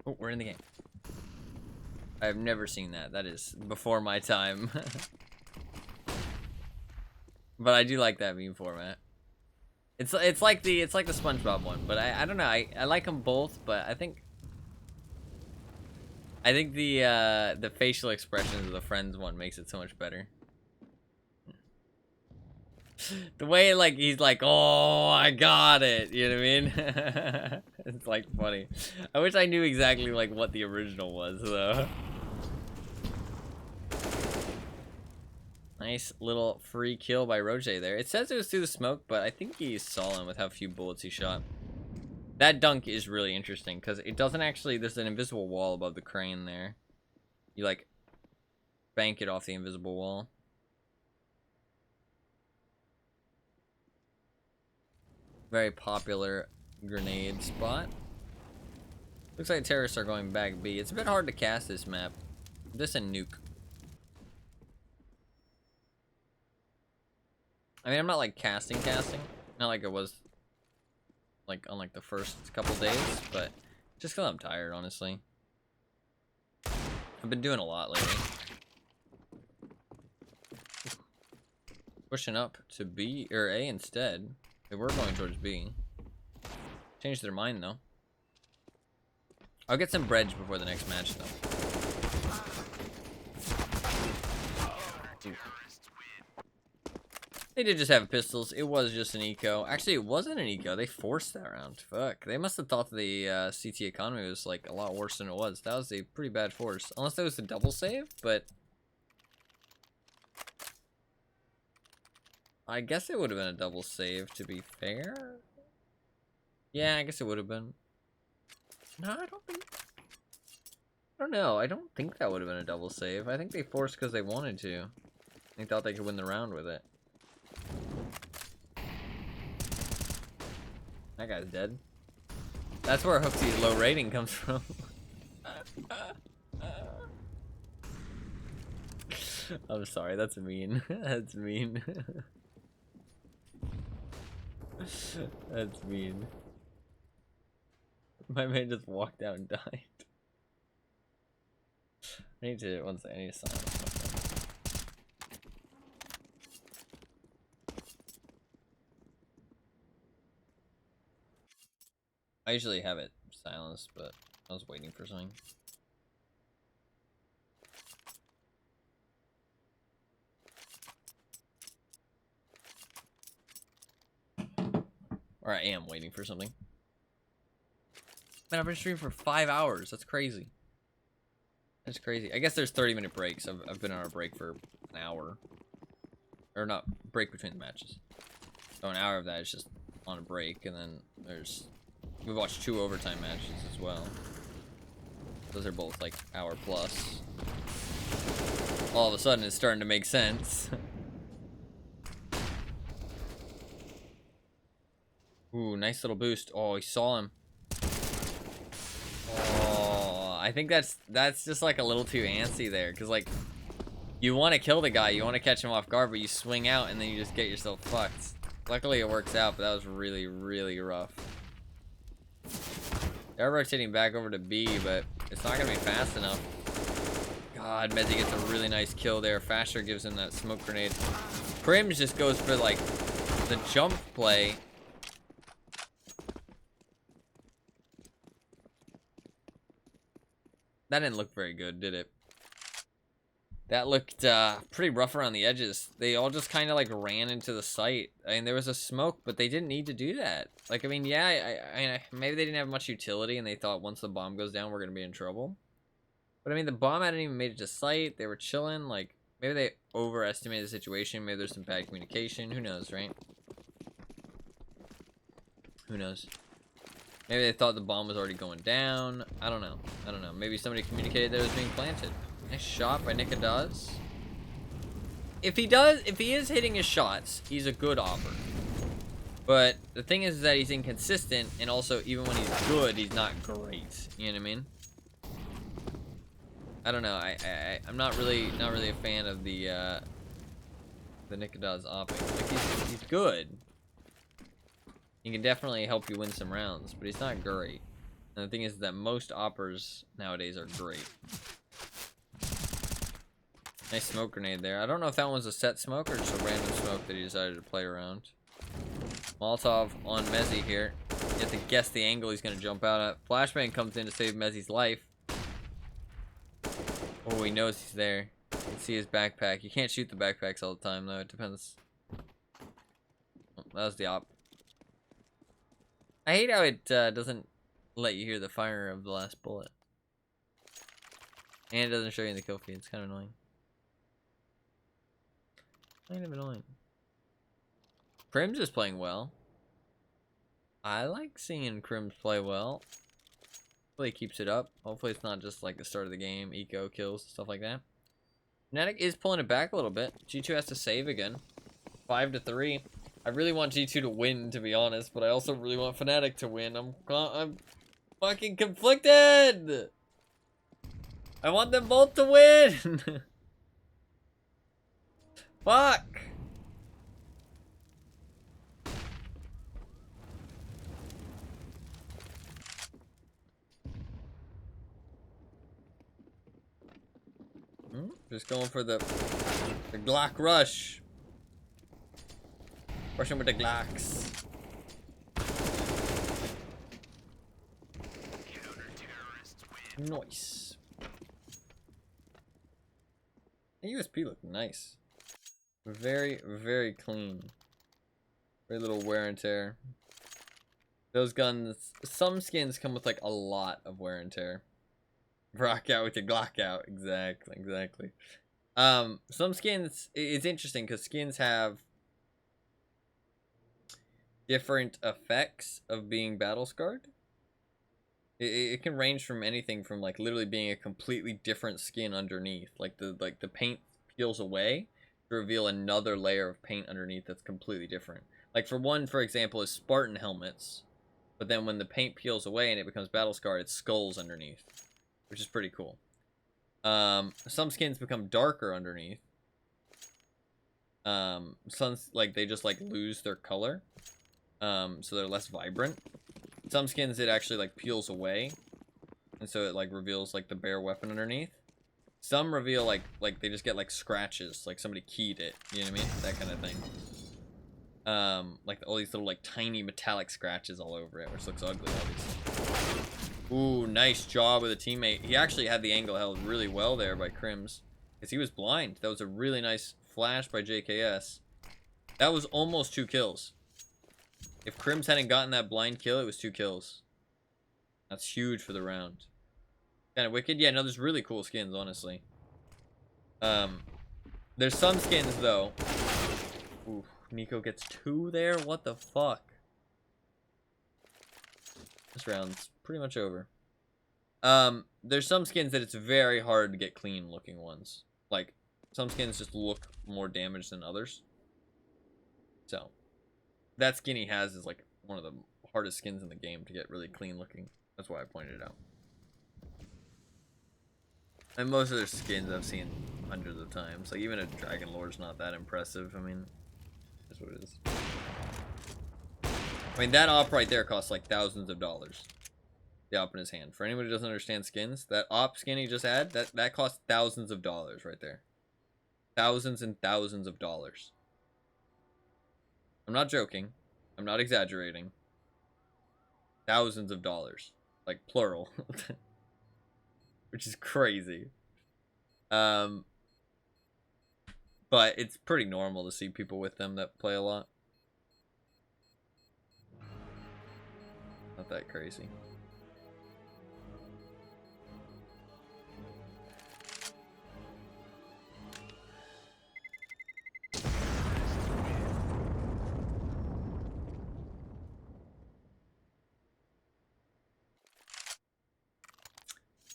Oh, we're in the game. I've never seen that. That is before my time. But I do like that meme format. It's like the SpongeBob one, but I don't know. I like them both, but I think the facial expressions of the Friends one makes it so much better. The way like he's like, oh, I got it. You know what I mean? It's like funny. I wish I knew exactly like what the original was though. Nice little free kill by Roger there. It says it was through the smoke, but I think he saw him with how few bullets he shot. That dunk is really interesting because it doesn't actually, there's an invisible wall above the crane there. You like bank it off the invisible wall. Very popular grenade spot. Looks like terrorists are going back B. It's a bit hard to cast this map. This and nuke. I mean, I'm not like casting. Not like it was like on like the first couple days, but just because I'm tired, honestly. I've been doing a lot lately. Pushing up to B or A instead. They were going towards B. Changed their mind though. I'll get some breads before the next match though. Ooh. They did just have pistols. It was just an eco. Actually, it wasn't an eco. They forced that round. Fuck. They must have thought the CT economy was like a lot worse than it was. That was a pretty bad force. Unless that was a double save, but I guess it would have been a double save, to be fair. Yeah, I guess it would have been. No, I don't know. I don't think that would have been a double save. I think they forced because they wanted to. They thought they could win the round with it. That guy's dead. That's where Hooksy's low rating comes from. I'm sorry, that's mean. That's mean. That's mean. My man just walked out and died. I need to, one second, I need to silence myself. I usually have it silenced, but I was waiting for something. Or I am waiting for something. Man, I've been streaming for 5 hours. That's crazy. That's crazy. I guess there's 30-minute breaks. I've been on a break for an hour. Or not, break between the matches. So an hour of that is just on a break, and then we watched 2 overtime matches as well. Those are both like hour plus. All of a sudden it's starting to make sense. Ooh, nice little boost. Oh, he saw him. Oh, I think that's just like a little too antsy there, because like you want to kill the guy, you want to catch him off guard, but you swing out and then you just get yourself fucked. Luckily it works out, but that was really, really rough. They're rotating back over to B, but it's not gonna be fast enough. God, Mezzy gets a really nice kill there. Fasher gives him that smoke grenade. Crims just goes for like the jump play. That didn't look very good, did it? That looked pretty rough around the edges. They all just kind of like ran into the site. I mean, there was a smoke, but they didn't need to do that. Like, I mean, yeah, I maybe they didn't have much utility, and they thought once the bomb goes down, we're gonna be in trouble. But I mean, the bomb hadn't even made it to site. They were chilling. Like, maybe they overestimated the situation. Maybe there's some bad communication. Who knows, right? Who knows? Maybe they thought the bomb was already going down. I don't know. I don't know. Maybe somebody communicated that it was being planted. Nice shot by Nikadaz. If he is hitting his shots, he's a good offer. But the thing is that he's inconsistent, and also even when he's good, he's not great. You know what I mean? I don't know. I'm not really a fan of the Nikadaz opping. Like he's good. He can definitely help you win some rounds, but he's not great. And the thing is that most oppers nowadays are great. Nice smoke grenade there. I don't know if that one's a set smoke or just a random smoke that he decided to play around. Molotov on Mezzy here. You have to guess the angle he's going to jump out at. Flashbang comes in to save Mezzy's life. Oh, he knows he's there. You can see his backpack. You can't shoot the backpacks all the time, though. It depends. Oh, that was the op. I hate how it doesn't let you hear the fire of the last bullet. And it doesn't show you in the kill feed. It's kind of annoying. Kind of annoying. Crims is playing well. I like seeing Crims play well. Hopefully he keeps it up. Hopefully it's not just like the start of the game, eco kills, stuff like that. Fnatic is pulling it back a little bit. G2 has to save again. 5-3. I really want G2 to win, to be honest, but I also really want Fnatic to win. I'm fucking conflicted! I want them both to win! Fuck! Just going for the Glock rush. Rushing with the Glocks. Nice. The USP looked nice. Very, very clean. Very little wear and tear. Those guns, some skins come with like a lot of wear and tear. Rock out with your Glock out. Exactly. Some skins, it's interesting because skins have different effects of being battle scarred. It can range from anything from like literally being a completely different skin underneath, like the paint peels away to reveal another layer of paint underneath that's completely different. Like for example, is Spartan helmets. But then when the paint peels away and it becomes battle scarred, it's skulls underneath, which is pretty cool. Some skins become darker underneath. Some, like, they just, like, lose their color. So they're less vibrant. Some skins, it actually, like, peels away. And so it, like, reveals, like, the bare weapon underneath. Some reveal, like they just get, like, scratches. Like, somebody keyed it. You know what I mean? That kind of thing. Like, all these little, like, tiny metallic scratches all over it, which looks ugly, obviously. Ooh, nice job with a teammate. He actually had the angle held really well there by Crims. Because he was blind. That was a really nice flash by JKS. That was almost 2 kills. If Crims hadn't gotten that blind kill, it was 2 kills. That's huge for the round. Kind of wicked. Yeah, no, there's really cool skins, honestly. There's some skins, though. Ooh, Nico gets 2 there? What the fuck? This round's pretty much over. There's some skins that it's very hard to get clean looking ones. Like, some skins just look more damaged than others. So, that skin he has is like one of the hardest skins in the game to get really clean looking. That's why I pointed it out. And most of their skins I've seen hundreds of times. Like, even a Dragon Lord's not that impressive. I mean, that's what it is. I mean, that op right there costs like thousands of dollars. The op in his hand. For anyone who doesn't understand skins, that op skin he just had, that cost thousands of dollars right there. Thousands and thousands of dollars. I'm not joking. I'm not exaggerating. Thousands of dollars. Like, plural. Which is crazy. But it's pretty normal to see people with them that play a lot. Not that crazy.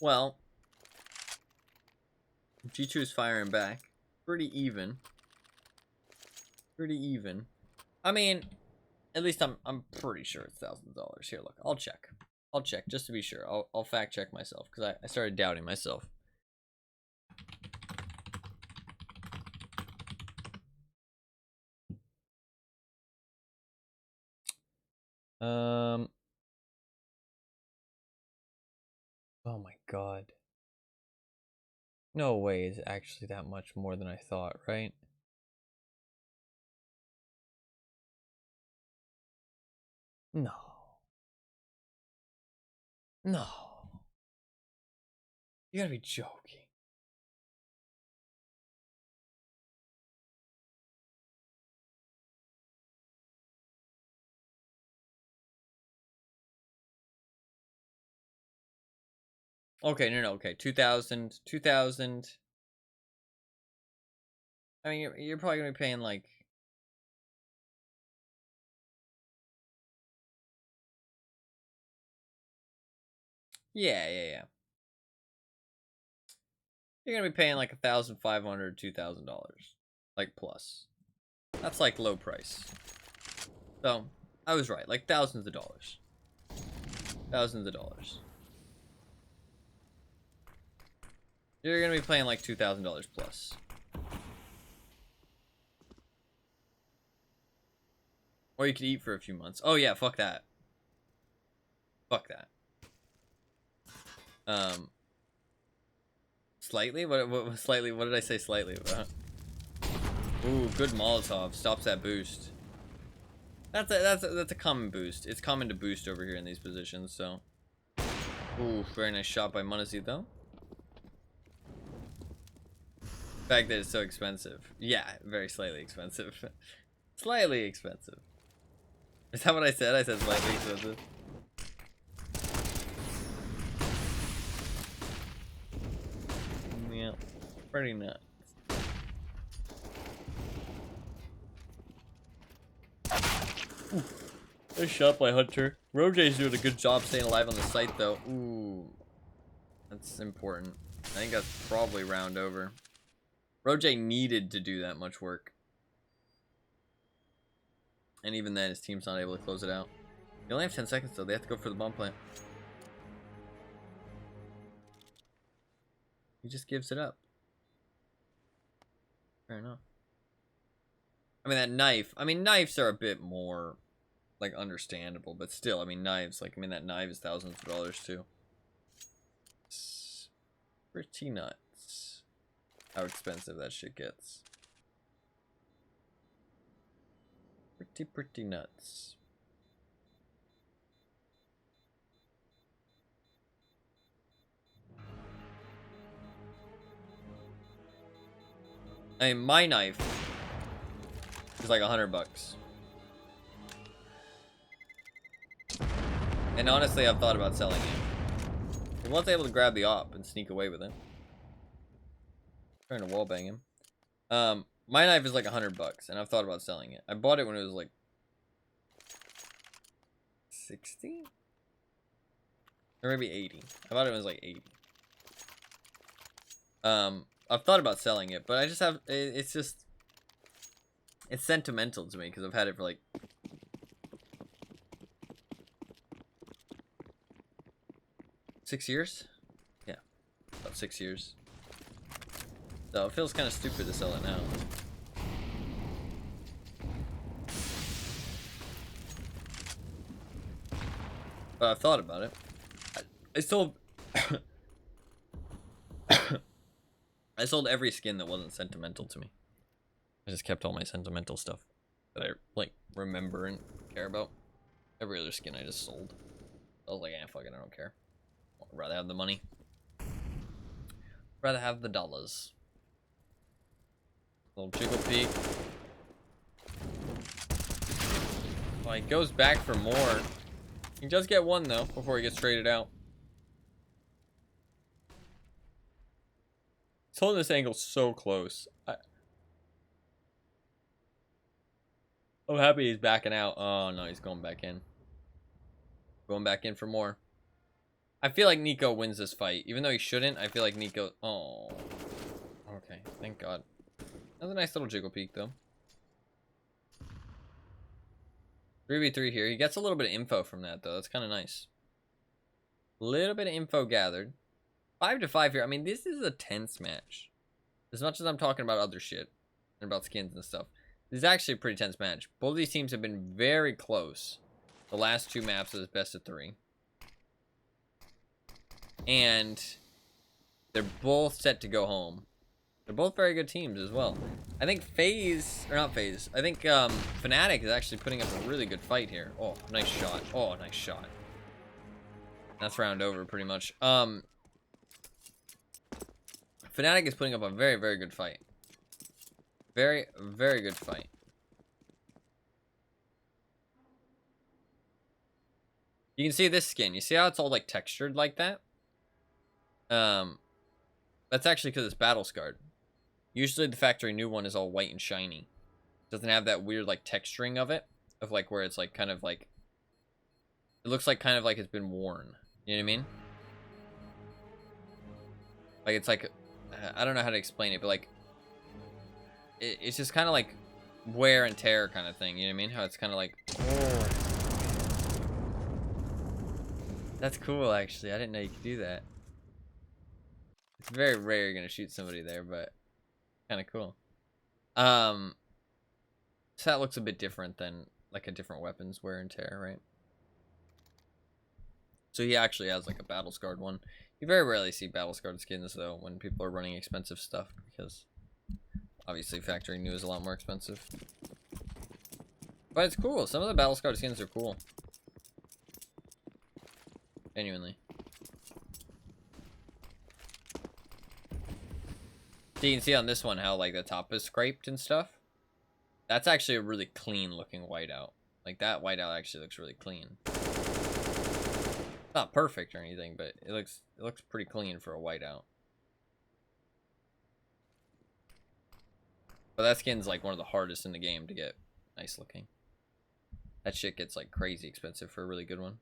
Well, G2 is firing back. Pretty even. Pretty even. I mean, at least I'm pretty sure it's thousands of dollars. Here, look, I'll check. I'll check just to be sure. I'll fact check myself because I started doubting myself. Oh my god. No way it's actually that much more than I thought, right? No. No. You gotta be joking. Okay, no, okay. 2000. I mean, you're probably gonna be paying like... Yeah. You're gonna be paying like $1,500, $2,000. Like, plus. That's like low price. So, I was right. Like, thousands of dollars. Thousands of dollars. You're gonna be paying like $2,000 plus. Or you could eat for a few months. Oh yeah, fuck that. Fuck that. Slightly? What slightly? What did I say slightly about? Ooh, good Molotov. Stops that boost. That's a common boost. It's common to boost over here in these positions, so. Ooh, very nice shot by Munazi though. The fact that it's so expensive. Yeah, very slightly expensive. Slightly expensive. Is that what I said? I said slightly expensive. Yeah, pretty nuts. Nice shot by Hunter. Rojay's doing a good job staying alive on the site though. Ooh. That's important. I think that's probably round over. Rojay needed to do that much work. And even then, his team's not able to close it out. You only have 10 seconds though. They have to go for the bomb plant. He just gives it up. Fair enough. I mean, that knife. I mean, knives are a bit more, like, understandable. But still, I mean, knives. Like, I mean, that knife is thousands of dollars, too. It's pretty nuts how expensive that shit gets. Pretty nuts. I mean, my knife is like $100. And honestly, I've thought about selling it. I was able to grab the op and sneak away with it. Trying to wallbang him. My knife is like $100, and I've thought about selling it. I bought it when it was like 60? Or maybe 80. I thought it was like 80. I've thought about selling it, but I just have, it's just, it's sentimental to me because I've had it for like 6 years? Yeah, about 6 years. So it feels kind of stupid to sell it now. But I've thought about it. I sold I sold every skin that wasn't sentimental to me. I just kept all my sentimental stuff that I like remember and care about. Every other skin I just sold. I was like, fuck it, I don't care. I'd rather have the money. Rather have the dollars. Little jiggle peek. Oh, he goes back for more. He does get one though before he gets traded out. He's holding this angle so close. I'm happy he's backing out. Oh no, he's going back in. Going back in for more. I feel like Nico wins this fight. Even though he shouldn't, I feel like Nico... Oh. Okay, thank God. That was a nice little jiggle peek, though. 3v3 here. He gets a little bit of info from that, though. That's kind of nice. Little bit of info gathered. 5-5 here. I mean, this is a tense match. As much as I'm talking about other shit and about skins and stuff, this is actually a pretty tense match. Both of these teams have been very close. The last two maps of this best of 3. And they're both set to go home. They're both very good teams as well. I think FaZe, or not FaZe, I think Fnatic is actually putting up a really good fight here. Oh, nice shot. Oh, nice shot. That's round over pretty much. Fnatic is putting up a very, very good fight. Very, very good fight. You can see this skin. You see how it's all like textured like that? That's actually because it's battle scarred. Usually the factory new one is all white and shiny. It doesn't have that weird like texturing of it. Of like where it's like kind of like, it looks like kind of like it's been worn. You know what I mean? Like it's like, I don't know how to explain it, but like, it's just kind of like wear and tear kind of thing. You know what I mean? How it's kind of like, oh. That's cool actually. I didn't know you could do that. It's very rare you're gonna shoot somebody there, but kind of cool. So that looks a bit different than like a different weapon's wear and tear, right? So he actually has like a battle scarred one. You very rarely see battle scarred skins though when people are running expensive stuff because obviously factory new is a lot more expensive. But it's cool. Some of the battle scarred skins are cool. Genuinely. So you can see on this one how like the top is scraped and stuff. That's actually a really clean looking whiteout. Like that whiteout actually looks really clean. Not perfect or anything, but it looks pretty clean for a whiteout. But that skin's like one of the hardest in the game to get nice looking. That shit gets like crazy expensive for a really good one.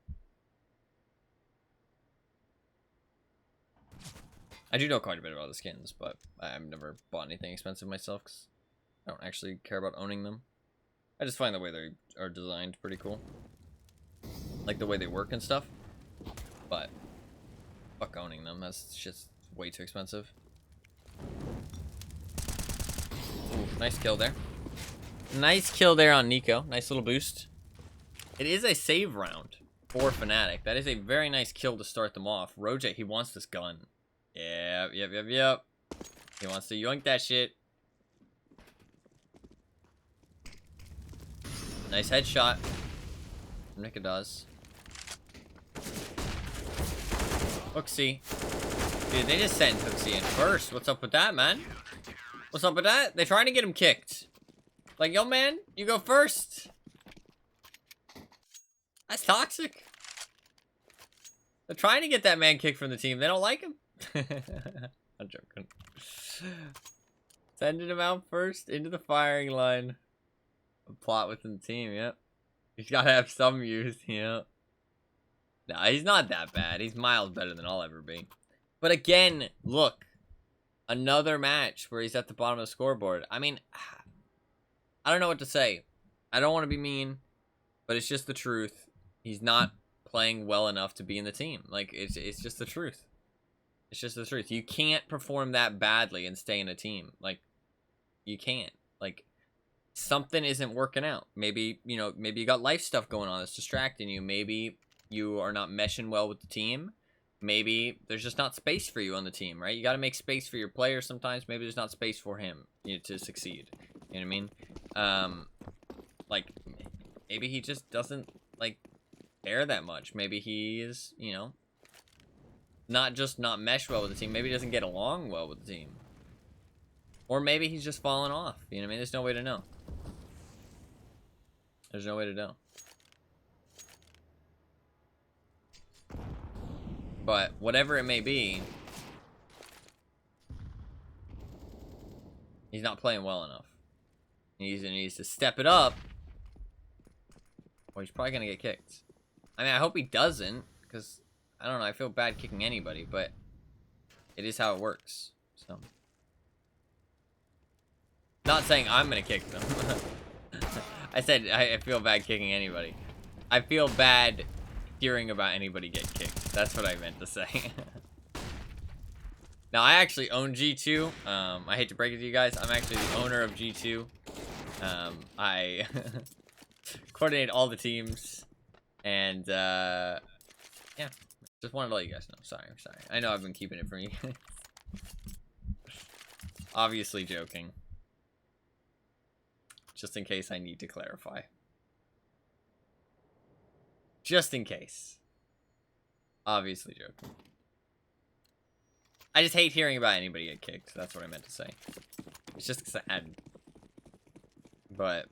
I do know quite a bit about the skins, but I've never bought anything expensive myself because I don't actually care about owning them. I just find the way they are designed pretty cool. like the way they work and stuff. But fuck owning them. That's shit's way too expensive. Ooh, nice kill there. Nice kill there on Nico. Nice little boost. It is a save round for Fnatic. That is a very nice kill to start them off. Rojet, he wants this gun. Yep. He wants to yoink that shit. Nice headshot. Nika does. Hooksy. Dude, they just sent Hooksy in first. What's up with that, man? What's up with that? They're trying to get him kicked. Like, yo, man, you go first. That's toxic. They're trying to get that man kicked from the team. They don't like him. I'm joking. Sending him out first into the firing line. A plot within the team, yep. He's got to have some use, yep. Nah, he's not that bad. He's miles better than I'll ever be. But again, look. Another match where he's at the bottom of the scoreboard. I mean, I don't know what to say. I don't want to be mean, but it's just the truth. He's not playing well enough to be in the team. Like, it's just the truth. It's just the truth. You can't perform that badly and stay in a team. Like, you can't. Like, something isn't working out. Maybe, you know, maybe you got life stuff going on that's distracting you. Maybe you are not meshing well with the team. Maybe there's just not space for you on the team, right? You got to make space for your player sometimes. Maybe there's not space for him, you know, to succeed. You know what I mean? Like, maybe he just doesn't, like, care that much. Maybe he is, you know, not mesh well with the team. Maybe he doesn't get along well with the team. Or maybe he's just falling off. You know what I mean? There's no way to know. There's no way to know. But whatever it may be, he's not playing well enough. He needs to step it up, or he's probably gonna get kicked. I mean, I hope he doesn't, because I don't know. I feel bad kicking anybody, but it is how it works. So, not saying I'm gonna kick them. I said I feel bad kicking anybody. I feel bad hearing about anybody get kicked. That's what I meant to say. Now, I actually own G2. I hate to break it to you guys. I'm actually the owner of G2. I coordinate all the teams. And, yeah. Just wanted to let you guys know. Sorry. I know I've been keeping it from you guys. Obviously joking. Just in case I need to clarify. Just in case. Obviously joking. I just hate hearing about anybody get kicked. That's what I meant to say. It's just sad. But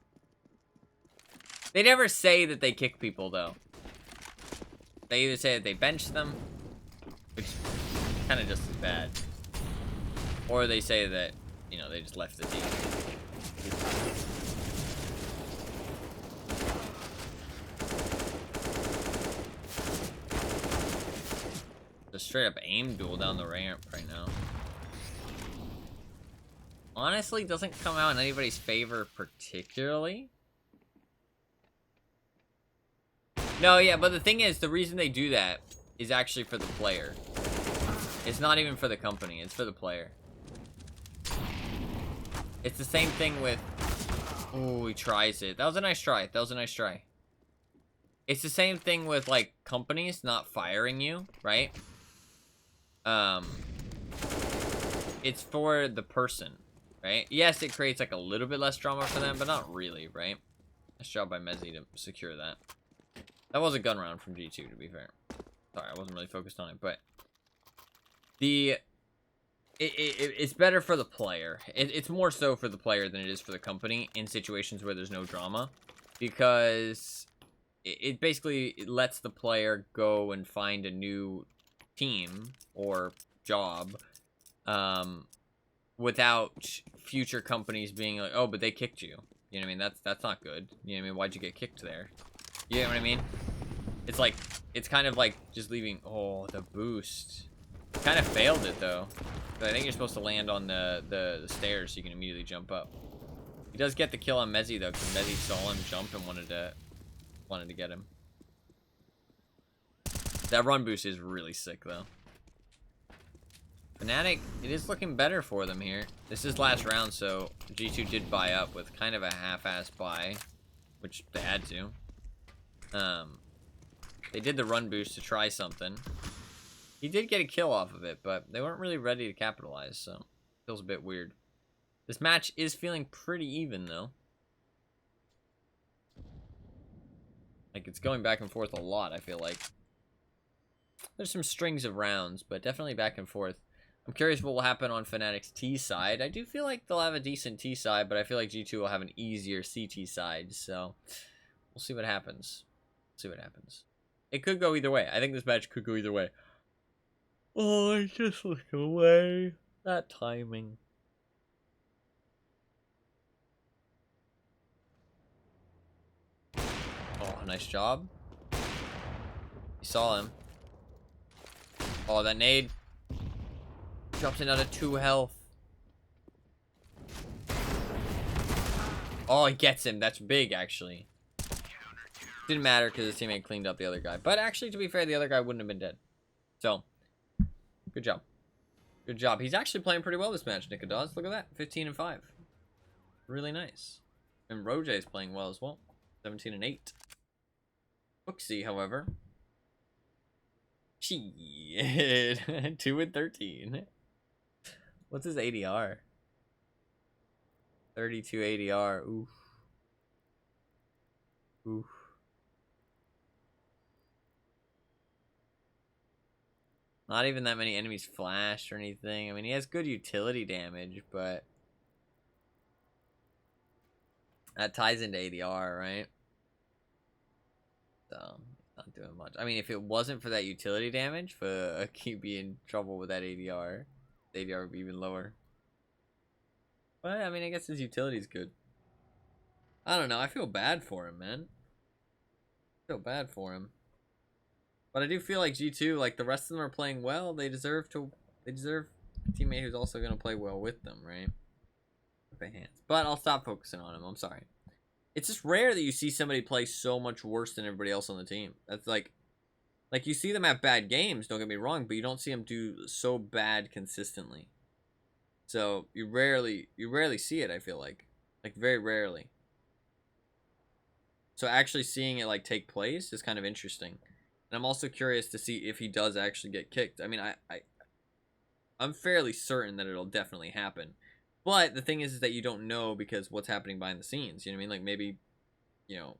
they never say that they kick people, though. They either say that they bench them, which is kind of just as bad, or they say that, you know, they just left the team. Just straight up aim duel down the ramp right now. Honestly, doesn't come out in anybody's favor particularly. No, yeah, but the thing is, the reason they do that is actually for the player. It's not even for the company, it's for the player. It's the same thing with... Ooh, he tries it. That was a nice try. It's the same thing with, like, companies not firing you, right? It's for the person, right? Yes, it creates, like, a little bit less drama for them, but not really, right? Nice job by Mezzy to secure that. That was a gun round from G2, to be fair. Sorry, I wasn't really focused on it, but... It's better for the player. It's more so for the player than it is for the company in situations where there's no drama. Because it basically lets the player go and find a new team or job without future companies being like, oh, but they kicked you. You know what I mean? That's not good. You know what I mean? Why'd you get kicked there? You know what I mean? It's like, it's kind of like just leaving. Oh, the boost. Kind of failed it though. But I think you're supposed to land on the stairs so you can immediately jump up. He does get the kill on Mezzy though, because Mezzy saw him jump and wanted to get him. That run boost is really sick, though. Fnatic, it is looking better for them here. This is last round, so G2 did buy up with kind of a half-ass buy, which they had to. They did the run boost to try something. He did get a kill off of it, but they weren't really ready to capitalize, so it feels a bit weird. This match is feeling pretty even, though. Like, it's going back and forth a lot, I feel like. There's some strings of rounds, but definitely back and forth. I'm curious what will happen on Fnatic's T side. I do feel like they'll have a decent T side, but I feel like G2 will have an easier CT side, so we'll see what happens. See what happens. It could go either way. I think this match could go either way. Oh, I just look away. That timing. Oh, nice job. You saw him. Oh, that nade. Drops it out of 2 health. Oh, he gets him. That's big, actually. Didn't matter because his teammate cleaned up the other guy. But actually, to be fair, the other guy wouldn't have been dead. So, good job. Good job. He's actually playing pretty well this match, Nicodas. Look at that. 15 and 5. Really nice. And Roger's playing well as well. 17 and 8. Booksy, however. Shit. 2 and 13. What's his ADR? 32 ADR. Oof. Oof. Not even that many enemies flashed or anything. I mean, he has good utility damage, but that ties into ADR, right? So, not doing much. I mean, if it wasn't for that utility damage, he'd be in trouble with that ADR. The ADR would be even lower. But, I mean, I guess his utility's good. I don't know. I feel bad for him, man. I feel bad for him. But I do feel like G2, like, the rest of them are playing well. They deserve a teammate who's also going to play well with them, right? With their hands. But I'll stop focusing on him. I'm sorry. It's just rare that you see somebody play so much worse than everybody else on the team. That's like you see them have bad games, don't get me wrong, but you don't see them do so bad consistently. So you rarely see it, I feel like very rarely. So actually seeing it like take place is kind of interesting. And I'm also curious to see if he does actually get kicked. I mean, I'm fairly certain that it'll definitely happen. But the thing is that you don't know because what's happening behind the scenes. You know what I mean? Like maybe, you know,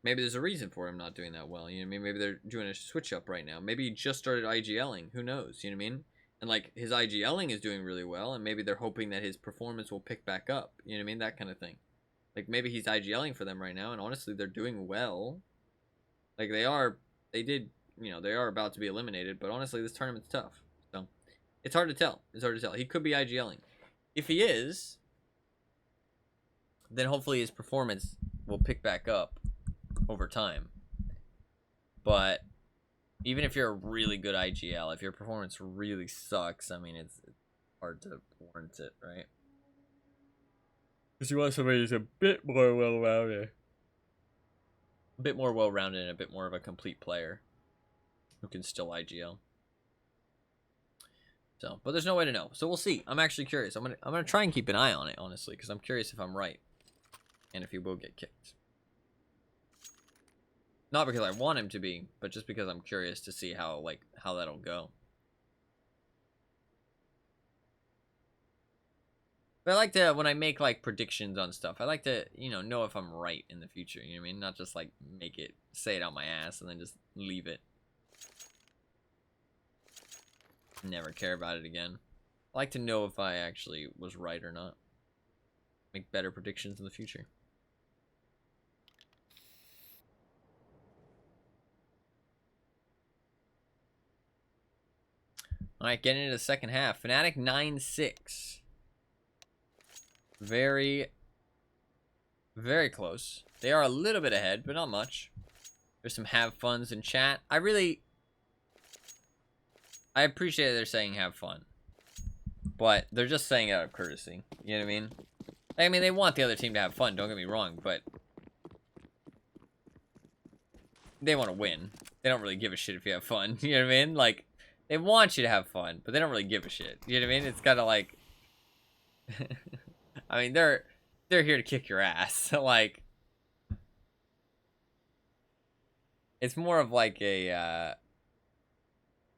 maybe there's a reason for him not doing that well. You know what I mean? Maybe they're doing a switch up right now. Maybe he just started IGLing. Who knows? You know what I mean? And like his IGLing is doing really well, and maybe they're hoping that his performance will pick back up. You know what I mean? That kind of thing. Like maybe he's IGLing for them right now, and honestly, they're doing well. Like they are about to be eliminated, but honestly, this tournament's tough. So it's hard to tell. He could be IGLing. If he is, then hopefully his performance will pick back up over time. But even if you're a really good IGL, if your performance really sucks, I mean, it's hard to warrant it, right? Because you want somebody who's a bit more well-rounded. A bit more well-rounded and a bit more of a complete player who can still IGL. So, but there's no way to know. So we'll see. I'm actually curious. I'm gonna try and keep an eye on it, honestly, because I'm curious if I'm right and if he will get kicked. Not because I want him to be, but just because I'm curious to see how that'll go. But I like to, when I make like predictions on stuff, I like to, know if I'm right in the future. You know what I mean? Not just like say it out my ass and then just leave it. Never care about it again. I like to know if I actually was right or not. Make better predictions in the future. Alright, getting into the second half. Fnatic 9-6. Very, very close. They are a little bit ahead, but not much. There's some have funs in chat. I appreciate they're saying have fun. But they're just saying it out of courtesy. You know what I mean? I mean, they want the other team to have fun, don't get me wrong, but they want to win. they don't really give a shit if you have fun. You know what I mean? Like, they want you to have fun, but they don't really give a shit. You know what I mean? It's kind of like, I mean, they're here to kick your ass. Like, it's more of like a,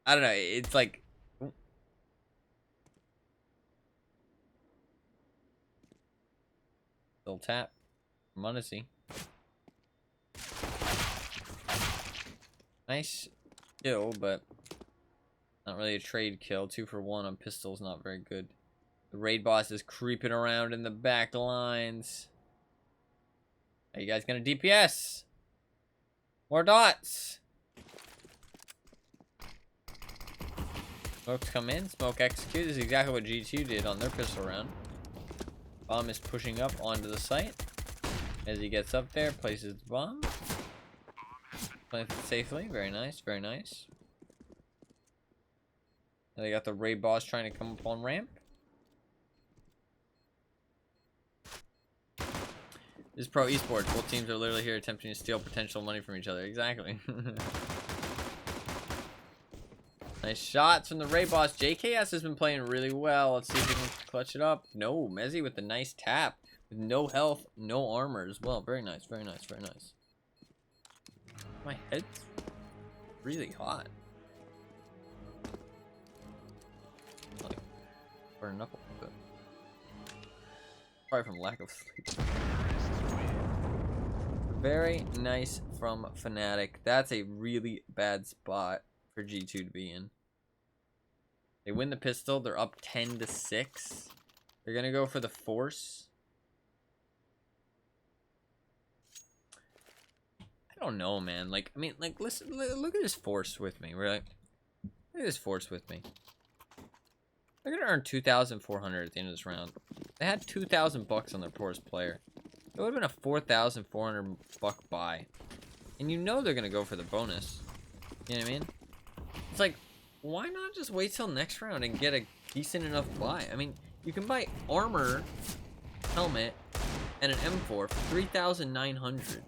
I don't know. It's like, little tap from Odyssey. Nice kill, but not really a trade kill. 2 for 1 on pistols, not very good. The raid boss is creeping around in the back lines. Are you guys gonna DPS? More dots. Smokes come in, smoke execute. This is exactly what G2 did on their pistol round. Bomb is pushing up onto the site. As he gets up there, places the bomb. Plants it safely. Very nice, very nice. Now they got the raid boss trying to come up on ramp. This is pro esports. Both teams are literally here attempting to steal potential money from each other. Exactly. Nice shots from the raid boss. JKS has been playing really well. Let's see if he can clutch it up. No, Mezzy with the nice tap. With no health, no armor as well. Very nice, very nice, very nice. My head's really hot. Like, burning up a little bit. Probably from lack of sleep. Very nice from Fnatic. That's a really bad spot for G2 to be in. They win the pistol. They're up 10-6. They're going to go for the force. I don't know, man. Like, I mean, like, listen, look at this force with me. We're like, look at this force with me. They're going to earn 2,400 at the end of this round. They had 2,000 bucks on their poorest player. It would have been a 4,400 buck buy. And you know they're going to go for the bonus. You know what I mean? It's like, why not just wait till next round and get a decent enough buy? I mean, you can buy armor, helmet, and an M4 for 3,900.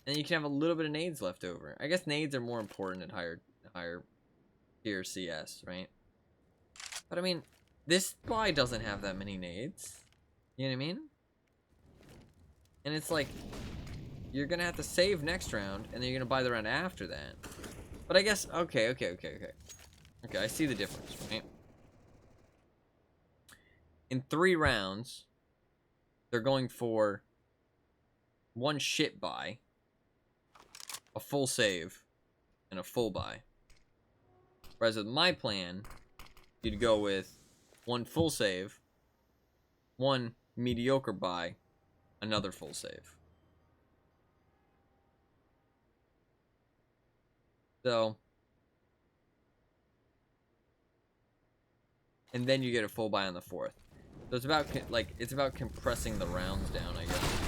And you can have a little bit of nades left over. I guess nades are more important at higher tier CS, right? But I mean, this buy doesn't have that many nades. You know what I mean? And it's like, you're gonna have to save next round, and then you're gonna buy the round after that. But I guess, okay, I see the difference, right? In 3 rounds, they're going for 1 shit buy, a full save, and a full buy. Whereas with my plan, you'd go with 1 full save, 1 mediocre buy, another full save. So, and then you get a full buy on the 4th. So it's about like it's about compressing the rounds down, I guess.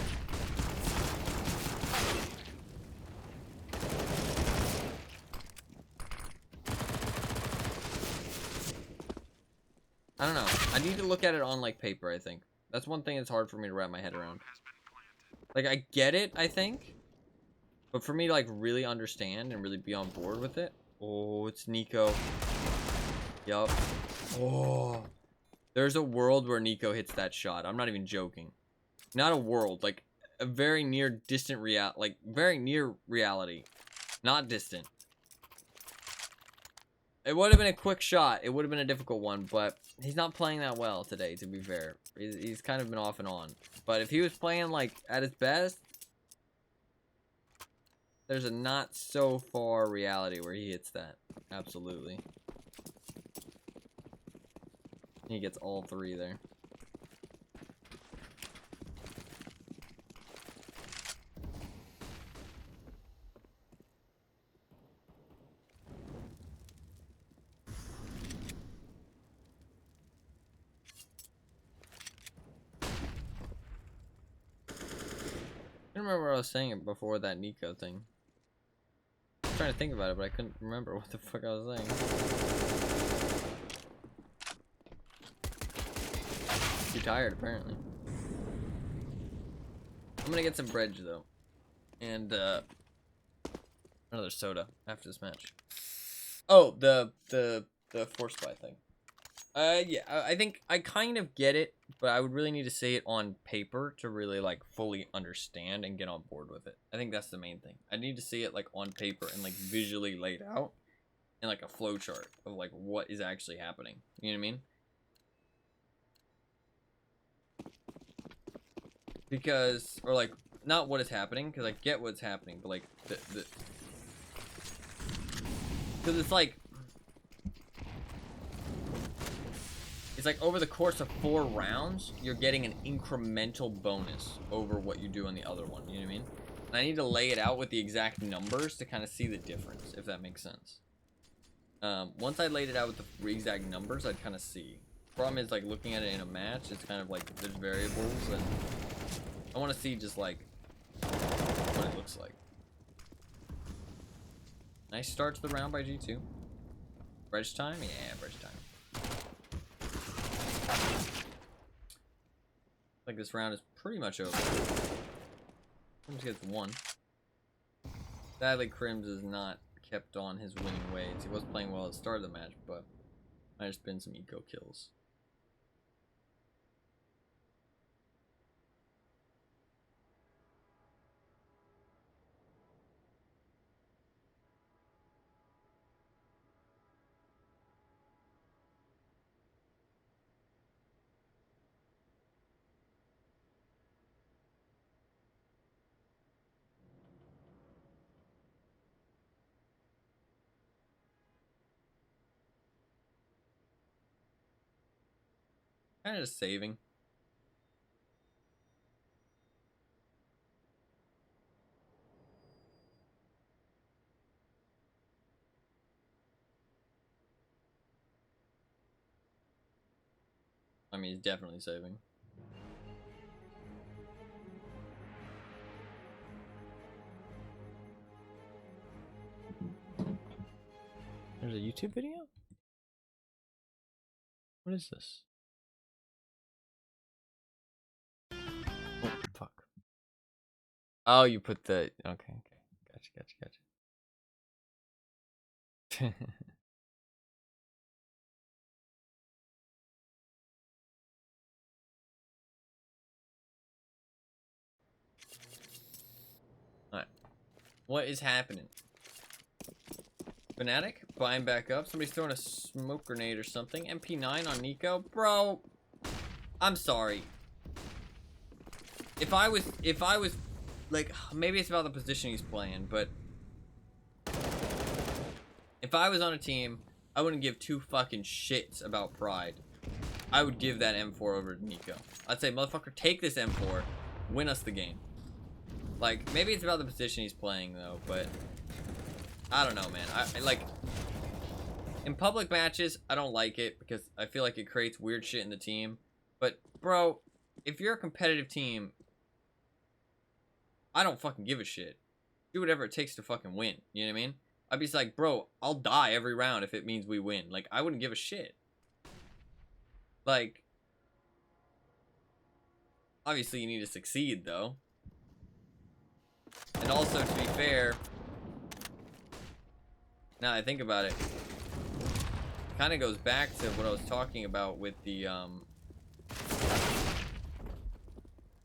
I don't know. I need to look at it on like paper, I think. That's one thing that's hard for me to wrap my head around. Like, I get it, I think. But for me to, like, really understand and really be on board with it. Oh, it's Nico. Yup. Oh. There's a world where Nico hits that shot. I'm not even joking. Not a world. Like, a very near distant very near reality. Not distant. It would have been a quick shot. It would have been a difficult one, but he's not playing that well today, to be fair. He's kind of been off and on. But if he was playing, like, at his best, there's a not so far reality where he hits that. Absolutely. He gets all 3 there. I don't remember what I was saying before that Nico thing. I was trying to think about it, but I couldn't remember what the fuck I was saying. Too tired, apparently. I'm gonna get some bread, though. And, Another soda after this match. Oh, the force fly thing. Yeah, I think I kind of get it, but I would really need to see it on paper to really, like, fully understand and get on board with it. I think that's the main thing. I need to see it, like, on paper and, like, visually laid out in, like, a flow chart of, like, what is actually happening. You know what I mean? Because, or, like, not what is happening, because I get what's happening, but, like, because it's like over the course of 4 rounds, you're getting an incremental bonus over what you do on the other one. You know what I mean? And I need to lay it out with the exact numbers to kind of see the difference, if that makes sense. Once I laid it out with the exact numbers, I'd kind of see. Problem is, like, looking at it in a match, it's kind of like there's variables, and I want to see just, like, what it looks like. Nice start to the round by G2. Bridge time? Yeah, bridge time. Like this round is pretty much over. Crims gets 1. Sadly, Crims is not kept on his winning ways. He was playing well at the start of the match, but might have just been some eco kills. Kind of just saving. I mean, he's definitely saving. There's a YouTube video? What is this? Oh, fuck. Oh, you put the... Okay. Gotcha. Alright. What is happening? Fnatic, buying back up. Somebody's throwing a smoke grenade or something. MP9 on Nico. Bro, I'm sorry. If I was, like, maybe it's about the position he's playing, but if I was on a team, I wouldn't give 2 fucking shits about Pride. I would give that M4 over to Nico. I'd say, motherfucker, take this M4, win us the game. Like, maybe it's about the position he's playing, though, but I don't know, man. I like, in public matches, I don't like it because I feel like it creates weird shit in the team. But, bro, if you're a competitive team, I don't fucking give a shit. Do whatever it takes to fucking win. You know what I mean? I'd be like, bro, I'll die every round if it means we win. Like, I wouldn't give a shit. Like, obviously you need to succeed, though. And also, to be fair, now I think about it, kind of goes back to what I was talking about with the, I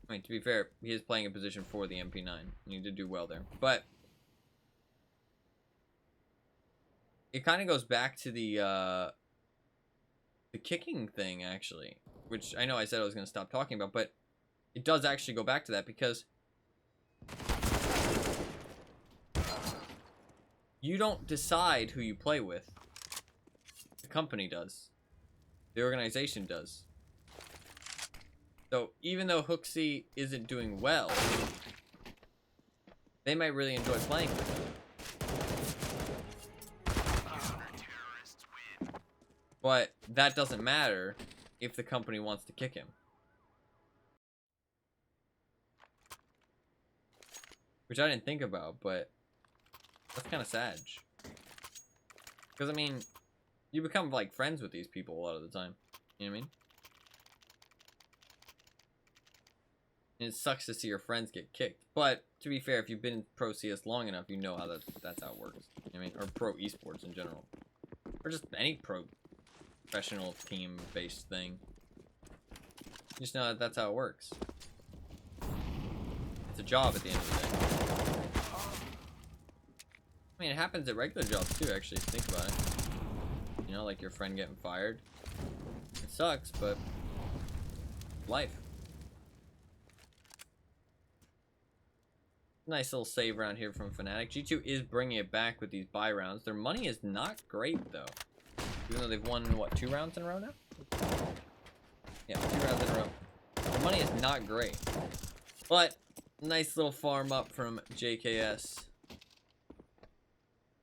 mean, to be fair, he is playing a position for the MP9, and he did do well there. But it kind of goes back to the kicking thing, actually, which I know I said I was going to stop talking about, but it does actually go back to that because you don't decide who you play with. The company does. The organization does. So even though Hooksy isn't doing well, they might really enjoy playing with him. But that doesn't matter if the company wants to kick him. Which I didn't think about, but that's kind of sad. Because, I mean, you become, like, friends with these people a lot of the time. You know what I mean? And it sucks to see your friends get kicked. But to be fair, if you've been in pro CS long enough, you know how that's how it works. I mean, or pro esports in general, or just any professional team-based thing. You just know that that's how it works. It's a job at the end of the day. I mean, it happens at regular jobs too, actually, if you think about it. You know, like your friend getting fired. It sucks, but life. Nice little save round here from Fnatic. G2 is bringing it back with these buy rounds. Their money is not great, though. Even though they've won, what, 2 rounds in a row now? Yeah, 2 rounds in a row. Their money is not great. But, nice little farm up from JKS.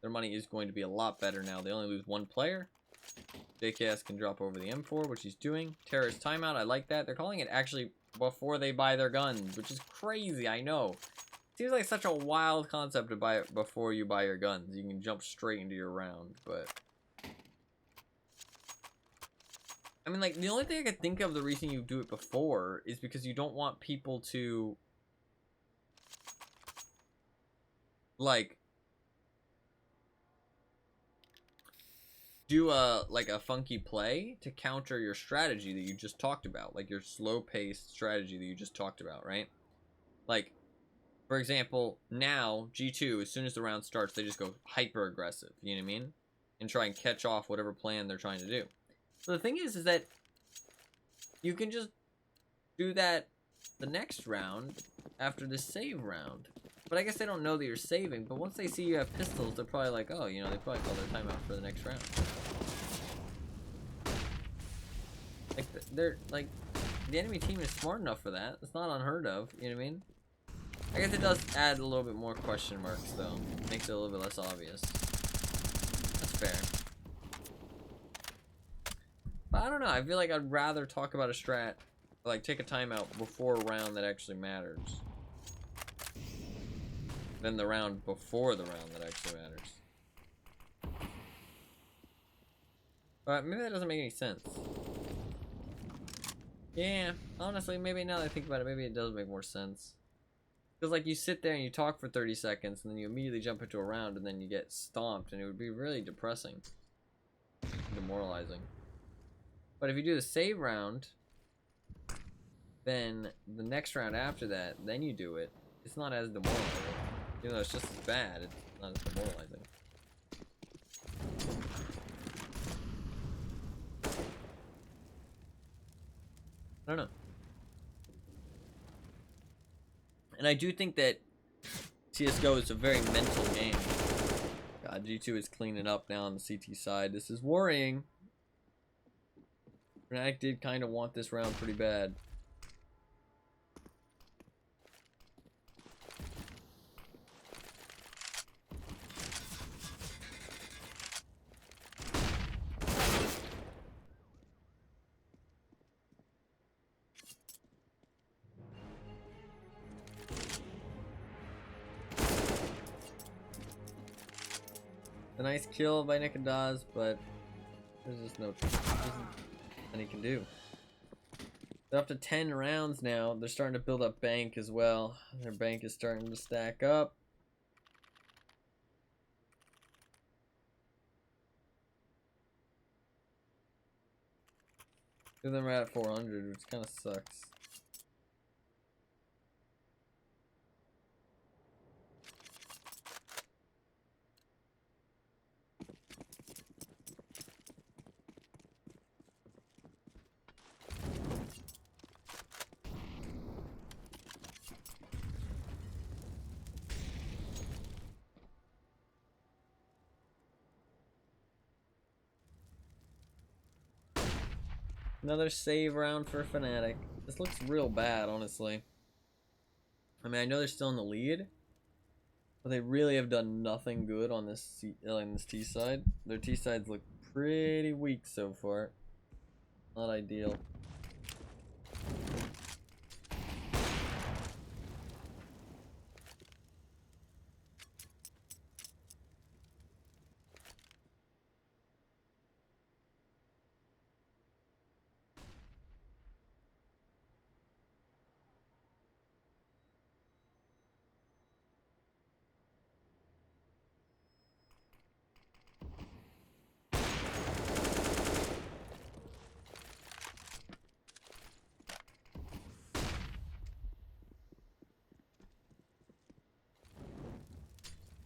Their money is going to be a lot better now. They only lose 1 player. JKS can drop over the M4, which he's doing. Terrorist timeout, I like that. They're calling it actually before they buy their guns, which is crazy, I know. Seems like such a wild concept to buy it before you buy your guns. You can jump straight into your round, but... I mean, like, the only thing I could think of the reason you do it before is because you don't want people to... like... do a funky play to counter your strategy that you just talked about, like your slow-paced strategy that you just talked about, right? Like, for example, now G2, as soon as the round starts, they just go hyper aggressive, you know what I mean, and try and catch off whatever plan they're trying to do. So the thing is that you can just do that the next round after the save round. But I guess they don't know that you're saving, but once they see you have pistols, they're probably like, oh, you know, they probably call their timeout for the next round. Like, they're, like, the enemy team is smart enough for that. It's not unheard of, you know what I mean? I guess it does add a little bit more question marks, though. Makes it a little bit less obvious. That's fair. But I don't know, I feel like I'd rather talk about a strat, like, take a timeout before a round that actually matters, than the round before the round that actually matters. But maybe that doesn't make any sense. Yeah, honestly, maybe now that I think about it, maybe it does make more sense. Because, like, you sit there and you talk for 30 seconds, and then you immediately jump into a round, and then you get stomped, and it would be really depressing. Demoralizing. But if you do the save round, then the next round after that, then you do it, it's not as demoralizing. Even though it's just as bad, it's not as demoralizing. I don't know. And I do think that CSGO is a very mental game. God, G2 is cleaning up now on the CT side. This is worrying. Fnatic did kind of want this round pretty bad. A nice kill by Nikadaz, but there's just nothing he can do. They're up to 10 rounds now. They're starting to build up bank as well. Their bank is starting to stack up. Two of them are at 400, which kind of sucks. Another save round for Fnatic. This looks real bad, honestly. I mean, I know they're still in the lead, but they really have done nothing good on this T side. Their T sides look pretty weak so far. Not ideal.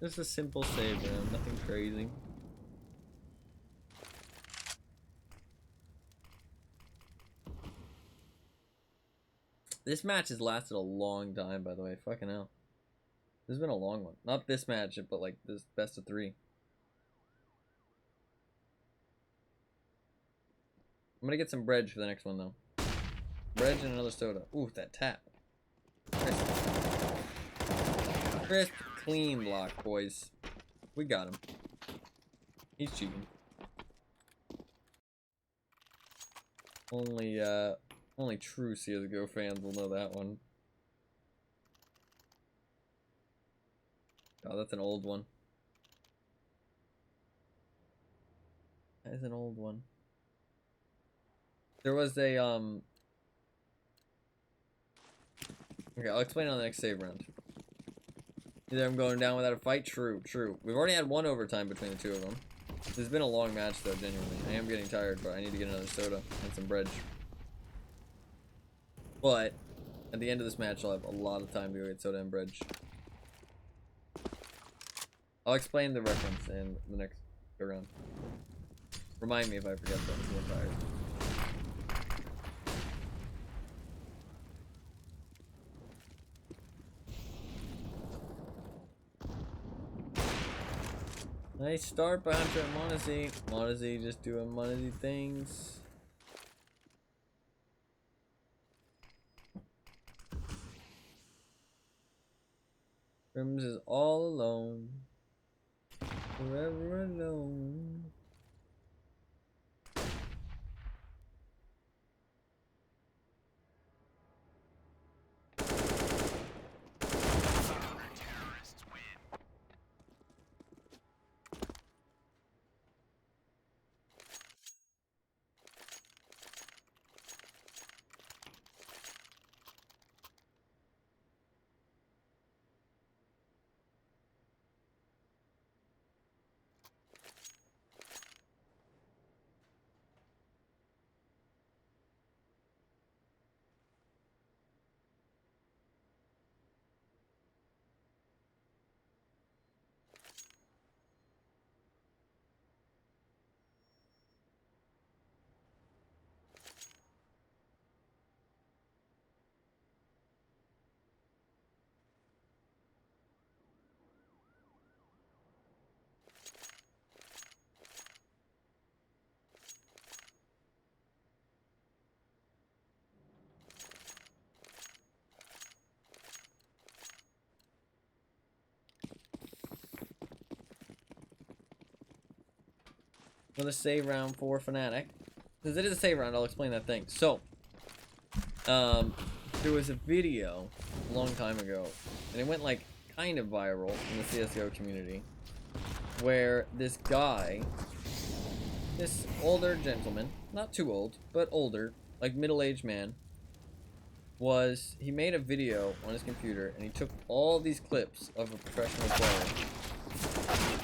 Just a simple save round, nothing crazy. This match has lasted a long time, by the way. Fucking hell. This has been a long one. Not this match, but like this best of 3. I'm gonna get some bread for the next one, though. Bread and another soda. Ooh, that tap. Crisp. Crisp, clean block, boys. We got him. He's cheating. Only true CSGO fans will know that one. Oh, that's an old one. That is an old one. There was a, okay, I'll explain on the next save round. Either I'm going down without a fight. True, true. We've already had one overtime between the two of them. This has been a long match, though, genuinely. I am getting tired, but I need to get another soda and some bread. But, at the end of this match, I'll have a lot of time to go get soda and bread. I'll explain the reference in the next round. Remind me if I forget that, I'm tired. Nice start by Hunter and Monazy. Monazy just doing Monazy things. Rims is all alone. Forever alone. Another save round for Fnatic. Since it is a save round, I'll explain that thing. So, there was a video a long time ago, and it went like kind of viral in the CSGO community, where this guy, this older gentleman, not too old, but older, like middle-aged man, he made a video on his computer, and he took all these clips of a professional player,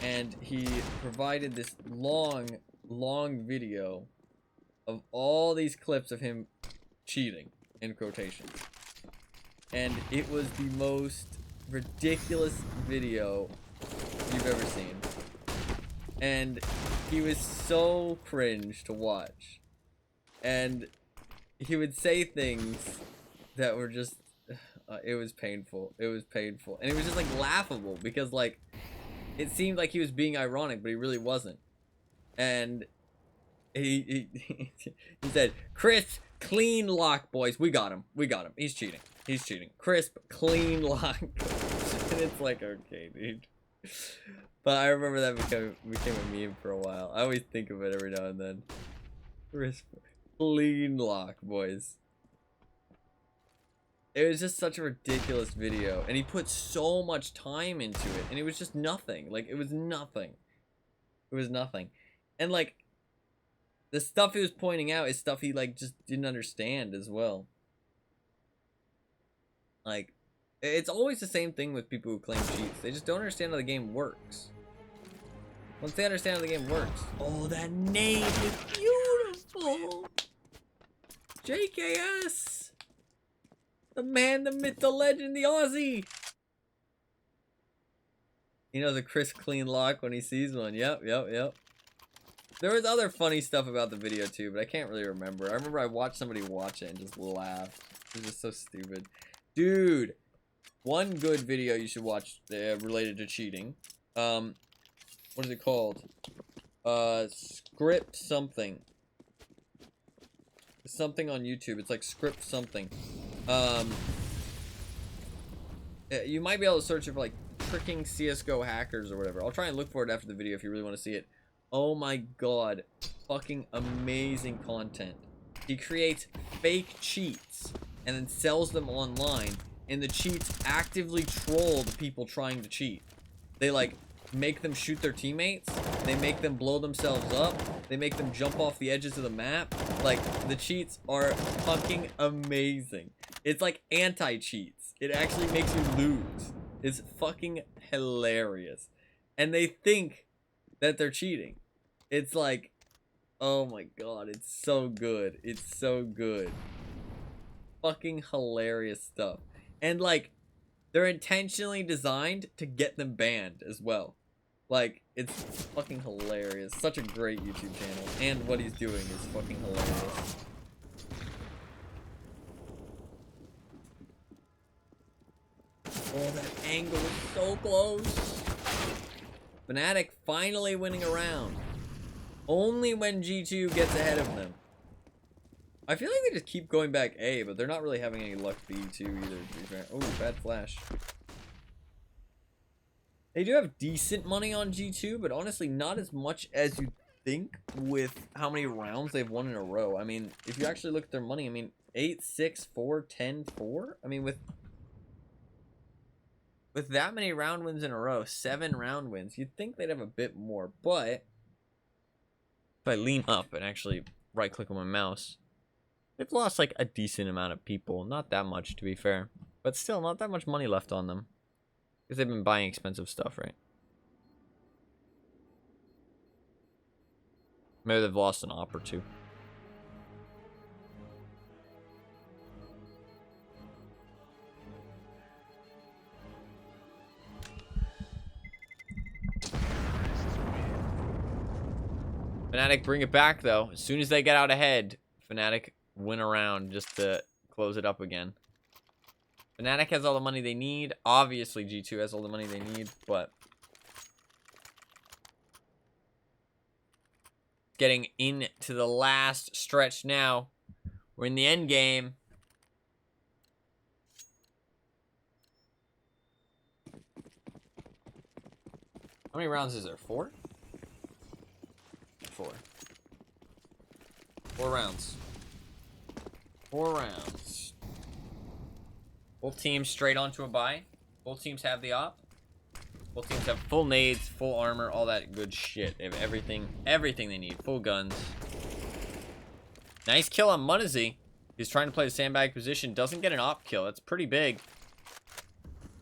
and he provided this long video of all these clips of him cheating, in quotations. And it was the most ridiculous video you've ever seen. And he was so cringe to watch. And he would say things that were just, it was painful. It was painful. And it was just like laughable because like, it seemed like he was being ironic, but he really wasn't. And he said, "Crisp, clean lock, boys. We got him. We got him. He's cheating. He's cheating. Crisp, clean lock." And it's like, okay, dude. But I remember that became a meme for a while. I always think of it every now and then. Crisp, clean lock, boys. It was just such a ridiculous video, and he put so much time into it, and it was just nothing. Like, it was nothing. It was nothing. And, like, the stuff he was pointing out is stuff he, like, just didn't understand as well. Like, it's always the same thing with people who claim cheats. They just don't understand how the game works. Once they understand how the game works. Oh, that name is beautiful! JKS! The man, the myth, the legend, the Aussie! He knows a crisp, clean lock when he sees one. Yep. There was other funny stuff about the video too, but I can't really remember. I remember I watched somebody watch it and just laughed. It was just so stupid. Dude, one good video you should watch related to cheating. What is it called? Script something. Something on YouTube. It's like script something. You might be able to search it for like tricking CSGO hackers or whatever. I'll try and look for it after the video if you really want to see it. Oh my god. Fucking amazing content. He creates fake cheats and then sells them online, and the cheats actively troll the people trying to cheat. They like make them shoot their teammates, they make them blow themselves up, they make them jump off the edges of the map. Like, the cheats are fucking amazing. It's like anti-cheats. It actually makes you lose. It's fucking hilarious. And they think that they're cheating. It's like, oh my god, it's so good. It's so good. Fucking hilarious stuff. And like, they're intentionally designed to get them banned as well. Like, it's fucking hilarious. Such a great YouTube channel. And what he's doing is fucking hilarious. Oh, that angle is so close. Fnatic finally winning a round. Only when G2 gets ahead of them. I feel like they just keep going back A, but they're not really having any luck B2 either, to be fair. Oh, bad flash. They do have decent money on G2, but honestly not as much as you'd think with how many rounds they've won in a row. I mean, if you actually look at their money, I mean, 8, 6, 4, 10, 4? I mean, with that many round wins in a row, 7 round wins, you'd think they'd have a bit more, but if I lean up and actually right-click on my mouse, they've lost like a decent amount of people. Not that much, to be fair, but still not that much money left on them. Because they've been buying expensive stuff, right? Maybe they've lost an op or two. Fnatic bring it back, though. As soon as they get out ahead, Fnatic win a round just to close it up again. Fnatic has all the money they need. Obviously, G2 has all the money they need, but getting into the last stretch now. We're in the end game. How many rounds is there? 4? 4. 4 rounds. 4 rounds. Both teams straight onto a bye. Both teams have the op. Both teams have full nades, full armor, all that good shit. They have everything they need. Full guns. Nice kill on Munazy. He's trying to play the sandbag position. Doesn't get an op kill. That's pretty big.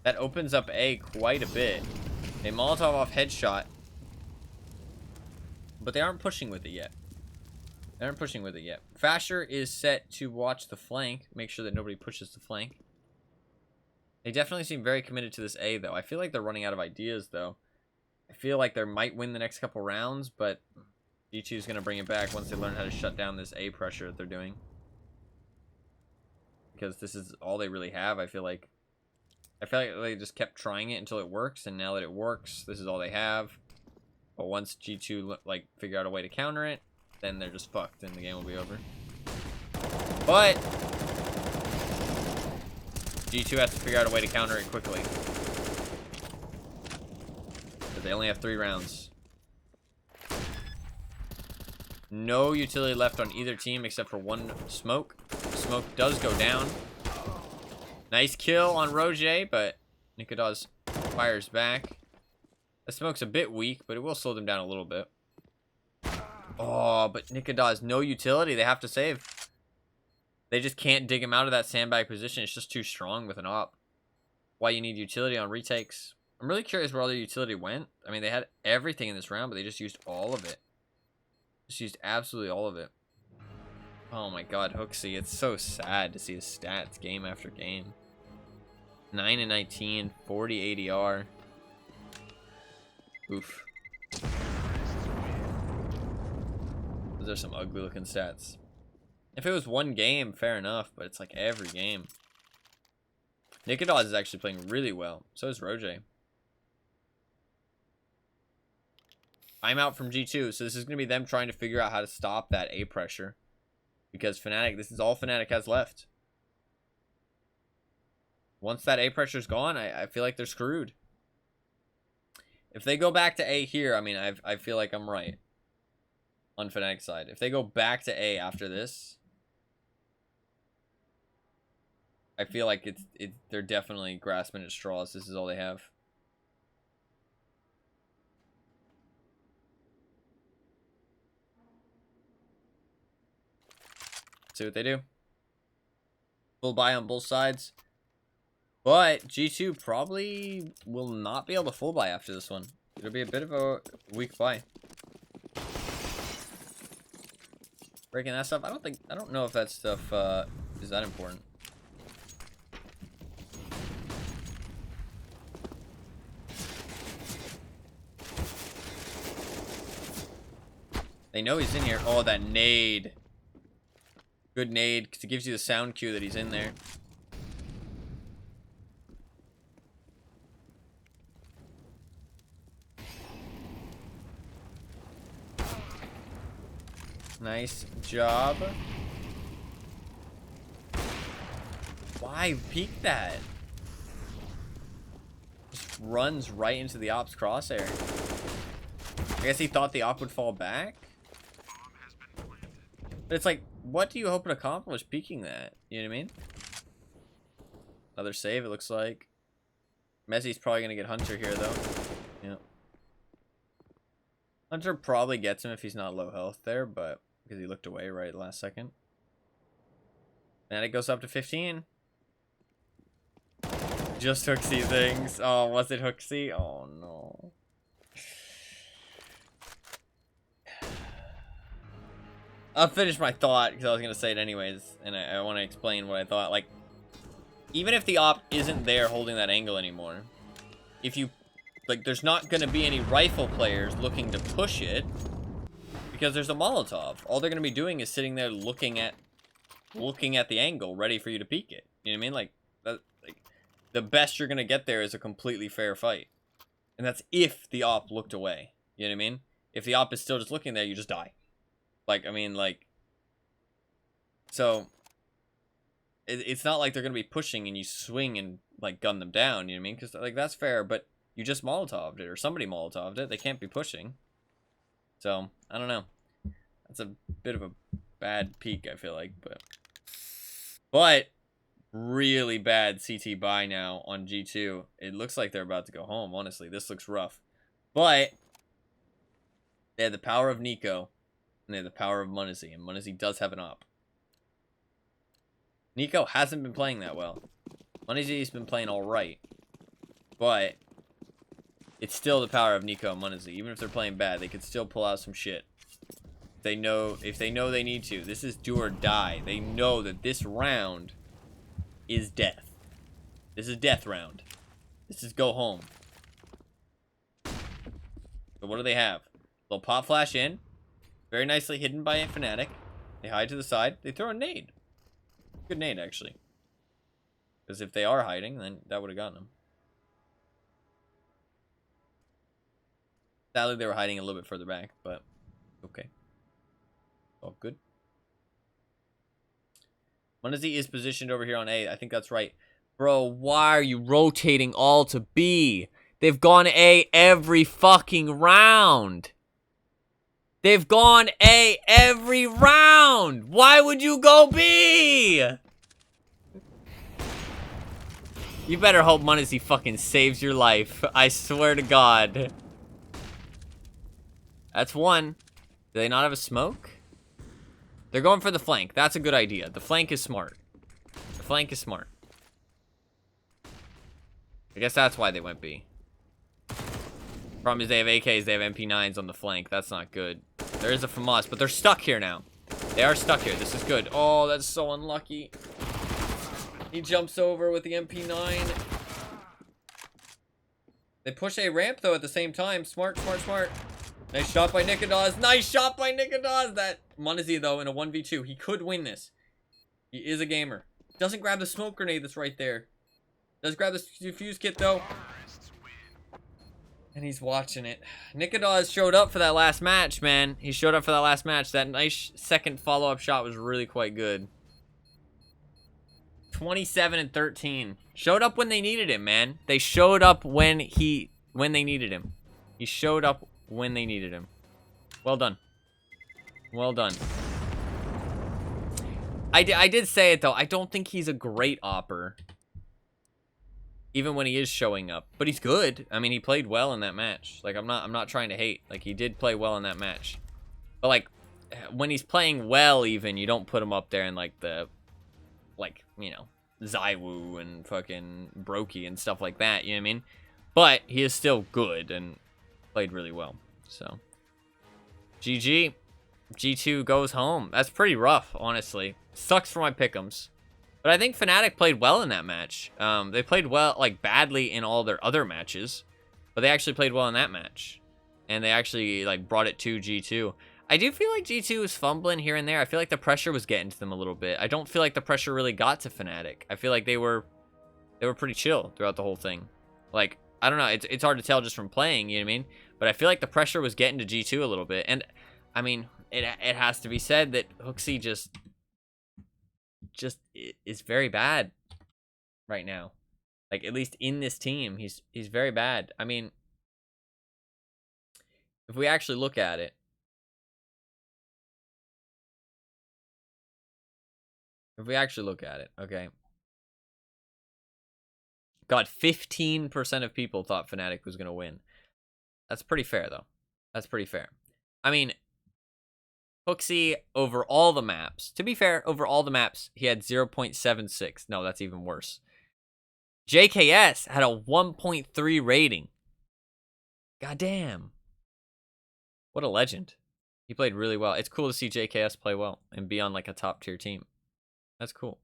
That opens up A quite a bit. A Molotov off headshot. But they aren't pushing with it yet. They aren't pushing with it yet. Fasher is set to watch the flank. Make sure that nobody pushes the flank. They definitely seem very committed to this A, though. I feel like they're running out of ideas, though. I feel like they might win the next couple rounds, but G2 is going to bring it back once they learn how to shut down this A pressure that they're doing. Because this is all they really have, I feel like. I feel like they just kept trying it until it works, and now that it works, this is all they have. But once G2, like, figure out a way to counter it, then they're just fucked, and the game will be over. But G2 has to figure out a way to counter it quickly. But they only have 3 rounds. No utility left on either team except for 1 smoke. Smoke does go down. Nice kill on Roger, but Nikodas fires back. The smoke's a bit weak, but it will slow them down a little bit. Oh, but Nikodas, no utility. They have to save. They just can't dig him out of that sandbag position. It's just too strong with an op. Why you need utility on retakes. I'm really curious where all their utility went. I mean, they had everything in this round, but they just used all of it. Just used absolutely all of it. Oh my god, Hooksy. It's so sad to see his stats game after game. 9 and 19, 40 ADR. Oof. Those are some ugly looking stats. If it was one game, fair enough, but it's like every game. Nikodaz is actually playing really well. So is Roger. I'm out from G2, so this is going to be them trying to figure out how to stop that A pressure. Because Fnatic, this is all Fnatic has left. Once that A pressure is gone, I feel like they're screwed. If they go back to A here, I mean, I feel like I'm right. On Fnatic's side. If they go back to A after this, I feel like they're definitely grasping at straws. This is all they have. See what they do. Full buy on both sides. But G2 probably will not be able to full buy after this one. It'll be a bit of a weak buy. Breaking that stuff, I don't know if that stuff is that important. They know he's in here. Oh, that nade. Good nade, because it gives you the sound cue that he's in there. Nice job. Why peek that? Just runs right into the op's crosshair. I guess he thought the op would fall back. But it's like, what do you hope to accomplish peeking that? You know what I mean? Another save, it looks like. Messi's probably going to get Hunter here, though. Yeah. Hunter probably gets him if he's not low health there, but because he looked away right last second. And it goes up to 15. Just Hooksy things. Oh, was it Hooksy? Oh, no. I'll finish my thought because I was going to say it anyways. And I want to explain what I thought. Like, even if the op isn't there holding that angle anymore, if you, like, there's not going to be any rifle players looking to push it because there's a Molotov. All they're going to be doing is sitting there looking at the angle, ready for you to peek it. You know what I mean? Like, the best you're going to get there is a completely fair fight. And that's if the op looked away. You know what I mean? If the op is still just looking there, you just die. Like, I mean, like, so it's not like they're going to be pushing and you swing and, like, gun them down, you know what I mean? Because, like, that's fair, but you just Molotoved it, or somebody Molotoved it. They can't be pushing. So, I don't know. That's a bit of a bad peak, I feel like, but really bad CT buy now on G2. It looks like they're about to go home, honestly. This looks rough. But they had the power of Nico. And they have the power of Munizzy, and Munizzy does have an op. Nico hasn't been playing that well. Munizzy's been playing alright. But it's still the power of Nico and Munizzy. Even if they're playing bad, they could still pull out some shit. If they know they need to. This is do or die. They know that this round is death. This is death round. This is go home. So what do they have? They'll pop flash in. Very nicely hidden by a Fnatic. They hide to the side. They throw a nade. Good nade, actually. Because if they are hiding, then that would have gotten them. Sadly, they were hiding a little bit further back, but okay. All good. Munizzy is positioned over here on A. I think that's right. Bro, why are you rotating all to B? They've gone A every fucking round. They've gone A every round. Why would you go B? You better hope Munizzy fucking saves your life. I swear to God. That's one. Do they not have a smoke? They're going for the flank. That's a good idea. The flank is smart. The flank is smart. I guess that's why they went B. Problem is they have AKs, they have MP9s on the flank. That's not good. There is a FAMAS, but they're stuck here now. They are stuck here. This is good. Oh, that's so unlucky. He jumps over with the MP9. They push a ramp, though, at the same time. Smart, smart, smart. Nice shot by Nicodas. Nice shot by Nicodas. That Monazi, though, in a 1v2. He could win this. He is a gamer. Doesn't grab the smoke grenade that's right there. Does grab the defuse kit, though. And he's watching it. Nicodas showed up for that last match, man. He showed up for that last match. That nice second follow-up shot was really quite good. 27 and 13. Showed up when they needed him, man. They showed up when they needed him. He showed up when they needed him. Well done. Well done. I did say it, though. I don't think he's a great opper. Even when he is showing up. But he's good. I mean, he played well in that match. Like, I'm not trying to hate. Like, he did play well in that match. But, like, when he's playing well, even, you don't put him up there in, like, the... like, you know, Zywoo and fucking Brokey and stuff like that, you know what I mean? But he is still good and played really well. So, GG. G2 goes home. That's pretty rough, honestly. Sucks for my pick'ems. But I think Fnatic played well in that match. They played well, like, badly in all their other matches. But they actually played well in that match. And they actually, like, brought it to G2. I do feel like G2 was fumbling here and there. I feel like the pressure was getting to them a little bit. I don't feel like the pressure really got to Fnatic. I feel like they were pretty chill throughout the whole thing. Like, I don't know. It's hard to tell just from playing, you know what I mean? But I feel like the pressure was getting to G2 a little bit. And, I mean, it has to be said that HooXi just is very bad right now. Like, at least in this team, he's very bad. I mean, if we actually look at it, okay. God, 15% of people thought Fnatic was going to win. That's pretty fair, though. That's pretty fair. I mean, HooXi, over all the maps, to be fair, over all the maps, he had 0.76. No, that's even worse. JKS had a 1.3 rating. Goddamn. What a legend. He played really well. It's cool to see JKS play well and be on, like, a top-tier team. That's cool.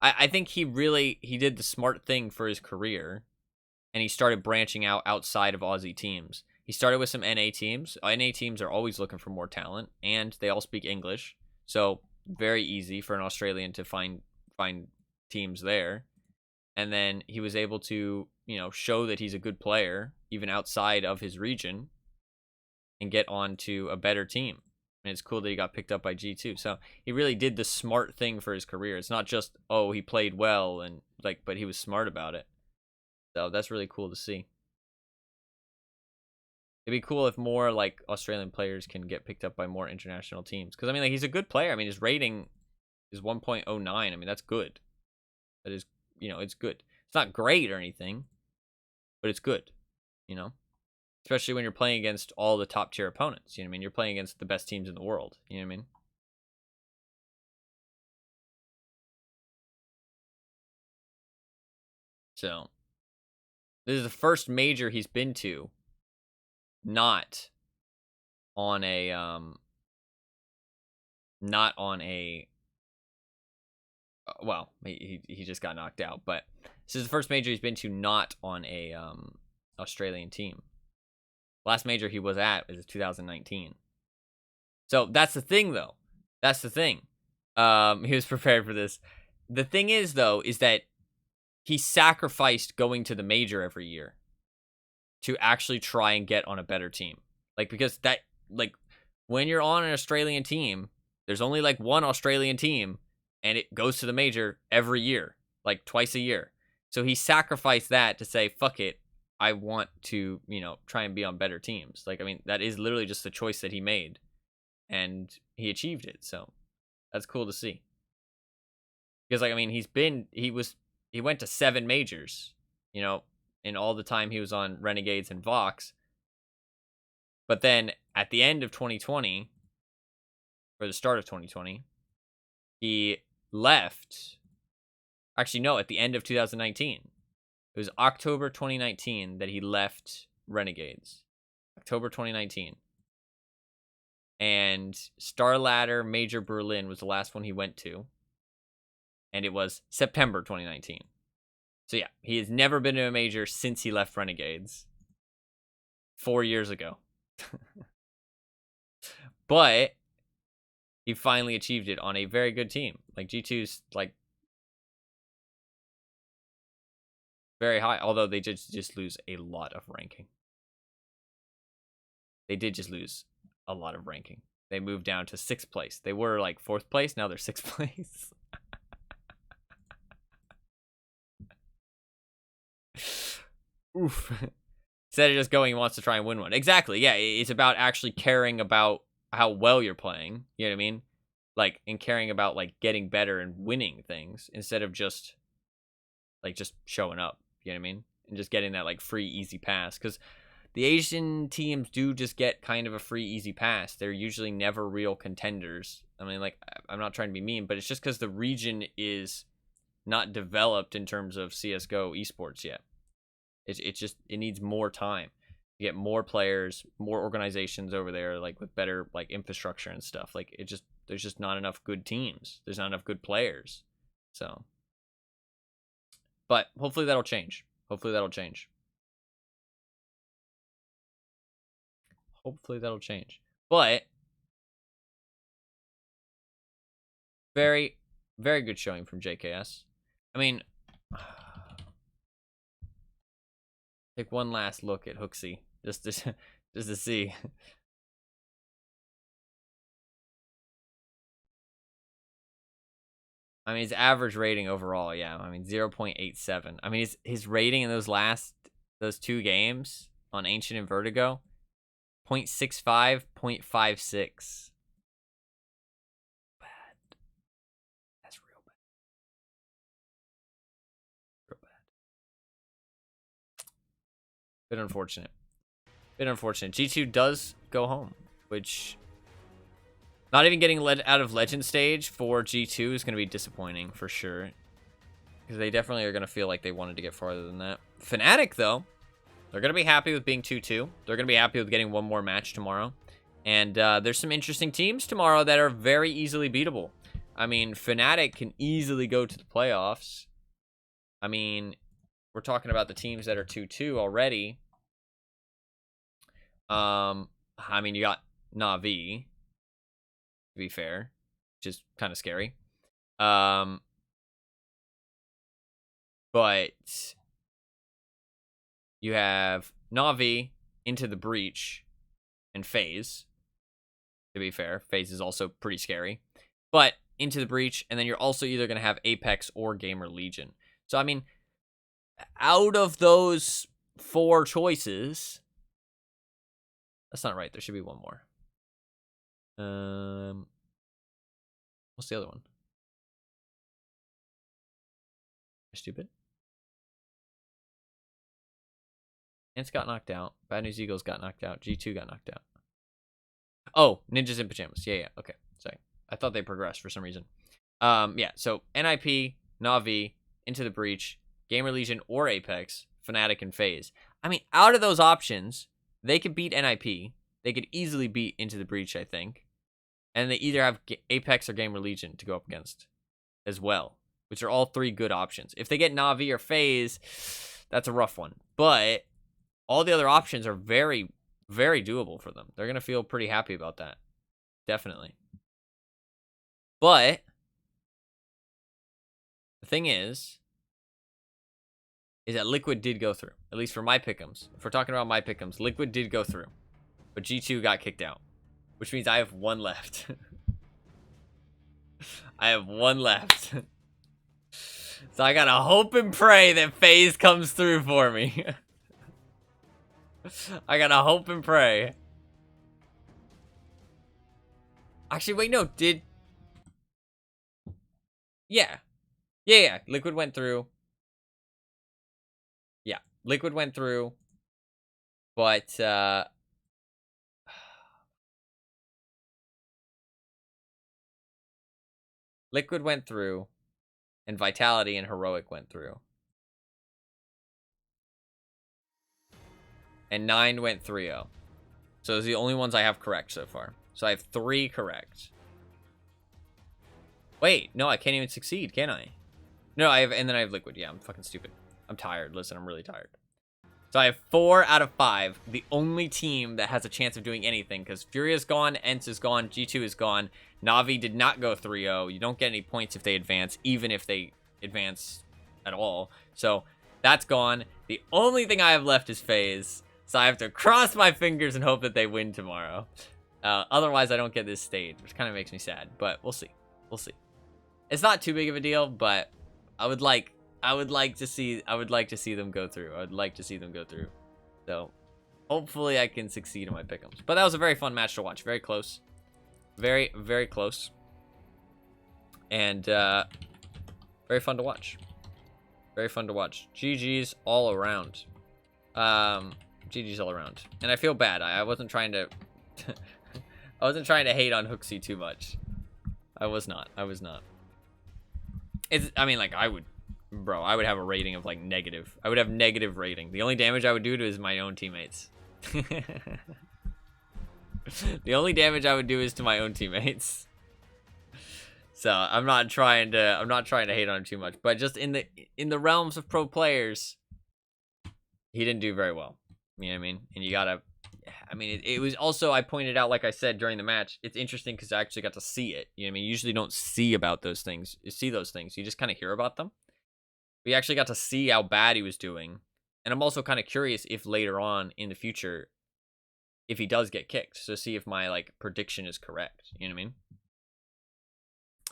I think he did the smart thing for his career, and he started branching out outside of Aussie teams. He started with some NA teams. NA teams are always looking for more talent, and they all speak English, so very easy for an Australian to find teams there. And then he was able to, you know, show that he's a good player, even outside of his region, and get on to a better team. And it's cool that he got picked up by G2. So he really did the smart thing for his career. It's not just, oh, he played well, and like, but he was smart about it. So that's really cool to see. It'd be cool if more, like, Australian players can get picked up by more international teams. Because, I mean, like, he's a good player. I mean, his rating is 1.09. I mean, that's good. That is, you know, it's good. It's not great or anything, but it's good, you know? Especially when you're playing against all the top tier opponents. You know what I mean? You're playing against the best teams in the world. You know what I mean? So, this is the first major he's been to not on a well, he just got knocked out, but this is the first major he's been to not on a Australian team. Last major he was at was 2019. So that's the thing, though. That's the thing. He was prepared for this. The thing is, though, is that he sacrificed going to the major every year to actually try and get on a better team. Like, because that, like, when you're on an Australian team, there's only, like, one Australian team, and it goes to the major every year, like, twice a year. So he sacrificed that to say, fuck it, I want to, you know, try and be on better teams. Like, I mean, that is literally just the choice that he made, and he achieved it. So that's cool to see. Because, like, I mean, he went to 7 majors, you know, in all the time he was on Renegades and Vox. But then at the end of 2020, or the start of 2020, he left. Actually, no, at the end of 2019. It was October 2019 that he left Renegades. October 2019. And Starladder Major Berlin was the last one he went to. And it was September 2019. So yeah, he has never been to a major since he left Renegades. 4 years ago. But he finally achieved it on a very good team. Like, G2's, like, very high. Although they did just lose a lot of ranking. They did just lose a lot of ranking. They moved down to 6th place. They were, like, 4th place. Now they're 6th place. Oof. Instead of just going, he wants to try and win one. Exactly, yeah. It's about actually caring about how well you're playing. You know what I mean? Like, and caring about, like, getting better and winning things instead of just, like, just showing up. You know what I mean? And just getting that, like, free, easy pass. Because the Asian teams do just get kind of a free, easy pass. They're usually never real contenders. I mean, like, I'm not trying to be mean, but it's just because the region is not developed in terms of CSGO esports yet. It's just, it needs more time to get more players, more organizations over there, like, with better, like, infrastructure and stuff. Like, it just, there's just not enough good teams. There's not enough good players. So, but hopefully that'll change. Hopefully that'll change. Hopefully that'll change. But very, very good showing from JKS. I mean, take one last look at Hooksy just to see. I mean, his average rating overall, yeah. I mean, 0.87. I mean, his rating in those 2 games on Ancient and Vertigo, 0.65, 0.56. Bad. That's real bad. Real bad. Bit unfortunate. Bit unfortunate. G2 does go home, which, not even getting out of Legend stage for G2 is going to be disappointing for sure. Because they definitely are going to feel like they wanted to get farther than that. Fnatic, though, they're going to be happy with being 2-2. They're going to be happy with getting one more match tomorrow. And there's some interesting teams tomorrow that are very easily beatable. I mean, Fnatic can easily go to the playoffs. I mean, we're talking about the teams that are 2-2 already. I mean, you got Na'Vi, to be fair, which is kind of scary. But you have Na'Vi, Into the Breach, and FaZe. To be fair, FaZe is also pretty scary. But Into the Breach, and then you're also either going to have Apex or Gamer Legion. So, I mean, out of those 4 choices, that's not right. There should be one more. What's the other one? Stupid. Ants got knocked out. Bad News Eagles got knocked out. G2 got knocked out. Oh, Ninjas in Pajamas. Yeah. Okay. Sorry. I thought they progressed for some reason. Yeah. So NIP, Na'Vi, Into the Breach, Gamer Legion, or Apex, Fnatic, and FaZe. I mean, out of those options, they could beat NIP. They could easily beat Into the Breach, I think. And they either have Apex or Gamer Legion to go up against as well, which are all 3 good options. If they get Na'Vi or FaZe, that's a rough one. But all the other options are very, very doable for them. They're going to feel pretty happy about that. Definitely. But the thing is that Liquid did go through. At least for my pick'ems. If we're talking about my pick'ems, Liquid did go through. But G2 got kicked out. Which means I have 1 left. I have 1 left. So I gotta hope and pray that FaZe comes through for me. I gotta hope and pray. Actually, wait, no, Yeah. Yeah, Liquid went through. Yeah, Liquid went through. But, Liquid went through, and Vitality and Heroic went through. And 9 went 3-0. So those are the only ones I have correct so far. So I have 3 correct. Wait, no, I can't even succeed, can I? No, and then I have Liquid. Yeah, I'm fucking stupid. I'm tired. Listen, I'm really tired. So I have 4 out of 5. The only team that has a chance of doing anything, because Fury is gone, Ents is gone, G2 is gone. Na'Vi did not go 3-0. You don't get any points if they advance, even if they advance at all. So that's gone. The only thing I have left is FaZe. So I have to cross my fingers and hope that they win tomorrow. Otherwise, I don't get this stage, which kind of makes me sad. But we'll see. We'll see. It's not too big of a deal, but I would like to see them go through. I would like to see them go through. So hopefully I can succeed in my pick'ems. But that was a very fun match to watch. Very close. Very, very close. And very fun to watch. Very fun to watch. GG's all around. GG's all around. And I feel bad. I wasn't trying to I wasn't trying to hate on Hooksy too much. I was not. I mean, like, I would have a rating of, like, negative. I would have negative rating. The only damage I would do to is my own teammates. The only damage I would do is to my own teammates. So I'm not trying to hate on him too much. But just in the realms of pro players, he didn't do very well. You know what I mean? And you gotta, I mean, it was also, I pointed out, like I said during the match, it's interesting because I actually got to see it. You know what I mean? You usually don't see about those things. You see those things. You just kind of hear about them. We actually got to see how bad he was doing. And I'm also kind of curious if later on in the future, if he does get kicked. So see if my, like, prediction is correct. You know what I mean?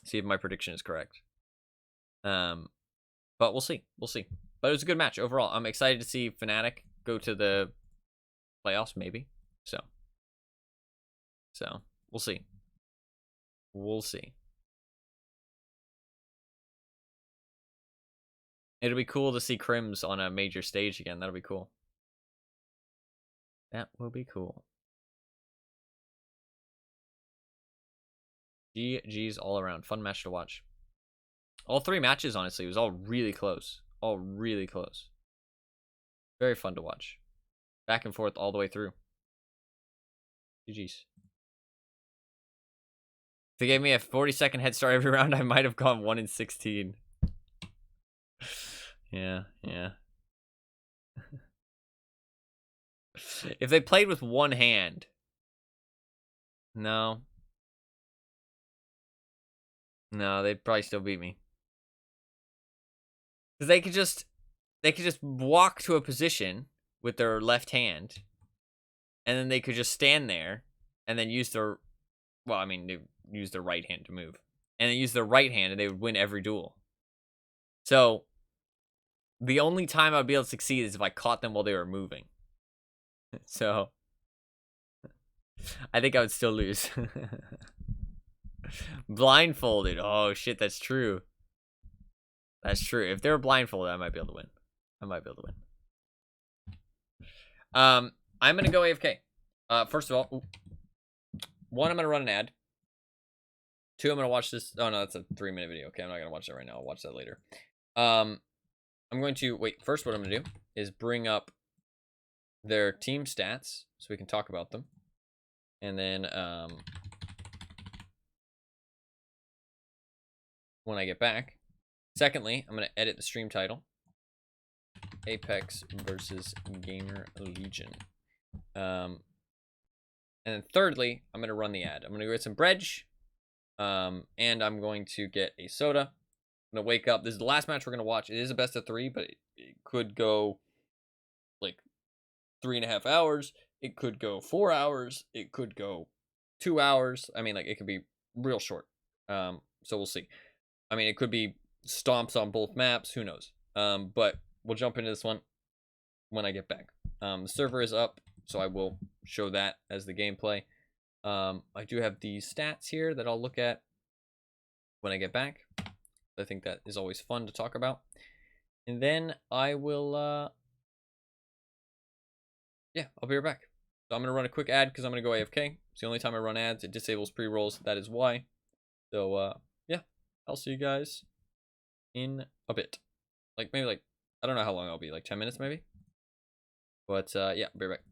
See if my prediction is correct. But we'll see. We'll see. But it was a good match overall. I'm excited to see Fnatic go to the playoffs, maybe. So we'll see. We'll see. It'll be cool to see Crims on a major stage again. That'll be cool. That will be cool. GG's all around. Fun match to watch. All 3 matches, honestly, it was all really close. All really close. Very fun to watch. Back and forth all the way through. GG's. If they gave me a 40-second head start every round, I might have gone 1-16. Yeah. If they played with one hand. No, they'd probably still beat me. Because they could just walk to a position with their left hand, and then they could just stand there, and then use their, well, I mean, they use their right hand to move, and then use their right hand, and they would win every duel. So the only time I'd be able to succeed is if I caught them while they were moving. So I think I would still lose. Blindfolded. Oh shit, that's true. That's true. If they were blindfolded, I might be able to win. I'm gonna go AFK. First of all, 1, I'm gonna run an ad. 2, I'm gonna watch this. Oh no, that's a 3-minute video. Okay, I'm not gonna watch that right now. I'll watch that later. I'm going to wait. First, what I'm gonna do is bring up their team stats so we can talk about them, and then when I get back. Secondly, I'm going to edit the stream title. Apex versus Gamer Legion. And then thirdly, I'm going to run the ad. I'm going to go get some bread. And I'm going to get a soda. I'm going to wake up. This is the last match we're going to watch. It is a best of 3, but it could go like 3.5 hours. It could go 4 hours. It could go 2 hours. I mean, like, it could be real short. So we'll see. I mean, it could be stomps on both maps. Who knows? But we'll jump into this one when I get back. The server is up, so I will show that as the gameplay. I do have these stats here that I'll look at when I get back. I think that is always fun to talk about. And then I will, yeah, I'll be right back. So I'm going to run a quick ad because I'm going to go AFK. It's the only time I run ads. It disables pre-rolls. That is why. So, yeah, I'll see you guys in a bit. Like, maybe like, I don't know how long I'll be. Like 10 minutes maybe? But, yeah, I'll be right back.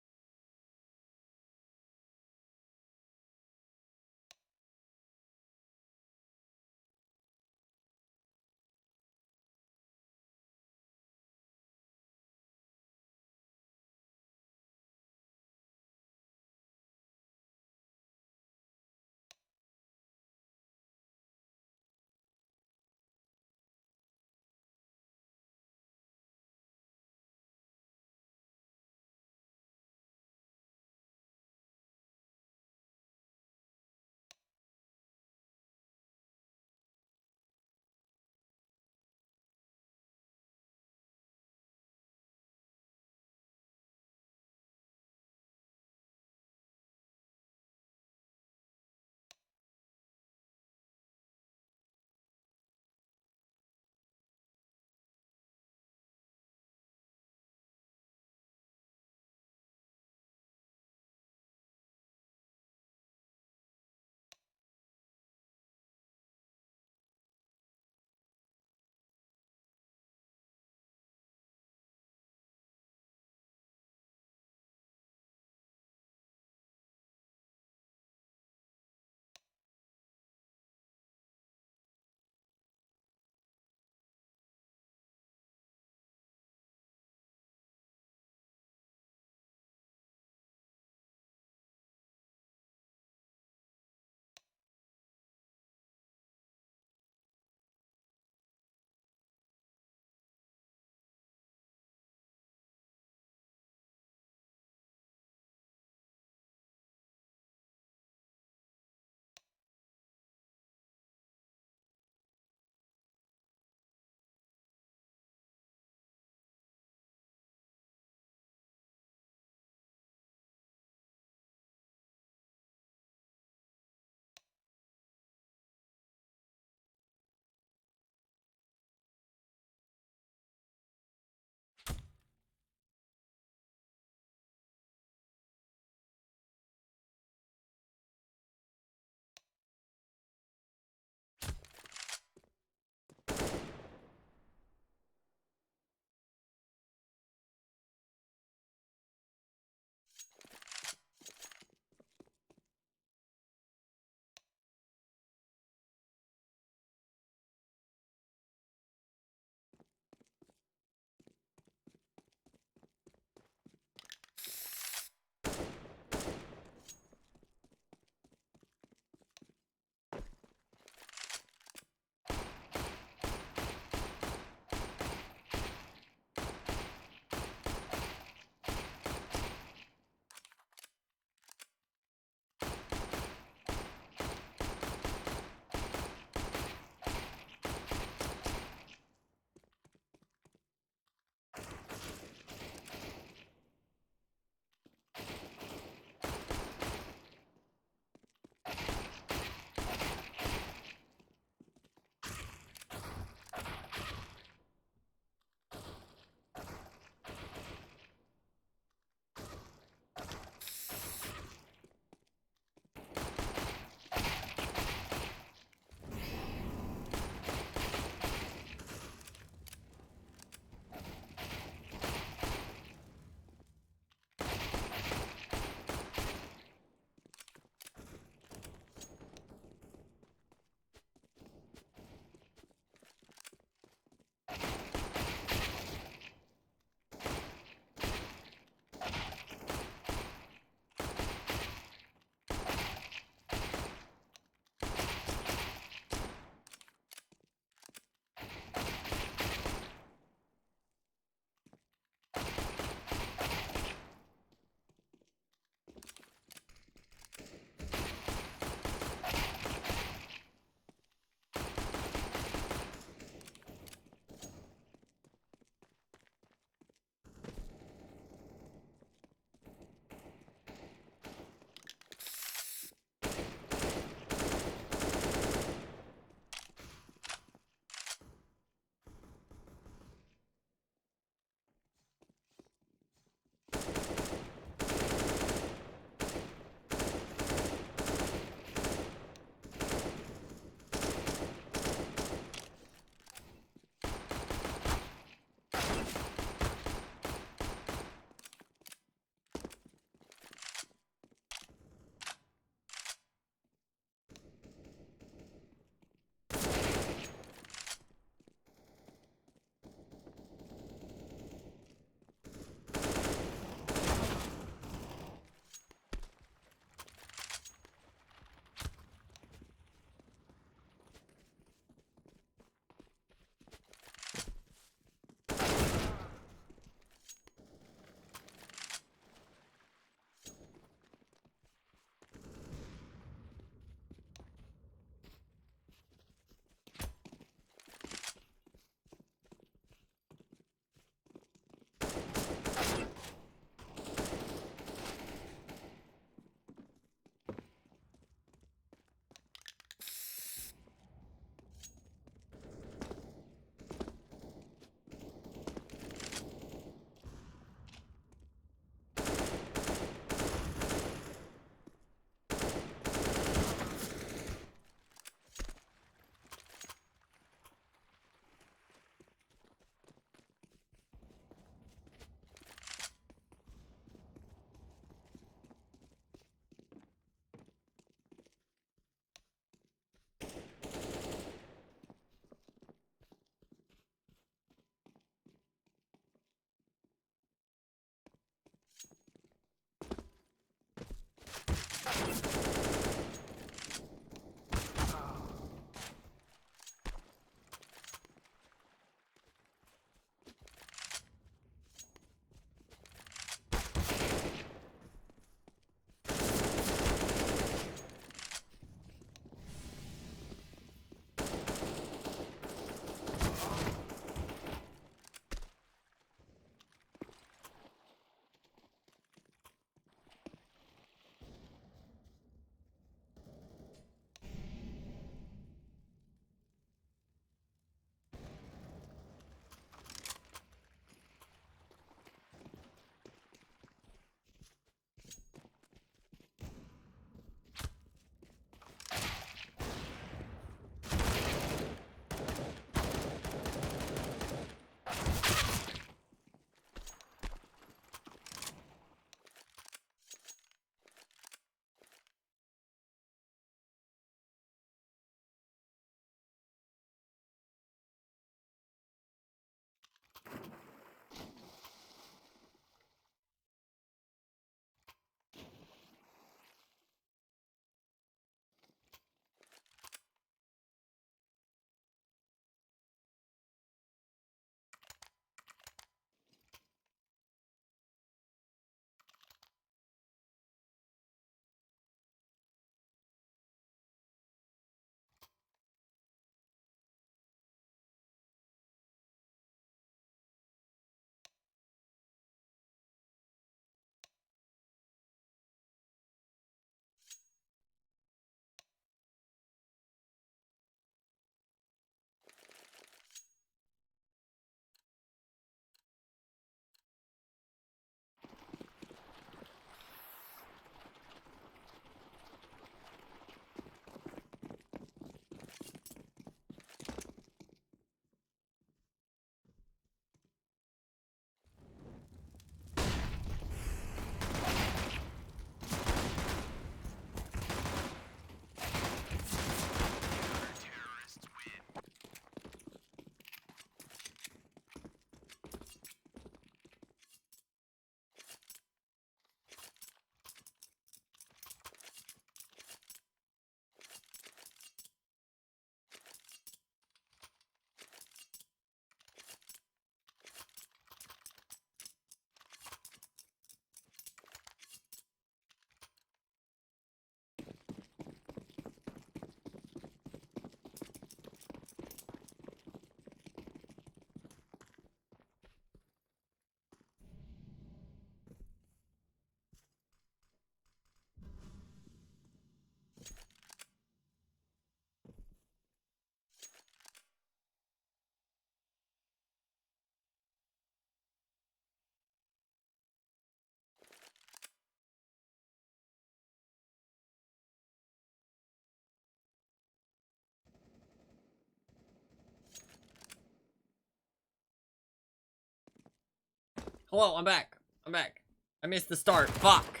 Hello, I'm back. I'm back. I missed the start. Fuck.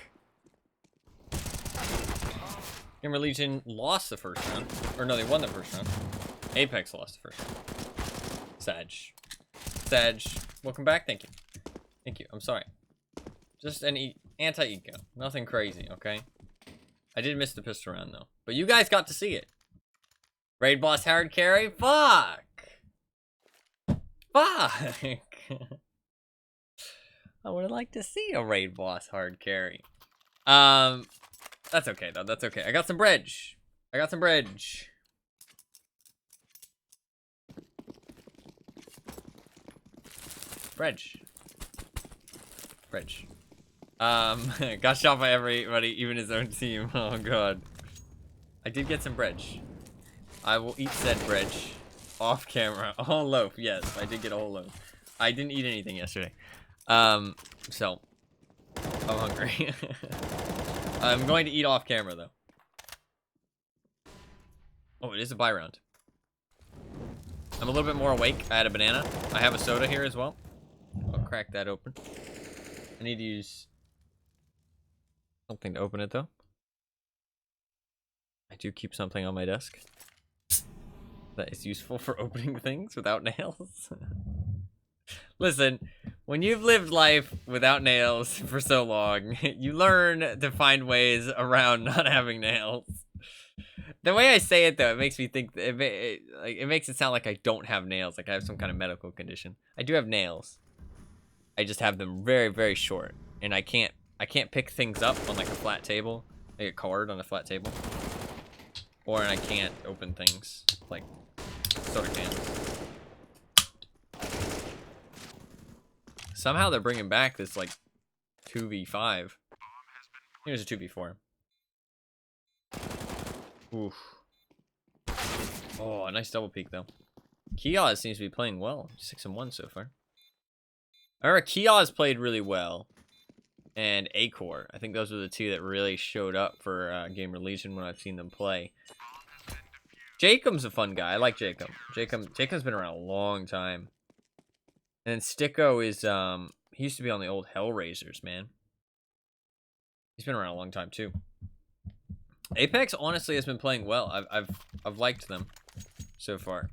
Gamer Legion lost the first round. Or no, they won the first round. Apex lost the first round. Sag. Welcome back. Thank you. Thank you. I'm sorry. Just an anti-eco. Nothing crazy, okay? I did miss the pistol round, though. But you guys got to see it. Raid boss hard carry? Fuck! Fuck! I would have liked to see a raid boss hard carry. That's okay, though. That's okay. I got some bridge. Bridge. Got shot by everybody, even his own team. Oh god. I did get some bridge. I will eat said bridge off camera. A whole loaf, yes. I did get a whole loaf. I didn't eat anything yesterday. So I'm hungry. I'm going to eat off camera though. Oh, it is a buy round. I'm a little bit more awake. I had a banana. I have a soda here as well. I'll crack that open. I need to use something to open it though. I do keep something on my desk that is useful for opening things without nails. Listen, when you've lived life without nails for so long, you learn to find ways around not having nails. The way I say it though, it makes me think it makes it sound like I don't have nails, like I have some kind of medical condition. I do have nails. I just have them very, very short, and I can't pick things up on like a flat table. I get card on a flat table, or I can't open things like soda cans. Somehow they're bringing back this like 2v5. Here's a 2v4. Oof. Oh, a nice double peek though. Kiosk seems to be playing well. 6-1 so far. I remember Kiosk played really well, and Acor. I think those were the two that really showed up for Gamer Legion when I've seen them play. Jacob's a fun guy. I like Jacob. Jacob's been around a long time. And then Sticko is he used to be on the old Hellraisers, man. He's been around a long time too. Apex honestly has been playing well. I've liked them so far.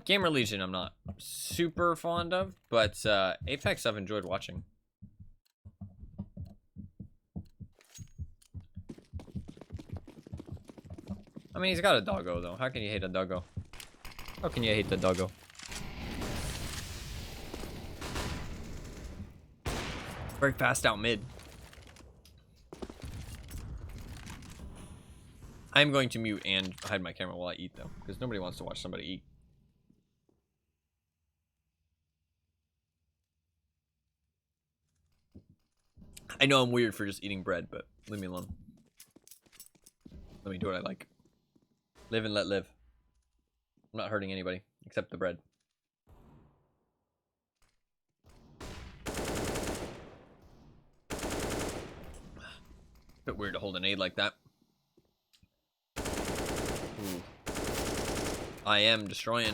Gamer Legion I'm not super fond of, but Apex I've enjoyed watching. I mean, he's got a doggo though. How can you hate a doggo? How can you hate the doggo? Very fast out mid. I'm going to mute and hide my camera while I eat though, because nobody wants to watch somebody eat. I know I'm weird for just eating bread, but leave me alone. Let me do what I like. Live and let live. I'm not hurting anybody except the bread. Bit weird to hold an aid like that. Ooh. I am destroying.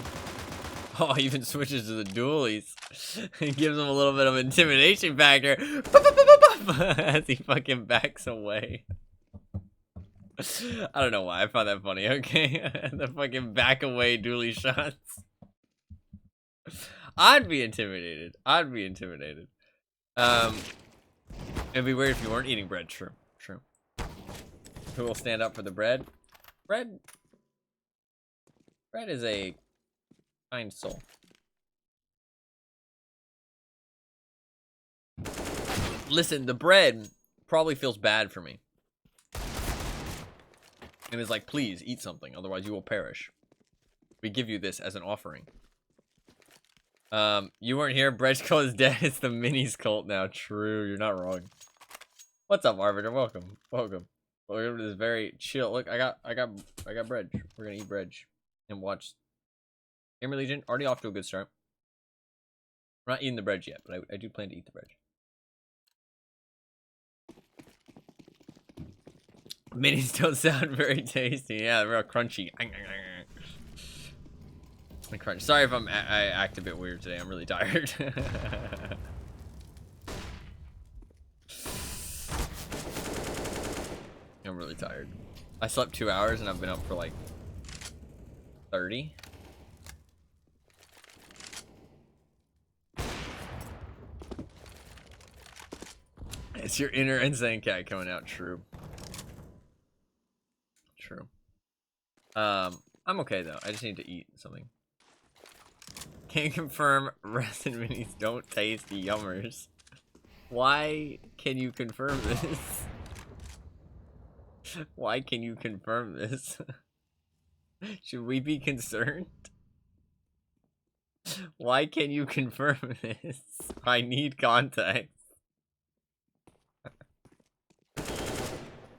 Oh, he even switches to the dualies. It gives him a little bit of intimidation factor as he fucking backs away. I don't know why. I found that funny. Okay, the fucking back away dually shots. I'd be intimidated. It'd be weird if you weren't eating bread. True. Who will stand up for the bread? Bread is a kind soul. Listen, the bread probably feels bad for me. And is like, please eat something, otherwise you will perish. We give you this as an offering. You weren't here. Bread's cult is dead. It's the minis cult now. True, you're not wrong. What's up, Arbiter? Welcome. Welcome to this very chill. Look, I got bread. We're gonna eat bread and watch Gamer Legion. Already off to a good start. We're not eating the bread yet, but I do plan to eat the bread. Minis don't sound very tasty. Yeah, they're real crunchy. Crunch. Sorry if I act a bit weird today. I'm really tired. really tired. I slept 2 hours and I've been up for like 30. It's your inner insane cat coming out. True. True. I'm okay though. I just need to eat something. Can confirm resin minis don't taste yummers. Why can you confirm this? Why can you confirm this? Should we be concerned? Why can you confirm this? I need context.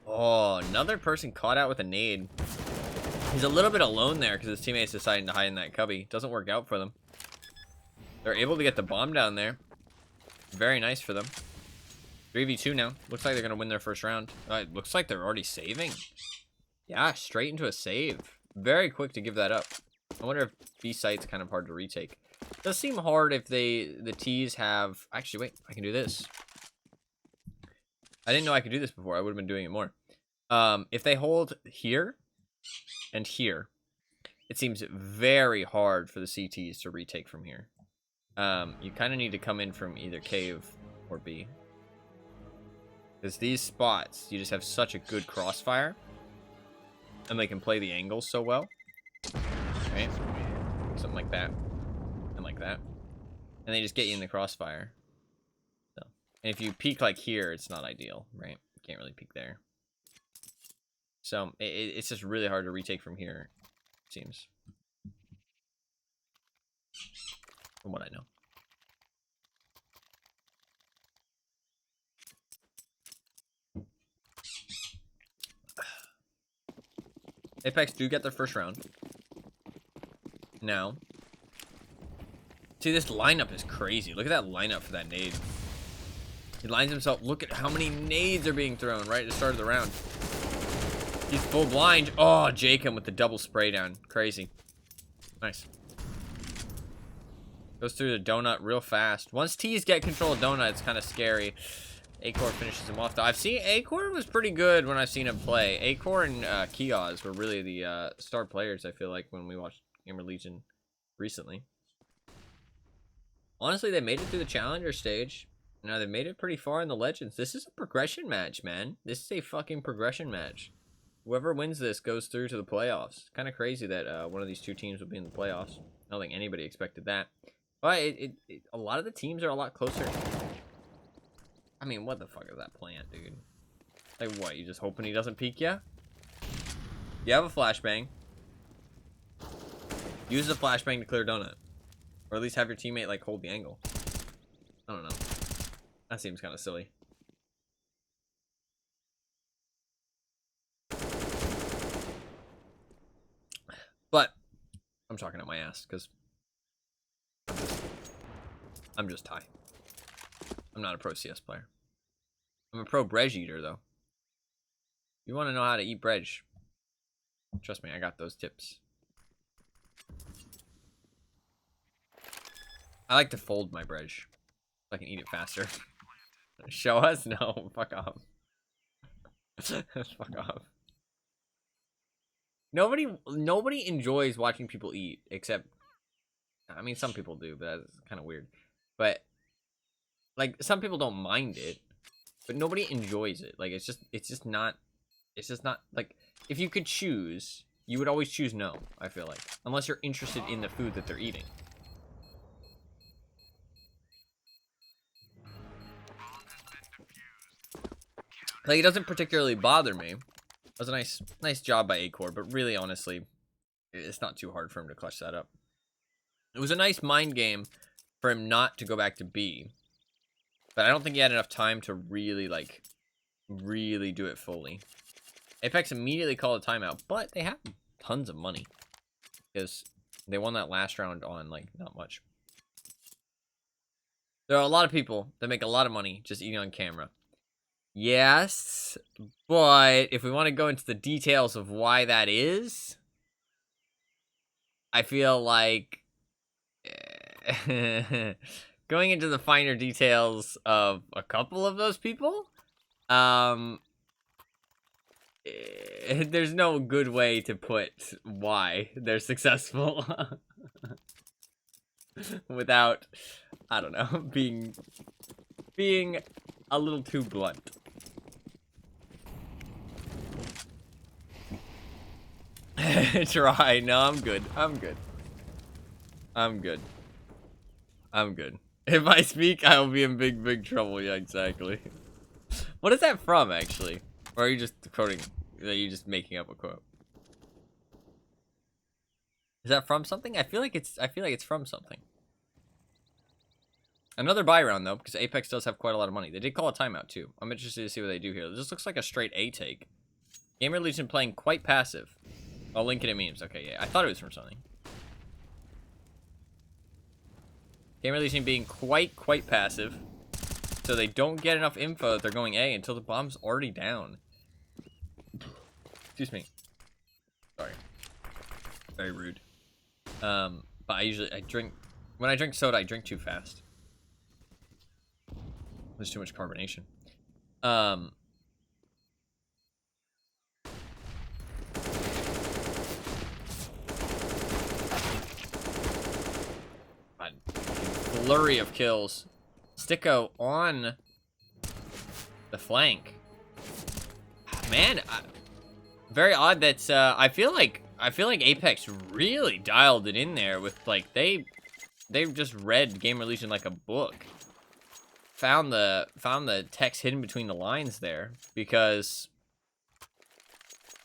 Oh, another person caught out with a nade. He's a little bit alone there because his teammates deciding to hide in that cubby. Doesn't work out for them. They're able to get the bomb down there. Very nice for them. 3v2 now. Looks like they're going to win their first round. It looks like they're already saving. Yeah, straight into a save. Very quick to give that up. I wonder if B site's kind of hard to retake. It does seem hard if the T's have... Actually, wait. I can do this. I didn't know I could do this before. I would have been doing it more. If they hold here and here, it seems very hard for the CTs to retake from here. You kind of need to come in from either cave or B. Because these spots, you just have such a good crossfire. And they can play the angles so well. Right? Something like that. And like that. And they just get you in the crossfire. So, and if you peek like here, it's not ideal, right? You can't really peek there. So, it's just really hard to retake from here, it seems. From what I know. Apex do get their first round. Now. See, this lineup is crazy. Look at that lineup for that nade. He lines himself. Look at how many nades are being thrown right at the start of the round. He's full blind. Oh, Jacob with the double spray down. Crazy. Nice. Goes through the donut real fast. Once T's get control of donut, it's kind of scary. Acor finishes him off though. I've seen Acor was pretty good when I've seen him play. Acor and Kioz were really the star players, I feel like, when we watched Gamer Legion recently. Honestly, they made it through the challenger stage. Now they've made it pretty far in the legends. This is a progression match, man. This is a fucking progression match. Whoever wins this goes through to the playoffs. Kind of crazy that one of these two teams would be in the playoffs. I don't think anybody expected that. But a lot of the teams are a lot closer. I mean, what the fuck is that plant, dude? Like, what? You just hoping he doesn't peek ya? You have a flashbang. Use the flashbang to clear donut. Or at least have your teammate, like, hold the angle. I don't know. That seems kind of silly. But I'm talking out my ass, because I'm just Ty. I'm not a pro CS player. I'm a pro brej eater, though. You want to know how to eat brej? Trust me, I got those tips. I like to fold my brej so I can eat it faster. Show us? No, fuck off. Fuck off. Nobody enjoys watching people eat, except, I mean, some people do, but that's kind of weird. But like, some people don't mind it, but nobody enjoys it. Like, it's just not like, if you could choose, you would always choose no, I feel like, unless you're interested in the food that they're eating. Like, it doesn't particularly bother me. That was a nice job by Acor, but really, honestly, it's not too hard for him to clutch that up. It was a nice mind game for him not to go back to B. But I don't think he had enough time to really, like, really do it fully. Apex immediately called a timeout, but they have tons of money. Because they won that last round on, like, not much. There are a lot of people that make a lot of money just eating on camera. Yes, but if we want to go into the details of why that is, I feel like going into the finer details of a couple of those people there's no good way to put why they're successful without, I don't know, being a little too blunt. Try. No, I'm good. I'm good. I'm good. I'm good. If I speak, I will be in big trouble. Yeah, exactly. What is that from, actually? Or are you just quoting? Are you just making up a quote? Is that from something? I feel like it's from something. Another buy round though, because Apex does have quite a lot of money. They did call a timeout too. I'm interested to see what they do here. This looks like a straight A take. Gamer Legion playing quite passive. I'll link it in memes. Okay, yeah. I thought it was from something. Gamer Legion being quite passive. So they don't get enough info that they're going A until the bomb's already down. Excuse me. Sorry. Very rude. But I drink, when I drink soda, I drink too fast. There's too much carbonation. Flurry of kills. Sticko on the flank. Man, very odd that I feel like Apex really dialed it in there with like they've just read Gamer Legion like a book. Found the text hidden between the lines there, because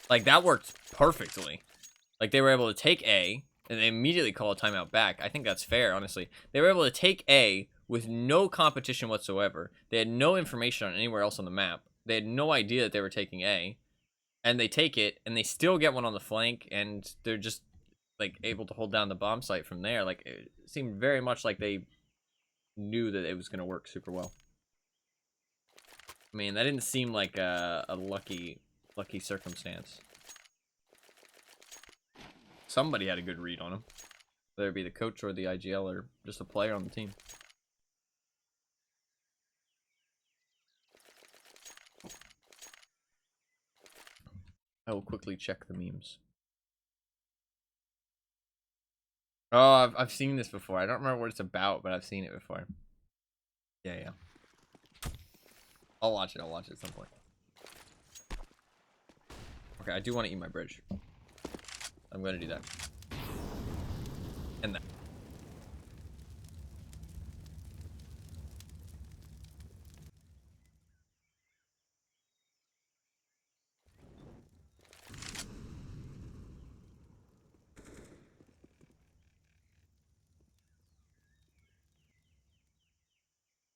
like that worked perfectly. Like they were able to take A and they immediately call a timeout back. I think that's fair, honestly. They were able to take A with no competition whatsoever. They had no information on anywhere else on the map. They had no idea that they were taking A. And they take it, and they still get one on the flank, and they're just, like, able to hold down the bomb site from there. Like, it seemed very much like they knew that it was going to work super well. I mean, that didn't seem like a lucky circumstance. Somebody had a good read on him. Whether it be the coach or the IGL or just a player on the team. I will quickly check the memes. Oh, I've seen this before. I don't remember what it's about, but I've seen it before. Yeah. I'll watch it at some point. Okay, I do want to eat my bridge. I'm going to do that. And that.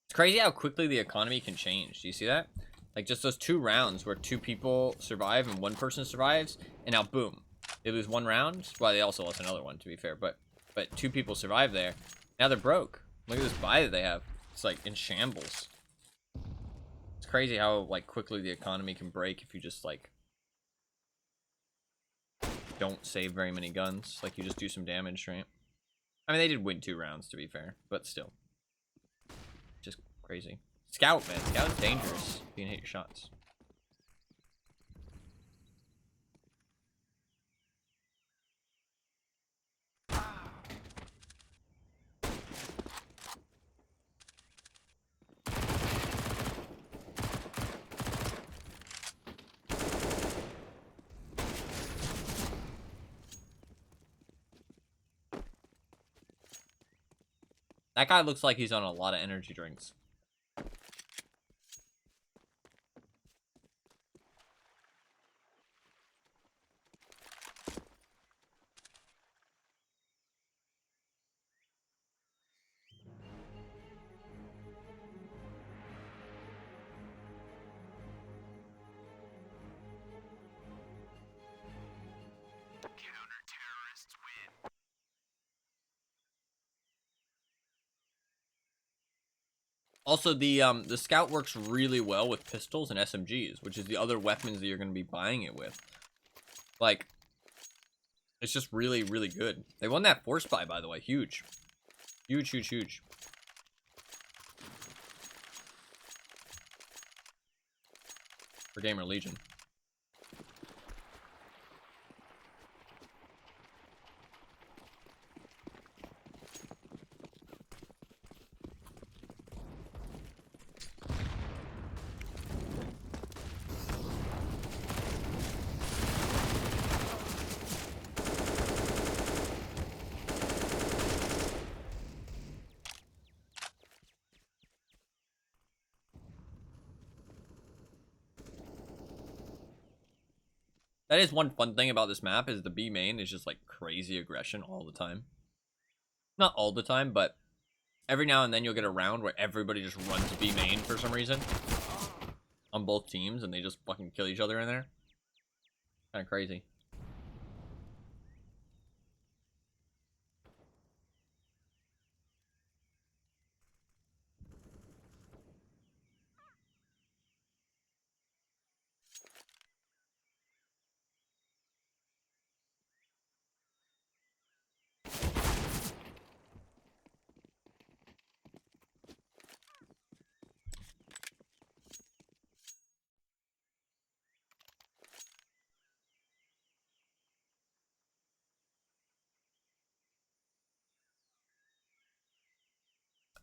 It's crazy how quickly the economy can change. Do you see that? Like, just those 2 rounds where 2 people survive and 1 person survives, and now boom, they lose 1 round. Well, they also lost another one, to be fair, but 2 people survive there. Now they're broke. Look at this buy that they have. It's like in shambles. It's crazy how like quickly the economy can break if you just like don't save very many guns. Like, you just do some damage, right? I mean, they did win 2 rounds, to be fair, but still. Just crazy. Scout, man. Scout is dangerous. You can hit your shots. That guy looks like he's on a lot of energy drinks. Also, the scout works really well with pistols and SMGs, which is the other weapons that you're going to be buying it with. Like, it's just really good. They won that force buy, by the way. Huge. Huge. For Gamer Legion. That is one fun thing about this map, is the B main is just like crazy aggression all the time. Not all the time, but every now and then you'll get a round where everybody just runs B main for some reason on both teams, and they just fucking kill each other in there. Kind of crazy.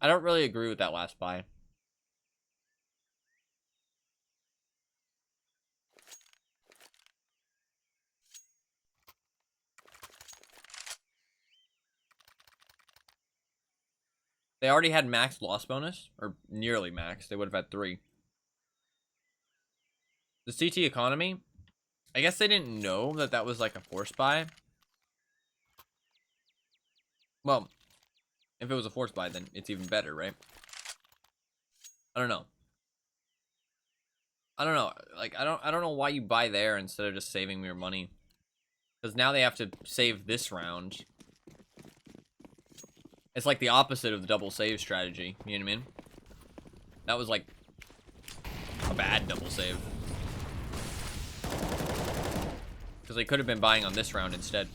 I don't really agree with that last buy. They already had max loss bonus, or nearly max. They would have had 3. The CT economy, I guess they didn't know that that was like a force buy. Well, if it was a force buy, then it's even better, right? I don't know. Like, I don't know why you buy there instead of just saving your money. Because now they have to save this round. It's like the opposite of the double save strategy. You know what I mean? That was like a bad double save. Because they could have been buying on this round instead.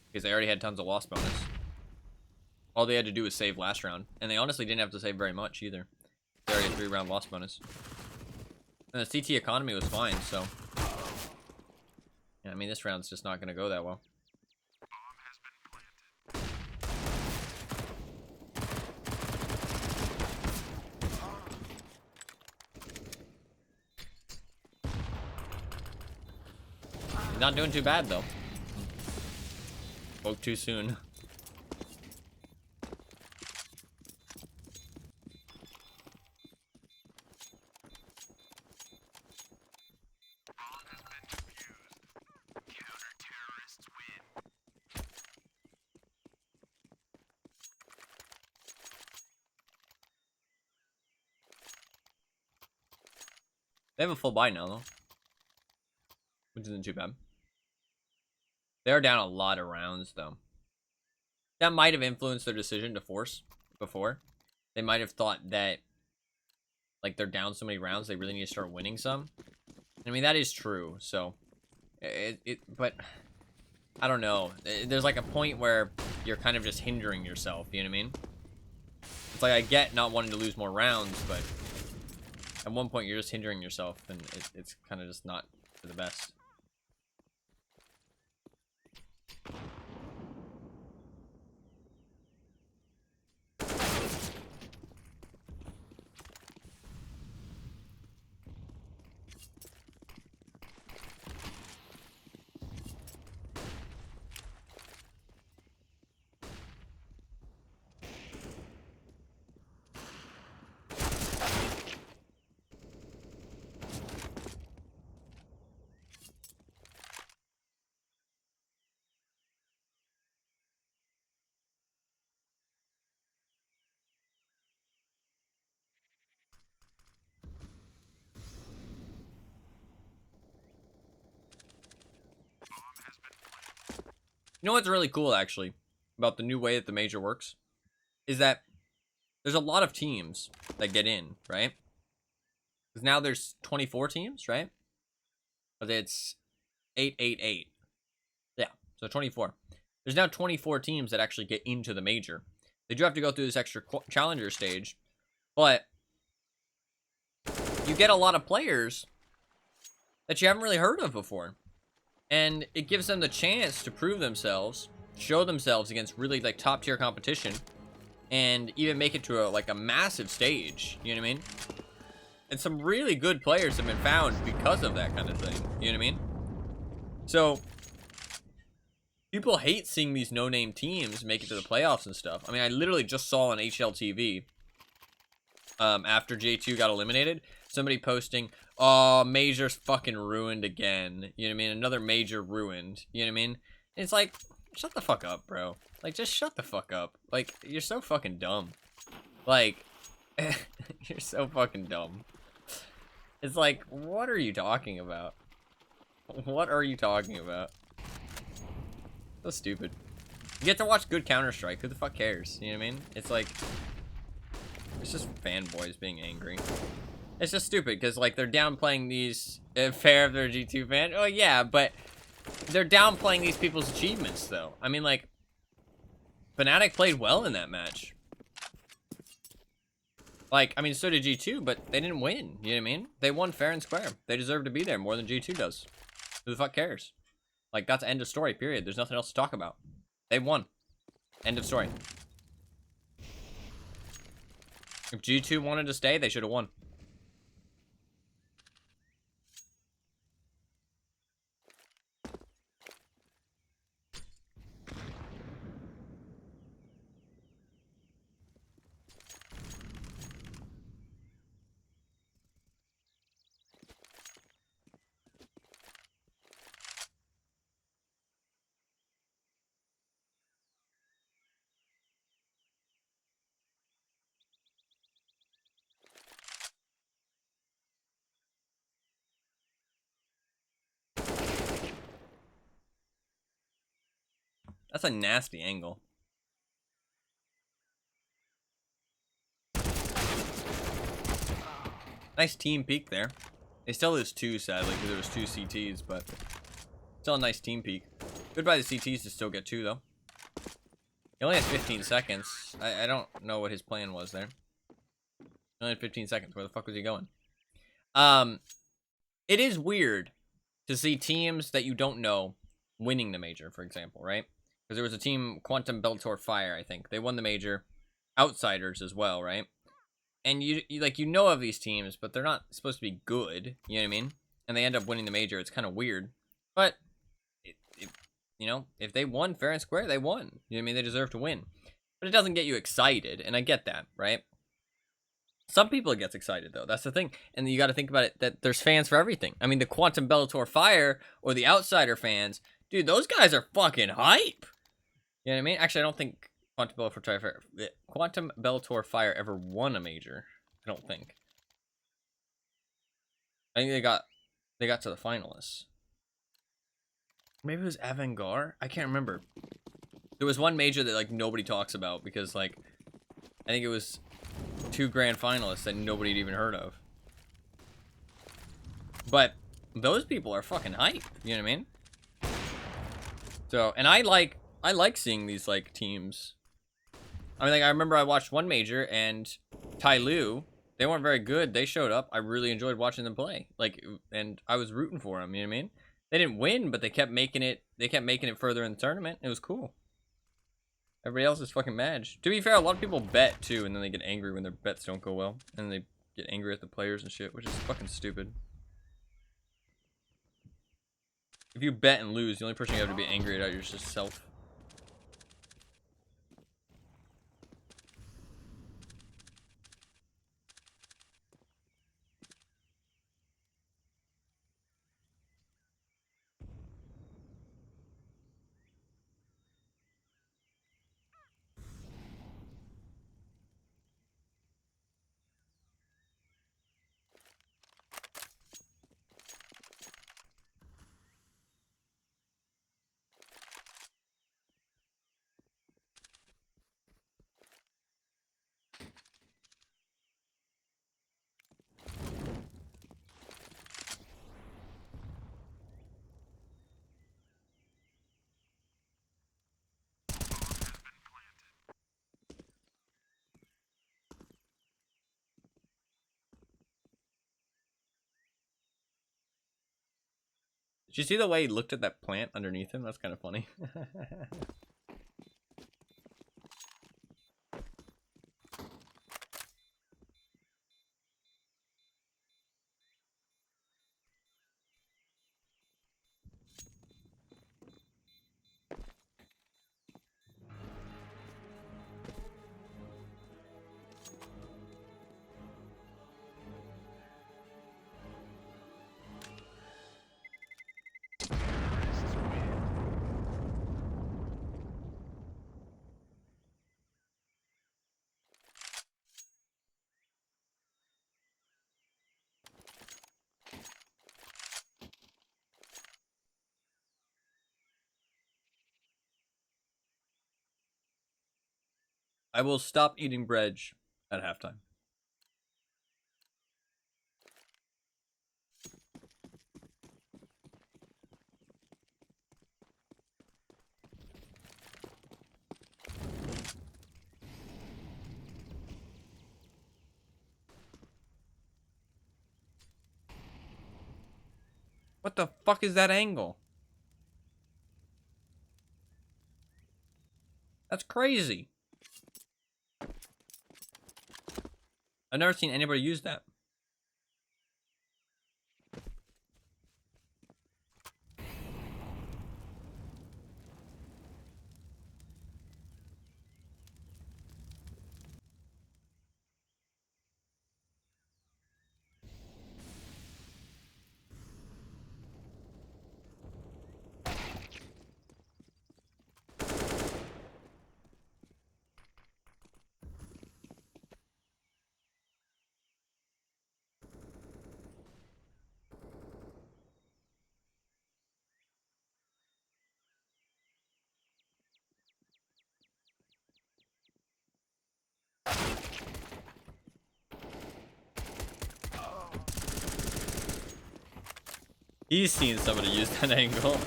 Because they already had tons of loss bonus. All they had to do was save last round. And they honestly didn't have to save very much either. They already had 3-round loss bonus. And the CT economy was fine, so... Yeah, I mean, this round's just not going to go that well. Not doing too bad, though. Spoke too soon. They have a full buy now, though. Which isn't too bad. They're down a lot of rounds, though. That might have influenced their decision to force before. They might have thought that, like, they're down so many rounds, they really need to start winning some. I mean, that is true, so... But... I don't know. There's, like, a point where you're kind of just hindering yourself, you know what I mean? It's like, I get not wanting to lose more rounds, but... At one point, you're just hindering yourself, and it's kind of just not for the best. You know what's really cool, actually, about the new way that the major works? Is that there's a lot of teams that get in, right? Because now there's 24 teams, right? But it's 8, 8, 8. Yeah, so 24. There's now 24 teams that actually get into the major. They do have to go through this extra challenger stage, but you get a lot of players that you haven't really heard of before. And it gives them the chance to prove themselves, show themselves against really, like, top-tier competition, and even make it to a massive stage, you know what I mean? And some really good players have been found because of that kind of thing, you know what I mean? So, people hate seeing these no-name teams make it to the playoffs and stuff. I mean, I literally just saw on HLTV, after J2 got eliminated, somebody posting, oh, major's fucking ruined again. You know what I mean? Another major ruined. You know what I mean? It's like, shut the fuck up, bro. Like, just shut the fuck up. Like, you're so fucking dumb. Like, you're so fucking dumb. It's like, what are you talking about? What are you talking about? So stupid. You get to watch good Counter-Strike. Who the fuck cares? You know what I mean? It's like, it's just fanboys being angry. It's just stupid because, like, they're downplaying these fair of their G2 fan. Oh, yeah, but they're downplaying these people's achievements, though. I mean, like, Fnatic played well in that match. Like, I mean, so did G2, but they didn't win. You know what I mean? They won fair and square. They deserve to be there more than G2 does. Who the fuck cares? Like, that's end of story, period. There's nothing else to talk about. They won. End of story. If G2 wanted to stay, they should have won. That's a nasty angle. Nice team peek there. They still lose 2, sadly, because there was 2 CTs, but still a nice team peek. Good by the CTs to still get 2, though. He only has 15 seconds. I don't know what his plan was there. He only had 15 seconds. Where the fuck was he going? It is weird to see teams that you don't know winning the major, for example, right? Because there was a team, Quantum Bellator Fire, I think. They won the major. Outsiders as well, right? And you know of these teams, but they're not supposed to be good. You know what I mean? And they end up winning the major. It's kind of weird. But, you know, if they won fair and square, they won. You know what I mean? They deserve to win. But it doesn't get you excited, and I get that, right? Some people it gets excited, though. That's the thing. And you got to think about it, that there's fans for everything. I mean, the Quantum Bellator Fire or the Outsider fans, dude, those guys are fucking hype. You know what I mean? Actually, I don't think Quantum Bellator Fire ever won a major. I don't think. I think they got to the finalists. Maybe it was Avangar? I can't remember. There was one major that, like, nobody talks about because, like, I think it was 2 grand finalists that nobody had even heard of. But those people are fucking hype. You know what I mean? So, and I like seeing these, like, teams. I mean, like, I remember I watched one major, and Tai Lu, they weren't very good. They showed up. I really enjoyed watching them play. Like, and I was rooting for them, you know what I mean? They didn't win, but they kept making it further in the tournament. It was cool. Everybody else is fucking mad. To be fair, a lot of people bet, too, and then they get angry when their bets don't go well. And they get angry at the players and shit, which is fucking stupid. If you bet and lose, the only person you have to be angry at is yourself. Did you see the way he looked at that plant underneath him? That's kind of funny. I will stop eating bread at halftime. What the fuck is that angle? That's crazy. I've never seen anybody use that. He's seen somebody use that angle.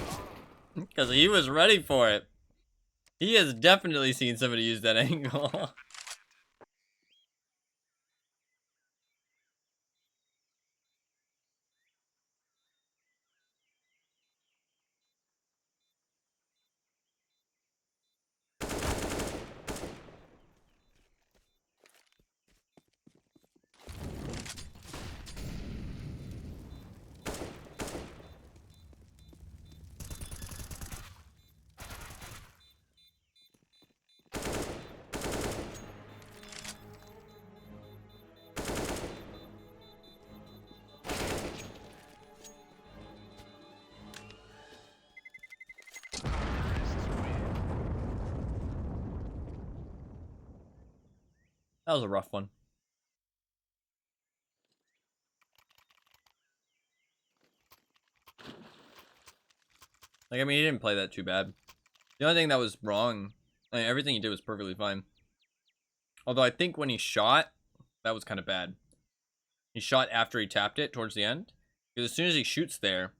Because he was ready for it. He has definitely seen somebody use that angle. That was a rough one. Like, I mean, he didn't play that too bad. The only thing that was wrong, I mean, everything he did was perfectly fine. Although I think when he shot, that was kind of bad. He shot after he tapped it towards the end. Because as soon as he shoots there,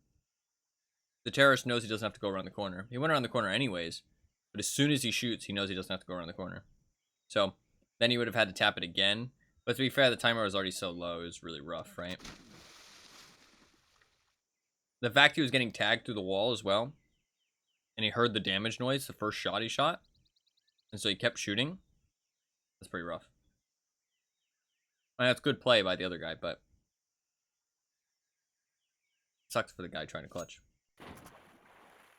the terrorist knows he doesn't have to go around the corner. He went around the corner anyways. But as soon as he shoots, he knows he doesn't have to go around the corner. So, then he would have had to tap it again. But to be fair, the timer was already so low, it was really rough, right? The fact he was getting tagged through the wall as well, and he heard the damage noise the first shot he shot, and so he kept shooting, that's pretty rough. I mean, that's good play by the other guy, but it sucks for the guy trying to clutch.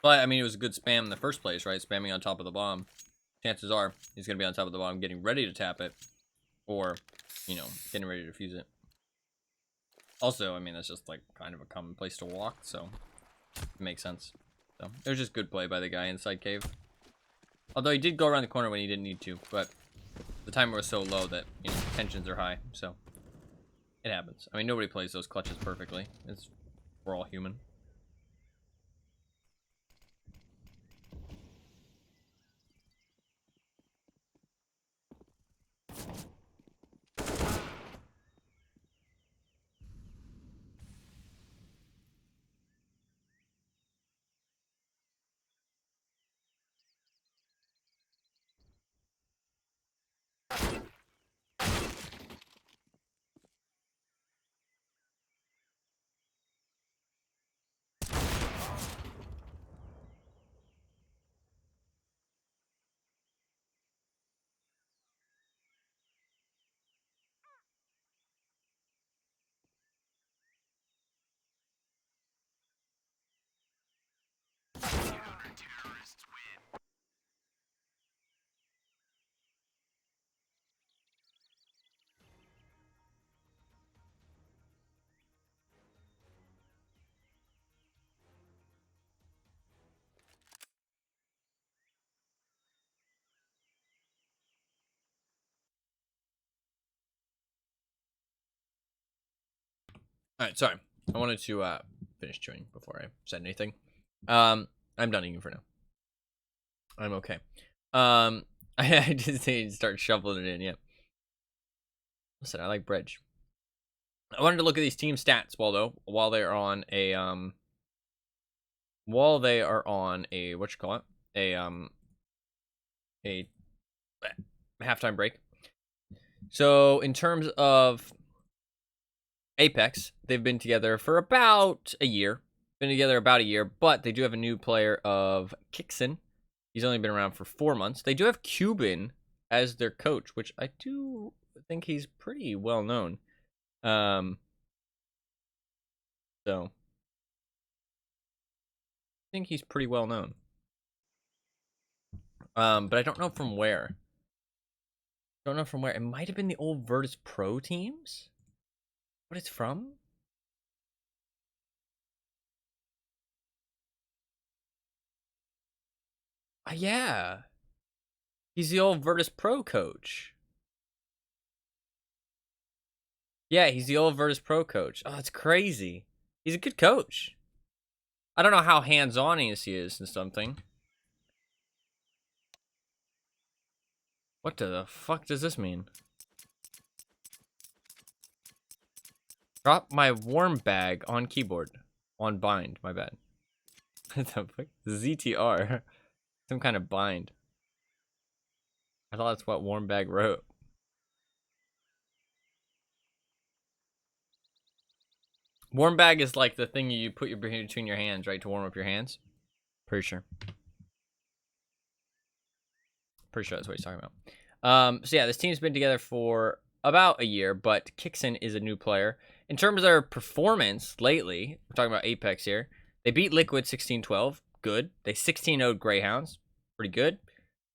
But, I mean, it was a good spam in the first place, right? Spamming on top of the bomb. Chances are he's going to be on top of the bomb getting ready to tap it, or, you know, getting ready to defuse it. Also, I mean, that's just, like, kind of a common place to walk, so it makes sense. So, it was just good play by the guy inside cave. Although he did go around the corner when he didn't need to, but the timer was so low that, you know, tensions are high, so it happens. I mean, nobody plays those clutches perfectly. We're all human. Alright, sorry. I wanted to finish chewing before I said anything. I'm done eating for now. I'm okay. I just need to start shoveling it in. Yeah. Listen, I like bread. I wanted to look at these team stats while they are on a what you call it, a halftime break. So in terms of Apex, they've been together for about a year. But they do have a new player of Kixon. He's only been around for 4 months. They do have Cuban as their coach, which I do think he's pretty well known. So I think he's pretty well known. But I don't know from where. It might have been the old Virtus Pro teams. What it's from? Yeah. He's the old Virtus Pro coach. Yeah, he's the old Virtus Pro coach. Oh, it's crazy. He's a good coach. I don't know how hands-on he is and something. What the fuck does this mean? Drop my warm bag on keyboard. On bind, my bad. What the fuck? ZTR. Some kind of bind. I thought that's what warm bag wrote. Warm bag is like the thing you put between your hands, right? To warm up your hands. Pretty sure that's what he's talking about. So yeah, this team's been together for about a year, but Kixon is a new player. In terms of their performance lately, we're talking about Apex here. They beat Liquid 16-12, good. They 16-0'd Greyhounds, pretty good.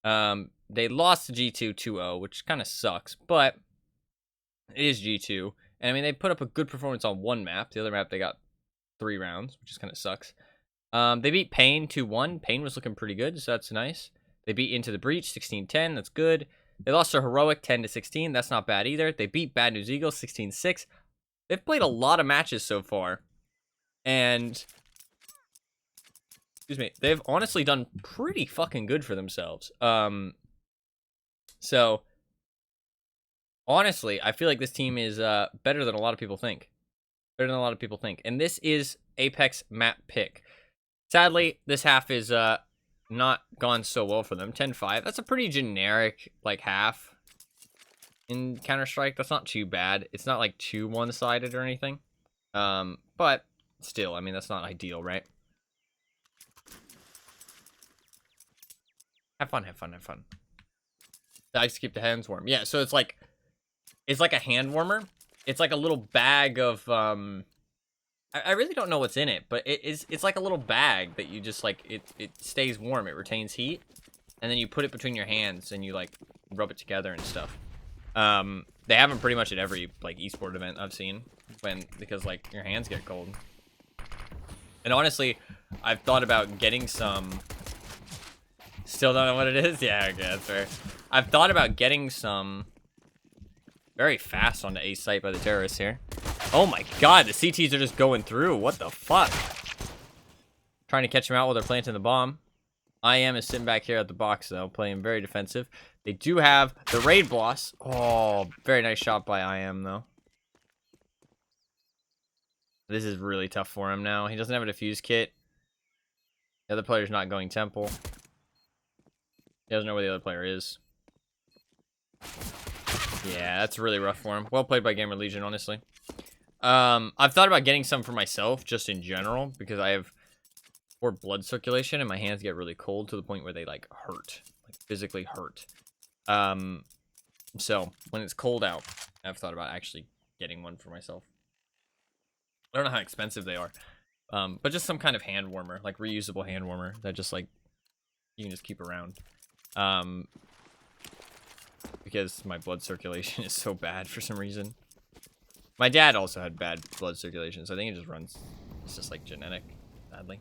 They lost to G2 2-0, which kind of sucks, but it is G2. And I mean, they put up a good performance on one map. The other map, they got 3 rounds, which just kind of sucks. They beat Pain 2-1. Pain was looking pretty good, so that's nice. They beat Into the Breach 16-10. That's good. They lost to Heroic 10-16. That's not bad either. They beat Bad News Eagles 16-6. They've played a lot of matches so far. And excuse me, they've honestly done pretty fucking good for themselves. So honestly, I feel like this team is better than a lot of people think. And this is Apex map pick. Sadly, this half is not gone so well for them. 10-5. That's a pretty generic like half in Counter-Strike. That's not too bad. It's not like too one-sided or anything. But still, I mean, that's not ideal, right? Have fun. I just keep the hands warm. Yeah, so it's like a hand warmer. It's like a little bag of I really don't know what's in it, but it's like a little bag that you just like it stays warm, it retains heat, and then you put it between your hands and you like rub it together and stuff. They have them pretty much at every like esport event I've seen because like your hands get cold. And honestly, I've thought about getting some. Still don't know what it is? Yeah, okay, that's fair. I've thought about getting some very fast on the A site by the terrorists here. Oh my god, the CTs are just going through. What the fuck? Trying to catch them out while they're planting the bomb. IM is sitting back here at the box, though, playing very defensive. They do have the raid boss. Oh, very nice shot by IM, though. This is really tough for him now. He doesn't have a defuse kit. The other player's not going temple. He doesn't know where the other player is. Yeah, that's really rough for him. Well played by Gamer Legion, honestly. I've thought about getting some for myself, just in general, because I have poor blood circulation and my hands get really cold to the point where they, like, hurt. Like, physically hurt. So, when it's cold out, I've thought about actually getting one for myself. I don't know how expensive they are. But just some kind of hand warmer, like reusable hand warmer that just, like, you can just keep around. Because my blood circulation is so bad for some reason. My dad also had bad blood circulation, so I think it just runs. It's just like genetic, sadly.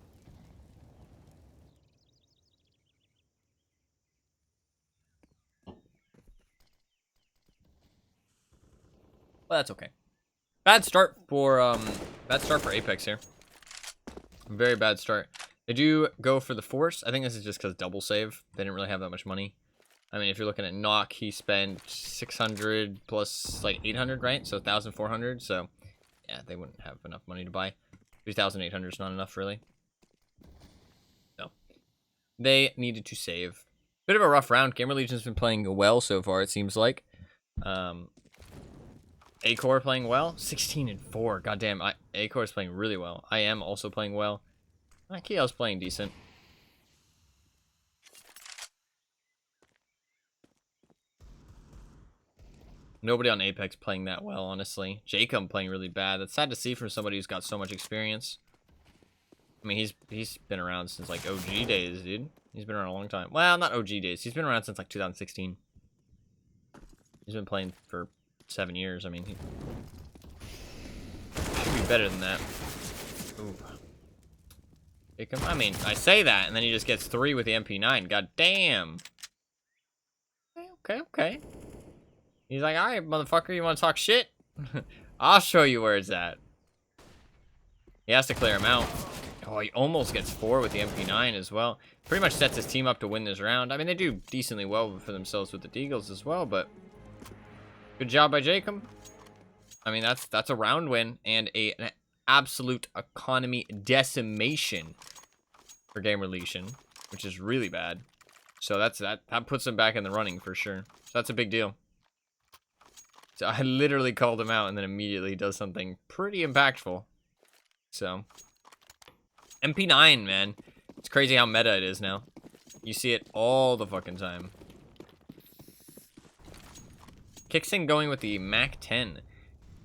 Well, that's okay. Bad start for Apex here. Very bad start. They do go for the Force. I think this is just because double save. They didn't really have that much money. I mean, if you're looking at Knock, he spent 600 plus like 800, right? So 1,400. So yeah, they wouldn't have enough money to buy. 3,800 is not enough, really. No. They needed to save. Bit of a rough round. Gamer Legion's been playing well so far, it seems like. A-Core playing well. 16-4. Goddamn, A-Core is playing really well. I am also playing well. KL's playing decent. Nobody on Apex playing that well, honestly. Jacob playing really bad. That's sad to see from somebody who's got so much experience. I mean, he's been around since like OG days, dude. He's been around a long time. Well, not OG days. He's been around since like 2016. He's been playing for 7 years. I mean, he should be better than that. Ooh. Jacob, I mean, I say that, and then he just gets 3 with the MP9. God damn. Okay. He's like, alright, motherfucker, you want to talk shit? I'll show you where it's at. He has to clear him out. Oh, he almost gets 4 with the MP9 as well. Pretty much sets his team up to win this round. I mean, they do decently well for themselves with the Deagles as well, but good job by Jacob. I mean, that's a round win and an absolute economy decimation for Gamer Legion, which is really bad. So that puts him back in the running for sure. So that's a big deal. So I literally called him out and then immediately does something pretty impactful. So MP9, man. It's crazy how meta it is now. You see it all the fucking time. Kickson going with the Mac 10.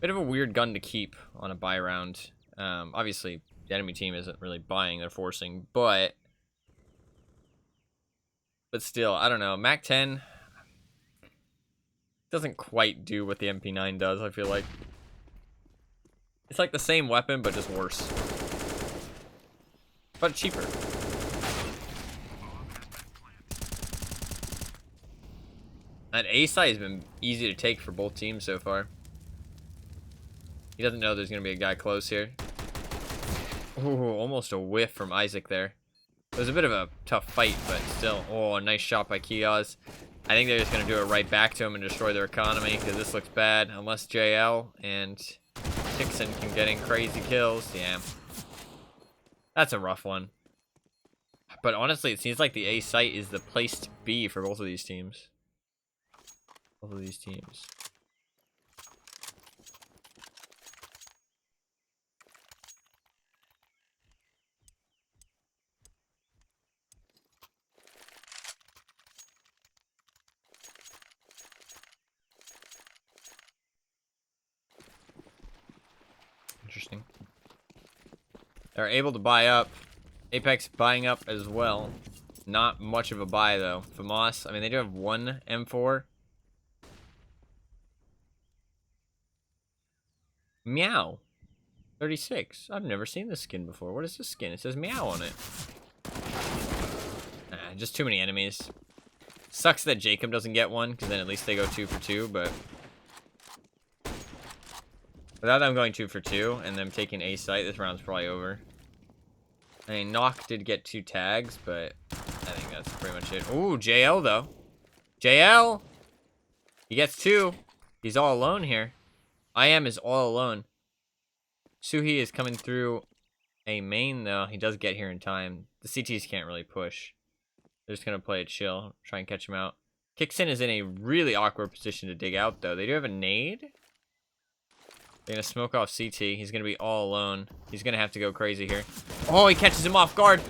Bit of a weird gun to keep on a buy round. Obviously, the enemy team isn't really buying, they're forcing, but still, I don't know. Mac 10 doesn't quite do what the MP9 does, I feel like. It's like the same weapon, but just worse. But cheaper. That A site has been easy to take for both teams so far. He doesn't know there's going to be a guy close here. Ooh, almost a whiff from Isaac there. It was a bit of a tough fight, but still. Oh, a nice shot by Kiaz. I think they're just going to do it right back to him and destroy their economy, because this looks bad. Unless JL and Dixon can get in crazy kills. Yeah. That's a rough one. But honestly, it seems like the A site is the place to be for both of these teams. Both of these teams. Interesting. They're able to buy up. Apex buying up as well. Not much of a buy though. FAMAS, I mean, they do have one M4. Meow. 36. I've never seen this skin before. What is this skin? It says meow on it. Nah, just too many enemies. Sucks that Jacob doesn't get one, because then at least they go 2 for 2, but without them going 2 for 2 and them taking A site, this round's probably over. I mean, Knock did get 2 tags, but I think that's pretty much it. Ooh, JL though. JL! He gets 2. He's all alone here. IM is all alone. Suhi is coming through a main though. He does get here in time. The CTs can't really push. They're just going to play it chill. Try and catch him out. Kickson is in a really awkward position to dig out though. They do have a nade. They're going to smoke off CT. He's going to be all alone. He's going to have to go crazy here. Oh, he catches him off guard.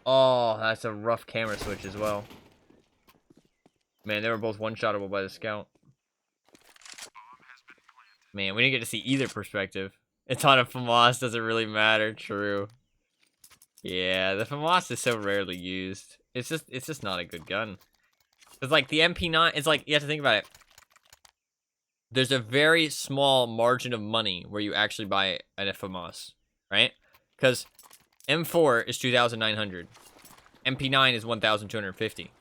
Oh, that's a rough camera switch as well. Man, they were both one-shottable by the scout. Man, we didn't get to see either perspective. It's on a FAMAS, doesn't really matter. True. Yeah, the FAMAS is so rarely used. It's just not a good gun. It's like the MP9, it's like, you have to think about it. There's a very small margin of money where you actually buy an FAMAS, right? Because M4 is 2,900. MP9 is 1,250.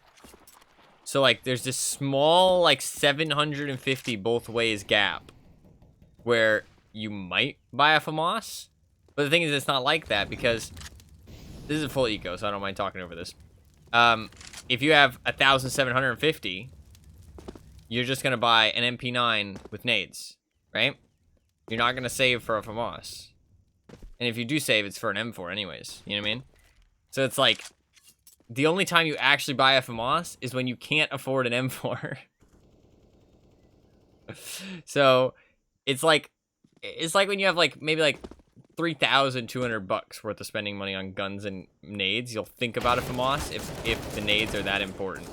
So, like, there's this small, like, 750 both ways gap where you might buy a FAMAS. But the thing is, it's not like that because this is a full eco, so I don't mind talking over this. if you have 1,750, you're just gonna buy an MP9 with nades, right? You're not gonna save for a FAMAS. And if you do save, it's for an M4 anyways. You know what I mean? So it's like, the only time you actually buy a FAMAS is when you can't afford an M4. So it's like when you have like maybe like $3,200 worth of spending money on guns and nades, you'll think about a FAMAS if the nades are that important.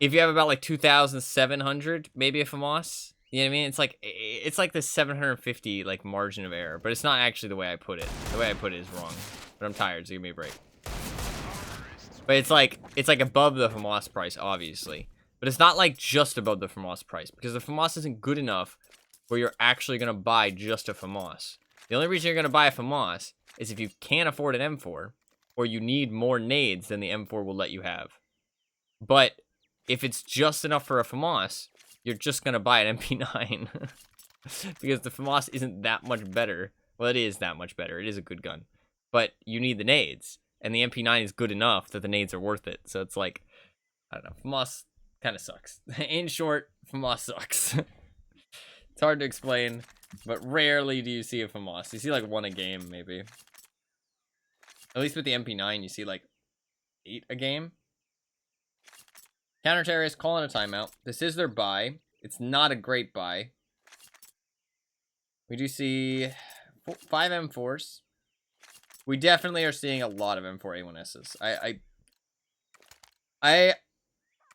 If you have about like 2,700, maybe a FAMAS. You know what I mean? It's like the 750 like margin of error, but it's not actually the way I put it. The way I put it is wrong. But I'm tired, so give me a break. But it's like above the FAMAS price, obviously. But it's not like just above the FAMAS price, because the FAMAS isn't good enough where you're actually gonna buy just a FAMAS. The only reason you're gonna buy a FAMAS is if you can't afford an M4, or you need more nades than the M4 will let you have. But if it's just enough for a FAMAS, you're just gonna buy an MP9. Because the FAMAS isn't that much better. Well, it is that much better. It is a good gun. But you need the nades. And the MP9 is good enough that the nades are worth it. So it's like, I don't know. FAMAS kind of sucks. In short, FAMAS sucks. It's hard to explain, but rarely do you see a FAMAS. You see like one a game, maybe. At least with the MP9, you see like 8 a game. Counter terrorists calling a timeout. This is their buy. It's not a great buy. We do see 5 M4s. We definitely are seeing a lot of M4A1Ss. I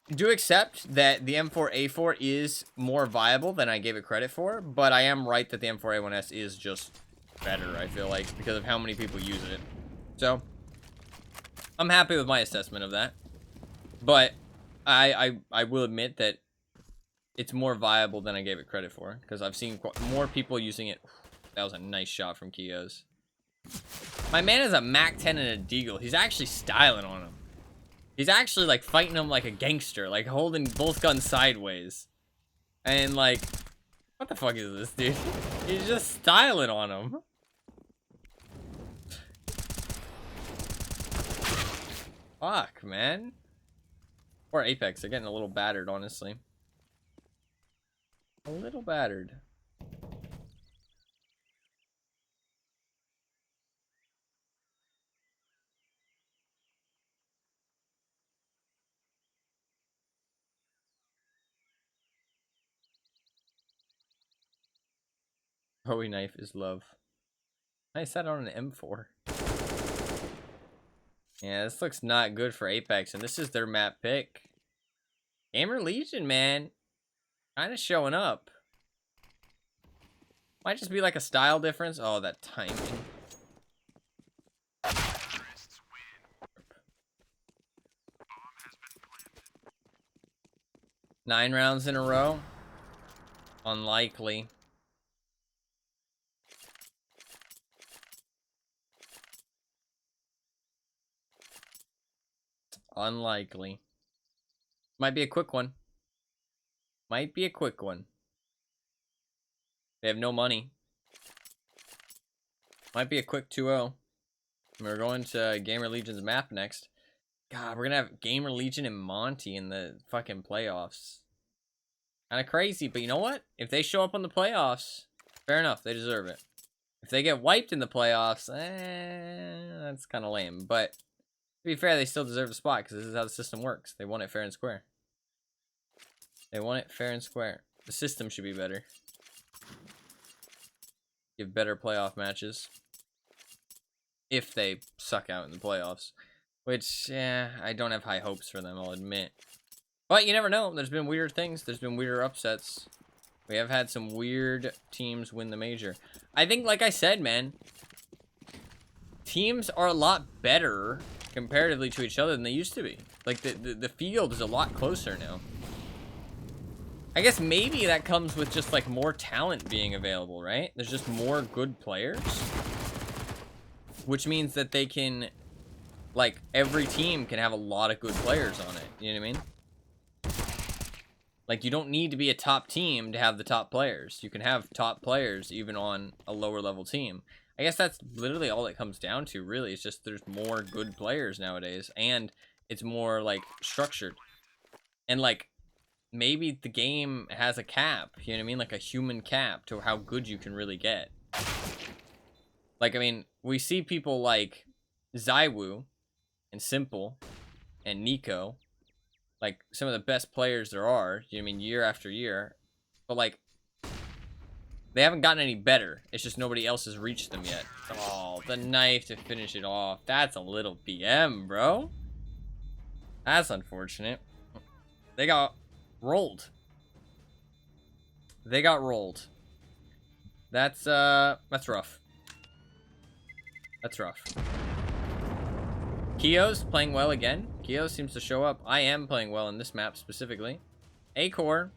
do accept that the M4A4 is more viable than I gave it credit for, but I am right that the M4A1S is just better, I feel like, because of how many people use it. So, I'm happy with my assessment of that. But I will admit that it's more viable than I gave it credit for, because I've seen more people using it. That was a nice shot from Kios. My man is a MAC-10 and a Deagle. He's actually styling on him. He's actually, like, fighting him like a gangster. Like, holding both guns sideways. And, like, what the fuck is this, dude? He's just styling on him. Fuck, man. Or Apex. They're getting a little battered, honestly. A little battered. Bowie knife is love. I set on an M4. Yeah, this looks not good for Apex, and this is their map pick. Gamer Legion, man. Kind of showing up. Might just be like a style difference. Oh, that timing. 9 rounds in a row? Unlikely. Unlikely. Might be a quick one. Might be a quick one. They have no money. Might be a quick 2-0. We're going to Gamer Legion's map next. God, we're gonna have Gamer Legion and Monty in the fucking playoffs. Kinda crazy, but you know what? If they show up on the playoffs, fair enough, they deserve it. If they get wiped in the playoffs, that's kinda lame. But to be fair, they still deserve a spot, because this is how the system works. They won it fair and square. They won it fair and square. The system should be better. Give better playoff matches. If they suck out in the playoffs. Which, yeah, I don't have high hopes for them, I'll admit. But you never know. There's been weird things. There's been weirder upsets. We have had some weird teams win the major. I think, like I said, man, teams are a lot better comparatively to each other than they used to be. Like, the field is a lot closer now. I guess maybe that comes with just, like, more talent being available, right? There's just more good players. Which means that they can, like, every team can have a lot of good players on it. You know what I mean? Like, you don't need to be a top team to have the top players. You can have top players even on a lower level team. I guess that's literally all it comes down to, really. It's just there's more good players nowadays. And it's more like structured. And like maybe the game has a cap, you know what I mean? Like a human cap to how good you can really get. Like, I mean, we see people like Zywoo and Simple and Nico, like some of the best players there are, you know what I mean, year after year. But like, they haven't gotten any better. It's just nobody else has reached them yet. Oh, the knife to finish it off. That's a little BM, bro. That's unfortunate. They got rolled. They got rolled. That's rough. That's rough. Kio's playing well again. Kio seems to show up. I am playing well in this map specifically. A-Core.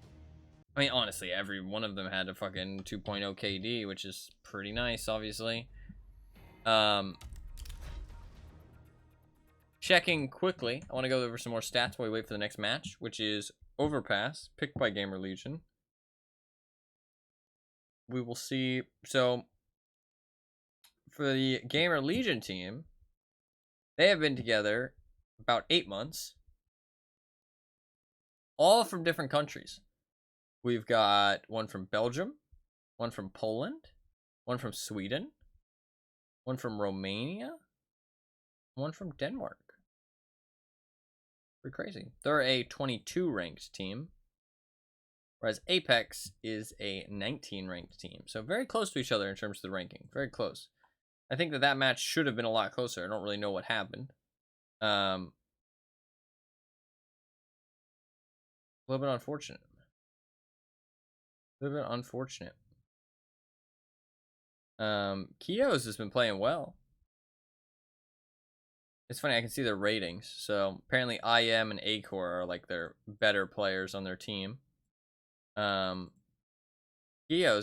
I mean, honestly, every one of them had a fucking 2.0 KD, which is pretty nice, obviously. Checking quickly. I want to go over some more stats while we wait for the next match, which is Overpass, picked by Gamer Legion. We will see. So, for the Gamer Legion team, they have been together about 8 months. All from different countries. We've got one from Belgium, one from Poland, one from Sweden, one from Romania, one from Denmark. Pretty crazy. They're a 22 ranked team, whereas Apex is a 19 ranked team. So very close to each other in terms of the ranking. Very close. I think that match should have been a lot closer. I don't really know what happened. A little bit unfortunate. A little bit unfortunate. Kio's has been playing well. It's funny, I can see their ratings. So apparently IM and A-Core are like their better players on their team. Kio's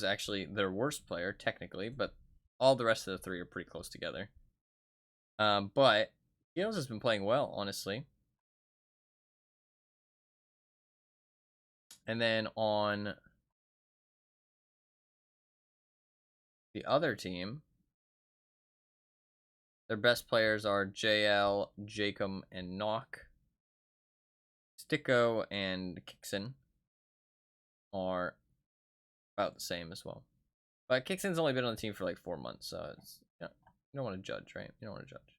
actually their worst player, technically, but all the rest of the three are pretty close together. But Kio's has been playing well, honestly. And then on the other team, their best players are JL, Jacob, and Nock. Sticko and Kixon are about the same as well. But Kixon's only been on the team for like 4 months, so it's, you don't want to judge, right? You don't want to judge.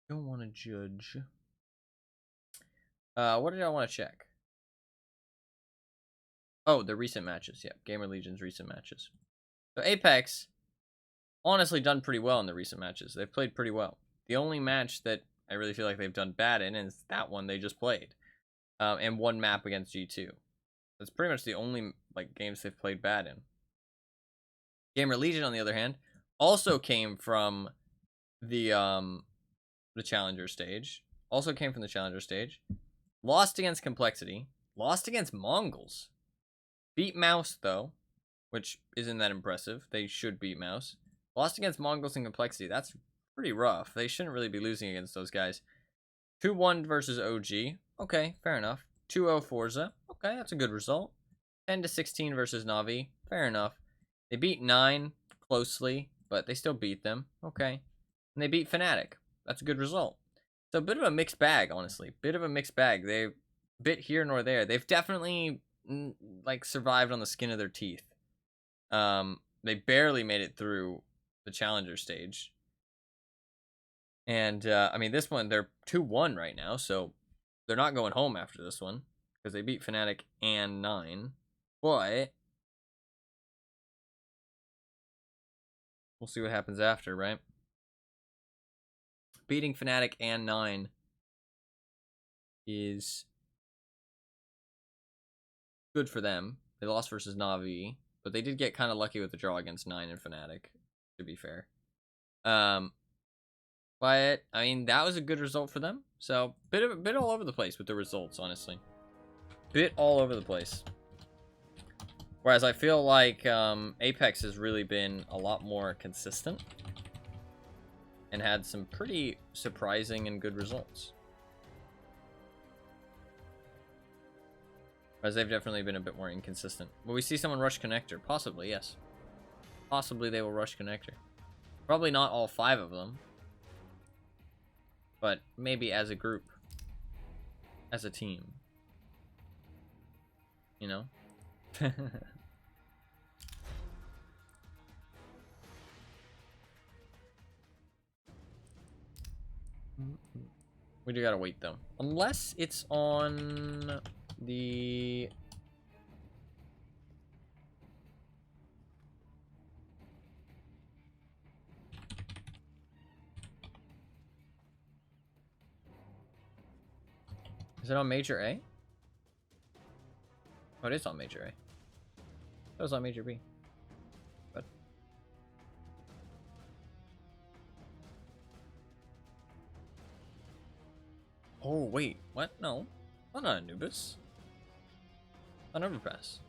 Don't want to judge. What did I want to check? Oh, the recent matches. Yeah, Gamer Legion's recent matches. So Apex, honestly, done pretty well in the recent matches. They've played pretty well. The only match that I really feel like they've done bad in is that one they just played, and one map against G2. That's pretty much the only like games they've played bad in. Gamer Legion, on the other hand, also came from the challenger stage. Also came from the challenger stage. Lost against Complexity. Lost against Mongols. Beat Mouse, though, which isn't that impressive. They should beat Mouse. Lost against Mongols and Complexity. That's pretty rough. They shouldn't really be losing against those guys. 2-1 versus OG. Okay, fair enough. 2-0 Forza. Okay, that's a good result. 10-16 versus Navi. Fair enough. They beat 9 closely, but they still beat them. Okay. And they beat Fnatic. That's a good result. So a bit of a mixed bag, honestly. Bit of a mixed bag. They bit here nor there. They've definitely like survived on the skin of their teeth. They barely made it through the challenger stage. And I mean, this one they're 2-1 right now, so they're not going home after this one because they beat Fnatic and 9. But we'll see what happens after, right? Beating Fnatic and 9 is good for them. They lost versus Navi, but they did get kind of lucky with the draw against 9 and Fnatic, to be fair. But I mean, that was a good result for them. So bit all over the place with the results, honestly. Bit all over the place. Whereas I feel like Apex has really been a lot more consistent and had some pretty surprising and good results. Whereas they've definitely been a bit more inconsistent. Will we see someone rush connector? Possibly, yes. Possibly they will rush connector. Probably not all 5 of them. But maybe as a group. As a team. You know? We do gotta wait though. Unless it's on the... Is it on Major A? Oh, it is on Major A. That was on Major B. But... Oh, wait. What? No. I'm not Anubis. On Overpass.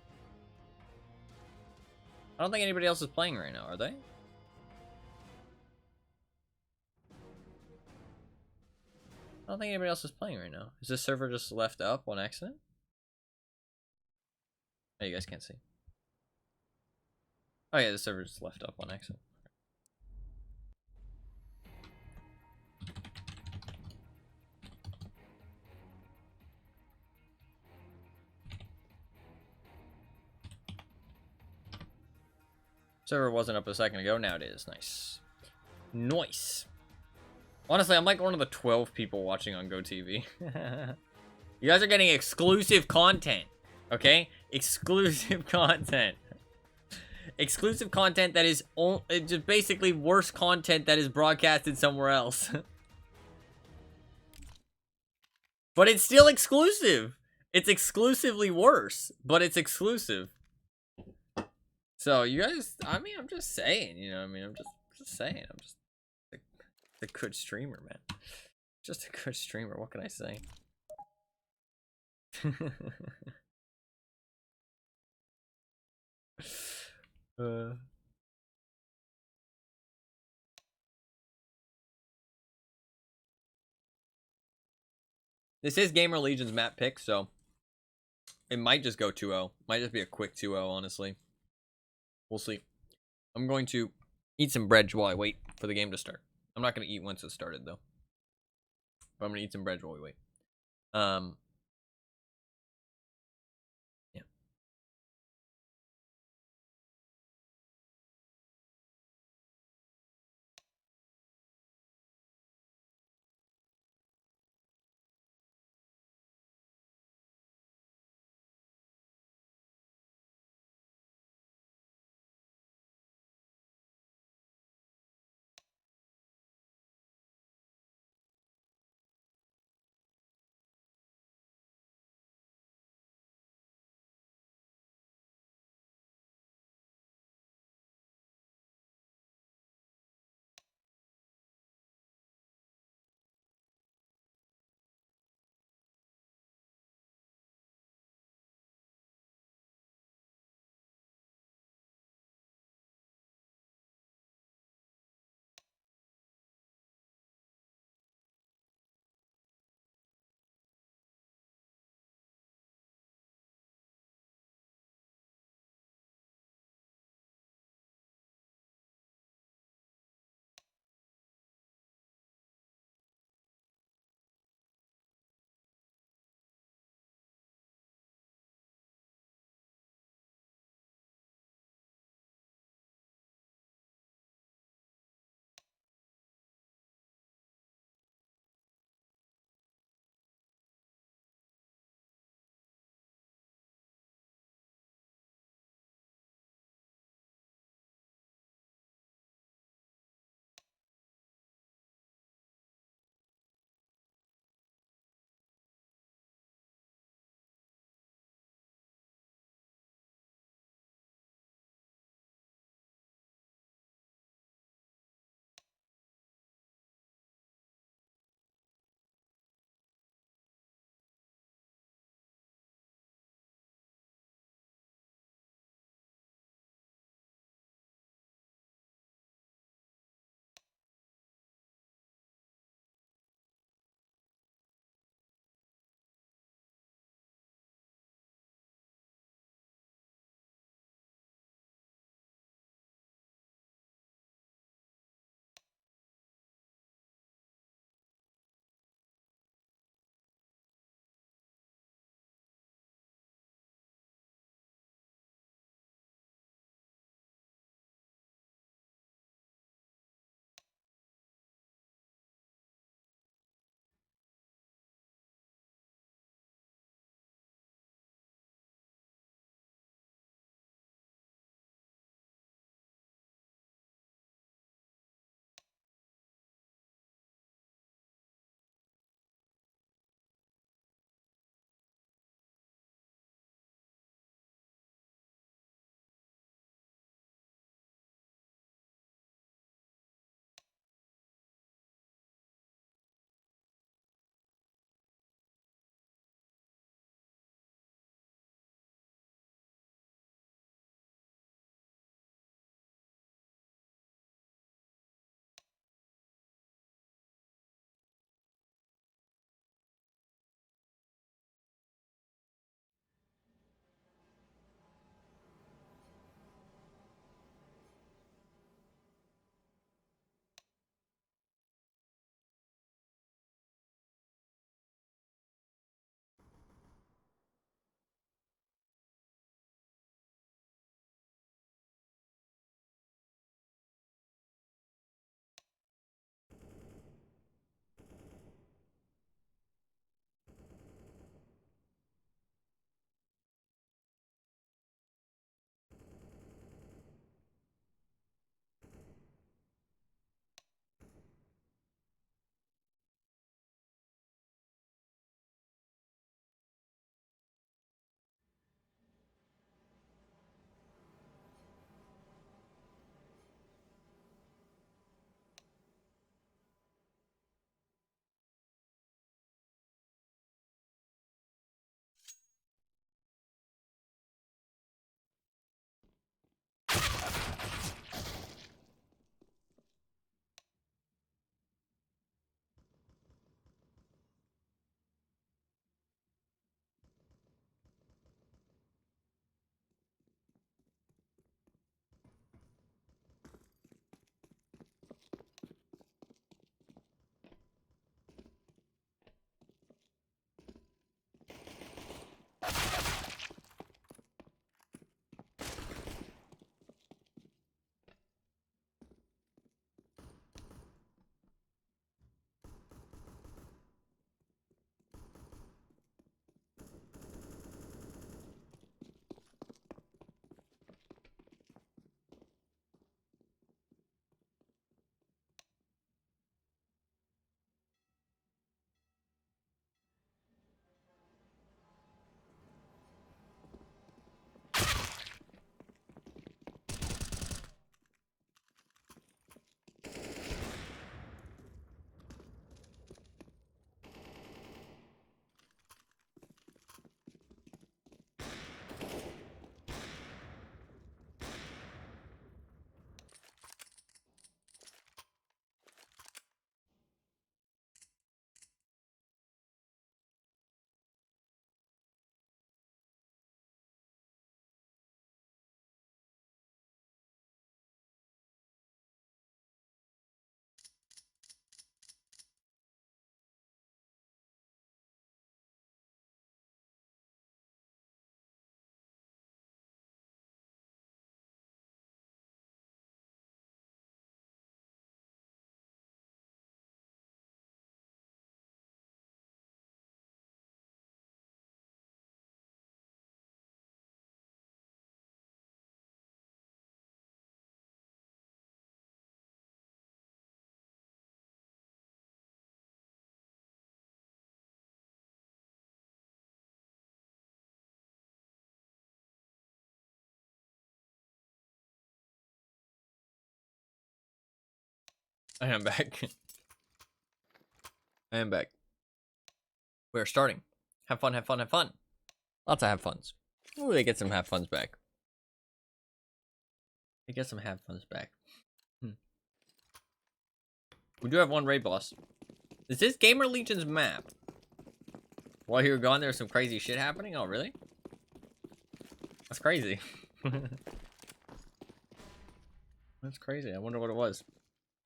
I don't think anybody else is playing right now, are they? I don't think anybody else is playing right now. Is this server just left up on accident? Oh, you guys can't see. Oh yeah, the server just left up on accident. Server wasn't up a second ago, now it is. Nice. Nice. Honestly, I'm like one of the 12 people watching on GoTV. You guys are getting exclusive content. Okay? Exclusive content. Exclusive content that is just basically worse content that is broadcasted somewhere else. But it's still exclusive. It's exclusively worse, but it's exclusive. So you guys, I mean, I'm just saying, you know, I mean, I'm just saying, I'm just a good streamer, man. Just a good streamer. What can I say? This is Gamer Legion's map pick, so it might just go 2-0. Might just be a quick 2-0, honestly. We'll see. I'm going to eat some bread while I wait for the game to start. I'm not going to eat once it started, though. But I'm going to eat some bread while we wait. Yeah. I am back. I am back. We're starting. Have fun, have fun, have fun. Lots of have funs. Ooh, they get some have funs back. They get some have funs back. We do have one raid boss. Is this Gamer Legion's map? While you were gone, there was some crazy shit happening? Oh, really? That's crazy. That's crazy. I wonder what it was.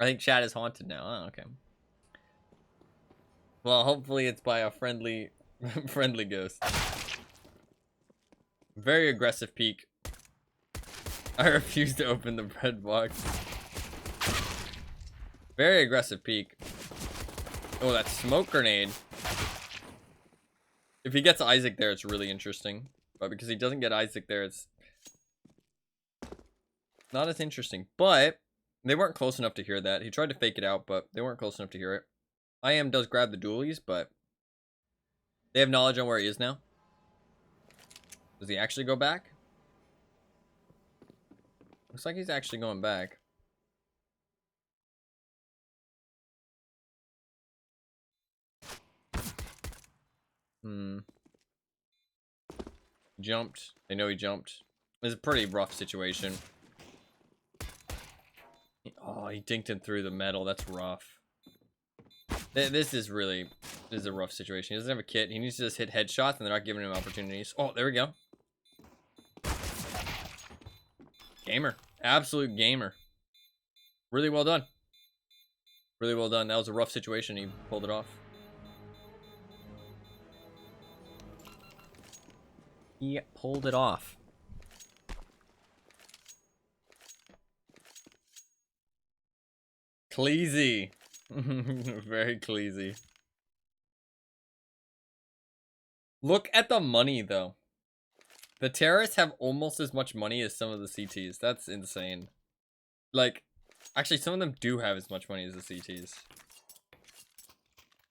I think chat is haunted now. Oh, okay. Well, hopefully it's by a friendly friendly ghost. Very aggressive peek. I refuse to open the bread box. Very aggressive peek. Oh, that smoke grenade. If he gets Isaac there, it's really interesting. But because he doesn't get Isaac there, it's not as interesting. But they weren't close enough to hear that. He tried to fake it out, but they weren't close enough to hear it. IM does grab the dualies, but they have knowledge on where he is now. Does he actually go back? Looks like he's actually going back. Jumped. They know he jumped. It's a pretty rough situation. Oh, he dinked him through the metal. That's rough. This is a rough situation. He doesn't have a kit. He needs to just hit headshots, and they're not giving him opportunities. Oh, there we go. Gamer. Absolute gamer. Really well done. Really well done. That was a rough situation. He pulled it off. He pulled it off. Cleasy. Very cleasy. Look at the money, though. The terrorists have almost as much money as some of the CTs. That's insane. Like, actually, some of them do have as much money as the CTs.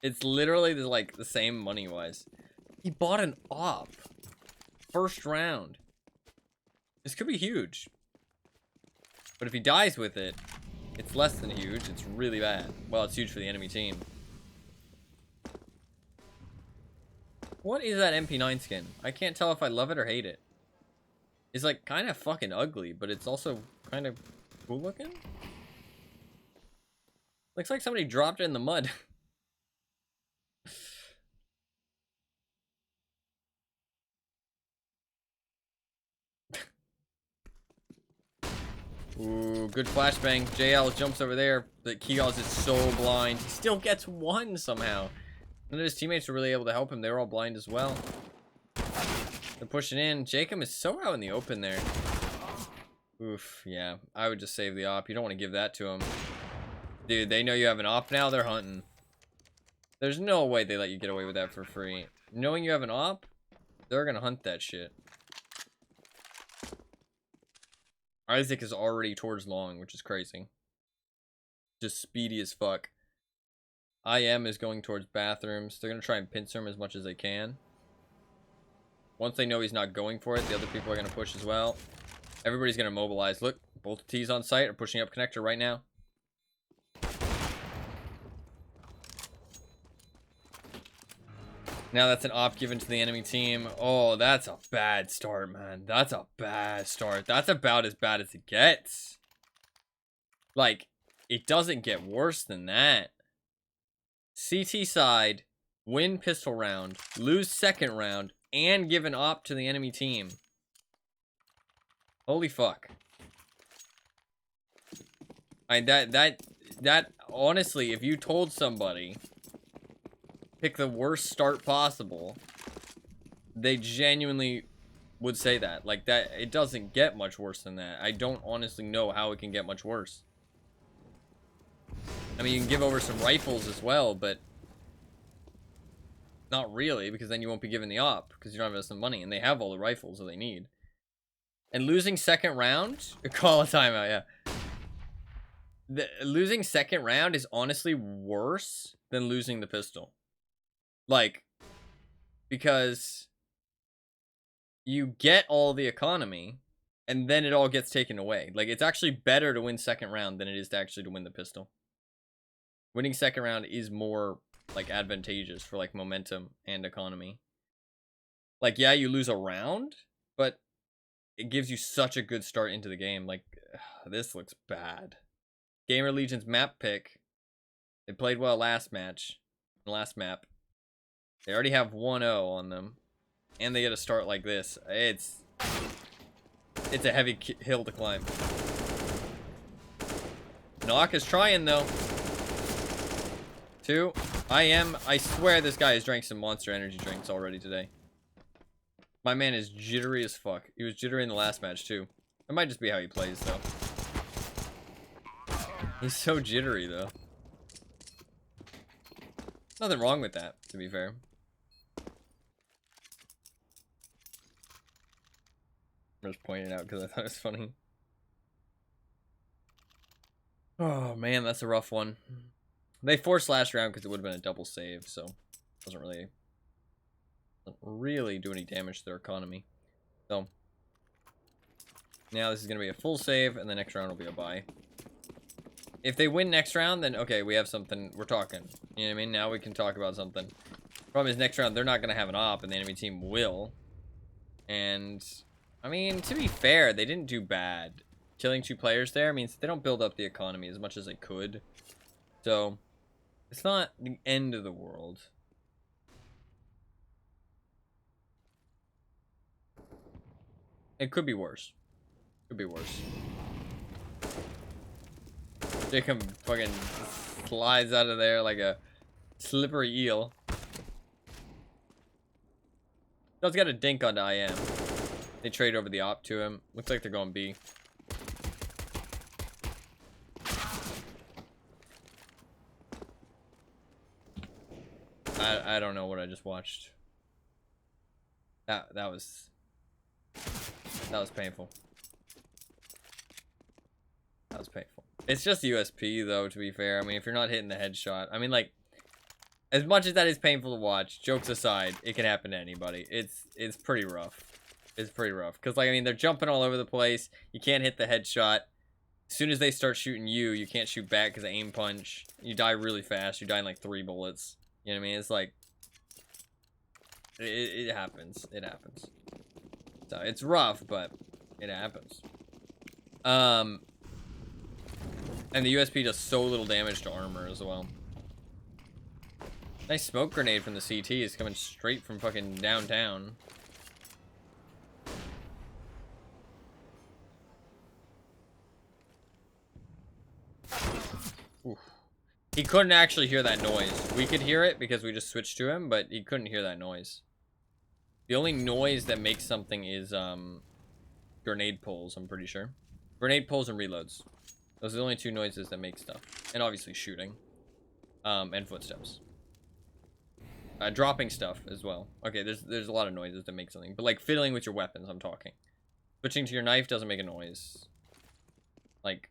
It's literally like the same money-wise. He bought an op. First round. This could be huge. But if he dies with it, it's less than huge. It's really bad. Well, it's huge for the enemy team. What is that MP9 skin? I can't tell if I love it or hate it. It's like kind of fucking ugly, but it's also kind of cool looking. Looks like somebody dropped it in the mud. Ooh, good flashbang. JL jumps over there. The Kiosk is so blind. He still gets one somehow. None of his teammates were really able to help him. They were all blind as well. They're pushing in. Jacob is so out in the open there. Oof, yeah. I would just save the op. You don't want to give that to him. Dude, they know you have an op now. They're hunting. There's no way they let you get away with that for free. Knowing you have an op, they're going to hunt that shit. Isaac is already towards long, which is crazy. Just speedy as fuck. IM is going towards bathrooms. They're going to try and pincer him as much as they can. Once they know he's not going for it, the other people are going to push as well. Everybody's going to mobilize. Look, both T's on site are pushing up connector right now. Now that's an op given to the enemy team. Oh, that's a bad start, man. That's a bad start. That's about as bad as it gets. Like, it doesn't get worse than that. CT side, win pistol round, lose second round, and give an op to the enemy team. Holy fuck. That honestly, if you told somebody pick the worst start possible, they genuinely would say that. Like, that, it doesn't get much worse than that. I don't honestly know how it can get much worse. I mean, you can give over some rifles as well, but not really, because then you won't be given the op, because you don't have some money, and they have all the rifles that they need. And losing second round? Call a timeout, yeah. Losing second round is honestly worse than losing the pistol. Like, because you get all the economy, and then it all gets taken away. Like, it's actually better to win second round than it is to actually to win the pistol. Winning second round is more like advantageous for like momentum and economy. Like, yeah, you lose a round, but it gives you such a good start into the game. Like, this looks bad. Gamer Legion's map pick. They played well last match. Last map. They already have 1-0 on them. And they get a start like this. It's a heavy hill to climb. Knock is trying, though. 2. I swear this guy has drank some Monster Energy drinks already today. My man is jittery as fuck. He was jittery in the last match, too. It might just be how he plays, though. He's so jittery, though. Nothing wrong with that, to be fair. I'm just pointing it out because I thought it was funny. Oh, man, that's a rough one. They forced last round because it would have been a double save, so it doesn't really do any damage to their economy. So now this is going to be a full save, and the next round will be a bye. If they win next round, then okay, we have something. We're talking. You know what I mean? Now we can talk about something. Problem is, next round, they're not going to have an op, and the enemy team will. And, I mean, to be fair, they didn't do bad. Killing 2 players there means they don't build up the economy as much as they could. So, it's not the end of the world. It could be worse. Could be worse. Jacob fucking slides out of there like a slippery eel. Does got a dink onto IM. They trade over the op to him. Looks like they're going B. I don't know what I just watched. That was painful. That was painful. It's just USP though, to be fair. I mean, if you're not hitting the headshot, I mean, like, as much as that is painful to watch, jokes aside, it can happen to anybody. It's pretty rough. It's pretty rough because, like, I mean, they're jumping all over the place. You can't hit the headshot. As soon as they start shooting you, you can't shoot back because of aim punch. You die really fast. You die in like 3 bullets. You know what I mean? It's like, it happens. It happens. So it's rough, but it happens. And the USP does so little damage to armor as well. Nice smoke grenade from the CT is coming straight from fucking downtown. Oof. He couldn't actually hear that noise. We could hear it because we just switched to him, but he couldn't hear that noise. The only noise that makes something is grenade pulls, I'm pretty sure. Grenade pulls and reloads. Those are the only 2 noises that make stuff. And obviously shooting. And footsteps. Dropping stuff as well. Okay, there's a lot of noises that make something. But like fiddling with your weapons, I'm talking. Switching to your knife doesn't make a noise. Like,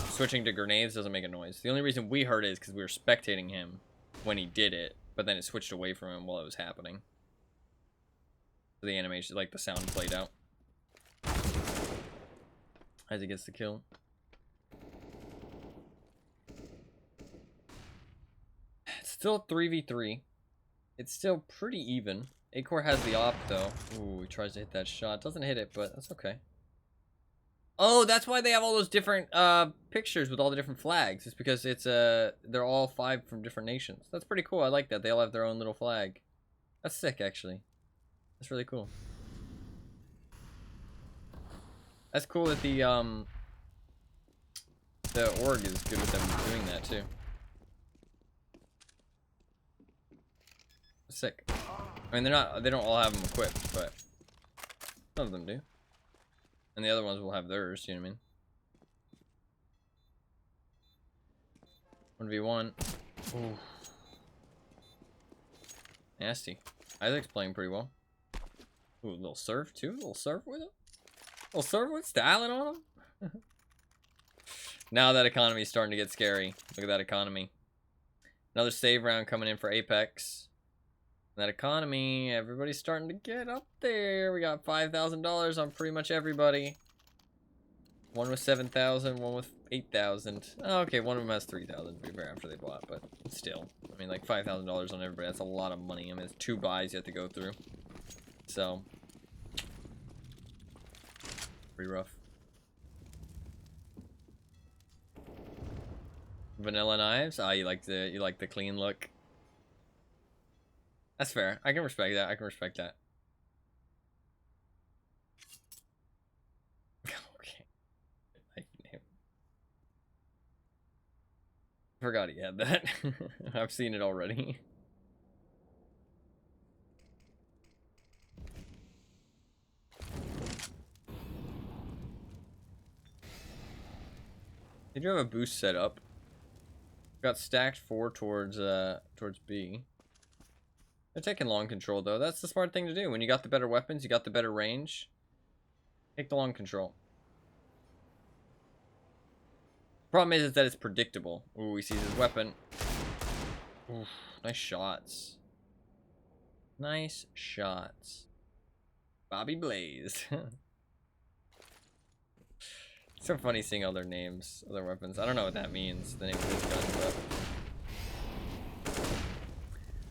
switching to grenades doesn't make a noise. The only reason we heard it is because we were spectating him when he did it. But then it switched away from him while it was happening. So the animation, like the sound played out. As he gets the kill. It's still 3v3. It's still pretty even. Acor has the op though. Ooh, he tries to hit that shot. Doesn't hit it, but that's okay. Oh, that's why they have all those different pictures with all the different flags. It's because it's they're all 5 from different nations. That's pretty cool. I like that. They all have their own little flag. That's sick, actually. That's really cool. That's cool that the org is good with them doing that too. Sick. I mean, they don't all have them equipped, but some of them do. And the other ones will have theirs, you know what I mean? 1v1. Ooh. Nasty. Isaac's playing pretty well. Ooh, a little surf too? A little surf with him? A little surf with styling on him? Now that economy is starting to get scary. Look at that economy. Another save round coming in for Apex. That economy, everybody's starting to get up there. We got $5,000 on pretty much everybody. One with 7,000, one with 8,000. Oh, okay, one of them has 3,000 to be fair after they bought, but still. I mean, like $5,000 on everybody, that's a lot of money. I mean, it's 2 buys you have to go through. So, pretty rough. Vanilla knives? Ah, you like the clean look. That's fair. I can respect that. I can respect that. Okay. Forgot he had that. I've seen it already. Did you have a boost set up? Got stacked 4 towards B. They're taking long control though. That's the smart thing to do. When you got the better weapons, you got the better range. Take the long control. Problem is that it's predictable. Ooh, he sees his weapon. Oof, nice shots. Nice shots. Bobby Blaze. It's so funny seeing all their names, other weapons. I don't know what that means, the name of his gun, but...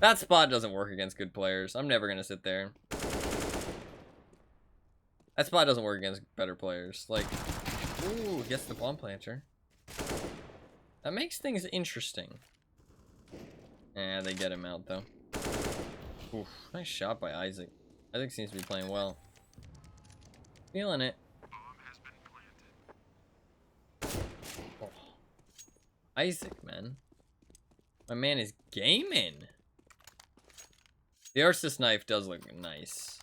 That spot doesn't work against good players. I'm never gonna sit there. That spot doesn't work against better players. Like, ooh, gets the bomb planter. That makes things interesting. Yeah, they get him out though. Oof, nice shot by Isaac. Isaac seems to be playing well. Feeling it. Oh. Isaac, man. My man is gaming. The Arsis knife does look nice.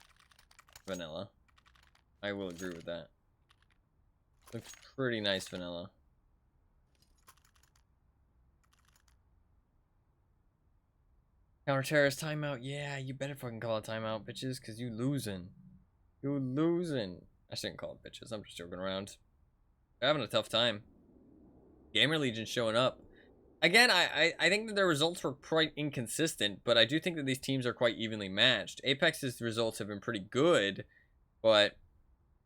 Vanilla. I will agree with that. Looks pretty nice, vanilla. Counter-terrorist timeout. Yeah, you better fucking call a timeout, bitches, because you losing. You losing. I shouldn't call it bitches. I'm just joking around. They're having a tough time. Gamer Legion showing up. Again, I think that their results were quite inconsistent, but I do think that these teams are quite evenly matched. Apex's results have been pretty good, but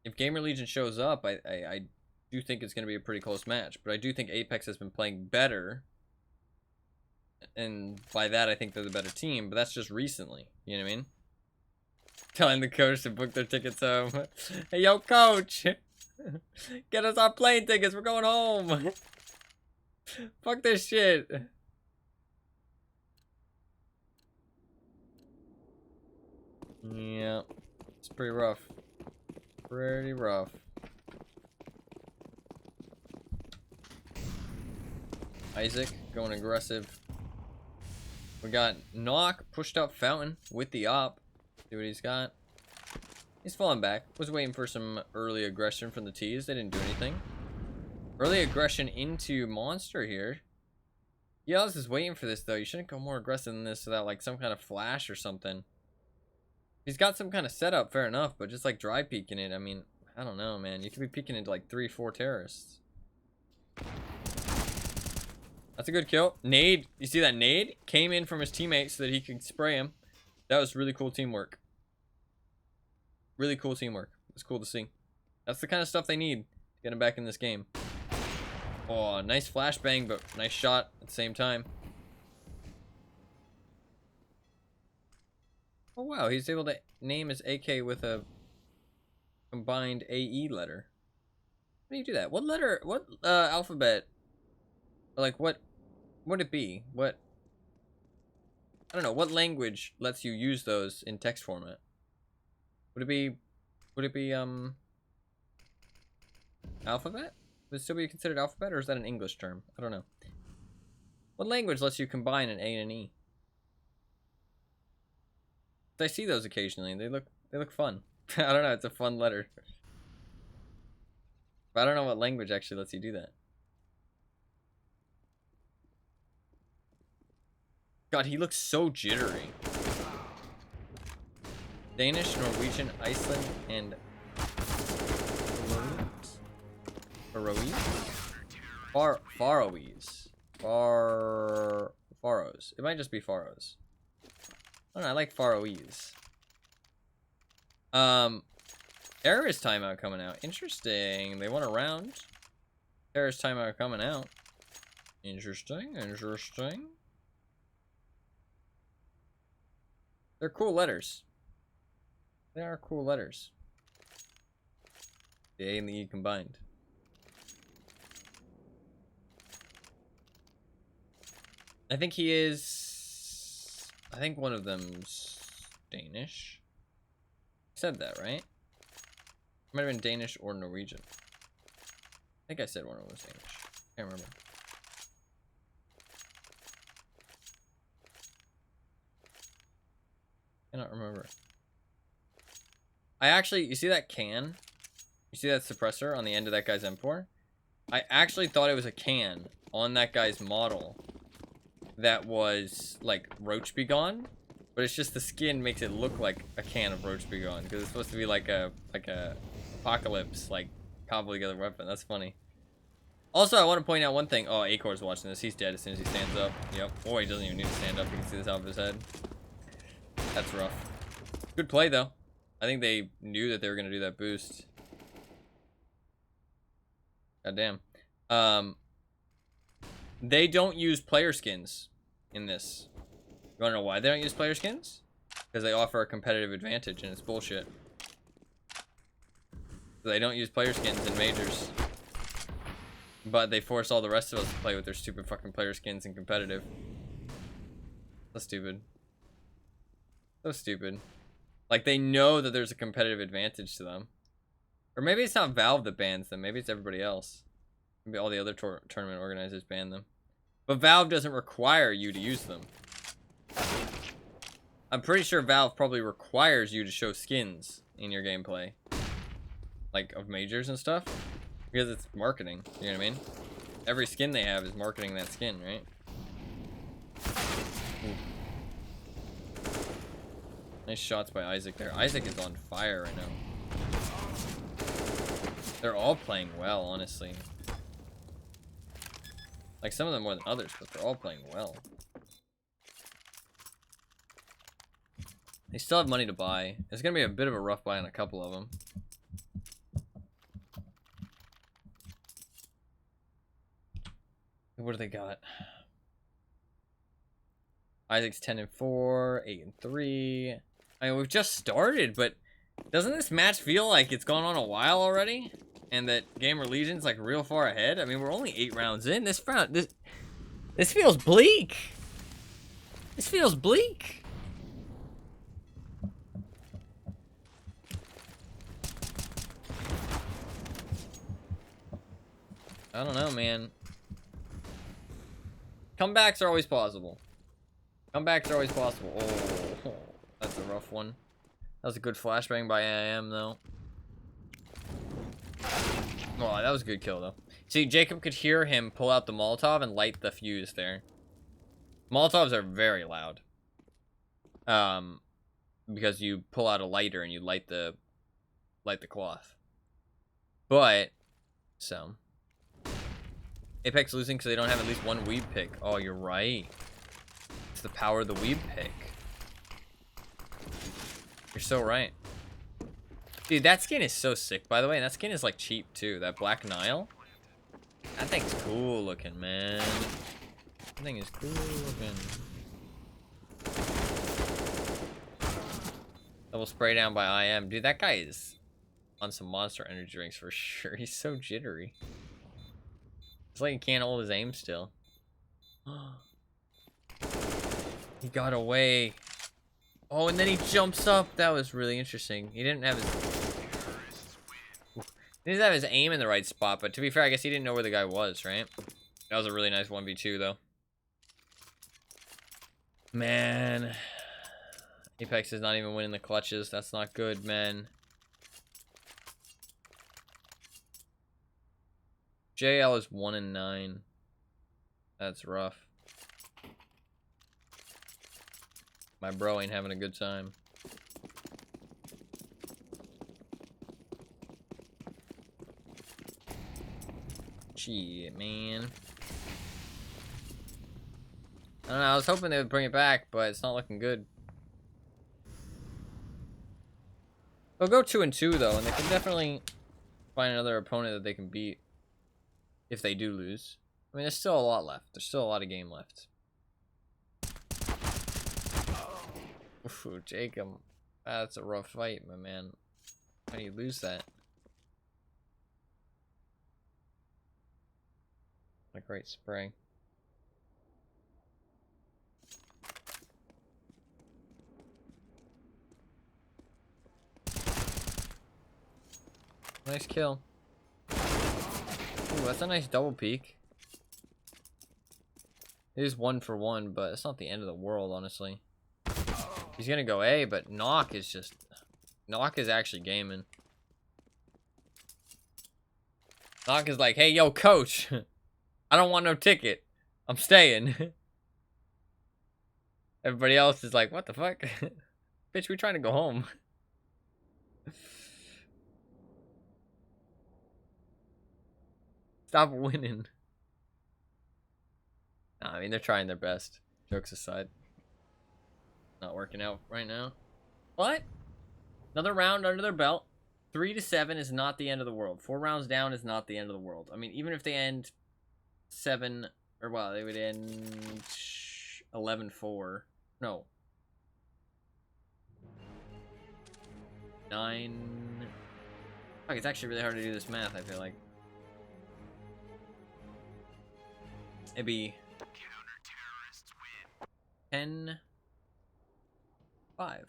if Gamer Legion shows up, I do think it's going to be a pretty close match. But I do think Apex has been playing better, and by that I think they're the better team, but that's just recently. You know what I mean? Telling the coach to book their tickets home. Hey, yo, coach! Get us our plane tickets, we're going home! Fuck this shit. Yeah, it's pretty rough. Pretty rough. Isaac going aggressive. We got Knock pushed up Fountain with the op. See what he's got. He's falling back. Was waiting for some early aggression from the T's. They didn't do anything. Early aggression into Monster here. Yeah, I was just waiting for this though. You shouldn't go more aggressive than this without like some kind of flash or something. He's got some kind of setup, fair enough, but just like dry peeking it, I mean, I don't know, man. You could be peeking into like 3-4 terrorists. That's a good kill. Nade, you see that nade? Came in from his teammate so that he could spray him. That was really cool teamwork. Really cool teamwork. It's cool to see. That's the kind of stuff they need to get him back in this game. Oh, nice flashbang, but nice shot at the same time. Oh wow, he's able to name his AK with a combined AE letter. How do you do that? What letter, what alphabet, like what would it be? What, I don't know, what language lets you use those in text format? Would it be alphabet? Would it still be considered alphabet, or is that an English term? I don't know. What language lets you combine an A and an E? I see those occasionally. They look fun. I don't know. It's a fun letter. But I don't know what language actually lets you do that. God, he looks so jittery. Danish, Norwegian, Iceland, and Faroese. Faroes. It might just be Faroes. I don't know, I like Faroese. Terrorist timeout coming out. Interesting. They won a round. Terrorist timeout coming out. Interesting, interesting. They're cool letters. They are cool letters. The A and the E combined. I think he is... I think one of them's Danish. I said that, right? Might have been Danish or Norwegian. I think I said one of them was Danish. Can't remember. Cannot remember. I actually, you see that can? You see that suppressor on the end of that guy's M4? I actually thought it was a can on that guy's model that was like Roach Be Gone, but it's just the skin makes it look like a can of Roach Be Gone because it's supposed to be like a apocalypse like cobble together weapon. That's funny. Also, I want to point out one thing. Oh, Acor's watching this. He's dead as soon as he stands up. Yep. Oh, he doesn't even need to stand up. You can see this off his head. That's rough. Good play though. I think they knew that they were gonna do that boost. God damn. They don't use player skins in this. You wanna know why they don't use player skins? Because they offer a competitive advantage and it's bullshit. So they don't use player skins in majors. But they force all the rest of us to play with their stupid fucking player skins in competitive. So stupid. So stupid. Like, they know that there's a competitive advantage to them. Or maybe it's not Valve that bans them. Maybe it's everybody else. Maybe all the other tournament organizers ban them. But Valve doesn't require you to use them. I'm pretty sure Valve probably requires you to show skins in your gameplay. Like, of majors and stuff. Because it's marketing. You know what I mean? Every skin they have is marketing that skin, right? Ooh. Nice shots by Isaac there. Isaac is on fire right now. They're all playing well, honestly. Like, some of them more than others, but they're all playing well. They still have money to buy. It's gonna be a bit of a rough buy on a couple of them. What do they got? Isaac's 10-4, 8-3. I mean, we've just started, but doesn't this match feel like it's gone on a while already? And that Gamer Legion's like real far ahead? I mean, we're only 8 rounds in. This feels bleak. This feels bleak. I don't know, man. Comebacks are always possible. Comebacks are always possible. Oh, that's a rough one. That was a good flashbang by IM, though. Oh, that was a good kill, though. See, Jacob could hear him pull out the Molotov and light the fuse there. Molotovs are very loud. Because you pull out a lighter and you light the cloth. But, so... Apex losing because they don't have at least one weeb pick. Oh, you're right. It's the power of the weeb pick. You're so right. Dude, that skin is so sick, by the way. And that skin is, like, cheap, too. That Black Nile. That thing's cool looking, man. That thing is cool looking. Double spray down by IM. Dude, that guy is on some Monster Energy drinks for sure. He's so jittery. It's like he can't hold his aim still. He got away. Oh, and then he jumps up. That was really interesting. He didn't have his... He didn't have his aim in the right spot, but to be fair, I guess he didn't know where the guy was, right? That was a really nice 1v2, though. Man. Apex is not even winning the clutches. That's not good, man. JL is 1-9. That's rough. My bro ain't having a good time. Shit, man. I don't know, I was hoping they would bring it back, but it's not looking good. They'll go 2-2 though, and they can definitely find another opponent that they can beat. if they do lose. I mean, there's still a lot left. There's still a lot of game left. Ooh, Jacob. That's a rough fight, my man. How do you lose that? A great spray. Nice kill. Ooh, that's a nice double peek. It is 1 for 1, but it's not the end of the world, honestly. He's gonna go A, but Knock is just... Knock is actually gaming. Knock is like, hey, yo, coach. I don't want no ticket. I'm staying. Everybody else is like, what the fuck? Bitch, we trying to go home. Stop winning. Nah, I mean, they're trying their best. Jokes aside. Not working out right now. But another round under their belt. 3-7 is not the end of the world. 4 rounds down is not the end of the world. I mean, even if they end 7, or well, they would end 11-4. No. 9. Fuck, it's actually really hard to do this math, I feel like. It'd be 10-5,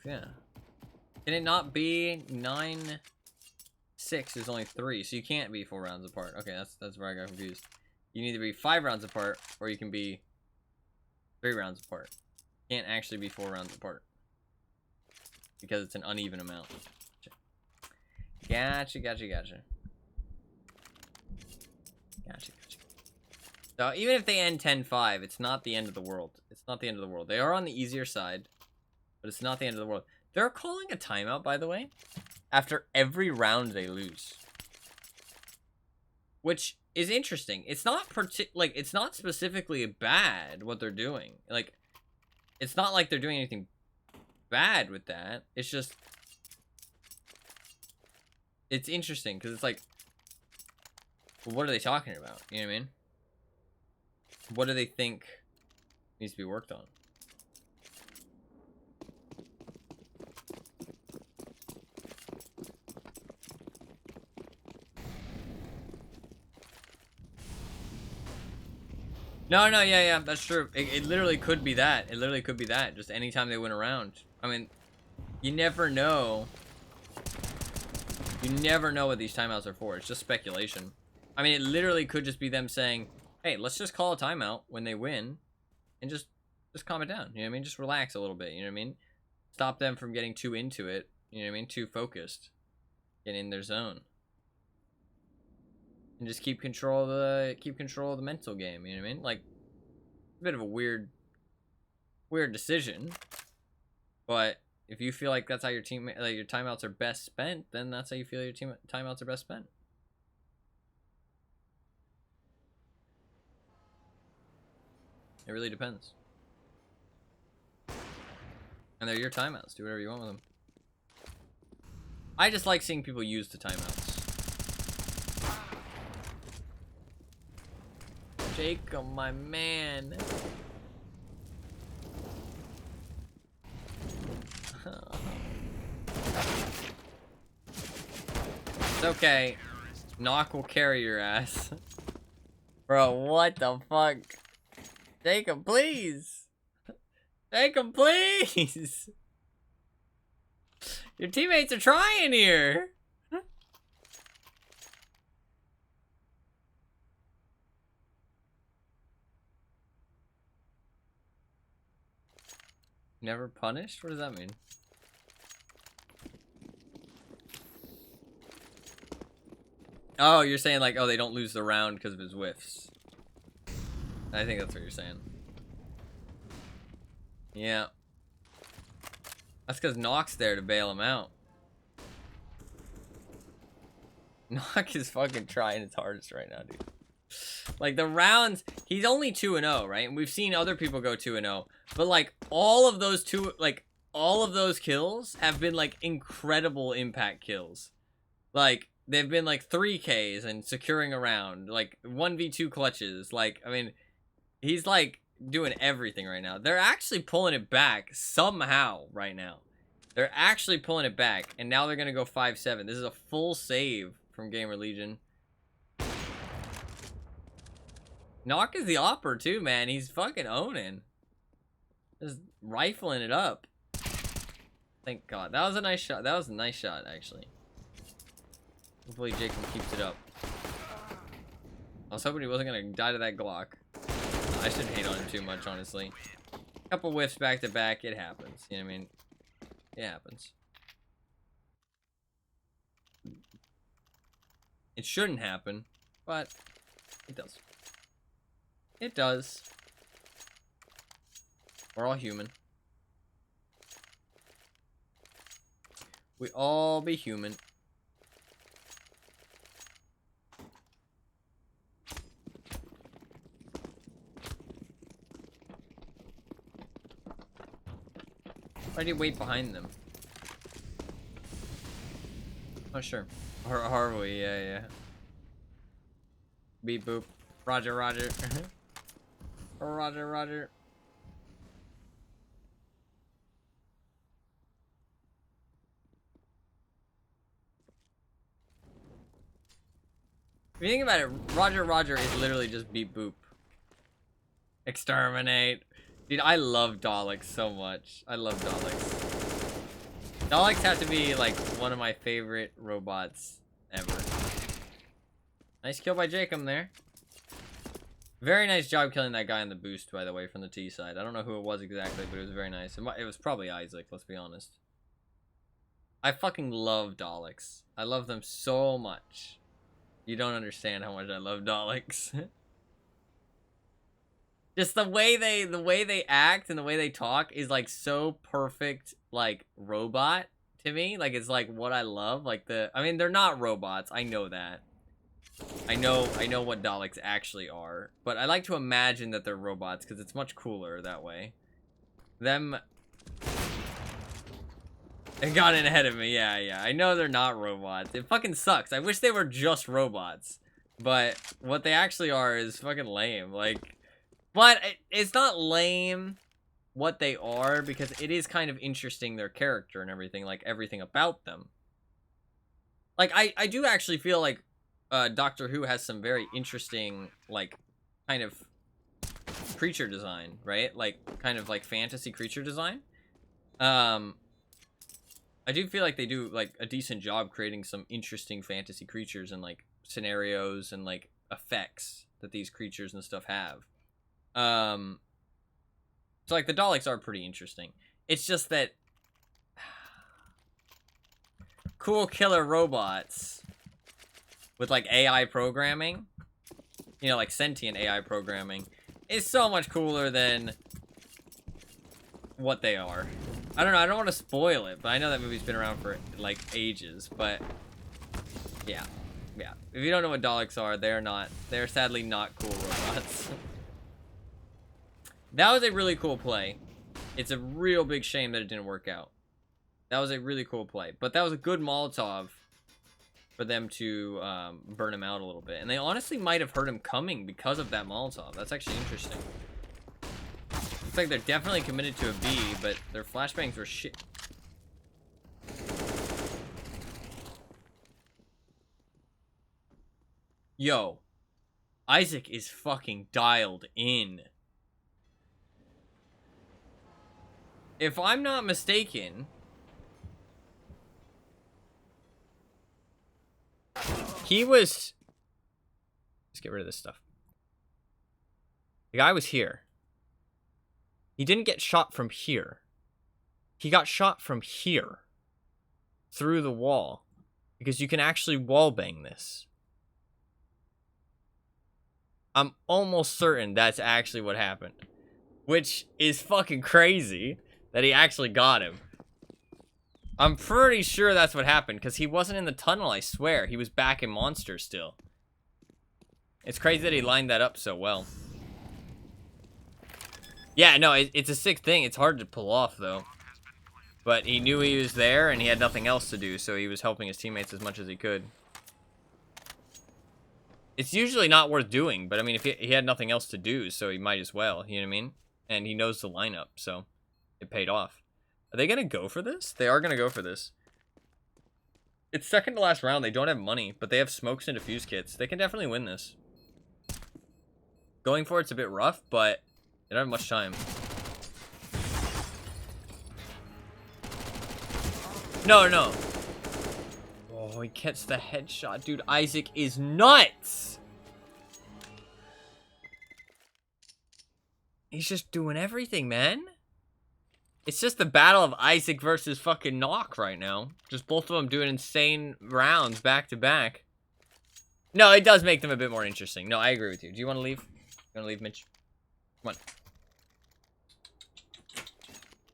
yeah. Can it not be 9-6 is only 3, so you can't be 4 rounds apart. Okay, that's where I got confused. You can either be 5 rounds apart, or you can be 3 rounds apart. You can't actually be 4 rounds apart. Because it's an uneven amount. Gotcha. So even if they end 10-5, it's not the end of the world. It's not the end of the world. They are on the easier side, but it's not the end of the world. They're calling a timeout, by the way, after every round they lose, which is interesting. It's not it's not specifically bad what they're doing. Like, it's not like they're doing anything bad with that. It's just, it's interesting because it's like, well, what are they talking about? You know what I mean? What do they think needs to be worked on? No, yeah, that's true. It literally could be that. It literally could be that. Just anytime they win a round. I mean, you never know. You never know what these timeouts are for. It's just speculation. I mean, it literally could just be them saying, hey, let's just call a timeout when they win and just calm it down. You know what I mean? Just relax a little bit. You know what I mean? Stop them from getting too into it. You know what I mean? Too focused. Get in their zone. And just keep control of the mental game. You know what I mean? Like, a bit of a weird decision. But if you feel like that's how your team, like your timeouts are best spent, then that's how you feel your team timeouts are best spent. It really depends. And they're your timeouts. Do whatever you want with them. I just like seeing people use the timeouts. Jacob, my man. It's okay. Knock will carry your ass. Bro, what the fuck? Jacob, please. Jacob, please. Your teammates are trying here. Never punished? What does that mean? Oh, you're saying like, oh, they don't lose the round because of his whiffs. I think that's what you're saying. Yeah. That's because Nock's there to bail him out. Nock is fucking trying his hardest right now, dude. Like, the rounds, he's only 2-0, right? And we've seen other people go 2-0. But, like, all of those kills have been, like, incredible impact kills. Like, they've been like 3Ks and securing around, like 1v2 clutches. Like, I mean, he's like doing everything right now. They're actually pulling it back somehow right now. They're actually pulling it back, and now they're gonna go 5-7. This is a full save from Gamer Legion. Knock is the opper too, man. He's fucking owning. Just rifling it up. Thank God. That was a nice shot. That was a nice shot, actually. Hopefully Jacob keeps it up. I was hoping he wasn't gonna die to that Glock. I shouldn't hate on him too much, honestly. Couple whiffs back to back. It happens. You know what I mean? It happens. It shouldn't happen, but it does. It does. We're all human. We all be human. Why do you wait behind them? Oh, sure. Are we? Yeah, yeah. Beep boop. Roger, roger. Roger, roger. If you think about it, Roger, roger is literally just beep boop. Exterminate. Dude, I love Daleks so much. I love Daleks. Daleks have to be like one of my favorite robots ever. Nice kill by Jacob there. Very nice job killing that guy on the boost, by the way, from the T side. I don't know who it was exactly, but it was very nice. It was probably Isaac, let's be honest. I fucking love Daleks. I love them so much. You don't understand how much I love Daleks. Just the way they act and the way they talk is like so perfect, like robot to me. Like it's like what I love. Like I mean, they're not robots. I know that. I know what Daleks actually are, but I like to imagine that they're robots because it's much cooler that way. Them. It got in ahead of me. Yeah, yeah. I know they're not robots. It fucking sucks. I wish they were just robots, but what they actually are is fucking lame. Like. But it's not lame what they are, because it is kind of interesting, their character and everything, like everything about them. Like, I do actually feel like Doctor Who has some very interesting, like, kind of creature design, right? Like, kind of like fantasy creature design. I do feel like they do, like, a decent job creating some interesting fantasy creatures and, like, scenarios and, like, effects that these creatures and stuff have. So like the Daleks are pretty interesting. It's just that cool killer robots with like AI programming, you know, like sentient AI programming, is so much cooler than what they are. I don't know, I don't want to spoil it, but I know that movie's been around for like ages, but yeah. Yeah. If you don't know what Daleks are, they're sadly not cool robots. That was a really cool play. It's a real big shame that it didn't work out. That was a really cool play. But that was a good Molotov for them to burn him out a little bit. And they honestly might have heard him coming because of that Molotov. That's actually interesting. Looks like they're definitely committed to a B, but their flashbangs were shit. Yo. Isaac is fucking dialed in. If I'm not mistaken, he was... Let's get rid of this stuff. The guy was here. He didn't get shot from here. He got shot from here. Through the wall. Because you can actually wallbang this. I'm almost certain that's actually what happened. Which is fucking crazy. That he actually got him. I'm pretty sure that's what happened, because he wasn't in the tunnel, I swear. He was back in Monster still. It's crazy that he lined that up so well. Yeah, no, it's a sick thing. It's hard to pull off, though. But he knew he was there, and he had nothing else to do, so he was helping his teammates as much as he could. It's usually not worth doing, but I mean, if he had nothing else to do, so he might as well, you know what I mean? And he knows the lineup, so it paid off. Are they gonna go for this? They are gonna go for this. It's second to last round. They don't have money, but they have smokes and defuse kits. They can definitely win this. Going for it's a bit rough, but they don't have much time. No, no. Oh, he gets the headshot. Dude, Isaac is nuts. He's just doing everything, man. It's just the battle of Isaac versus fucking Knock right now. Just both of them doing insane rounds back to back. No, it does make them a bit more interesting. No, I agree with you. Do you want to leave? You want to leave, Mitch? Come on.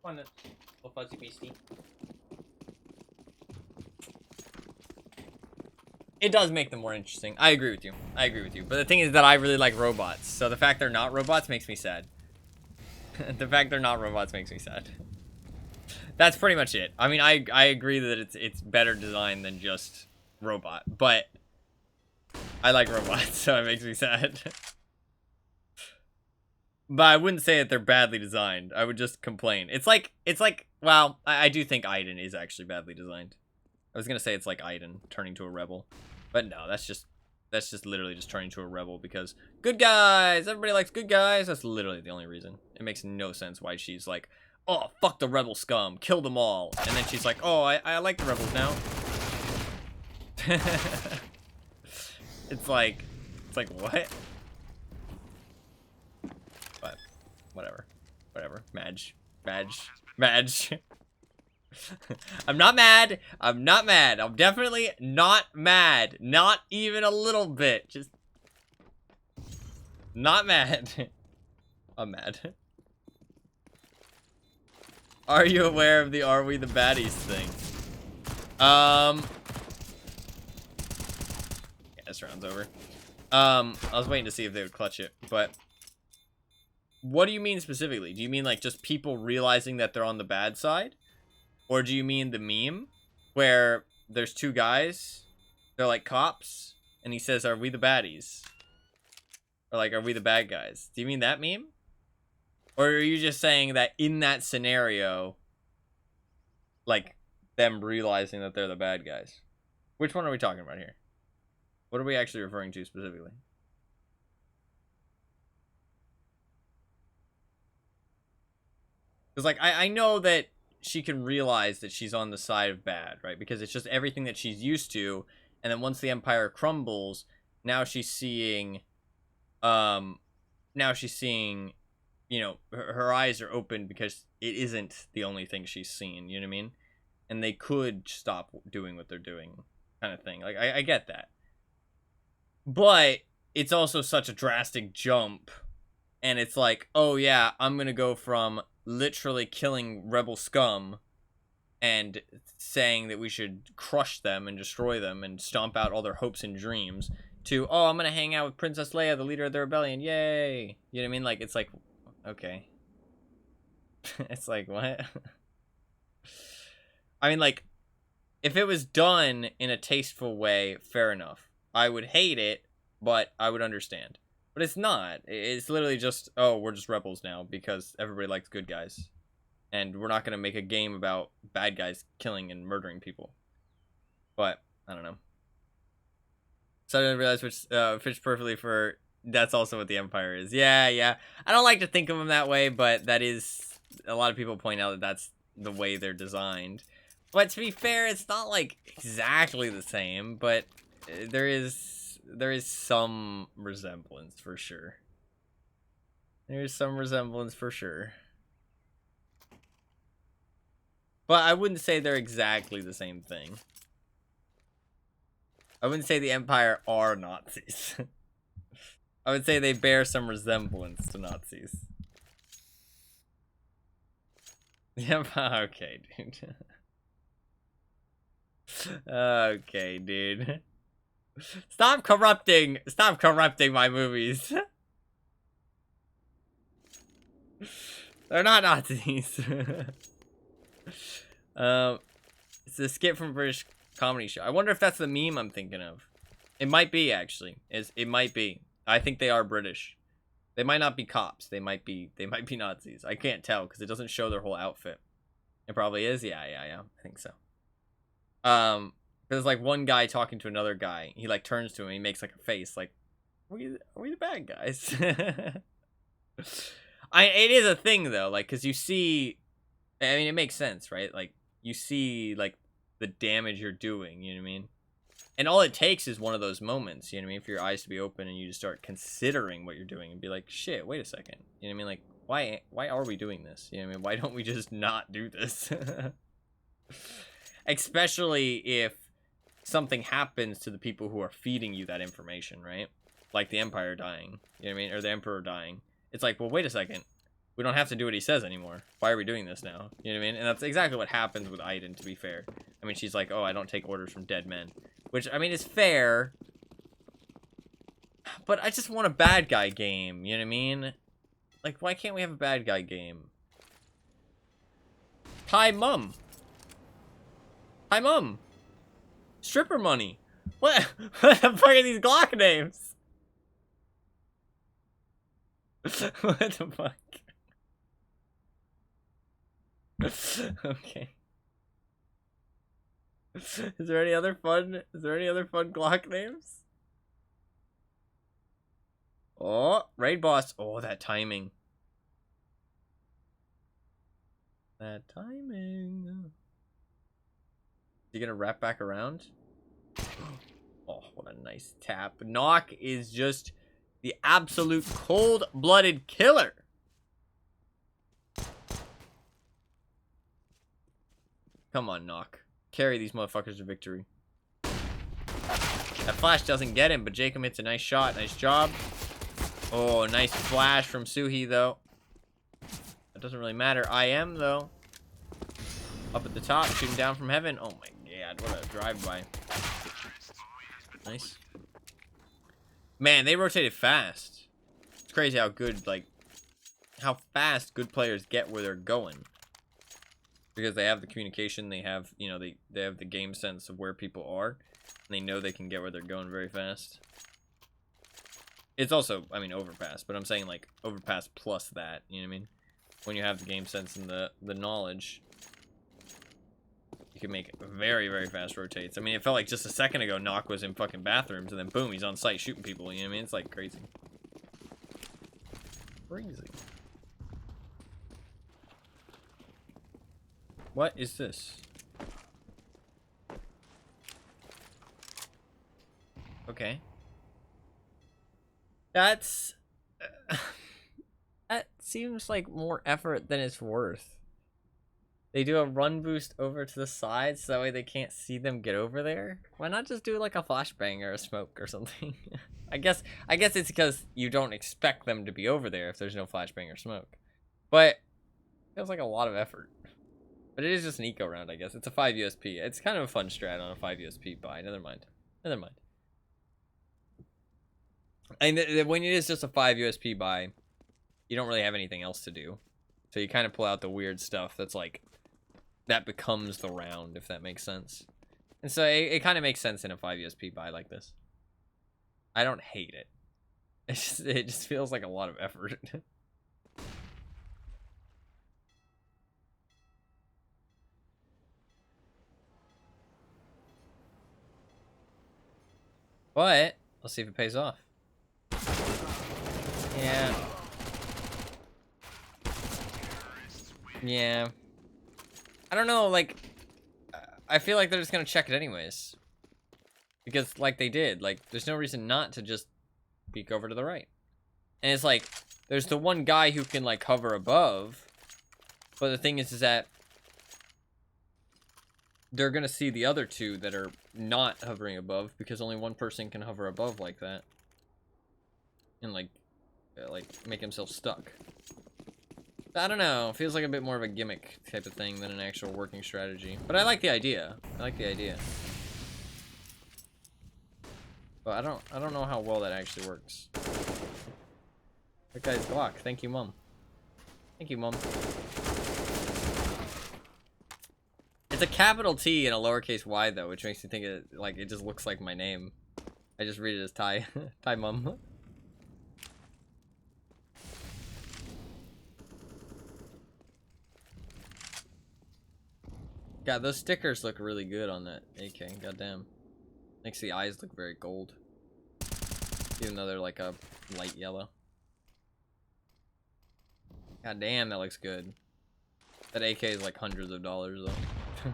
Come on, little fuzzy beastie. It does make them more interesting. I agree with you. I agree with you. But the thing is that I really like robots. So the fact they're not robots makes me sad. The fact they're not robots makes me sad. That's pretty much it. I mean, I agree that it's better designed than just robot. But I like robots, so it makes me sad. But I wouldn't say that they're badly designed. I would just complain. It's like, well, I do think Aiden is actually badly designed. I was gonna say it's like Aiden turning to a rebel, but no, that's just literally just turning to a rebel because good guys, everybody likes good guys. That's literally the only reason. It makes no sense why she's like, oh, fuck the rebel scum, kill them all, and then she's like, oh, I like the rebels now. It's like what? But whatever, Madge. I'm not mad. I'm definitely not mad. Not even a little bit. Just not mad. I'm mad. Are you aware of the Are We the Baddies thing? Yeah, this round's over. I was waiting to see if they would clutch it, but what do you mean specifically? Do you mean like just people realizing that they're on the bad side? Or do you mean the meme where there's two guys, they're like cops, and he says, are we the baddies? Or like, are we the bad guys? Do you mean that meme? Or are you just saying that in that scenario, like, them realizing that they're the bad guys? Which one are we talking about here? What are we actually referring to specifically? Because, like, I know that she can realize that she's on the side of bad, right? Because it's just everything that she's used to, and then once the Empire crumbles, now she's seeing, you know, her eyes are open because it isn't the only thing she's seen, you know what I mean? And they could stop doing what they're doing, kind of thing. Like, I get that. But it's also such a drastic jump, and it's like, oh yeah, I'm gonna go from literally killing rebel scum and saying that we should crush them and destroy them and stomp out all their hopes and dreams to, oh, I'm gonna hang out with Princess Leia, the leader of the rebellion, yay. You know what I mean? Like, it's like, okay. It's like, what? I mean, like, if it was done in a tasteful way, fair enough. I would hate it, but I would understand. But it's not. It's literally just, oh, we're just rebels now because everybody likes good guys. And we're not going to make a game about bad guys killing and murdering people. But, I don't know. So I didn't realize which fits perfectly for, that's also what the Empire is. Yeah. I don't like to think of them that way, but that is, a lot of people point out that that's the way they're designed. But to be fair, it's not like exactly the same, but there is some resemblance for sure. There's some resemblance for sure. But I wouldn't say they're exactly the same thing. I wouldn't say the Empire are Nazis. I would say they bear some resemblance to Nazis. Yep, okay, dude. Okay, dude. Stop corrupting my movies. They're not Nazis. It's a skit from a British comedy show. I wonder if that's the meme I'm thinking of. It might be, actually. It might be. I think they are British. They might not be cops. They might be Nazis. I can't tell because it doesn't show their whole outfit. It probably is. Yeah. I think so. There's like one guy talking to another guy. He like turns to him and he makes like a face like, are we the bad guys? It is a thing though, like, cause you see, I mean, it makes sense, right? Like, you see like the damage you're doing, you know what I mean? And all it takes is one of those moments, you know what I mean? For your eyes to be open and you just start considering what you're doing and be like, shit, wait a second. You know what I mean? Like, why are we doing this? You know what I mean? Why don't we just not do this? Especially if something happens to the people who are feeding you that information, right? Like the Empire dying, you know what I mean? Or the Emperor dying. It's like, well, wait a second. We don't have to do what he says anymore. Why are we doing this now? You know what I mean? And that's exactly what happens with Aiden, to be fair. I mean, she's like, oh, I don't take orders from dead men. Which, I mean, is fair. But I just want a bad guy game, you know what I mean? Like, why can't we have a bad guy game? Hi, Mum. Hi, Mum. Stripper money. What the fuck are these Glock names? What the fuck? Okay. Is there any other fun Glock names? Oh, raid boss. Oh, that timing. That timing. You gonna wrap back around? Oh, what a nice tap. Knock is just the absolute cold-blooded killer. Come on, Knock. Carry these motherfuckers to victory. That flash doesn't get him, but Jacob hits a nice shot. Nice job. Oh, nice flash from Suhi, though. That doesn't really matter. I am, though. Up at the top, shooting down from heaven. Oh my god, what a drive-by. Nice. Man, they rotated fast. It's crazy how good, like, how fast good players get where they're going. Because they have the communication, they have, you know, they have the game sense of where people are. And they know they can get where they're going very fast. It's also, I mean, overpass, but I'm saying, like, overpass plus that, you know what I mean? When you have the game sense and the knowledge, you can make very, very fast rotates. I mean, it felt like just a second ago, Knock was in fucking bathrooms, and then boom, he's on site shooting people, you know what I mean? It's, like, crazy. Crazy. What is this? Okay. That's... that seems like more effort than it's worth. They do a run boost over to the side so that way they can't see them get over there. Why not just do like a flashbang or a smoke or something? I guess it's because you don't expect them to be over there if there's no flashbang or smoke. But it feels like a lot of effort. But it is just an eco round, I guess. It's a 5 USP. It's kind of a fun strat on a 5 USP buy. Never mind. Never mind. And when it is just a 5 USP buy, you don't really have anything else to do. So you kind of pull out the weird stuff that's like, that becomes the round, if that makes sense. And so it kind of makes sense in a 5 USP buy like this. I don't hate it. It just feels like a lot of effort. But let's see if it pays off. Yeah. Yeah. I don't know, like, I feel like they're just gonna check it anyways. Because, like they did, like, there's no reason not to just peek over to the right. And it's like, there's the one guy who can, like, hover above. But the thing is that they're gonna see the other two that are not hovering above because only one person can hover above like that. And, like make himself stuck. I don't know. It feels like a bit more of a gimmick type of thing than an actual working strategy. But I like the idea. I like the idea. But I don't know how well that actually works. That guy's Glock. Thank you, Mom. Thank you, Mom. It's a capital T and a lowercase y though, which makes me think it just looks like my name. I just read it as Thai. Thai mum. God, those stickers look really good on that AK. Goddamn. Makes the eyes look very gold. Even though they're like a light yellow. God damn, that looks good. That AK is like hundreds of dollars though.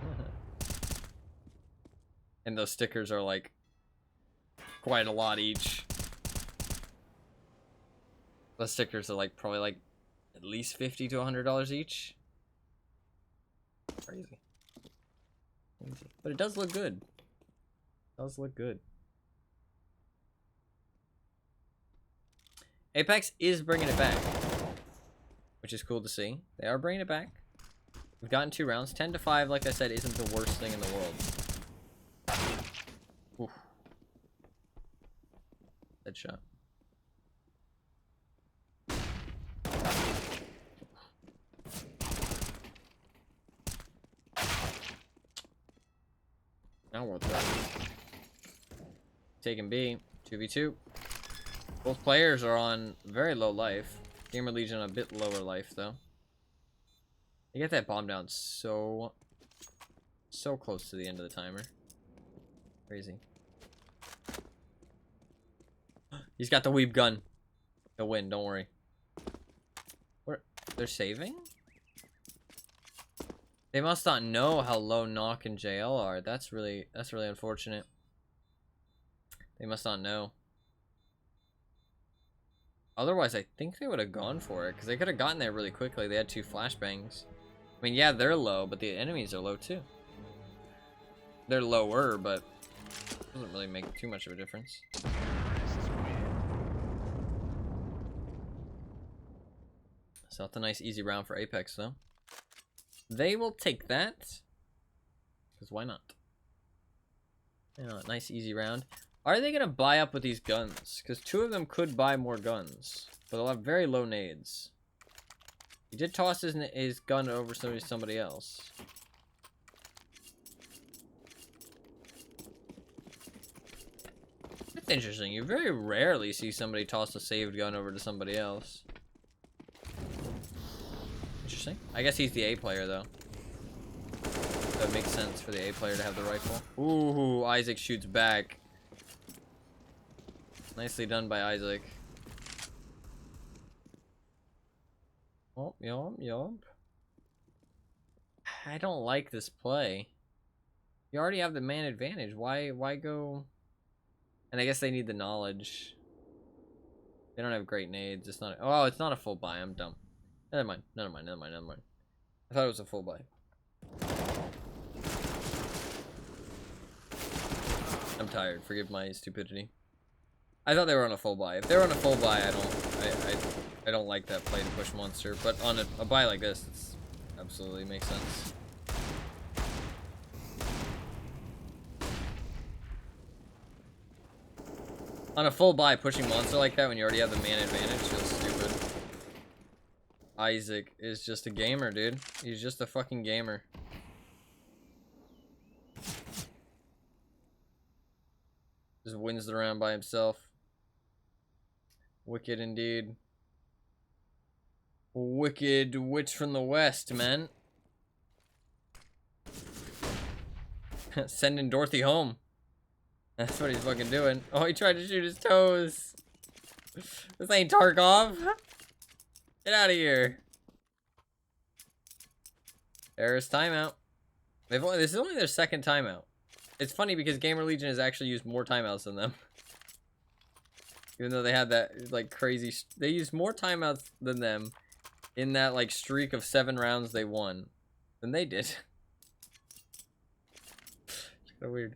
And those stickers are like quite a lot each. The stickers are like probably like at least $50 to $100 each. Crazy. Crazy. But it does look good. It does look good. Apex is bringing it back, which is cool to see. They are bringing it back. We've gotten 2 rounds. 10 to 5, like I said, isn't the worst thing in the world. Oof. Headshot. Now what's up? Taking B. 2v2. Both players are on very low life. Gamer Legion on a bit lower life, though. You get that bomb down so close to the end of the timer. Crazy. He's got the weeb gun. He'll win, don't worry. What? They're saving? They must not know how low Knock and JL are. That's really unfortunate. They must not know. Otherwise, I think they would have gone for it, because they could have gotten there really quickly. They had 2 flashbangs. I mean, yeah, they're low, but the enemies are low too. They're lower, but it doesn't really make too much of a difference. So that's a nice easy round for Apex, though. They will take that, because why not? You know, a nice easy round. Are they gonna buy up with these guns? Because 2 of them could buy more guns, but they'll have very low nades. He did toss his gun over somebody else. That's interesting. You very rarely see somebody toss a saved gun over to somebody else. Interesting. I guess he's the A player, though. So it makes sense for the A player to have the rifle. Ooh, Isaac shoots back. Nicely done by Isaac. Oh, yomp. I don't like this play. You already have the man advantage. Why go? And I guess they need the knowledge. They don't have great nades. It's not. Oh, it's not a full buy. I'm dumb. Never mind. I thought it was a full buy. I'm tired. Forgive my stupidity. I thought they were on a full buy. If they're on a full buy, I don't like that play to push monster. But on a buy like this, it's absolutely makes sense. On a full buy, pushing monster like that when you already have the man advantage feels stupid. Isaac is just a gamer, dude. He's just a fucking gamer. Just wins the round by himself. Wicked indeed. Wicked witch from the west, man. Sending Dorothy home. That's what he's fucking doing. Oh, he tried to shoot his toes. This ain't Tarkov. Get out of here. There's timeout. This is only their 2nd timeout. It's funny because Gamer Legion has actually used more timeouts than them. Even though they had that like crazy, they used more timeouts than them in that like streak of 7 rounds they won than they did. So weird.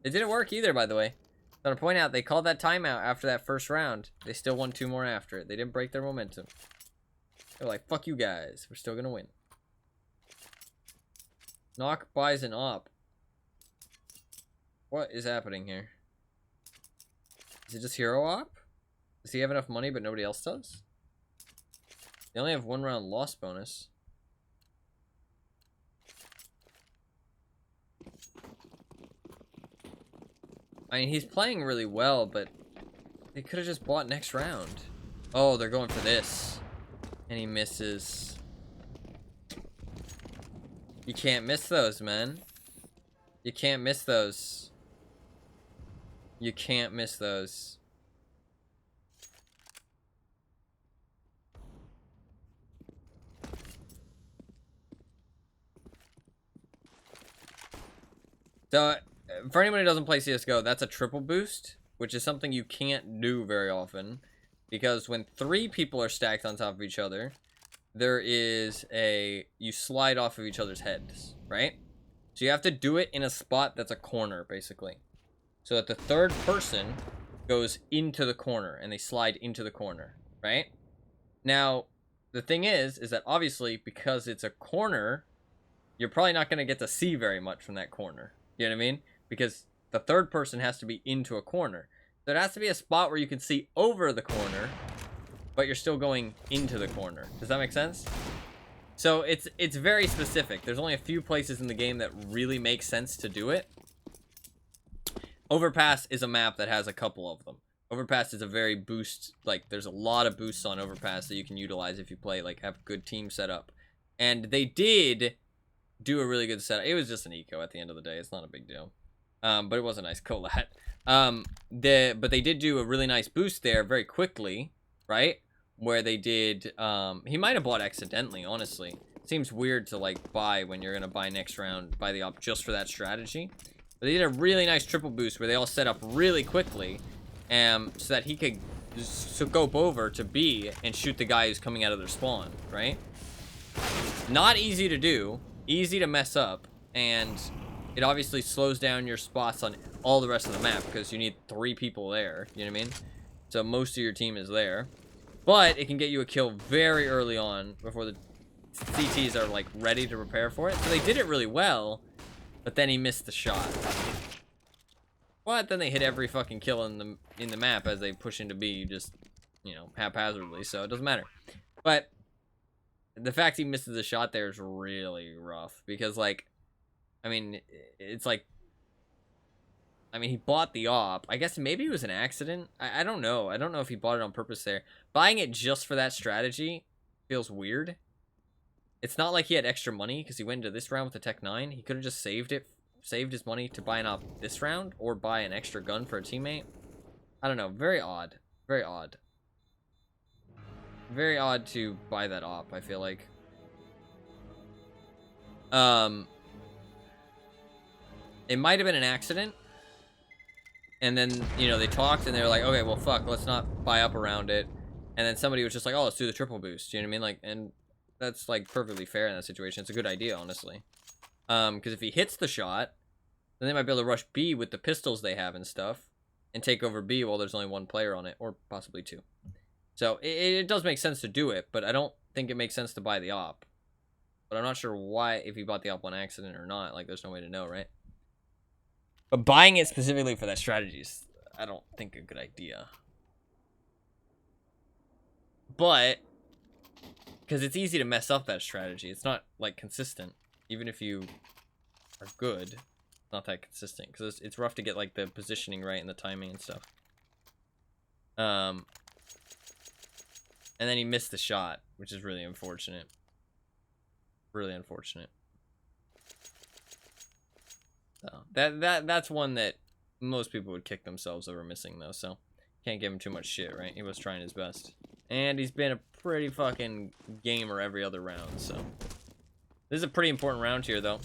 It didn't work either, by the way. So to point out, they called that timeout after that first round. They still won 2 more after it. They didn't break their momentum. They're like, fuck you guys. We're still gonna win. Knock buys an op. What is happening here? Is it just hero op? Does he have enough money but nobody else does? They only have 1 round loss bonus. I mean, he's playing really well, but they could have just bought next round. Oh, they're going for this. And he misses. You can't miss those, man. You can't miss those. You can't miss those. So, for anyone who doesn't play CSGO, that's a triple boost, which is something you can't do very often. Because when 3 people are stacked on top of each other, there is you slide off of each other's heads, right? So you have to do it in a spot that's a corner, basically. So that the third person goes into the corner, and they slide into the corner, right? Now, the thing is that obviously, because it's a corner, you're probably not going to get to see very much from that corner. You know what I mean? Because the third person has to be into a corner. There has to be a spot where you can see over the corner, but you're still going into the corner. Does that make sense? So it's very specific. There's only a few places in the game that really make sense to do it. Overpass is a map that has a couple of them. Overpass is a very boost, like, there's a lot of boosts on Overpass that you can utilize if you play, like, have a good team setup. And they did do a really good setup. It was just an eco at the end of the day. It's not a big deal. But it was a nice collat. But they did do a really nice boost there very quickly, right? Where they did, he might have bought accidentally, honestly. Seems weird to, like, buy when you're going to buy next round, buy the op just for that strategy. But they did a really nice triple boost where they all set up really quickly, so that he could scope over to B and shoot the guy who's coming out of their spawn, right? Not easy to do, easy to mess up, and it obviously slows down your spots on all the rest of the map because you need 3 people there, you know what I mean? So most of your team is there. But it can get you a kill very early on before the CTs are, like, ready to prepare for it. So they did it really well, but then he missed the shot. But then they hit every fucking kill in the map as they push into B, just, you know, haphazardly, so it doesn't matter. But the fact he misses the shot there is really rough because, like, I mean, it's like, I mean, he bought the op. I guess maybe it was an accident. I don't know. I don't know if he bought it on purpose there. Buying it just for that strategy feels weird. It's not like he had extra money because he went into this round with the Tech 9. He could have just saved his money to buy an op this round or buy an extra gun for a teammate. I don't know. Very odd. Very odd. Very odd to buy that op, I feel like. It might have been an accident. And then, you know, they talked and they were like, okay, well, fuck, let's not buy up around it. And then somebody was just like, oh, let's do the triple boost. You know what I mean? Like, and that's, like, perfectly fair in that situation. It's a good idea, honestly. Because if he hits the shot, then they might be able to rush B with the pistols they have and stuff and take over B while there's only 1 player on it, or possibly 2. So it does make sense to do it, but I don't think it makes sense to buy the op. But I'm not sure why, if he bought the op on accident or not. Like, there's no way to know, right? But buying it specifically for that strategy is, I don't think, a good idea. But, because it's easy to mess up that strategy. It's not, like, consistent. Even if you are good, it's not that consistent. Because it's rough to get, like, the positioning right and the timing and stuff. And then he missed the shot, which is really unfortunate. Really unfortunate. So that's one that most people would kick themselves over missing, though, so can't give him too much shit, right? He was trying his best. And he's been a pretty fucking gamer every other round, so. This is a pretty important round here, though.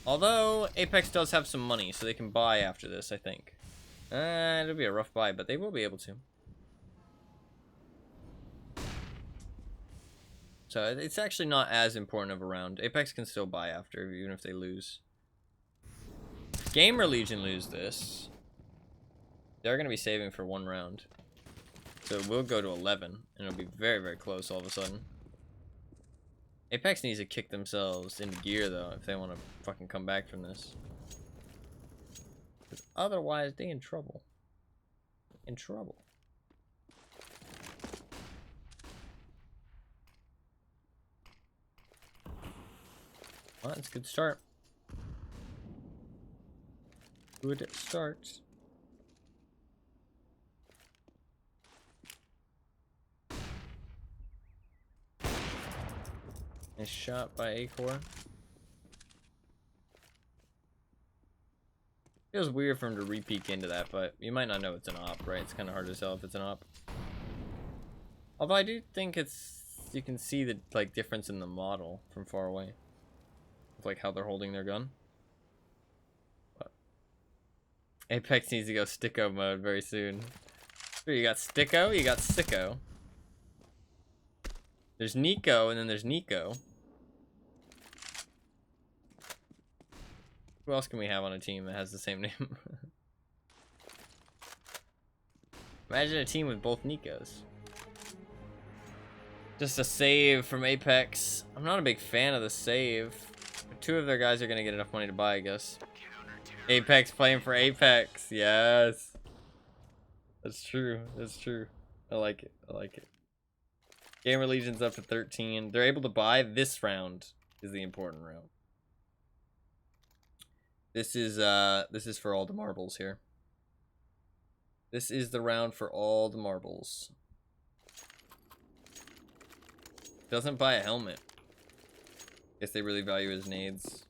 Although, Apex does have some money, so they can buy after this, I think. It'll be a rough buy, but they will be able to. So, it's actually not as important of a round. Apex can still buy after, even if they lose. Gamer Legion lose this. They're going to be saving for 1 round. So we'll go to 11, and it'll be very, very close all of a sudden. Apex needs to kick themselves into gear, though, if they want to fucking come back from this. Because otherwise, they in trouble. In trouble. Well, that's a good start. Good start. Nice shot by A-Core. Feels weird for him to re-peek into that, but you might not know it's an op, right? It's kind of hard to tell if it's an op. Although I do think you can see the like difference in the model from far away, with like how they're holding their gun. But Apex needs to go sticko mode very soon. So you got sticko, you got sicko. There's Nico, and then there's Nico. Who else can we have on a team that has the same name? Imagine a team with both Nikos. Just a save from Apex. I'm not a big fan of the save. But 2 of their guys are going to get enough money to buy, I guess. Apex playing for Apex. Yes. That's true. That's true. I like it. I like it. Gamer Legion's up to 13. They're able to buy. This round is the important round. This is for all the marbles here. This is the round for all the marbles. Doesn't buy a helmet. Guess they really value his nades.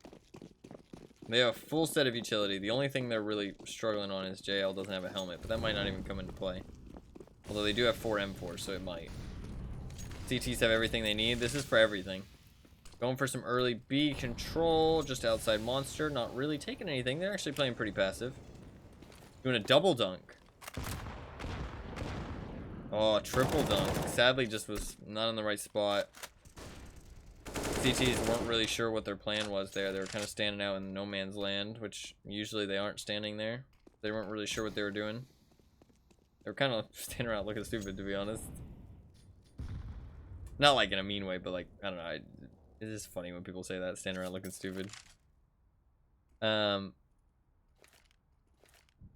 They have a full set of utility. The only thing they're really struggling on is JL doesn't have a helmet, but that might not even come into play. Although they do have 4 M4, so it might. CTs have everything they need. This is for everything. Going for some early B control, just outside monster. Not really taking anything. They're actually playing pretty passive. Doing a double dunk. Oh, triple dunk. Sadly, just was not in the right spot. CTs weren't really sure what their plan was there. They were kind of standing out in no man's land, which usually they aren't standing there. They weren't really sure what they were doing. They were kind of standing around looking stupid, to be honest. Not like in a mean way, but like, I don't know. It's just funny when people say that, standing around looking stupid.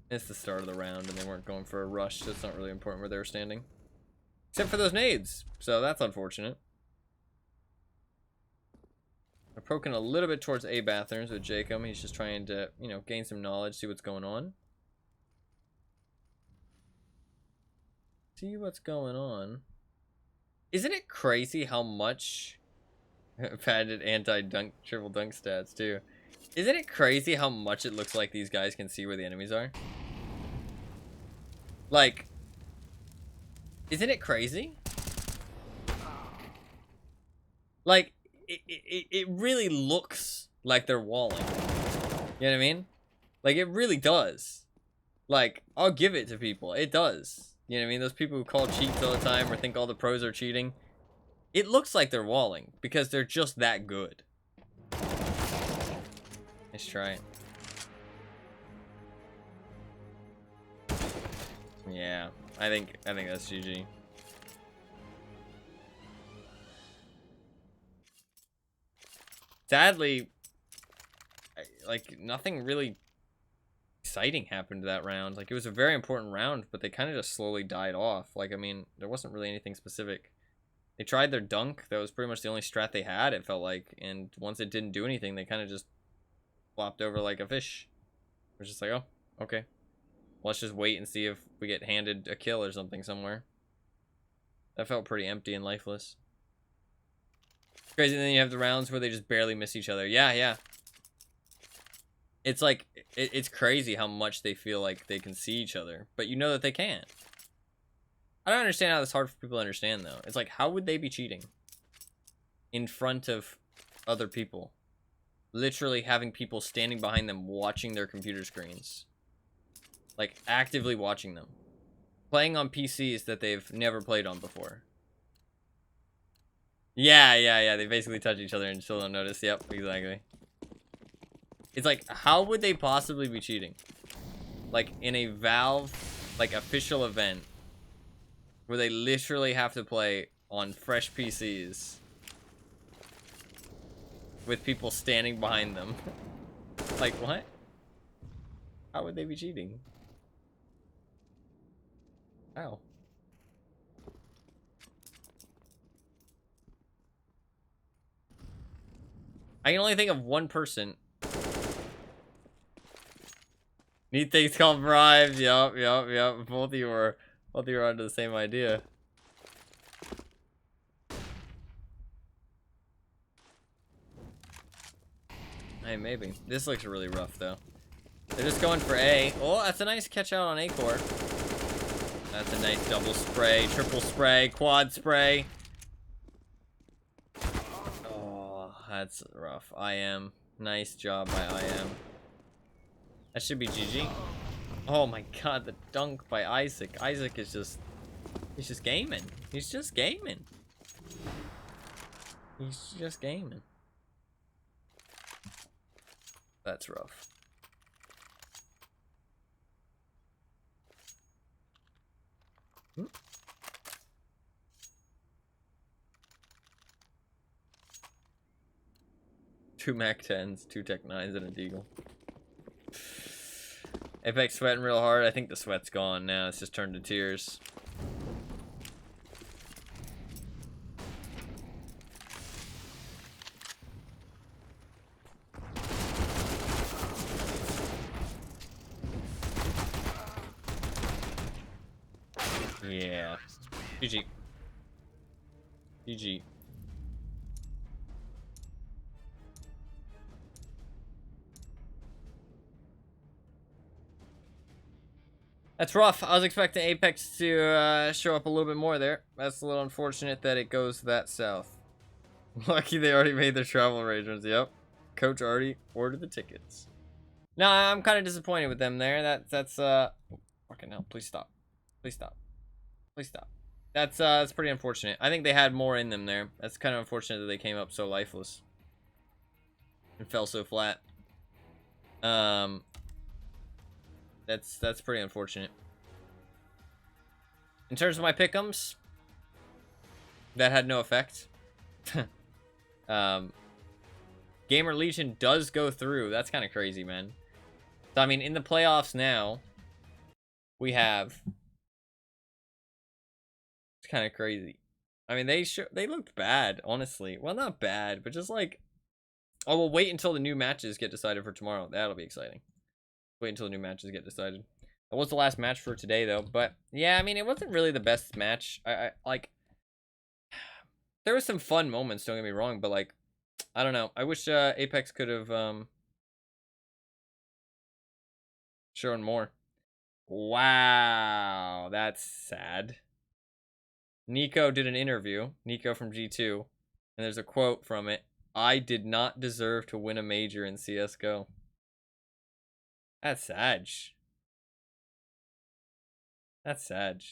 It's the start of the round, and they weren't going for a rush, so it's not really important where they were standing. Except for those nades, so that's unfortunate. They're poking a little bit towards A bathrooms with Jacob. He's just trying to, you know, gain some knowledge, see what's going on. See what's going on. Isn't it crazy how much... padded anti-dunk, triple dunk stats, too. Isn't it crazy how much it looks like these guys can see where the enemies are? Like, isn't it crazy? Like, it really looks like they're walling. You know what I mean? Like, it really does. Like, I'll give it to people. It does. You know what I mean? Those people who call cheats all the time or think all the pros are cheating. It looks like they're walling because they're just that good. Let's try it. Yeah, I think that's GG. Sadly, like nothing really exciting happened that round. Like it was a very important round, but they kind of just slowly died off. Like I mean, there wasn't really anything specific. They tried their dunk. That was pretty much the only strat they had, it felt like. And once it didn't do anything, they kind of just flopped over like a fish. It was just like, oh, okay. Let's just wait and see if we get handed a kill or something somewhere. That felt pretty empty and lifeless. It's crazy. And then you have the rounds where they just barely miss each other. Yeah, yeah. It's like, it's crazy how much they feel like they can see each other. But you know that they can't. I don't understand how that's hard for people to understand, though. It's like, how would they be cheating? In front of other people. Literally having people standing behind them watching their computer screens. Like, actively watching them. Playing on PCs that they've never played on before. Yeah. They basically touch each other and still don't notice. Yep, exactly. It's like, how would they possibly be cheating? Like, in a Valve, like, official event. Where they literally have to play on fresh PCs. With people standing behind them. Like, what? How would they be cheating? How? I can only think of one person. Need things called bribes. Yup. Both of you were onto the same idea. Hey, maybe. This looks really rough, though. They're just going for A. Oh, that's a nice catch out on A core. That's a nice double spray, triple spray, quad spray. Oh, that's rough. IM. Nice job by IM. That should be GG. Oh my god, the dunk by Isaac. Isaac is just... He's just gaming. He's just gaming. He's just gaming. That's rough. Hmm. 2 Mac 10s, 2 Tech 9s, and a Deagle. Apex sweating real hard. I think the sweat's gone now. It's just turned to tears. Yeah. GG. GG. That's rough. I was expecting Apex to show up a little bit more there. That's a little unfortunate that it goes that south. Lucky they already made their travel arrangements. Yep. Coach already ordered the tickets. No, I'm kind of disappointed with them there. That's fucking hell. Please stop. Please stop. Please stop. That's pretty unfortunate. I think they had more in them there. That's kind of unfortunate that they came up so lifeless and fell so flat. That's pretty unfortunate. In terms of my pick'ems, that had no effect. Gamer Legion does go through. That's kind of crazy, man. So I mean, in the playoffs now, we have. It's kind of crazy. I mean, they looked bad, honestly. Well, not bad, but just like, oh, we'll wait until the new matches get decided for tomorrow. That'll be exciting. Wait until the new matches get decided. That was the last match for today, though. But yeah, I mean, it wasn't really the best match. I like. There were some fun moments. Don't get me wrong, but like, I don't know. I wish Apex could have shown more. Wow, that's sad. Nico did an interview. Nico from G2, and there's a quote from it. I did not deserve to win a major in CS:GO. That's sad. That's sad.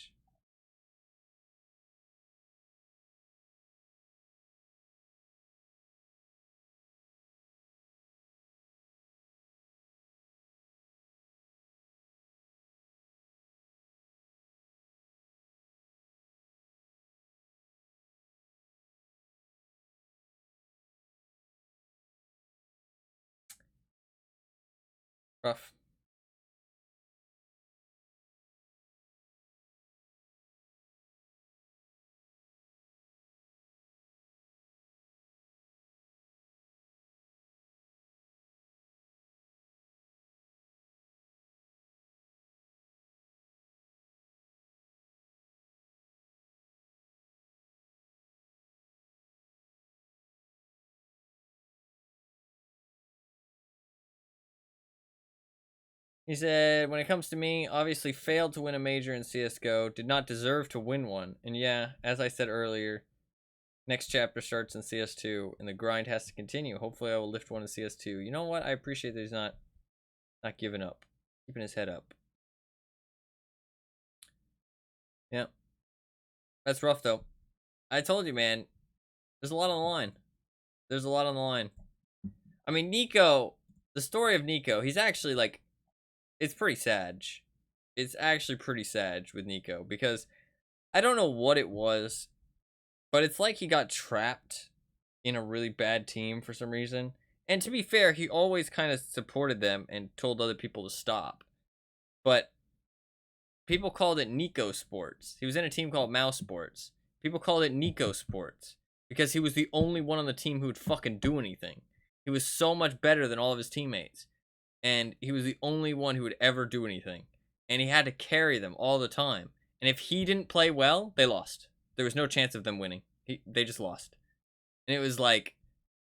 Rough. He said, when it comes to me, obviously failed to win a major in CS:GO, did not deserve to win one. And yeah, as I said earlier, next chapter starts in CS2, and the grind has to continue. Hopefully I will lift one in CS2. You know what? I appreciate that he's not giving up. Keeping his head up. Yeah. That's rough, though. I told you, man. There's a lot on the line. There's a lot on the line. I mean, Nico, the story of Nico, he's actually, like, it's pretty sad. It's actually pretty sad with Nico, because I don't know what it was, but it's like he got trapped in a really bad team for some reason. And to be fair, he always kind of supported them and told other people to stop. But people called it Nico Sports. He was in a team called Mouse Sports. People called it Nico Sports because he was the only one on the team who would fucking do anything. He was so much better than all of his teammates. And he was the only one who would ever do anything. And he had to carry them all the time. And if he didn't play well, they lost. There was no chance of them winning. They just lost. And it was like,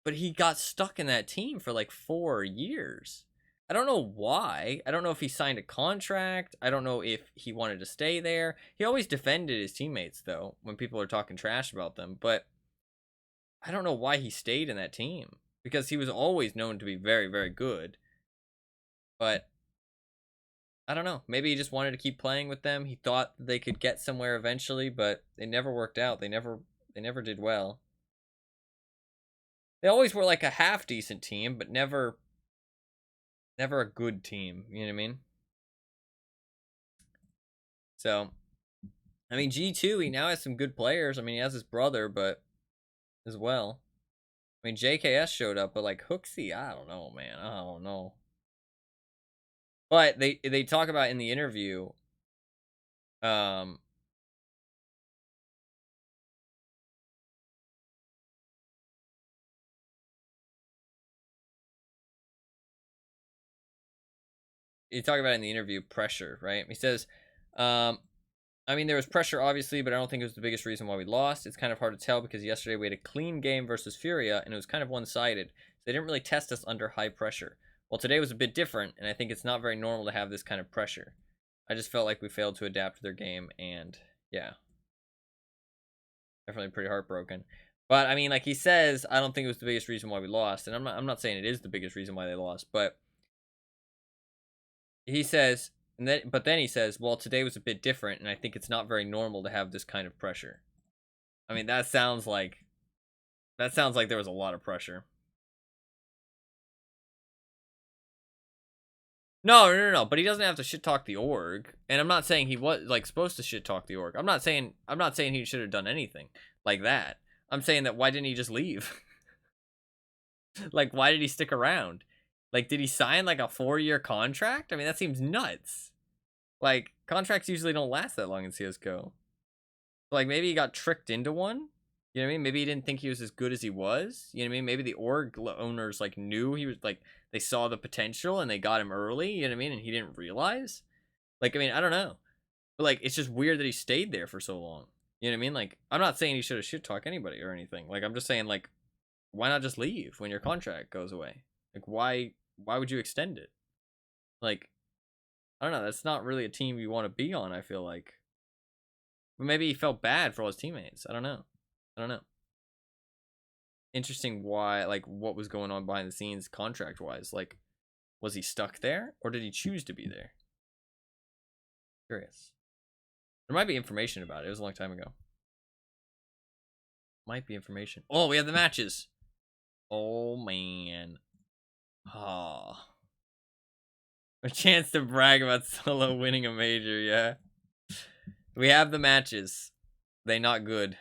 but he got stuck in that team for like 4 years. I don't know why. I don't know if he signed a contract. I don't know if he wanted to stay there. He always defended his teammates, though, when people are talking trash about them. But I don't know why he stayed in that team. Because he was always known to be very, very good. But I don't know. Maybe he just wanted to keep playing with them. He thought they could get somewhere eventually, but they never worked out. They never did well. They always were like a half decent team, but never a good team. You know what I mean? So, I mean, G2, he now has some good players. I mean, he has his brother, but as well. I mean, JKS showed up, but like Hooksy, I don't know, man. I don't know. But they talk about in the interview, you talk about in the interview pressure, right? He says, I mean, there was pressure, obviously, but I don't think it was the biggest reason why we lost. It's kind of hard to tell because yesterday we had a clean game versus Furia, and it was kind of one-sided. They didn't really test us under high pressure. Well, today was a bit different, and I think it's not very normal to have this kind of pressure. I just felt like we failed to adapt to their game, and yeah. Definitely pretty heartbroken. But, I mean, like he says, I don't think it was the biggest reason why we lost, and I'm not saying it is the biggest reason why they lost, but he says... But then he says, well, today was a bit different, and I think it's not very normal to have this kind of pressure. I mean, that sounds like there was a lot of pressure. No, but he doesn't have to shit talk the org. And I'm not saying he was like supposed to shit talk the org. I'm not saying he should have done anything like that. I'm saying that why didn't he just leave? Like, why did he stick around? Like, did he sign like a 4-year contract? I mean, that seems nuts. Like, contracts usually don't last that long in CSGO. Like, maybe he got tricked into one. You know what I mean? Maybe he didn't think he was as good as he was. You know what I mean? Maybe the org owners, like, knew he was, like, they saw the potential and they got him early. You know what I mean? And he didn't realize. Like, I mean, I don't know. But, like, it's just weird that he stayed there for so long. You know what I mean? Like, I'm not saying he should have shit-talked anybody or anything. Like, I'm just saying, like, why not just leave when your contract goes away? Like, why would you extend it? Like, I don't know. That's not really a team you want to be on, I feel like. But maybe he felt bad for all his teammates. I don't know. Interesting why, like, what was going on behind the scenes contract-wise. Like, was he stuck there? Or did he choose to be there? Curious. There might be information about it. It was a long time ago. Might be information. Oh, we have the matches. Oh, man. Ah. A chance to brag about solo winning a major, yeah. We have the matches. They not good.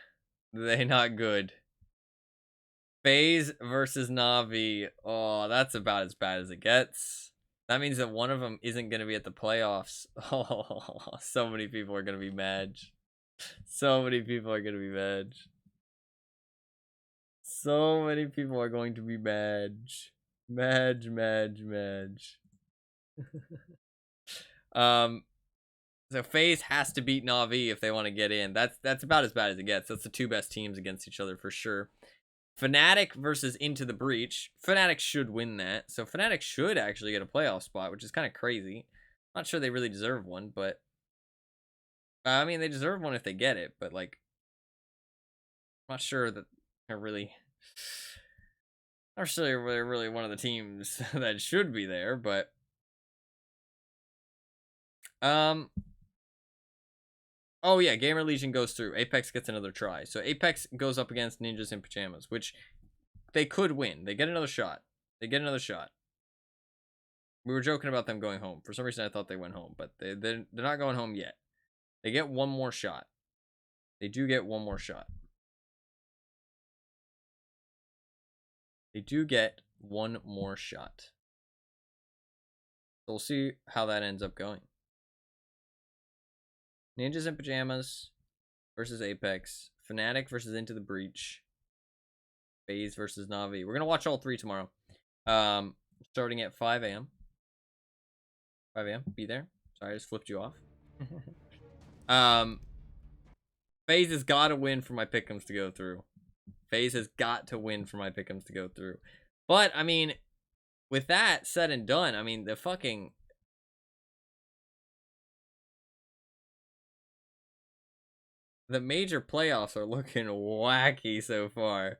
FaZe versus Na'Vi. Oh, that's about as bad as it gets. That means that one of them isn't going to be at the playoffs. Oh, so many people are going to be mad. So many people are going to be mad. So many people are going to be mad. Mad. So FaZe has to beat Na'Vi if they want to get in. That's about as bad as it gets. That's the two best teams against each other for sure. Fnatic versus Into the Breach. Fnatic should win that. So Fnatic should actually get a playoff spot, which is kind of crazy. Not sure they really deserve one, but I mean, they deserve one if they get it, but like, I'm not sure that they're really one of the teams that should be there, but oh yeah, Gamer Legion goes through. Apex gets another try. So Apex goes up against Ninjas in Pajamas, which they could win. They get another shot. We were joking about them going home. For some reason, I thought they went home, but they're not going home yet. They get one more shot. They do get one more shot. So we'll see how that ends up going. Ninjas in Pajamas versus Apex. Fnatic versus Into the Breach. FaZe versus Na'Vi. We're going to watch all three tomorrow. Starting at 5 a.m. 5 a.m. Be there. Sorry, I just flipped you off. FaZe has got to win for my pick'ems to go through. FaZe has got to win for my pick'ems to go through. But, I mean, with that said and done, I mean, the major playoffs are looking wacky so far.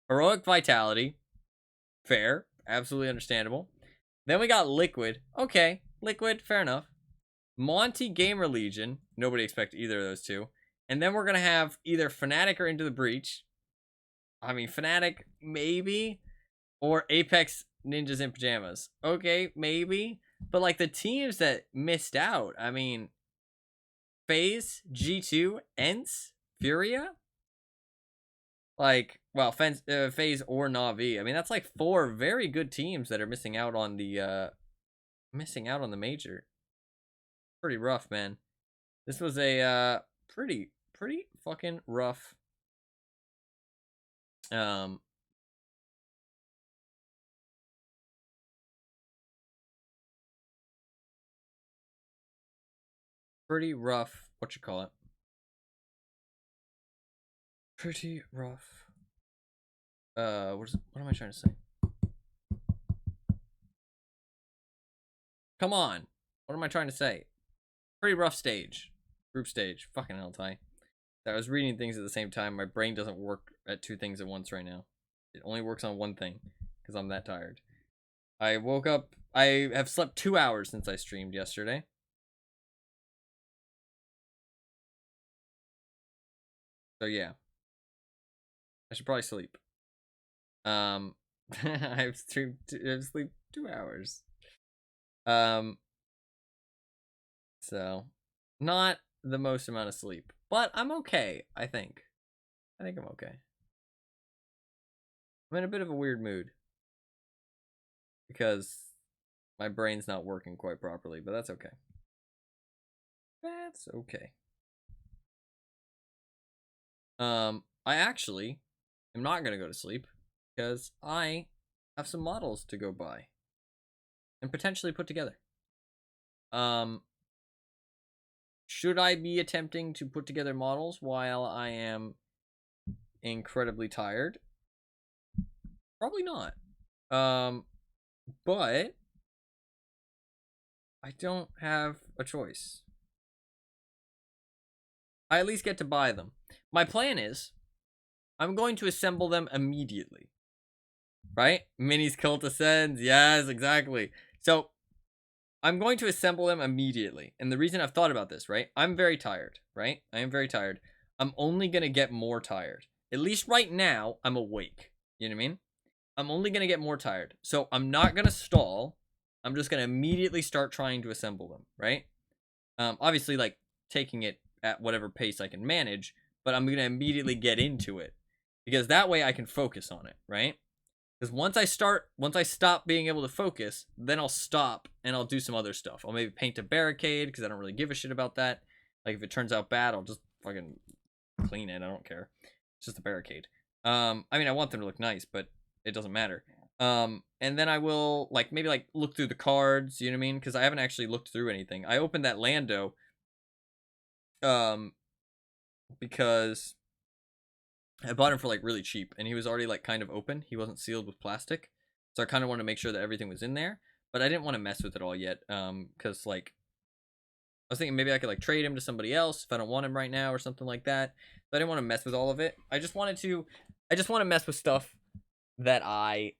Heroic Vitality. Fair. Absolutely understandable. Then we got Liquid. Okay. Liquid. Fair enough. Monty Gamer Legion. Nobody expected either of those two. And then we're going to have either Fnatic or Into the Breach. I mean, Fnatic, maybe. Or Apex Ninjas in Pajamas. Okay, maybe. But, like, the teams that missed out, I mean, FaZe, G2, ENCE, Furia? Like, well, FaZe or Na'Vi. I mean, that's like 4 very good teams that are missing out on the major. Pretty rough, man. This was a pretty fucking rough pretty rough, what am I trying to say? Come on. What am I trying to say? Pretty rough stage. Group stage. Fucking hell, Ty. I was reading things at the same time. My brain doesn't work at 2 things at once right now. It only works on one thing because I'm that tired. I woke up. I have slept 2 hours since I streamed yesterday. So yeah. I should probably sleep. I've sleep 2 hours. So not the most amount of sleep, but I'm okay. I think I'm okay. I'm in a bit of a weird mood because my brain's not working quite properly, but that's okay. That's okay. I actually am not gonna go to sleep because I have some models to go buy and potentially put together. Should I be attempting to put together models while I am incredibly tired? Probably not. But I don't have a choice. I at least get to buy them. My plan is I'm going to assemble them immediately. Right? Minis Cult Ascends. Yes, exactly. So I'm going to assemble them immediately. And the reason I've thought about this, right? I'm very tired, right? I am very tired. I'm only going to get more tired. At least right now, I'm awake. You know what I mean? I'm only going to get more tired. So I'm not going to stall. I'm just going to immediately start trying to assemble them, right? Obviously, like, taking it at whatever pace I can manage. But I'm going to immediately get into it. Because that way I can focus on it, right? Because once I stop being able to focus, then I'll stop and I'll do some other stuff. I'll maybe paint a barricade because I don't really give a shit about that. Like, if it turns out bad, I'll just fucking clean it. I don't care. It's just a barricade. I mean, I want them to look nice, but it doesn't matter. And then I will, like, maybe, like, look through the cards, you know what I mean? Because I haven't actually looked through anything. I opened that Lando, because I bought him for, like, really cheap, and he was already, like, kind of open. He wasn't sealed with plastic, so I kind of wanted to make sure that everything was in there, but I didn't want to mess with it all yet, because, like, I was thinking maybe I could, like, trade him to somebody else if I don't want him right now or something like that, so I didn't want to mess with all of it. I just want to mess with stuff that I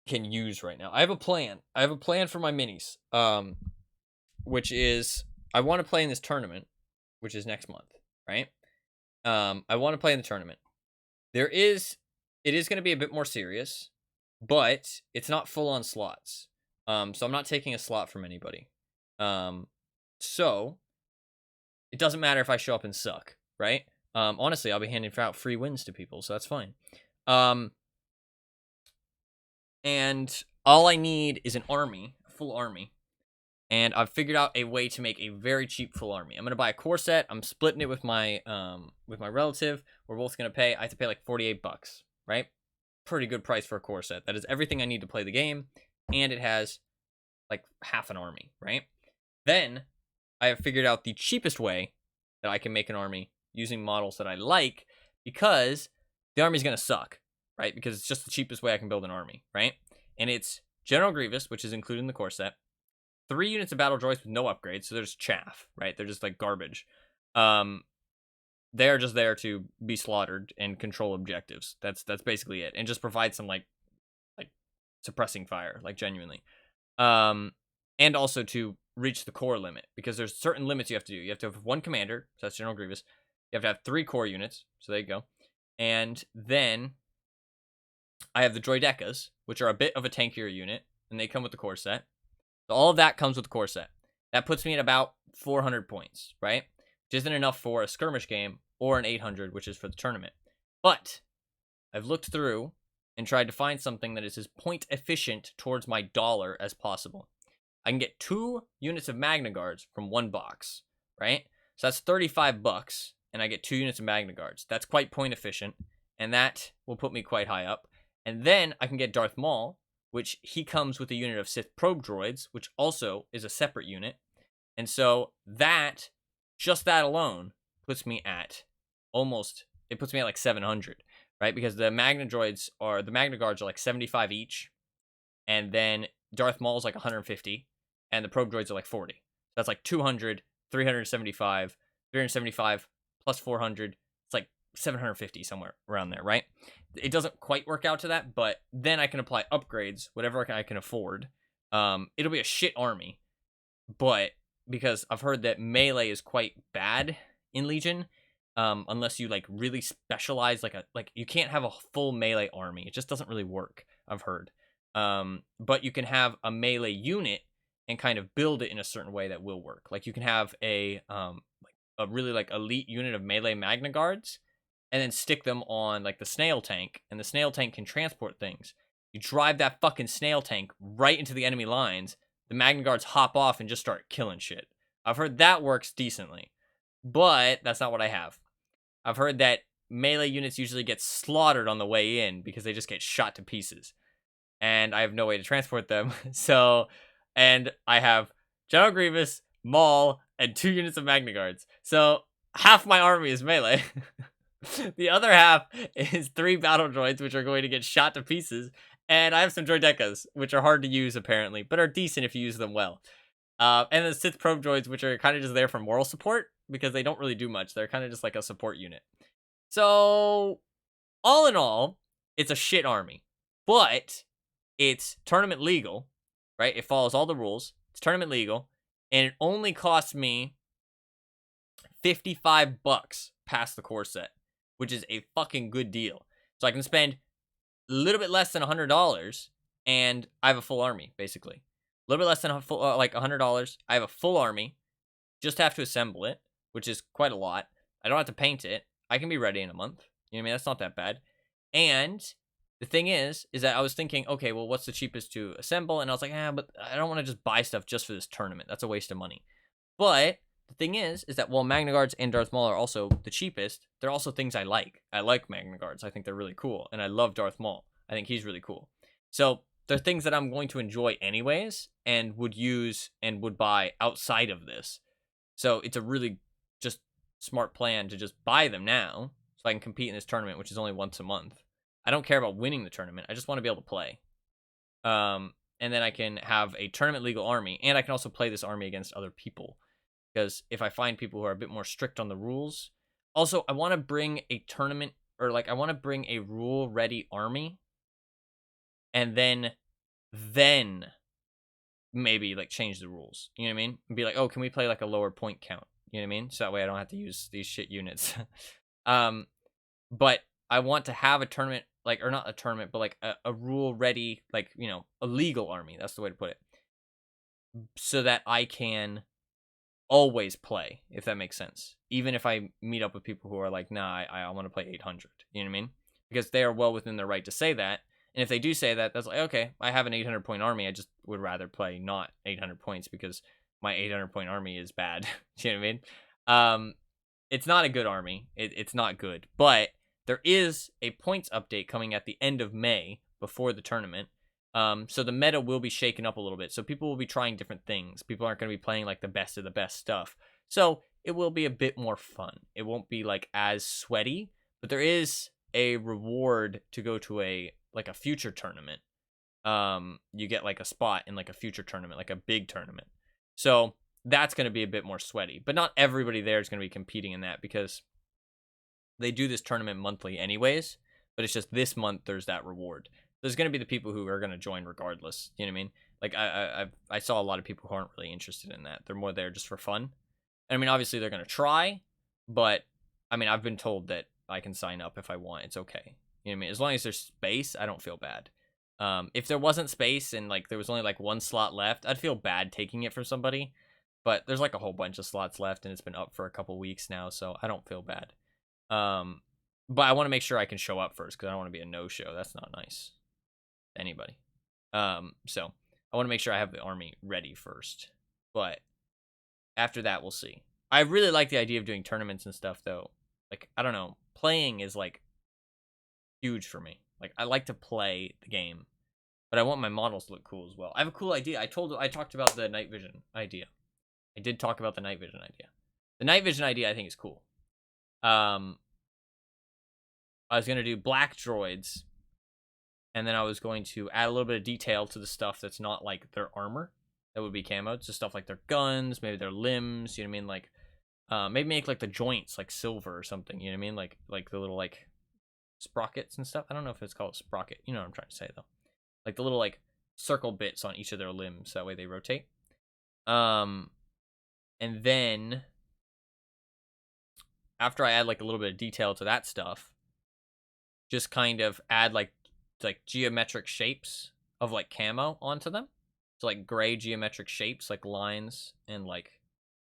can use right now. I have a plan. I have a plan for my minis, which is I want to play in this tournament, which is next month, right? I want to play in the tournament. It is going to be a bit more serious, but it's not full on slots. So I'm not taking a slot from anybody. So it doesn't matter if I show up and suck, right? Honestly, I'll be handing out free wins to people, so that's fine. And all I need is an army, a full army. And I've figured out a way to make a very cheap full army. I'm gonna buy a core set. I'm splitting it with my relative. We're both gonna pay. I have to pay like $48, right? Pretty good price for a core set. That is everything I need to play the game, and it has like half an army, right? Then I have figured out the cheapest way that I can make an army using models that I like, because the army's gonna suck. right? Because it's just the cheapest way I can build an army, right? And it's General Grievous, which is included in the core set. 3 units of battle droids with no upgrades, so they're just chaff, right? They're just like garbage. They're just there to be slaughtered and control objectives. That's basically it, and just provide some like suppressing fire, like genuinely. And also to reach the core limit, because there's certain limits you have to do. You have to have 1 commander, so that's General Grievous. You have to have 3 core units, so there you go. And then I have the Droidekas, which are a bit of a tankier unit, and they come with the core set. So all of that comes with the core set. That puts me at about 400 points, right? Which isn't enough for a skirmish game or an 800, which is for the tournament. But I've looked through and tried to find something that is as point efficient towards my dollar as possible. I can get 2 units of Magna Guards from 1 box, right? So that's $35, and I get 2 units of Magna Guards. That's quite point efficient, and that will put me quite high up. And then I can get Darth Maul, which he comes with a unit of Sith probe droids, which also is a separate unit. And so that, just that alone, puts me at like 700, right? Because the Magna Guards are like 75 each, and then Darth Maul's like 150, and the probe droids are like 40. So that's like 200, 375, 375 plus 400. It's like 750, somewhere around there, right? It doesn't quite work out to that, but then I can apply upgrades, whatever I can afford. It'll be a shit army, but because I've heard that melee is quite bad in Legion, unless you like really specialize, like you can't have a full melee army. It just doesn't really work, I've heard. But you can have a melee unit and kind of build it in a certain way that will work. Like you can have a really like elite unit of melee Magna Guards, and then stick them on like the snail tank, and the snail tank can transport things. You drive that fucking snail tank right into the enemy lines, the Magna Guards hop off and just start killing shit. I've heard that works decently, but that's not what I have. I've heard that melee units usually get slaughtered on the way in because they just get shot to pieces, and I have no way to transport them. And I have General Grievous, Maul, and 2 units of Magna Guards. So half my army is melee. The other half is 3 battle droids, which are going to get shot to pieces. And I have some droidekas, which are hard to use apparently, but are decent if you use them well. And the Sith probe droids, which are kind of just there for moral support, because they don't really do much. They're kind of just like a support unit. So, all in all, it's a shit army. But it's tournament legal, right? It follows all the rules. It's tournament legal. And it only costs me $55 past the core set, which is a fucking good deal. So I can spend a little bit less than $100, and I have a full army, basically. A little bit less than like $100. I have a full army. Just have to assemble it, which is quite a lot. I don't have to paint it. I can be ready in a month. You know what I mean? That's not that bad. And the thing is that I was thinking, okay, well, what's the cheapest to assemble? And I was like, but I don't want to just buy stuff just for this tournament. That's a waste of money. But the thing is that while Magna Guards and Darth Maul are also the cheapest, they're also things I like. I like Magna Guards. I think they're really cool. And I love Darth Maul. I think he's really cool. So they're things that I'm going to enjoy anyways and would use and would buy outside of this. So it's a really just smart plan to just buy them now so I can compete in this tournament, which is only once a month. I don't care about winning the tournament. I just want to be able to play. And then I can have a tournament legal army, and I can also play this army against other people. Because if I find people who are a bit more strict on the rules. Also, I want to bring a tournament, or like I want to bring a rule-ready army. And then maybe like change the rules. You know what I mean? And be like, oh, can we play like a lower point count? You know what I mean? So that way I don't have to use these shit units. But I want to have a tournament, like, or not a tournament, but like a rule-ready, like, you know, a legal army. That's the way to put it. So that I can always play, if that makes sense. Even if I meet up with people who are like, nah, I want to play 800. You know what I mean? Because they are well within their right to say that. And if they do say that, that's like, okay, I have an 800-point army. I just would rather play not 800 points because my 800-point army is bad. You know what I mean? It's not a good army. It's not good. But there is a points update coming at the end of May before the tournament. So the meta will be shaken up a little bit. So people will be trying different things. People aren't going to be playing like the best of the best stuff. So it will be a bit more fun. It won't be like as sweaty, but there is a reward to go to a future tournament. You get like a spot in like a future tournament, like a big tournament. So that's going to be a bit more sweaty, but not everybody there is going to be competing in that because they do this tournament monthly anyways, but it's just this month there's that reward. There's going to be the people who are going to join regardless. You know what I mean? Like I saw a lot of people who aren't really interested in that. They're more there just for fun. And I mean, obviously they're going to try, but I mean, I've been told that I can sign up if I want. It's okay. You know what I mean? As long as there's space, I don't feel bad. If there wasn't space and like there was only like one slot left, I'd feel bad taking it from somebody. But there's like a whole bunch of slots left and it's been up for a couple weeks now, so I don't feel bad. But I want to make sure I can show up first because I don't want to be a no-show. That's not nice to anybody. So I want to make sure I have the army ready first. But after that, we'll see. I really like the idea of doing tournaments and stuff, though. Like, I don't know. Playing is, like, huge for me. Like, I like to play the game. But I want my models to look cool as well. I have a cool idea. I talked about the night vision idea. I did talk about the night vision idea. The night vision idea, I think, is cool. I was going to do black droids. And then I was going to add a little bit of detail to the stuff that's not, like, their armor. That would be camoed. So stuff like their guns, maybe their limbs, you know what I mean? Like, maybe make, like, the joints, like, silver or something, you know what I mean? Like the little, like, sprockets and stuff. I don't know if it's called a sprocket. You know what I'm trying to say, though. Like, the little, like, circle bits on each of their limbs. That way they rotate. And then, after I add, like, a little bit of detail to that stuff, just kind of add, like geometric shapes of, like, camo onto them. So, like, gray geometric shapes, like lines and, like,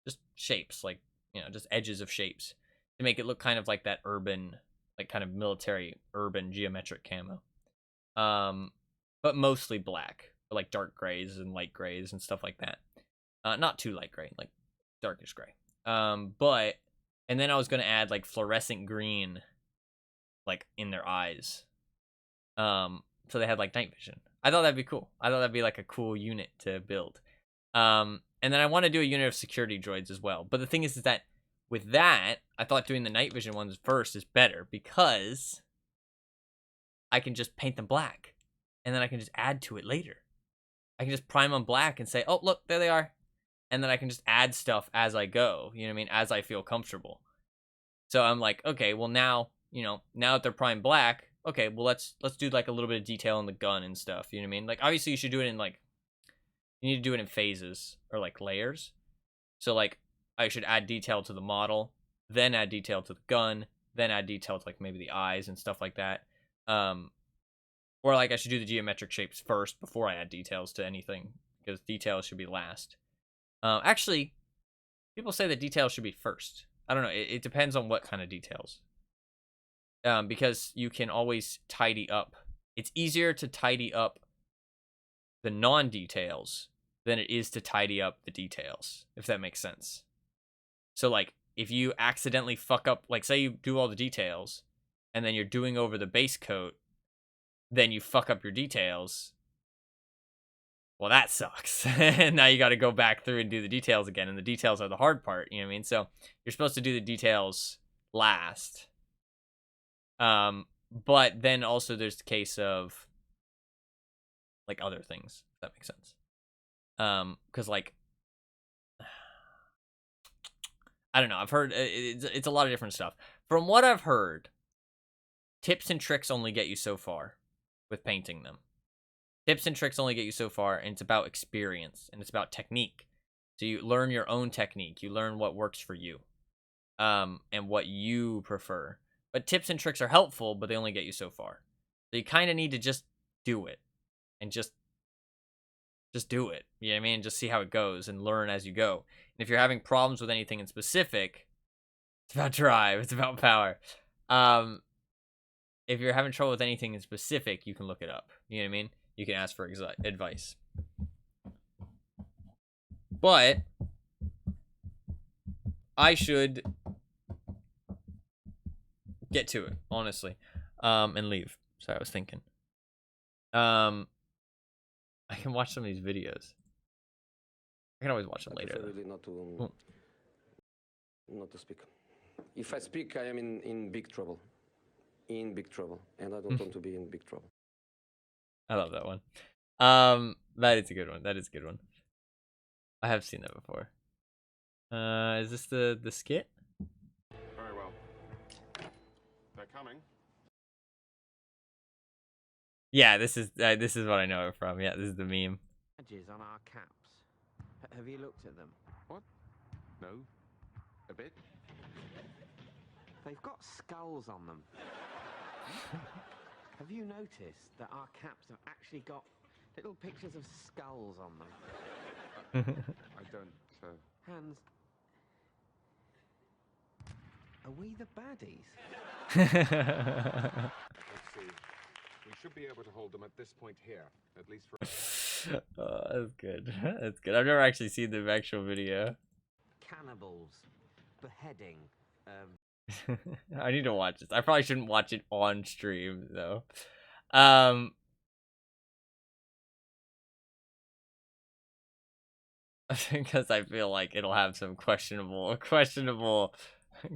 just shapes, like, you know, just edges of shapes to make it look kind of like that urban, like, kind of military urban geometric camo. But mostly black, or like dark grays and light grays and stuff like that. Not too light gray, like darkish gray. And then I was going to add, like, fluorescent green, like, in their eyes. So they had, like, night vision. I thought that'd be cool. I thought that'd be, like, a cool unit to build. And then I want to do a unit of security droids as well. But the thing is that with that, I thought doing the night vision ones first is better because I can just paint them black. And then I can just add to it later. I can just prime them black and say, oh, look, there they are. And then I can just add stuff as I go. You know what I mean? As I feel comfortable. So I'm like, okay, well now, you know, now that they're primed black, okay, well let's do, like, a little bit of detail on the gun and stuff. You know what I mean? Like, obviously you should do it in, like, you need to do it in phases or, like, layers. So, like, I should add detail to the model, then add detail to the gun, then add detail to, like, maybe the eyes and stuff like that. Or, like, I should do the geometric shapes first before I add details to anything, because details should be last. Actually, people say that details should be first. I don't know. It depends on what kind of details. Because you can always tidy up. It's easier to tidy up the non-details than it is to tidy up the details, if that makes sense. So, like, if you accidentally fuck up, like, say you do all the details, and then you're doing over the base coat, then you fuck up your details, well, that sucks. And now you got to go back through and do the details again, and the details are the hard part, you know what I mean? So you're supposed to do the details last. But then also there's the case of, like, other things, if that makes sense. Because, like, I don't know, I've heard, it's a lot of different stuff. From what I've heard, tips and tricks only get you so far with painting them. Tips and tricks only get you so far, and it's about experience, and it's about technique. So you learn your own technique. You learn what works for you, and what you prefer. But tips and tricks are helpful, but they only get you so far. So you kind of need to just do it, and just do it. You know what I mean? Just see how it goes, and learn as you go. And if you're having problems with anything in specific, it's about drive. It's about power. If you're having trouble with anything in specific, you can look it up. You know what I mean? You can ask for advice. But I should get to it, honestly, and leave. Sorry, I was thinking. I can watch some of these videos. I can always watch them later. Really not to speak. If I speak, I am in big trouble. in big trouble, and I don't want to be in big trouble. I love that one. That is a good one. That is a good one. I have seen that before. Is this the skit? Very well. They're coming. Yeah, this is what I know it from. Yeah, this is the meme. Badges on our caps. Have you looked at them? What? No. A bit. They've got skulls on them. Have you noticed that our caps have actually got little pictures of skulls on them? I don't. Hans, are we the baddies? Let's see. We should be able to hold them at this point here, at least for. Oh, that's good. That's good. I've never actually seen the actual video. Cannibals, beheading. I need to watch this. I probably shouldn't watch it on stream though. Because I feel like it'll have some questionable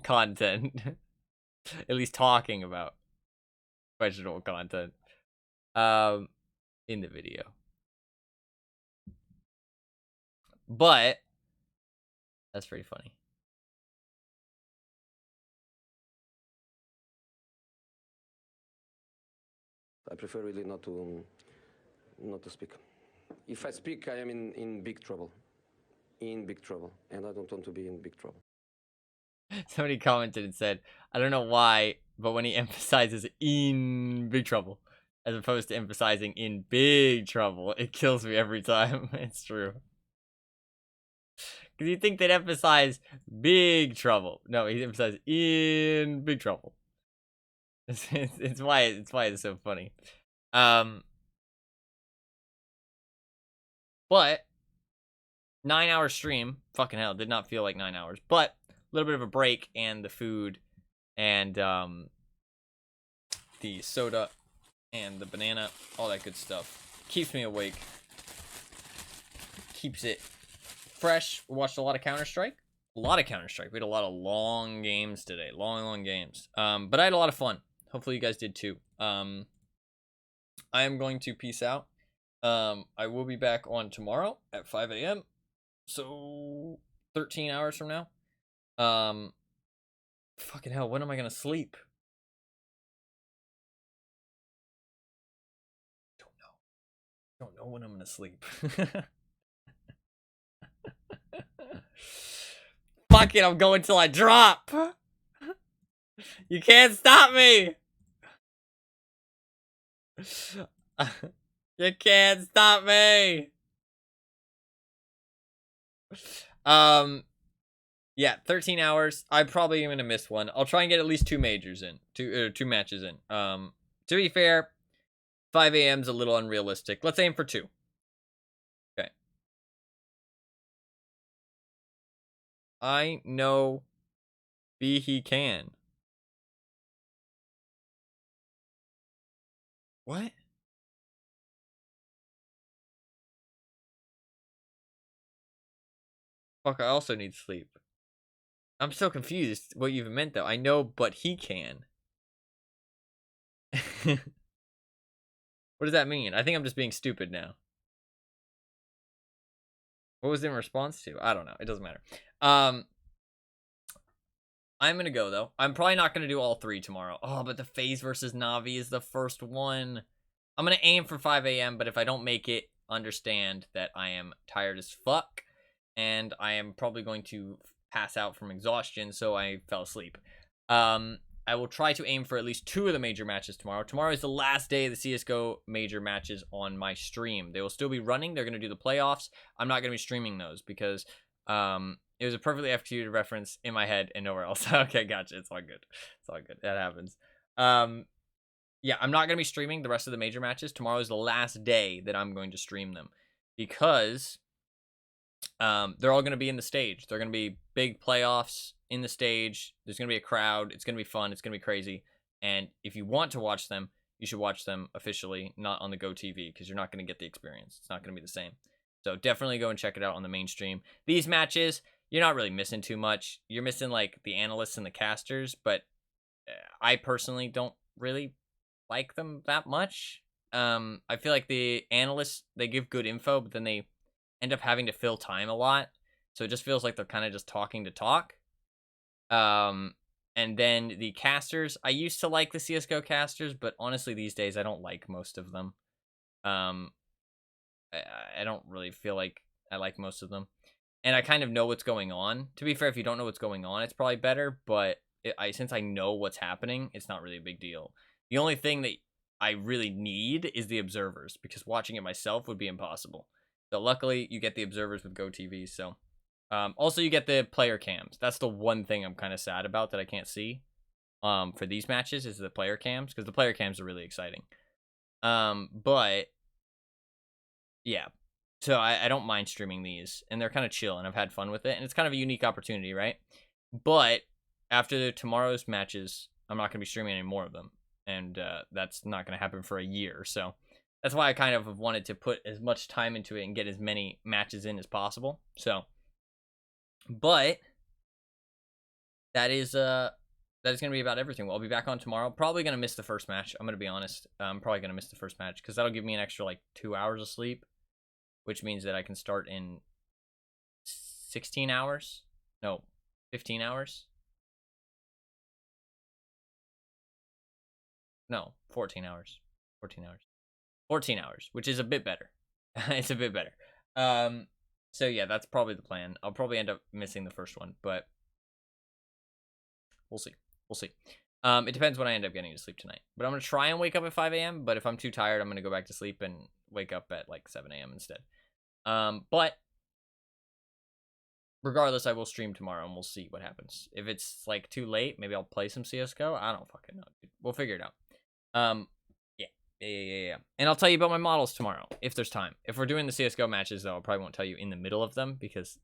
content. At least talking about questionable content in the video. But that's pretty funny. I prefer really not to speak. If I speak, I am in big trouble. In big trouble, and I don't want to be in big trouble. Somebody commented and said, I don't know why, but when he emphasizes in big trouble, as opposed to emphasizing in big trouble, it kills me every time. It's true. Because you think they'd emphasize big trouble. No, he emphasized in big trouble. It's why it's so funny. But 9-hour stream, fucking hell, did not feel like 9 hours. But a little bit of a break, and the food and the soda and the banana, all that good stuff keeps me awake. Keeps it fresh. We watched a lot of Counter-Strike. A lot of Counter-Strike. We had a lot of long games today. Long games. But I had a lot of fun. Hopefully you guys did too. I am going to peace out. I will be back on tomorrow at 5 a.m. So 13 hours from now. Fucking hell, when am I gonna sleep? Don't know when I'm gonna sleep. Fuck it, I'm going till I drop. You can't stop me. You can't stop me. Yeah, 13 hours. I'm probably gonna miss one. I'll try and get at least two matches in. Two matches in. To be fair, 5 a.m. is a little unrealistic. Let's aim for 2. Okay. I know he can. What? Fuck, I also need sleep. I'm so confused what you even meant, though. I know, but he can. What does that mean? I think I'm just being stupid now. What was it in response to? I don't know. It doesn't matter. I'm gonna go, though. I'm probably not gonna do all 3 tomorrow. Oh, but the FaZe versus Navi is the first one. I'm gonna aim for 5 a.m., but if I don't make it, understand that I am tired as fuck. And I am probably going to pass out from exhaustion, so I fell asleep. I will try to aim for at least 2 of the major matches tomorrow. Tomorrow is the last day of the CSGO major matches on my stream. They will still be running. They're going to do the playoffs. I'm not going to be streaming those because it was a perfectly executed reference in my head and nowhere else. Okay, gotcha. It's all good. It's all good. That happens. Yeah, I'm not going to be streaming the rest of the major matches. Tomorrow is the last day that I'm going to stream them because they're all going to be in the stage. They're going to be big playoffs in the stage. There's going to be a crowd. It's going to be fun. It's going to be crazy. And if you want to watch them, you should watch them officially, not on the Go TV, because you're not going to get the experience. It's not going to be the same. So definitely go and check it out on the mainstream. These matches, you're not really missing too much. You're missing like the analysts and the casters, but I personally don't really like them that much. I feel like the analysts, they give good info, but then they end up having to fill time a lot. So it just feels like they're kind of just talking to talk. And then the casters, I used to like the CSGO casters, but honestly these days I don't like most of them. I don't really feel like I like most of them. And I kind of know what's going on. To be fair, if you don't know what's going on, it's probably better. But since I know what's happening, it's not really a big deal. The only thing that I really need is the observers, because watching it myself would be impossible. So luckily, you get the observers with GoTV. So also, you get the player cams. That's the one thing I'm kind of sad about that I can't see for these matches is the player cams, because the player cams are really exciting. But yeah. So I don't mind streaming these, and they're kind of chill, and I've had fun with it, and it's kind of a unique opportunity, right? But after tomorrow's matches, I'm not going to be streaming any more of them, and that's not going to happen for a year. So that's why I kind of wanted to put as much time into it and get as many matches in as possible. So, but that is going to be about everything. Well, I'll be back on tomorrow. Probably going to miss the first match. I'm going to be honest. I'm probably going to miss the first match because that'll give me an extra like 2 hours of sleep, which means that I can start in 16 hours. No, 15 hours. No, 14 hours. 14 hours. 14 hours, which is a bit better. It's a bit better. So yeah, that's probably the plan. I'll probably end up missing the first one, but we'll see. We'll see. It depends when I end up getting to sleep tonight. But I'm going to try and wake up at 5 a.m., but if I'm too tired, I'm going to go back to sleep and wake up at like 7 a.m. instead. But regardless, I will stream tomorrow and we'll see what happens. If it's like too late, maybe I'll play some CSGO. I don't fucking know, dude. We'll figure it out. Yeah. And I'll tell you about my models tomorrow if there's time. If we're doing the CSGO matches, though, I probably won't tell you in the middle of them because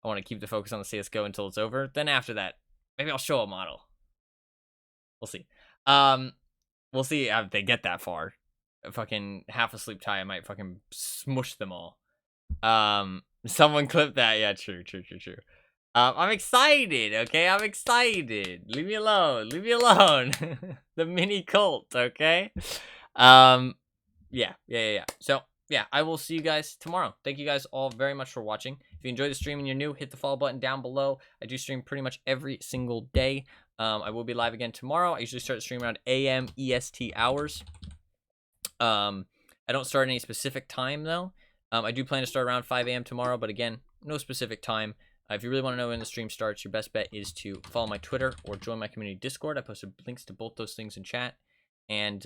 I want to keep the focus on the CSGO until it's over. Then after that, maybe I'll show a model. We'll see. We'll see if they get that far. A fucking half asleep Ty, I might fucking smush them all. Someone clip that. Yeah, true. I'm excited, okay? I'm excited. Leave me alone. Leave me alone. The mini cult, okay? Yeah. So, yeah, I will see you guys tomorrow. Thank you guys all very much for watching. If you enjoyed the stream and you're new, hit the follow button down below. I do stream pretty much every single day. I will be live again tomorrow. I usually start streaming around AM EST hours. I don't start any specific time, though. I do plan to start around 5 a.m. tomorrow, but again, no specific time. If you really want to know when the stream starts, your best bet is to follow my Twitter or join my community Discord. I posted links to both those things in chat. And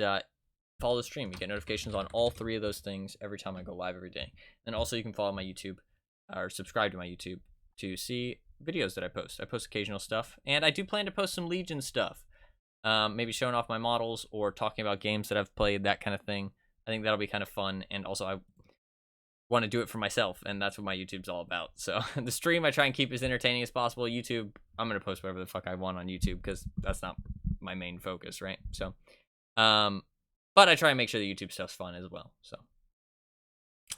follow the stream. You get notifications on all three of those things every time I go live every day. And also you can follow my YouTube or subscribe to my YouTube to see videos that I post. I post occasional stuff. And I do plan to post some Legion stuff. Maybe showing off my models or talking about games that I've played, that kind of thing. I think that'll be kind of fun. And also I want to do it for myself, and that's what my YouTube's all about. So the stream I try and keep as entertaining as possible. YouTube, I'm going to post whatever the fuck I want on YouTube because that's not my main focus, right? So, but I try and make sure the YouTube stuff's fun as well. So,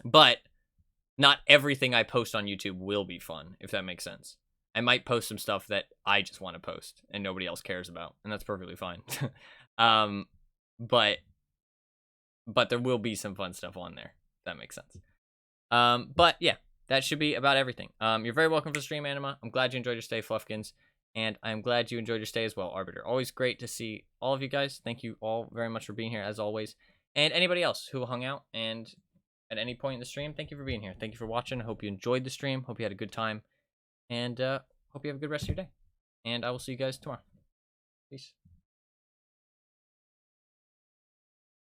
but not everything I post on YouTube will be fun, if that makes sense. I might post some stuff that I just want to post and nobody else cares about, and that's perfectly fine. But there will be some fun stuff on there, if that makes sense. But yeah, that should be about everything. You're very welcome for stream, Anima. I'm glad you enjoyed your stay, Fluffkins. And I'm glad you enjoyed your stay as well, Arbiter. Always great to see all of you guys. Thank you all very much for being here, as always. And anybody else who hung out and at any point in the stream, thank you for being here. Thank you for watching. I hope you enjoyed the stream. Hope you had a good time. And hope you have a good rest of your day. And I will see you guys tomorrow. Peace.